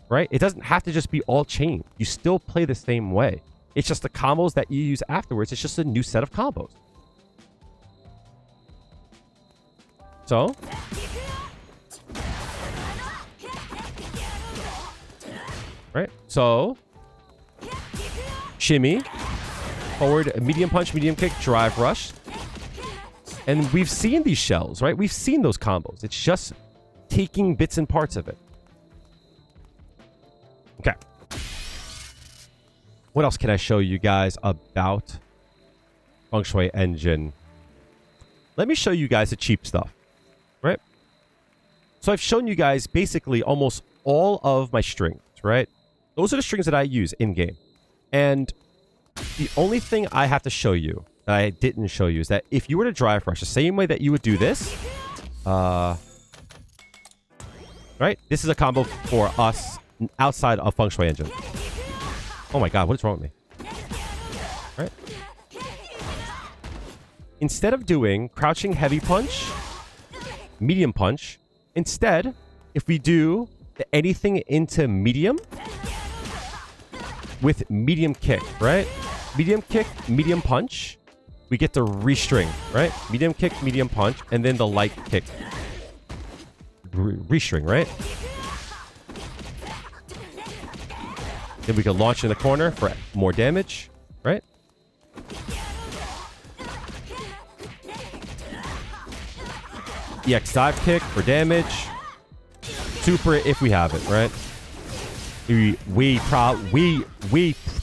Right? It doesn't have to just be all chain. You still play the same way. It's just the combos that you use afterwards. It's just a new set of combos. So, right? So, shimmy, forward, medium punch, medium kick, drive rush. And we've seen these shells, right? We've seen those combos. It's just taking bits and parts of it. Okay. What else can I show you guys about Feng Shui Engine? Let me show you guys the cheap stuff, right? So I've shown you guys basically almost all of my strings, right? Those are the strings that I use in-game. And the only thing I have to show you that I didn't show you is that if you were to drive rush the same way that you would do this, right? This is a combo for us outside of Feng Shui Engine. Oh my god, what is wrong with me? Right? Instead of doing crouching heavy punch, medium punch, instead, if we do anything into medium with medium kick, right? Medium kick, medium punch, we get to restring, right? Medium kick, medium punch, and then the light kick. Restring, right? Then we can launch in the corner for more damage, right? EX dive kick for damage. Super if we have it, right? We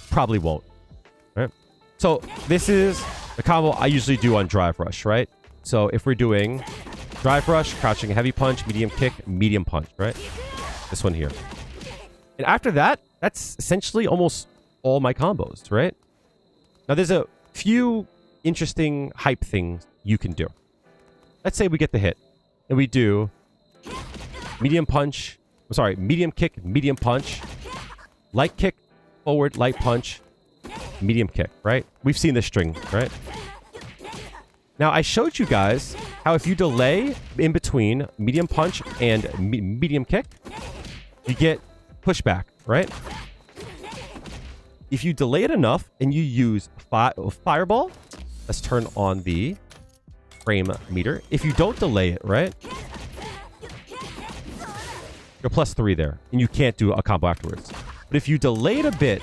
probably won't, right? So this is the combo I usually do on drive rush, right? So if we're doing drive rush, crouching heavy punch, medium kick, medium punch, right? This one here. And after that, that's essentially almost all my combos, right? Now there's a few interesting hype things you can do. Let's say we get the hit and we do medium punch, medium kick, medium punch, light kick, forward, light punch, medium kick, right? We've seen this string, right? Now, I showed you guys how if you delay in between medium punch and medium kick, you get pushback, right? If you delay it enough and you use fireball, let's turn on the frame meter. If you don't delay it, right? You're +3 there, and you can't do a combo afterwards. But if you delay it a bit,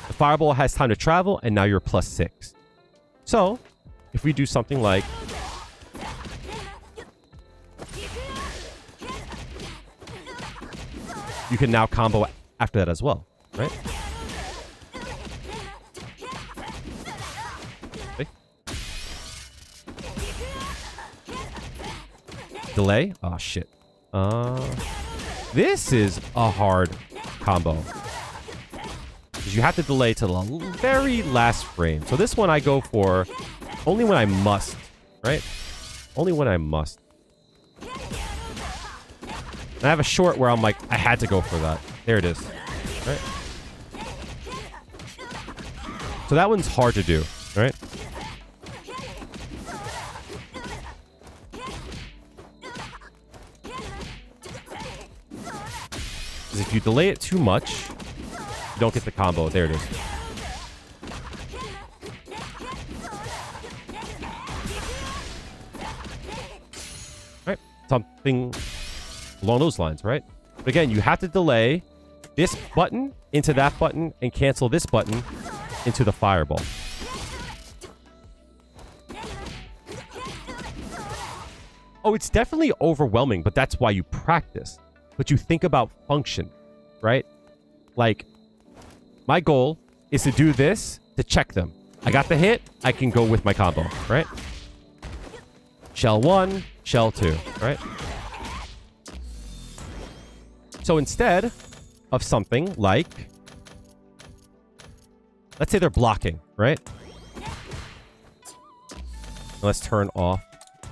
the fireball has time to travel, and now you're +6. So, if we do something like you can now combo after that as well, right? See? Delay? Oh, shit. This is a hard combo. Because you have to delay to the very last frame. So this one I go for only when I must, right? Only when I must. And I have a short where I'm like, I had to go for that. There it is. Right? So that one's hard to do, right? Because if you delay it too much, you don't get the combo. There it is. Right? Something along those lines, right? But again, you have to delay this button into that button and cancel this button into the fireball. Oh, it's definitely overwhelming, but that's why you practice. But you think about function, right? Like, my goal is to do this to check them. I got the hit, I can go with my combo, right? Shell 1, shell 2, right? So instead of something like, let's say they're blocking, right? Let's turn off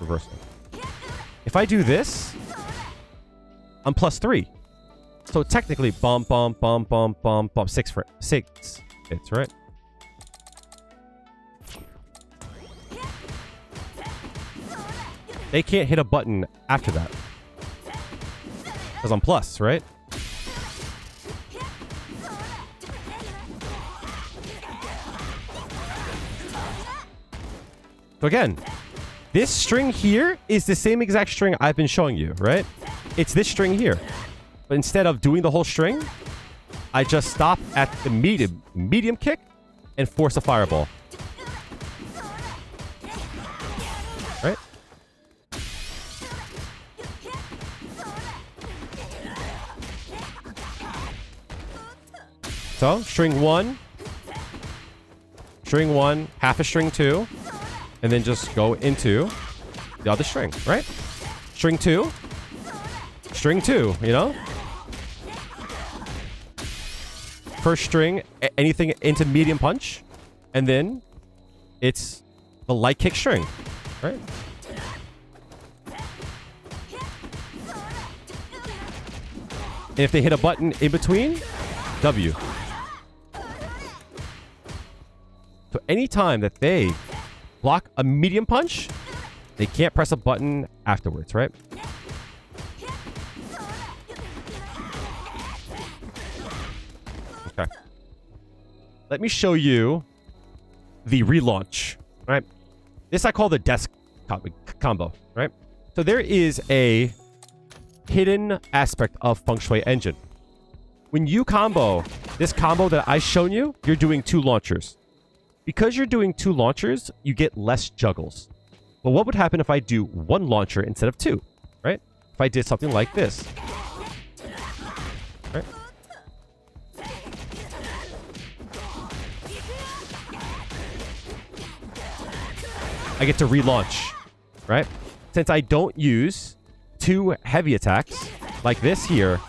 reversal. If I do this, I'm +3. So technically, bump, 6 hits, right? They can't hit a button after that. Because I'm plus, right? So again, this string here is the same exact string I've been showing you, right? It's this string here. But instead of doing the whole string, I just stop at the medium kick and force a fireball. Right? So, string 1, half a string 2, and then just go into the other string, right? String 2, you know? First string, anything into medium punch, and then it's the light kick string, right? And if they hit a button in between, W. So anytime that they block a medium punch, they can't press a button afterwards, right? Okay. Let me show you the relaunch, right? This I call the desk combo, right? So there is a hidden aspect of Feng Shui Engine. When you combo this combo that I've shown you, you're doing 2 launchers. Because you're doing 2 launchers, you get less juggles. But what would happen if I do 1 launcher instead of 2, right? If I did something like this, right? I get to relaunch, right? Since I don't use 2 heavy attacks like this here,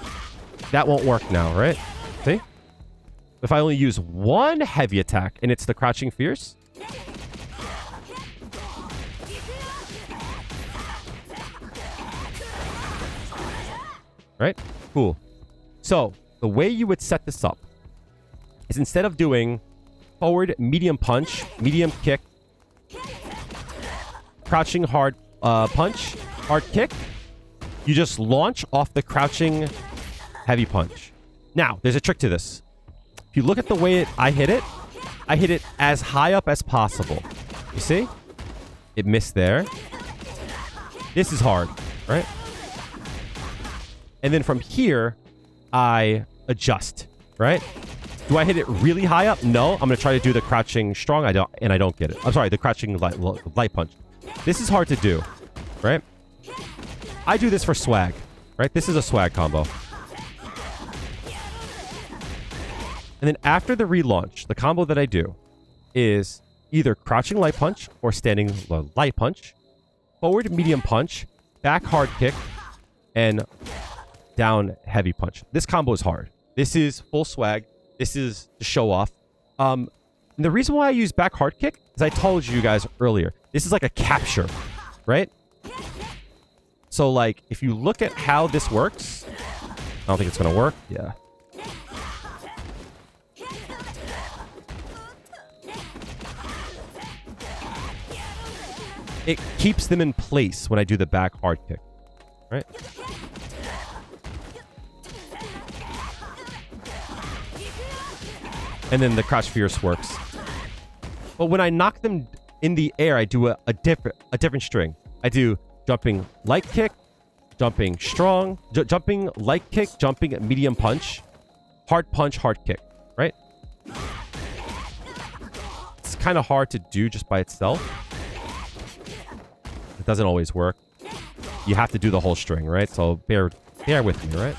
that won't work now, right? See? If I only use 1 heavy attack and it's the Crouching Fierce, right? Cool. So, the way you would set this up is instead of doing forward medium punch, medium kick, crouching hard punch, hard kick, you just launch off the crouching heavy punch. Now, there's a trick to this. If you look at the way I hit it as high up as possible. You see? It missed there. This is hard, right? And then from here, I adjust, right? Do I hit it really high up? No. I'm going to try to do the crouching strong. I don't get it. I'm sorry, the crouching light punch. This is hard to do, right? I do this for swag, right? This is a swag combo. And then after the relaunch, the combo that I do is either crouching light punch or standing light punch, forward medium punch, back hard kick, and down heavy punch. This combo is hard. This is full swag. This is to show off. And the reason why I use back hard kick is I told you guys earlier, this is like a capture, right? So like, if you look at how this works, I don't think it's going to work. Yeah. It keeps them in place when I do the back hard kick, right? And then the crouch fierce works. But when I knock them in the air, I do a different string. I do jumping light kick, jumping strong, jumping light kick, jumping medium punch, hard kick, right? It's kind of hard to do just by itself. It doesn't always work. You have to do the whole string, right? So bear with me, right?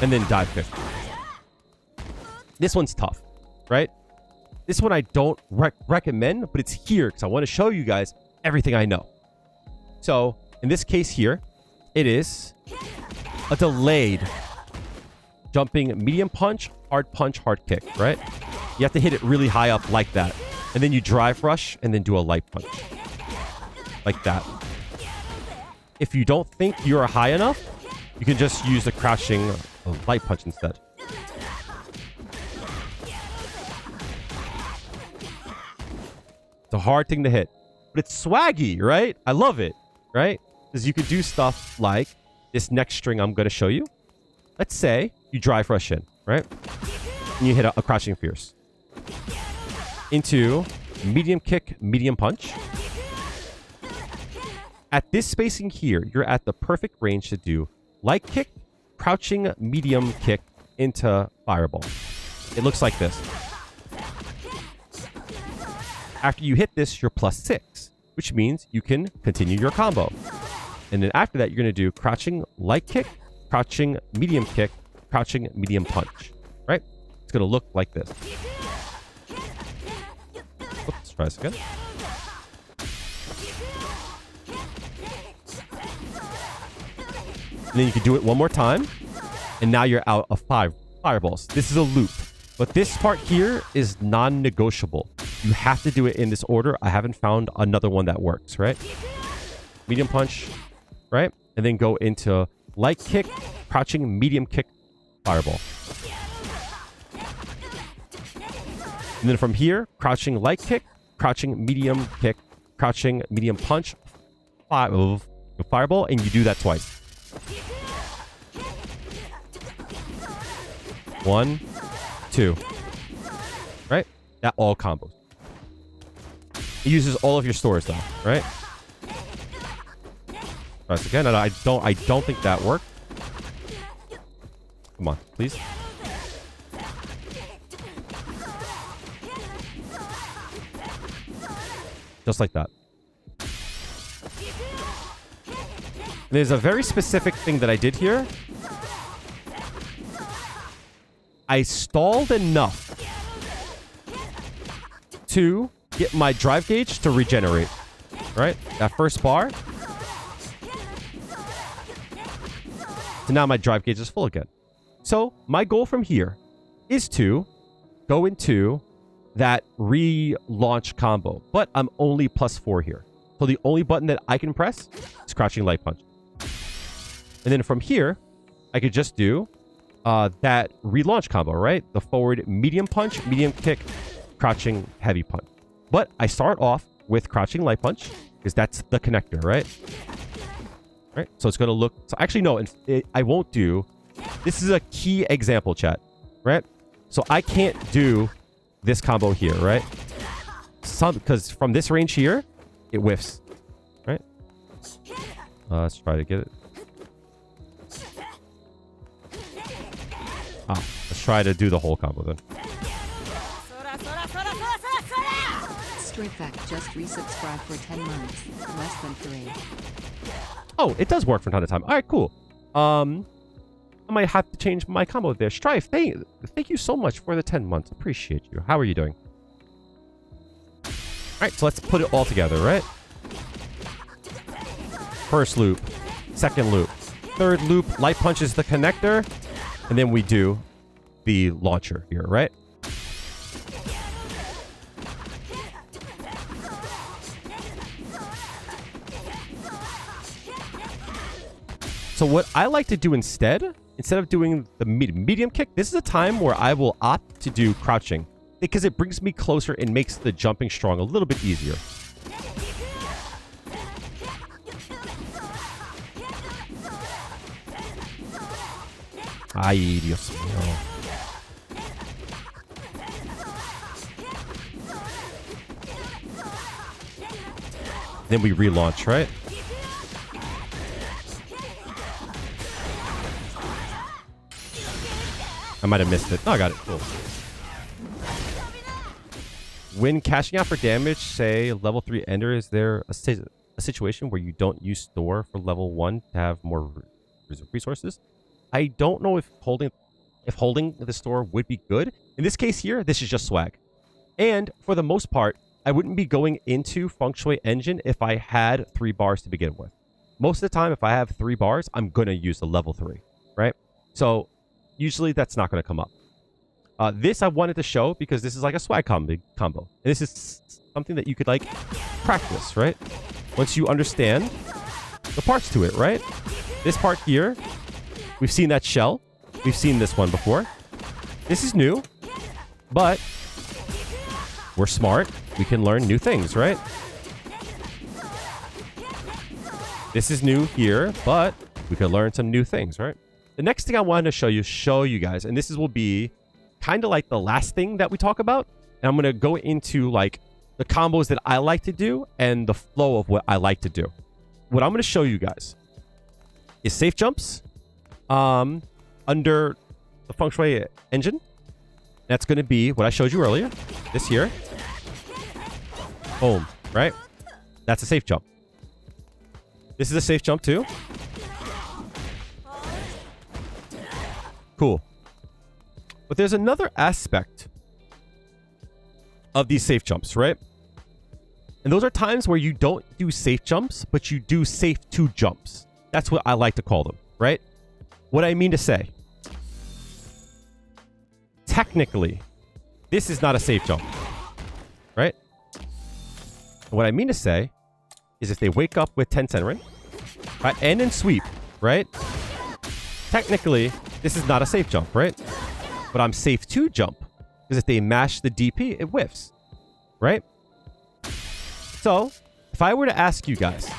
And then dive kick. This one's tough, right? This one I don't recommend, but it's here because I want to show you guys everything I know. So in this case here, it is a delayed jumping medium punch, hard kick, right? You have to hit it really high up like that. And then you drive rush and then do a light punch. Like that. If you don't think you're high enough, you can just use the crouching light punch instead. It's a hard thing to hit. But it's swaggy, right? I love it, right? Because you could do stuff like this next string I'm going to show you. Let's say you drive rush in, right? And you hit a crouching fierce. Into medium kick, medium punch. At this spacing here, you're at the perfect range to do light kick, crouching medium kick into fireball. It looks like this. After you hit this, you're +6, which means you can continue your combo. And then after that, you're going to do crouching light kick, crouching medium kick, crouching medium punch, right? It's going to look like this. Oops, let's try this again. And then you can do it one more time. And now you're out of 5 fireballs. This is a loop. But this part here is non-negotiable. You have to do it in this order. I haven't found another one that works, right? Medium punch, right? And then go into light kick, crouching medium kick, fireball. And then from here, crouching light kick, crouching medium kick, crouching medium punch, fireball, and you do that twice. 1, 2. Right? That all combos. It uses all of your stores though, right? Try this again. I don't think that worked. Come on, please. Just like that. There's a very specific thing that I did here. I stalled enough to get my drive gauge to regenerate. Right? That first bar. So now my drive gauge is full again. So my goal from here is to go into that relaunch combo. But I'm only +4 here. So the only button that I can press is crouching light punch. And then from here, I could just do that relaunch combo, right? The forward medium punch, medium kick, crouching heavy punch. But I start off with crouching light punch because that's the connector, right? Right? So it's going to look... So actually, no, I won't do... This is a key example, chat, right? So I can't do this combo here, right? Because from this range here, it whiffs, right? Let's try to get it. Let's try to do the whole combo then. Strifect just resubscribed for 10 months. Less than 3. Oh, it does work from time to time. All right, cool. I might have to change my combo there. Strife, thank you so much for the 10 months. Appreciate you. How are you doing? All right, so let's put it all together, right? First loop, second loop, third loop, light punch is the connector, and then we do the launcher here, right? So what I like to do instead of doing the medium kick, this is a time where I will opt to do crouching because it brings me closer and makes the jumping strong a little bit easier. Ay, Dios mío. Then we relaunch, right? I might have missed it. Oh, I got it. Cool. When cashing out for damage, say level 3 ender, is there a situation where you don't use store for level 1 to have more resources? I don't know if holding the store would be good. In this case here, this is just swag. And for the most part, I wouldn't be going into Feng Shui Engine if I had 3 bars to begin with. Most of the time, if I have 3 bars, I'm going to use the level 3, right? So usually that's not going to come up. This I wanted to show because this is like a swag combo. And this is something that you could like practice, right? Once you understand the parts to it, right? This part here, we've seen that shell. We've seen this one before. This is new, but we're smart. We can learn new things, right? This is new here, but we can learn some new things, right? The next thing I wanted to show you guys, and this will be kind of like the last thing that we talk about. And I'm going to go into like the combos that I like to do and the flow of what I like to do. What I'm going to show you guys is safe jumps under the Feng Shui Engine. That's going to be what I showed you earlier. This here. Boom, right? That's a safe jump. This is a safe jump too. Cool. But there's another aspect of these safe jumps, right? And those are times where you don't do safe jumps, but you do safe 2 jumps. That's what I like to call them, right? What I mean to say, technically, this is not a safe jump, right? What I mean to say is if they wake up with 10 centroid, right, and in sweep, right? Technically, this is not a safe jump, right? But I'm safe 2 jump because if they mash the DP, it whiffs, right? So if I were to ask you guys,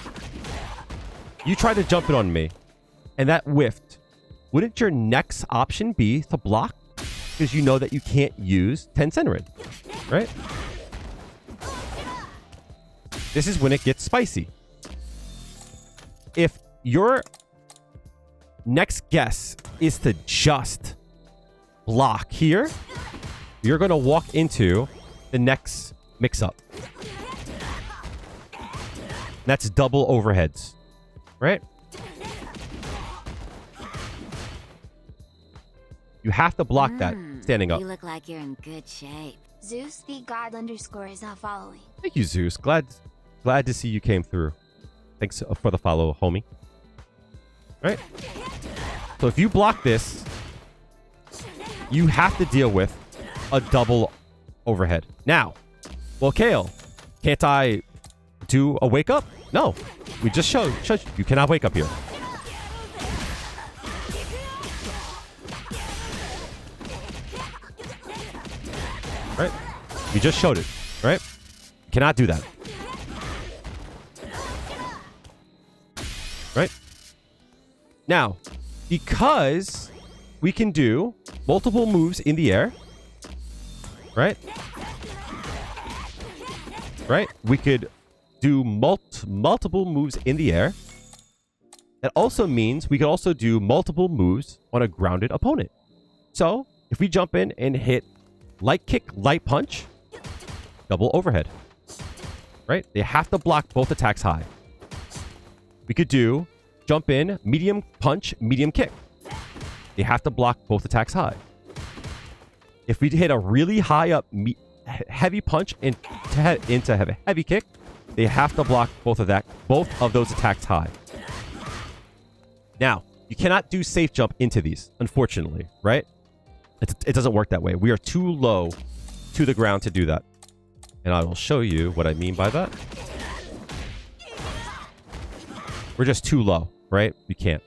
you tried to jump it on me and that whiffed, wouldn't your next option be to block? Because you know that you can't use 10 centroid, right? This is when it gets spicy. If your next guess is to just block here, you're going to walk into the next mix-up. That's double overheads, right? You have to block that standing up. You look like you're in good shape. Zeus the God underscore is not following. Thank you, Zeus. Glad to see you came through. Thanks for the follow, homie. Right? So if you block this, you have to deal with a double overhead. Now, well, Kale, can't I do a wake up? No. We just showed you cannot wake up here. Right? We just showed it, right? Cannot do that. Right? Now, because we can do multiple moves in the air, right? Right? We could do multiple moves in the air. That also means we could also do multiple moves on a grounded opponent. So, if we jump in and hit light kick, light punch, double overhead. Right? They have to block both attacks high. We could do jump in, medium punch, medium kick. they have to block both attacks high. If we hit a really high up heavy punch into a heavy kick, they have to block both of those attacks high. Now, you cannot do safe jump into these, unfortunately, right? It doesn't work that way. We are too low to the ground to do that. And I will show you what I mean by that. We're just too low, right? We can't.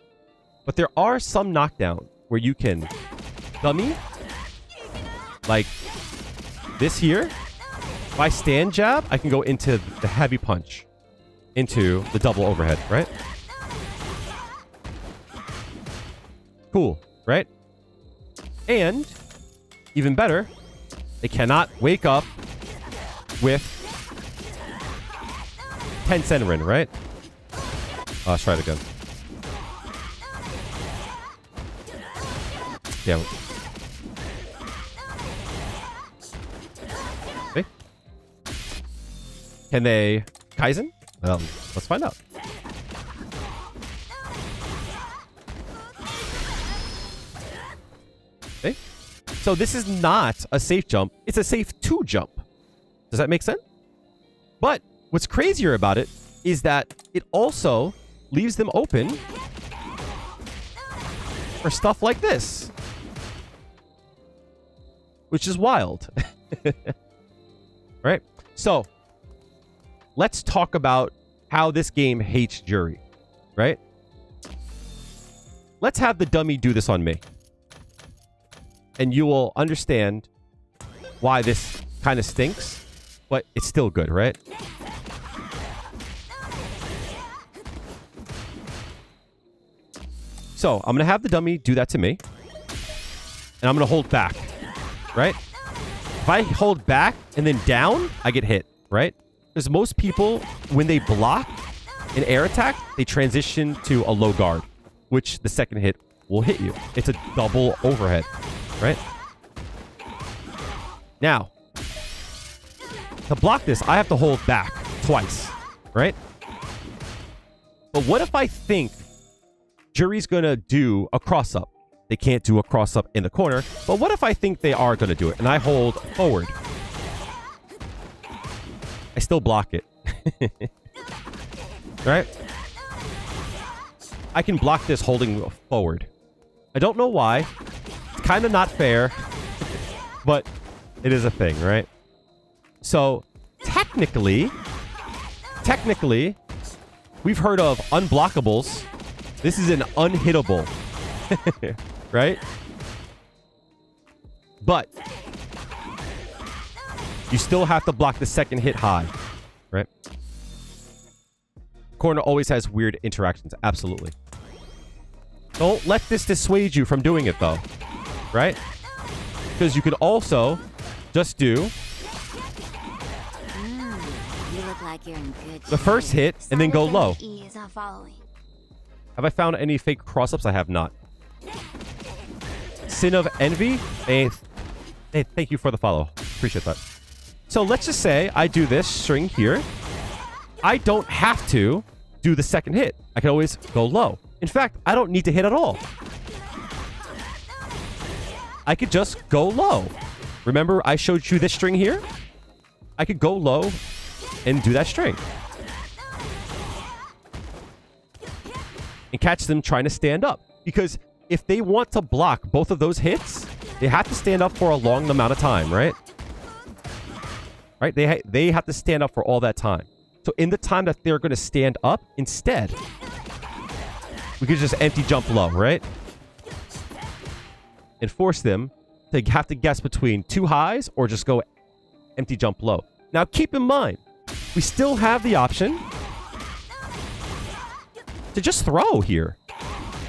But there are some knockdowns where you can dummy. Like this here. If I stand jab, I can go into the heavy punch. Into the double overhead, right? Cool, right? And, even better, they cannot wake up with 10 centroid, right? Let's try it again. Damn it. Okay. Can they Kaizen? Well, let's find out. Okay. So this is not a safe jump. It's a safe 2 jump. Does that make sense? But what's crazier about it is that it also leaves them open for stuff like this. Which is wild. Right? So, let's talk about how this game hates Juri. Right? Let's have the dummy do this on me. And you will understand why this kind of stinks, but it's still good, right? So, I'm going to have the dummy do that to me. And I'm going to hold back, right? If I hold back and then down, I get hit, right? Because most people, when they block an air attack, they transition to a low guard, which the second hit will hit you. It's a double overhead, right? Now, to block this, I have to hold back twice, right? But what if I think Juri's going to do a cross-up? They can't do a cross-up in the corner, but what if I think they are going to do it, and I hold forward? I still block it. Right? I can block this holding forward. I don't know why. It's kind of not fair, but it is a thing, right? So, technically, we've heard of unblockables. This is an unhittable. Right? But you still have to block the second hit high. Right? Corner always has weird interactions. Absolutely. Don't let this dissuade you from doing it, though. Right? Because you could also just do You look like you're in good the first hit and then go low. E is not following. Have I found any fake cross-ups? I have not. Sin of Envy? Hey, thank you for the follow. Appreciate that. So let's just say I do this string here. I don't have to do the second hit. I can always go low. In fact, I don't need to hit at all. I could just go low. Remember I showed you this string here? I could go low and do that string. And catch them trying to stand up. Because if they want to block both of those hits, they have to stand up for a long amount of time, right? Right? They have to stand up for all that time. So in the time that they're going to stand up, instead, we could just empty jump low, right? And force them to have to guess between 2 highs or just go empty jump low. Now keep in mind, we still have the option to just throw here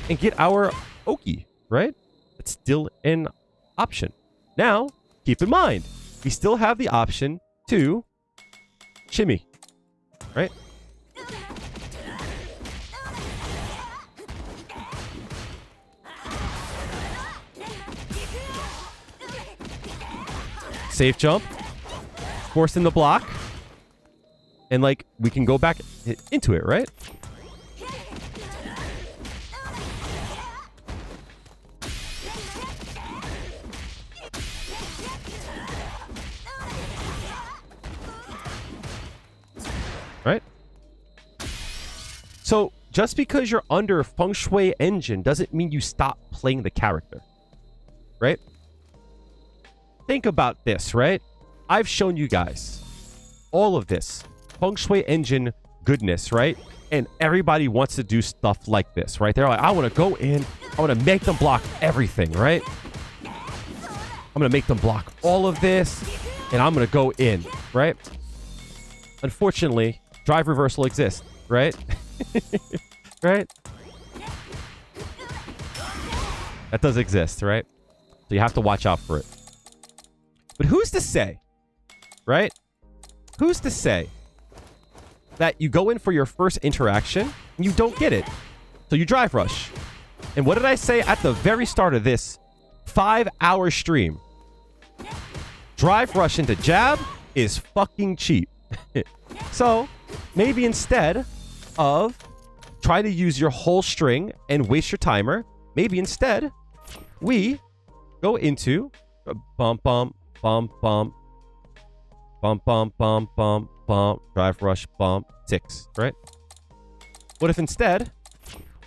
and get our Oki, right? It's still an option. Now, keep in mind, we still have the option to shimmy, right? Safe jump, force in the block, and like we can go back into it, right? So just because you're under Feng Shui Engine doesn't mean you stop playing the character, right? Think about this, right? I've shown you guys all of this Feng Shui Engine goodness, right? And everybody wants to do stuff like this, right? They're like, I want to go in, I want to make them block everything, right? I'm going to make them block all of this, and I'm going to go in, right? Unfortunately, drive reversal exists, right? Right? That does exist, right? So you have to watch out for it. But who's to say, right? Who's to say that you go in for your first interaction and you don't get it? So you drive rush. And what did I say at the very start of this 5-hour stream? Drive rush into jab is fucking cheap. So maybe instead of trying to use your whole string and waste your timer, maybe instead we go into bump, bump, bump, bump, bump, bump, bump, bump, bump, drive rush, bump, 6, right? What if instead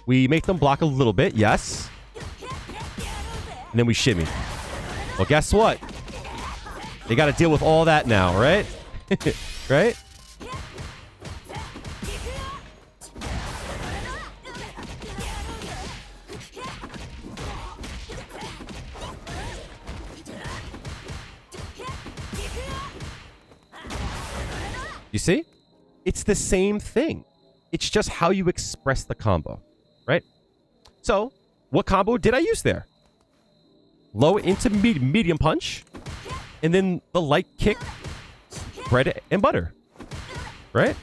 we make them block a little bit, yes, and then we shimmy? Well, guess what? They got to deal with all that now, right? Right? You see? It's the same thing. It's just how you express the combo, right? So, what combo did I use there? Low into medium punch, and then the light kick, bread and butter, right?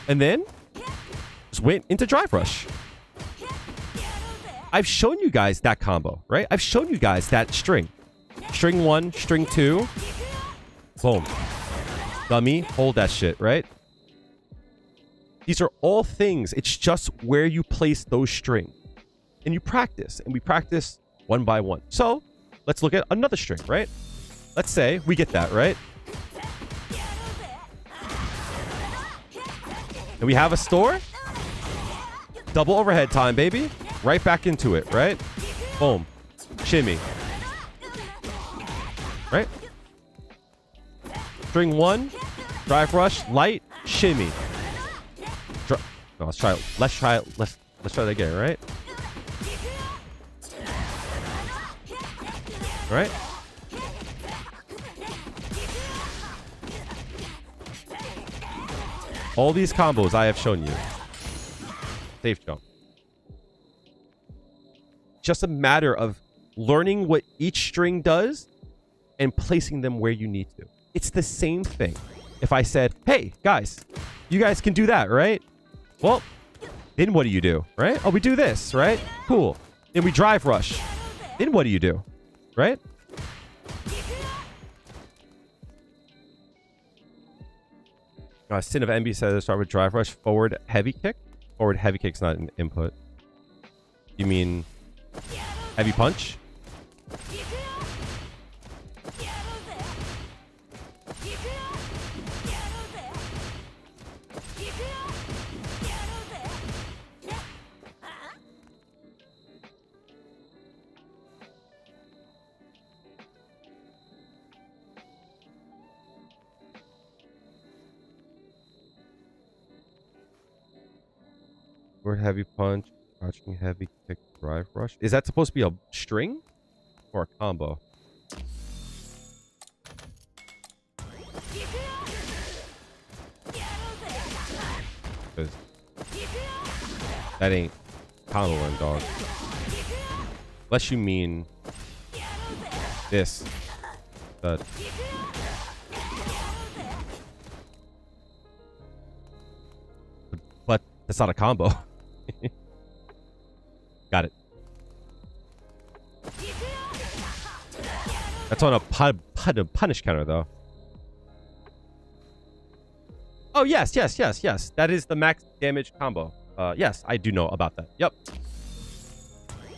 And then just went into drive rush. I've shown you guys that combo, right? I've shown you guys that string. String 1, string 2. Boom. Dummy, hold that shit, right? These are all things. It's just where you place those strings. And you practice. And we practice one by one. So, let's look at another string, right? Let's say we get that, right? And we have a store. Double overhead time, baby. Right back into it, right? Boom. Shimmy. Right? String 1, drive rush, light, shimmy. No, let's try it. Let's try that again, right? Right? All these combos I have shown you. Safe jump. Just a matter of learning what each string does and placing them where you need to. It's the same thing. If I said, hey, guys, you guys can do that, right? Well, then what do you do, right? Oh, we do this, right? Cool. Then we drive rush. Then what do you do, right? Sin of Envy says start with drive rush, forward heavy kick. Forward heavy kick's not an input. You mean heavy punch? Forward heavy punch, crouching heavy kick, drive rush. Is that supposed to be a string or a combo? 'Cause that ain't comboing, dog. Unless you mean this. But that's not a combo. Got it. That's on a punish counter, though. Oh, yes. That is the max damage combo. Yes, I do know about that. Yep.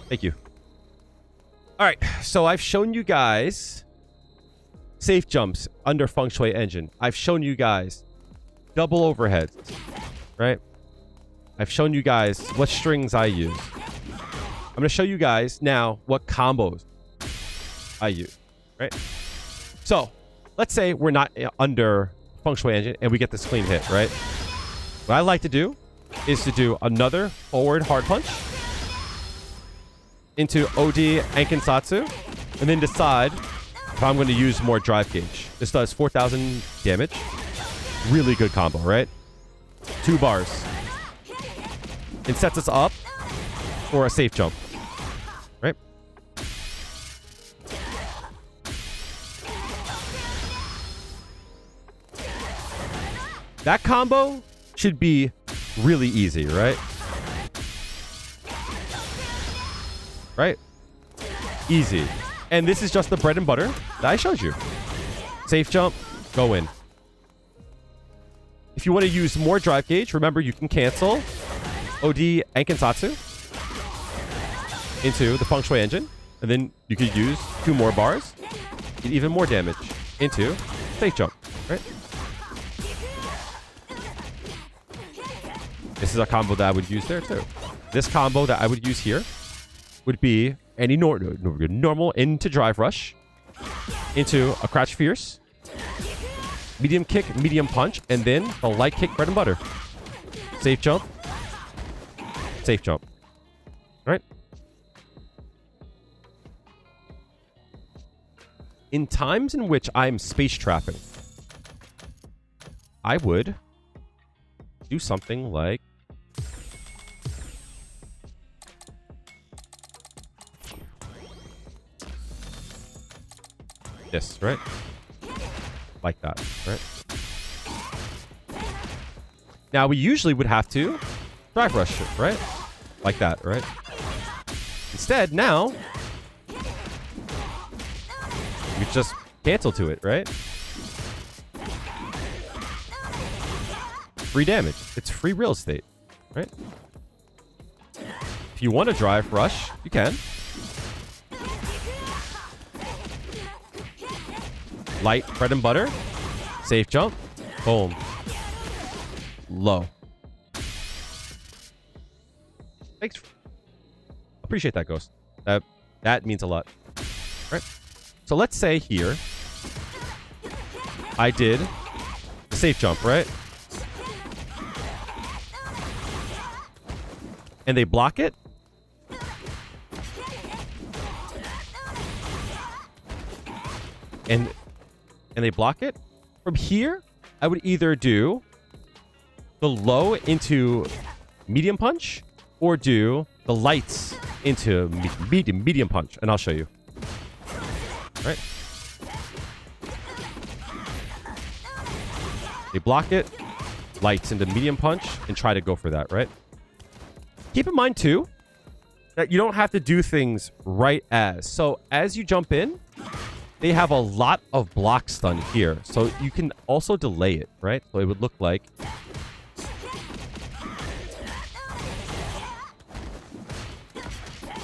Thank you. All right, so I've shown you guys safe jumps under Feng Shui Engine. I've shown you guys double overheads, right? I've shown you guys what strings I use. I'm going to show you guys now what combos I use, right? So let's say we're not under Feng Shui Engine and we get this clean hit, right? What I like to do is to do another forward hard punch into OD Ankensatsu, and then decide if I'm going to use more drive gauge. This does 4,000 damage. Really good combo, right? 2 bars. It sets us up for a safe jump, right? That combo should be really easy, right? Right? Easy. And this is just the bread and butter that I showed you. Safe jump, go in. If you want to use more drive gauge, remember you can cancel OD Ankensatsu into the Feng Shui Engine, and then you could use 2 more bars, get even more damage into safe jump, right? This is a combo that I would use there too. This combo that I would use here would be any normal into drive rush, into a crouch fierce, medium kick, medium punch, and then a light kick, bread and butter. Safe jump. Safe jump. Right? In times in which I'm space trapping, I would do something like this, right? Like that, right? Now, we usually would have to drive rush it, right? Like that, right? Instead, now, you just cancel to it, right? Free damage. It's free real estate, right? If you want to drive rush, you can. Light, bread and butter. Safe jump. Boom. Low. Thanks. Appreciate that, Ghost. That means a lot. Right? So let's say here I did the safe jump, right? And they block it. And they block it. From here, I would either do the low into medium punch or do the lights into medium punch. And I'll show you. All right. They block it, lights into medium punch, and try to go for that, right? Keep in mind, too, that you don't have to do things right as. So as you jump in, they have a lot of block stun here. So you can also delay it, right? So it would look like...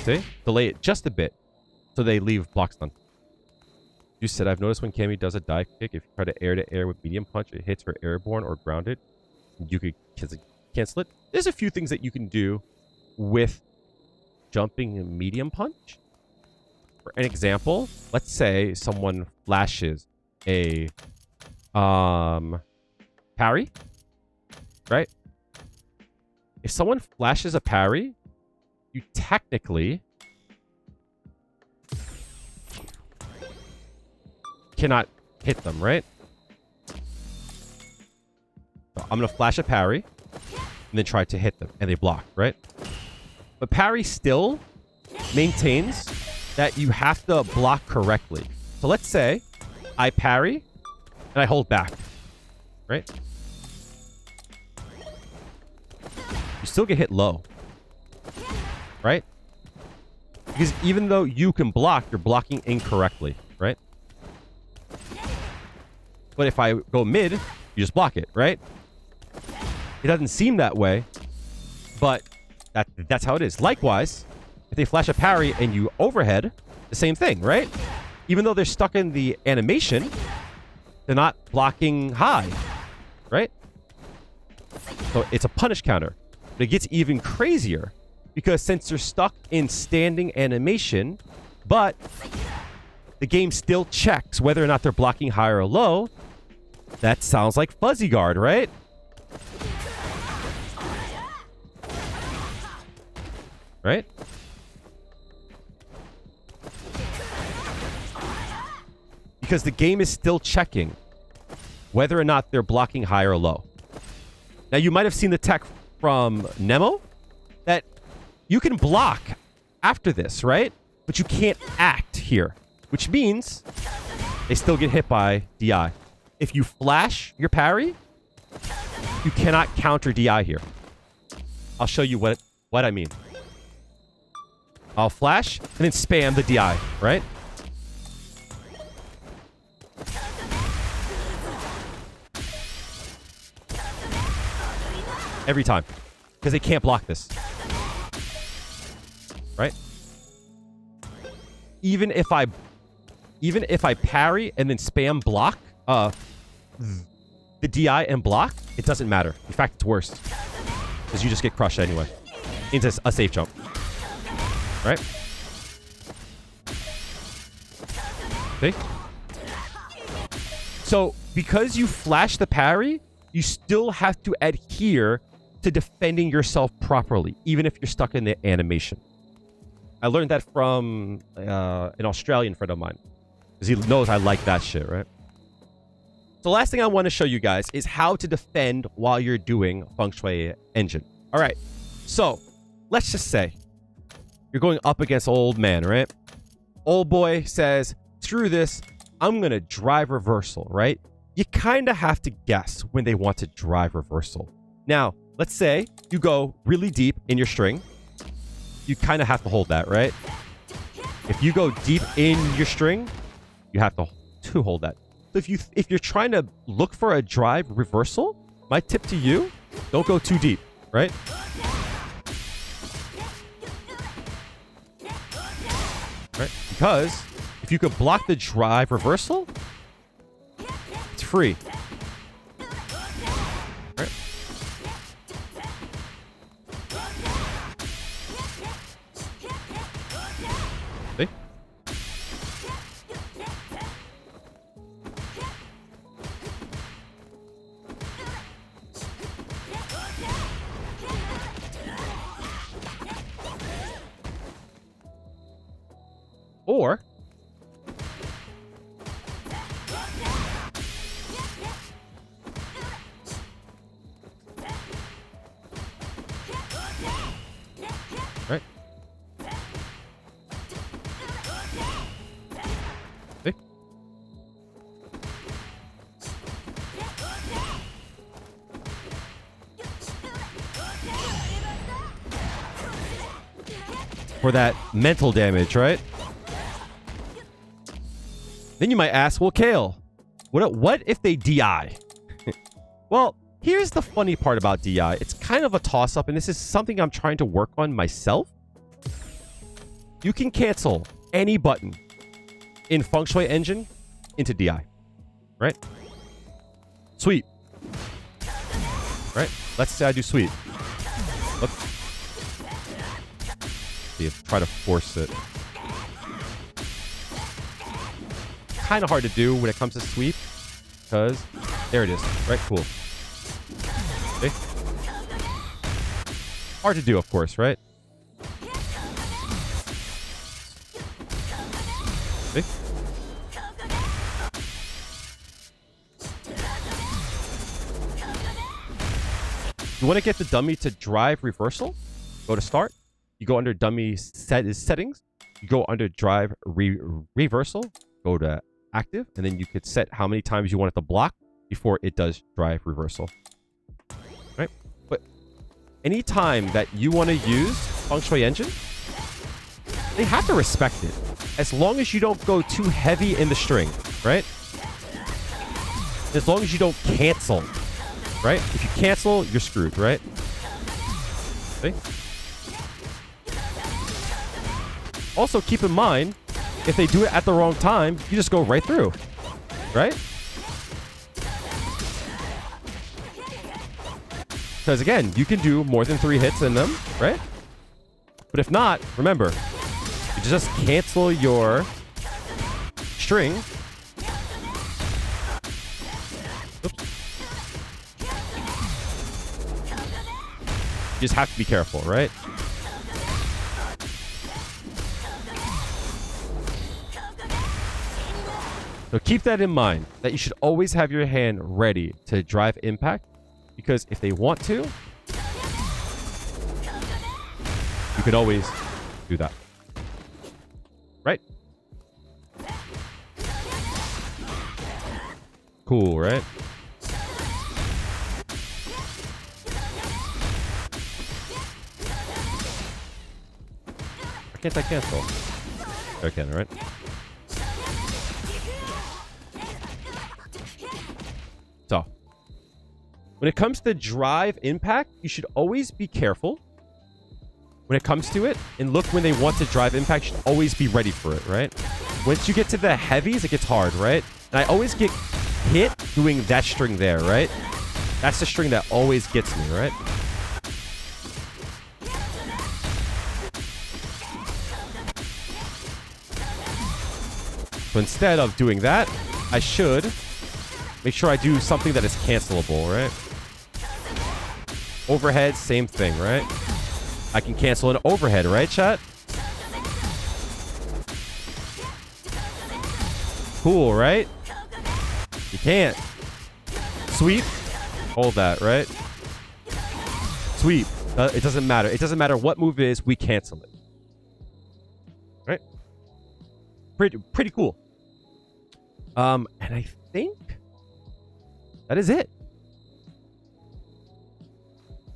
See? Delay it just a bit. So they leave block stun. You said, I've noticed when Cammy does a dive kick, if you try to air with medium punch, it hits her airborne or grounded. You could cancel it. There's a few things that you can do with jumping a medium punch. For an example, let's say someone flashes a parry, right? If someone flashes a parry, you technically cannot hit them, right? So I'm going to flash a parry and then try to hit them, and they block, right? But parry still maintains that you have to block correctly. So let's say I parry and I hold back, right? You still get hit low, right? Because even though you can block, you're blocking incorrectly, right? But if I go mid, you just block it, right? It doesn't seem that way, but that's how it is. Likewise, if they flash a parry and you overhead, the same thing, right? Even though they're stuck in the animation, they're not blocking high, right? So it's a punish counter. But it gets even crazier because since they're stuck in standing animation, but the game still checks whether or not they're blocking high or low, that sounds like fuzzy guard, right? Right? Because the game is still checking whether or not they're blocking high or low. Now, you might have seen the tech from Nemo that you can block after this, right? But you can't act here, which means they still get hit by DI. If you flash your parry, you cannot counter DI here. I'll show you what I mean. I'll flash and then spam the DI, right? Every time. Because they can't block this. Right? Even if I parry and then spam block the DI and block, it doesn't matter. In fact, it's worse. Because you just get crushed anyway. Into a safe jump. Right? See? So, because you flash the parry, you still have to adhere to defending yourself properly, even if you're stuck in the animation. I learned that from an Australian friend of mine. Because he knows I like that shit, right? So last thing I want to show you guys is how to defend while you're doing Feng Shui Engine. All right. So, let's just say you're going up against old man, right? Old boy says, screw this, I'm going to drive reversal, right? You kind of have to guess when they want to drive reversal. Now, let's say you go really deep in your string. You kind of have to hold that, right? If you go deep in your string, you have to hold that. So if you're trying to look for a drive reversal, my tip to you, don't go too deep, right? Right? Because if you could block the drive reversal, it's free. Right? See? Or right. See? For that mental damage, right? Then you might ask, well, Kale, what if they DI? Well, here's the funny part about DI. It's kind of a toss-up, and this is something I'm trying to work on myself. You can cancel any button in Feng Shui Engine into DI. Right? Sweep. Right? Let's say I do sweep. Look. See, try to force it. Kind of hard to do when it comes to sweep, because there it is. Right? Cool. See? Hard to do, of course, right? See? You want to get the dummy to drive reversal? Go to start. You go under dummy settings. You go under drive reversal. Go to active, and then you could set how many times you want it to block before it does drive reversal. Right? But anytime that you want to use Feng Shui Engine, they have to respect it. As long as you don't go too heavy in the string, right? As long as you don't cancel, right? If you cancel, you're screwed, right? See? Also, keep in mind, if they do it at the wrong time, you just go right through. Right? Because again, you can do more than 3 hits in them, right? But if not, remember, you just cancel your string. Oops. You just have to be careful, right? So keep that in mind, that you should always have your hand ready to drive impact, because if they want to, you could always do that. Right? Cool, right? Why can't I cancel? I can, right? So, when it comes to drive impact, you should always be careful when it comes to it, and look when they want to drive impact. You should always be ready for it, right? Once you get to the heavies, it gets hard, right? And I always get hit doing that string there, right? That's the string that always gets me, right? So instead of doing that, I should make sure I do something that is cancelable, right? Overhead, same thing, right? I can cancel an overhead, right, chat? Cool, right? You can't. Sweep. Hold that, right? Sweep. It doesn't matter. It doesn't matter what move it is, we cancel it. Right? Pretty cool. And I think that is it.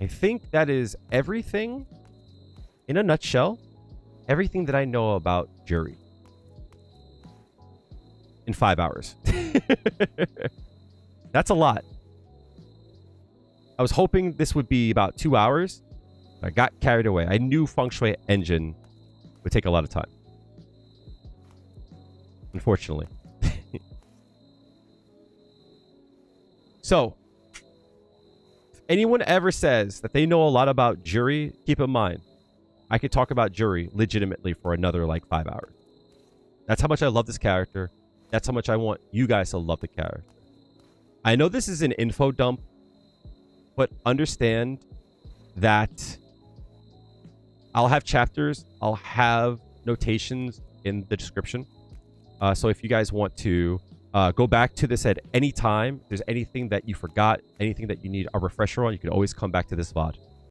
I think that is everything in a nutshell. Everything that I know about Juri. In 5 hours. That's a lot. I was hoping this would be about 2 hours. I got carried away. I knew Feng Shui Engine would take a lot of time. Unfortunately. So, if anyone ever says that they know a lot about Juri, keep in mind, I could talk about Juri legitimately for another like 5 hours. That's how much I love this character. That's how much I want you guys to love the character. I know this is an info dump, but understand that I'll have chapters, I'll have notations in the description. So if you guys want to go back to this at any time, if there's anything that you forgot, anything that you need a refresher on, you can always come back to this VOD.